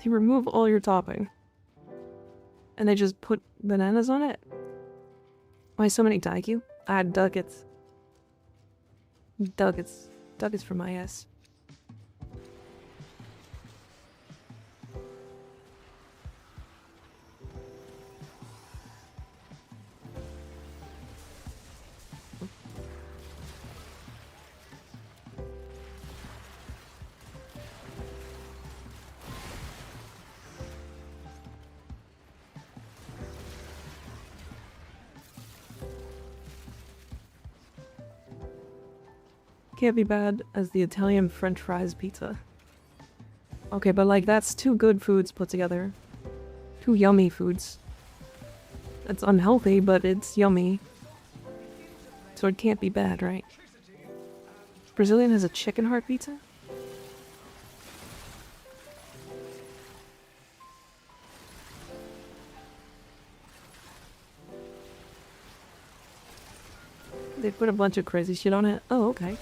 They remove all your topping. And they just put bananas on it? Why so many daikyu? Add ducats. Ducats. Ducats for my ass. Can't be bad as the Italian French fries pizza. Okay, but like that's two good foods put together. Two yummy foods. It's unhealthy, but it's yummy. So it can't be bad, right? Brazilian has a chicken heart pizza? They put a bunch of crazy shit on it? Oh, okay.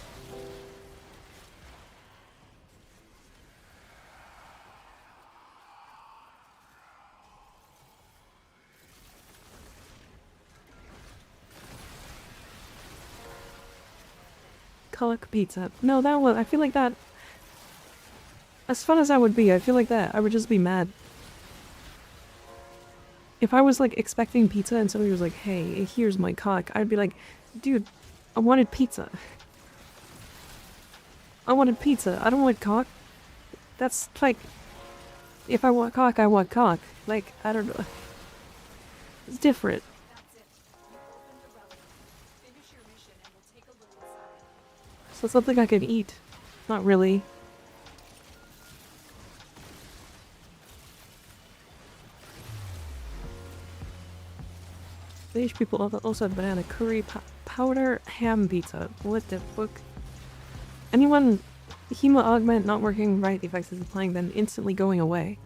Colic pizza. No, that one, I feel like that... As fun as that would be, I feel like that, I would just be mad. If I was like expecting pizza and somebody was like, hey, here's my cock, I'd be like, dude, I wanted pizza. I wanted pizza. I don't want cock. That's like... If I want cock, I want cock. Like, I don't know. It's different. That's it. You open the relic. Finish your mission and we'll take a look inside. So it's something I can eat. Not really. These people also have banana curry powder ham pizza. What the fuck? Anyone Hema augment not working right, the effects is applying, then instantly going away.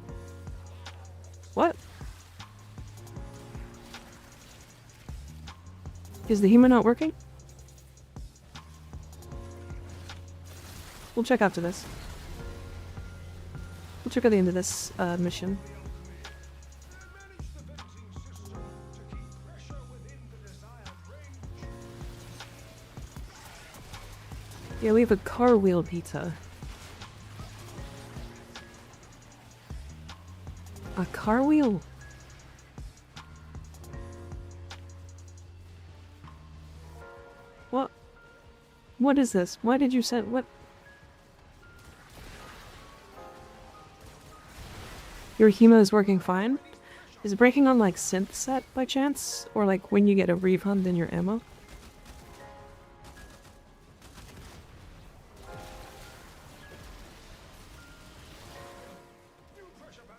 What? Is the Hema not working? We'll check after this. We'll check at the end of this mission. Yeah, we have a car wheel pizza. A car wheel? What? What is this? Why did you send what? Your Hema is working fine? Is it breaking on like synth set by chance? Or like when you get a refund in your ammo?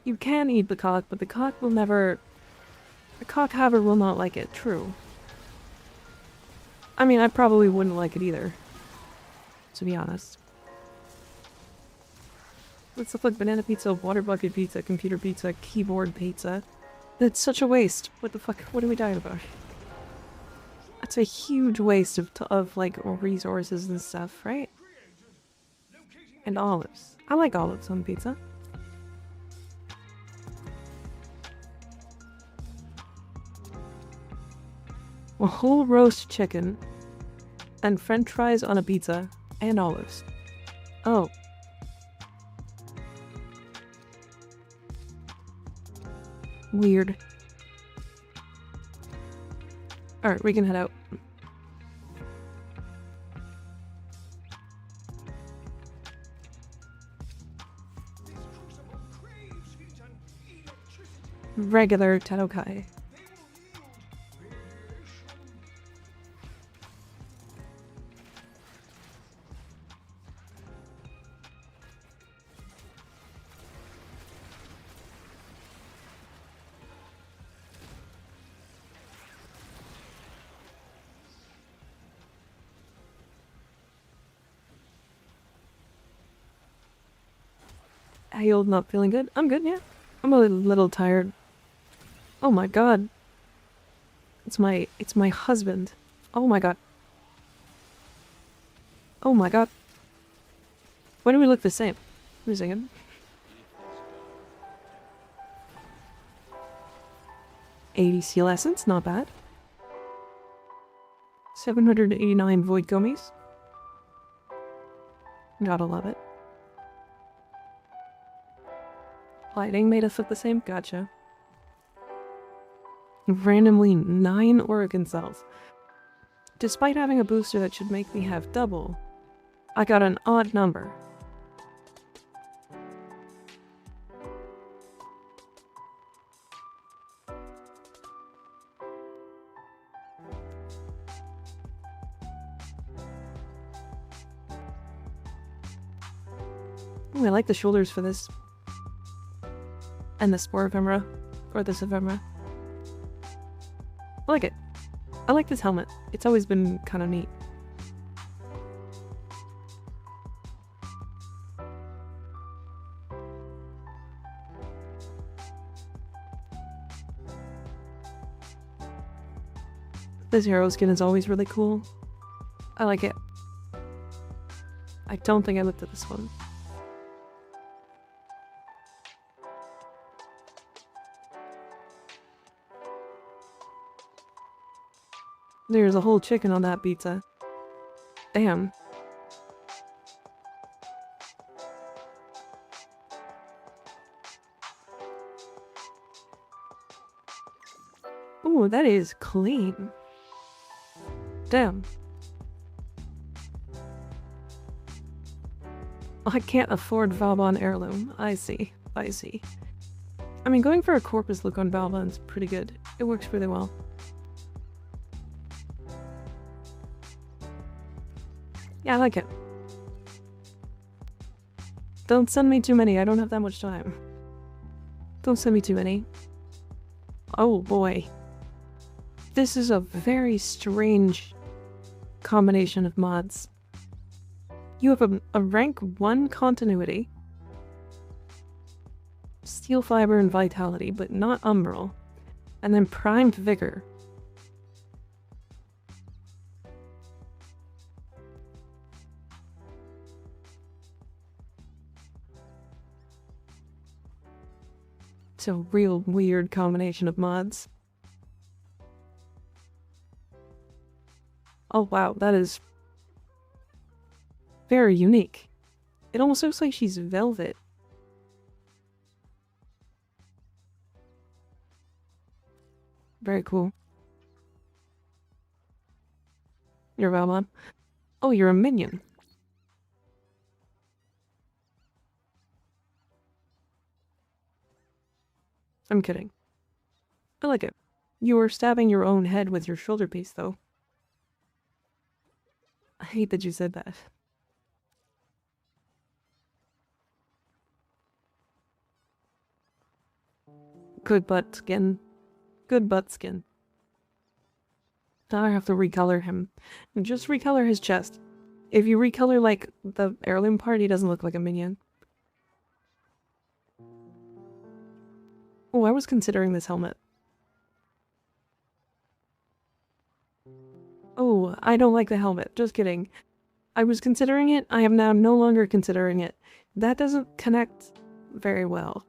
You can eat the cock, but the cock will never... The cock haver will not like it, true. I mean, I probably wouldn't like it either. To be honest. Let's look like banana pizza, water bucket pizza, computer pizza, keyboard pizza. That's such a waste. What the fuck? What are we talking about? That's a huge waste of like resources and stuff, right? And olives. I like olives on pizza. A whole roast chicken and french fries on a pizza and olives. Oh. Weird. Alright, we can head out. Regular Tadokai. Hey, old, not feeling good? I'm good, yeah. I'm a little tired. Oh my god. It's my husband. Oh my god. Oh my god. Why do we look the same? Wait a second. ADC lessons, not bad. 789 void gummies. Gotta love it. Lighting made us look the same? Gotcha. Randomly 9 organ cells. Despite having a booster that should make me have double, I got an odd number. Ooh, I like the shoulders for this. And the spore ephemera. Or this ephemera. I like it. I like this helmet. It's always been kind of neat. This hero skin is always really cool. I like it. I don't think I looked at this one. There's a whole chicken on that pizza. Damn. Ooh, that is clean. Damn. I can't afford Vauboy heirloom. I see. I see. I mean, going for a corpus look on Vauboin's pretty good. It works really well. Yeah, I like it. Don't send me too many, I don't have that much time. Don't send me too many. Oh boy. This is a very strange combination of mods. You have a rank 1 continuity, steel fiber and vitality, but not umbral, and then primed vigor. It's a real weird combination of mods. Oh wow, that is very unique. It almost looks like she's velvet. Very cool. You're Valmon. Oh, you're a minion. I'm kidding. I like it. You were stabbing your own head with your shoulder piece, though. I hate that you said that. Good butt skin. Good butt skin. Now I have to recolor him. And just recolor his chest. If you recolor, like, the heirloom part, he doesn't look like a minion. Oh, I was considering this helmet. Oh, I don't like the helmet. Just kidding. I was considering it. I am now no longer considering it. That doesn't connect very well.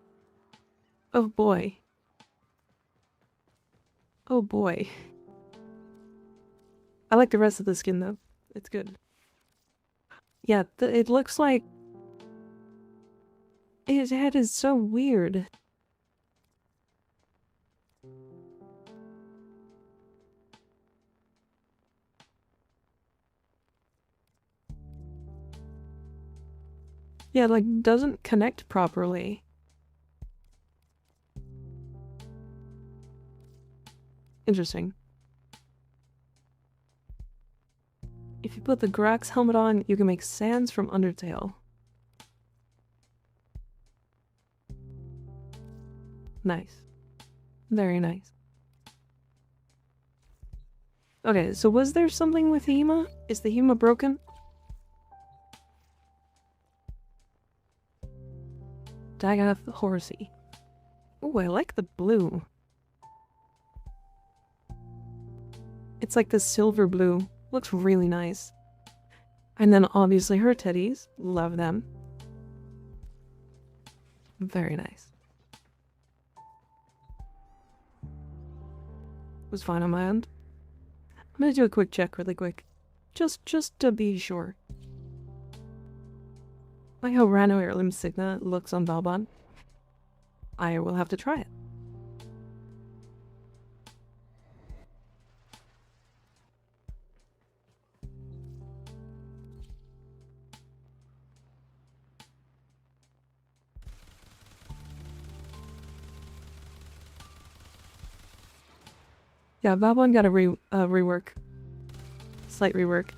Oh boy. Oh boy. I like the rest of the skin though. It's good. Yeah, it looks like his head is so weird. Yeah, like, doesn't connect properly. Interesting. If you put the Grax helmet on, you can make Sans from Undertale. Nice. Very nice. Okay, so was there something with Hema? Is the Hema broken? Dagoth Horsey. Ooh, I like the blue. It's like the silver blue. Looks really nice. And then obviously her titties. Love them. Very nice. Was fine on my end. I'm gonna do a quick check really quick. Just to be sure. Like how Rano Heirloom Signa looks on Vauboin. I will have to try it. Yeah, Vauboin got a rework. Slight rework.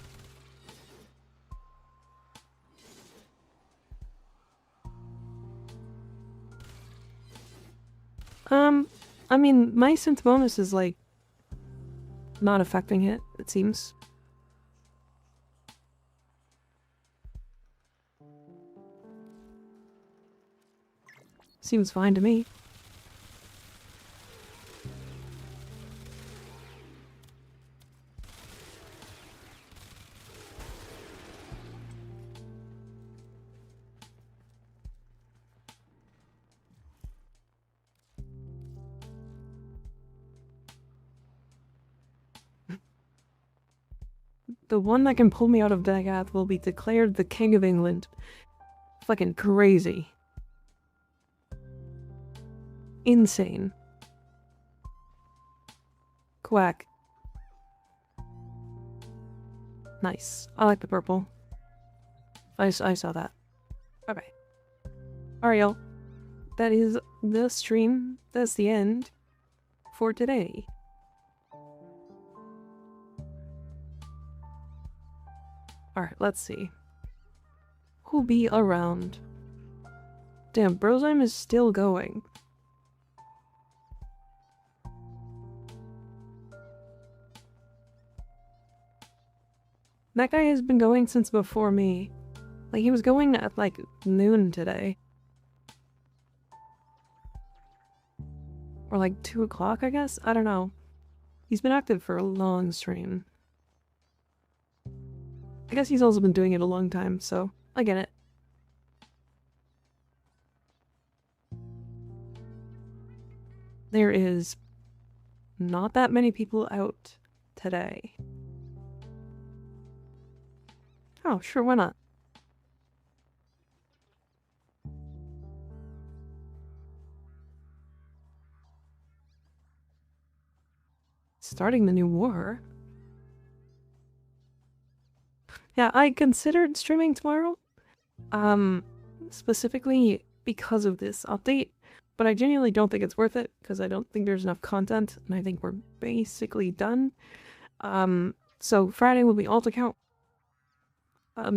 I mean, my synth bonus is, like, not affecting it, it seems. Seems fine to me. The one that can pull me out of Dagoth will be declared the King of England. Fucking crazy. Insane. Quack. Nice. I like the purple. I saw that. Okay. Ariel. that is the stream. That's the end for today. Alright, let's see. Who'll be around? Damn, Brozime is still going. That guy has been going since before me. Like, he was going at, like, noon today. Or, like, 2 o'clock, I guess? I don't know. He's been active for a long stream. I guess he's also been doing it a long time, so I get it. There is not that many people out today. Oh, sure, why not? Starting the new war? Yeah, I considered streaming tomorrow. Specifically because of this update. But I genuinely don't think it's worth it, because I don't think there's enough content, and I think we're basically done. So Friday will be alt account.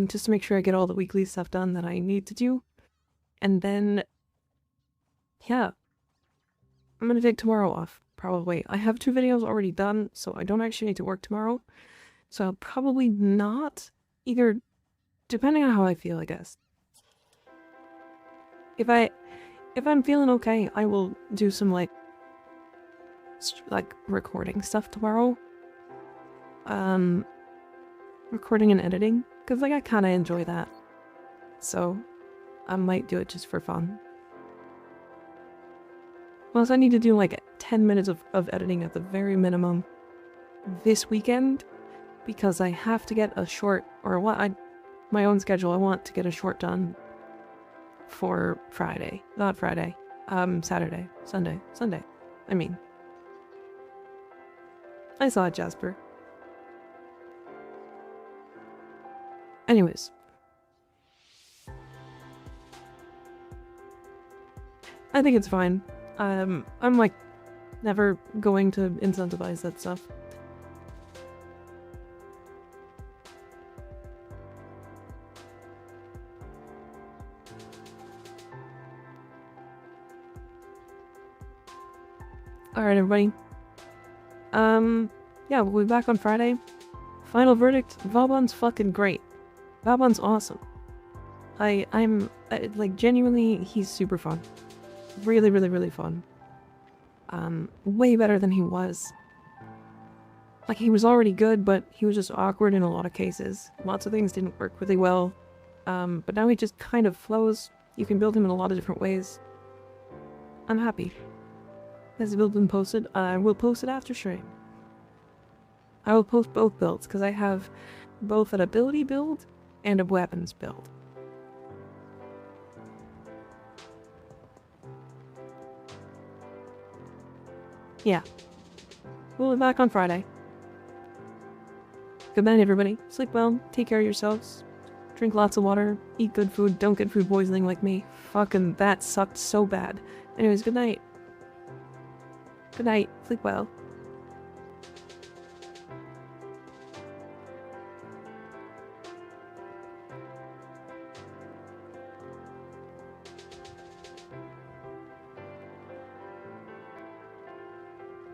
Just to make sure I get all the weekly stuff done that I need to do. And then, yeah. I'm gonna take tomorrow off, probably. I have 2 videos already done, so I don't actually need to work tomorrow. So I'll probably not, either, depending on how I feel, I guess. If I'm feeling okay, I will do some, like recording stuff tomorrow. Recording and editing. Because, like, I kind of enjoy that. So, I might do it just for fun. Plus, I need to do, like, 10 minutes of editing at the very minimum this weekend. Because I have to get a short, or what, my own schedule, I want to get a short done for Friday. Not Friday. Saturday. Sunday. I mean. I saw it, Jasper. Anyways. I think it's fine. I'm like never going to incentivize that stuff. Alright, everybody. Yeah, we'll be back on Friday. Final verdict, Vauban's fucking great. Vauban's awesome. I'm like, genuinely, he's super fun. Really, really, really fun. Way better than he was. Like, he was already good, but he was just awkward in a lot of cases. Lots of things didn't work really well. But now he just kind of flows. You can build him in a lot of different ways. I'm happy. Has the build been posted? I will post it after stream. I will post both builds, because I have both an ability build and a weapons build. Yeah. We'll be back on Friday. Good night, everybody. Sleep well, take care of yourselves, drink lots of water, eat good food, don't get food poisoning like me. Fucking that sucked so bad. Anyways, good night. Good night. Sleep well.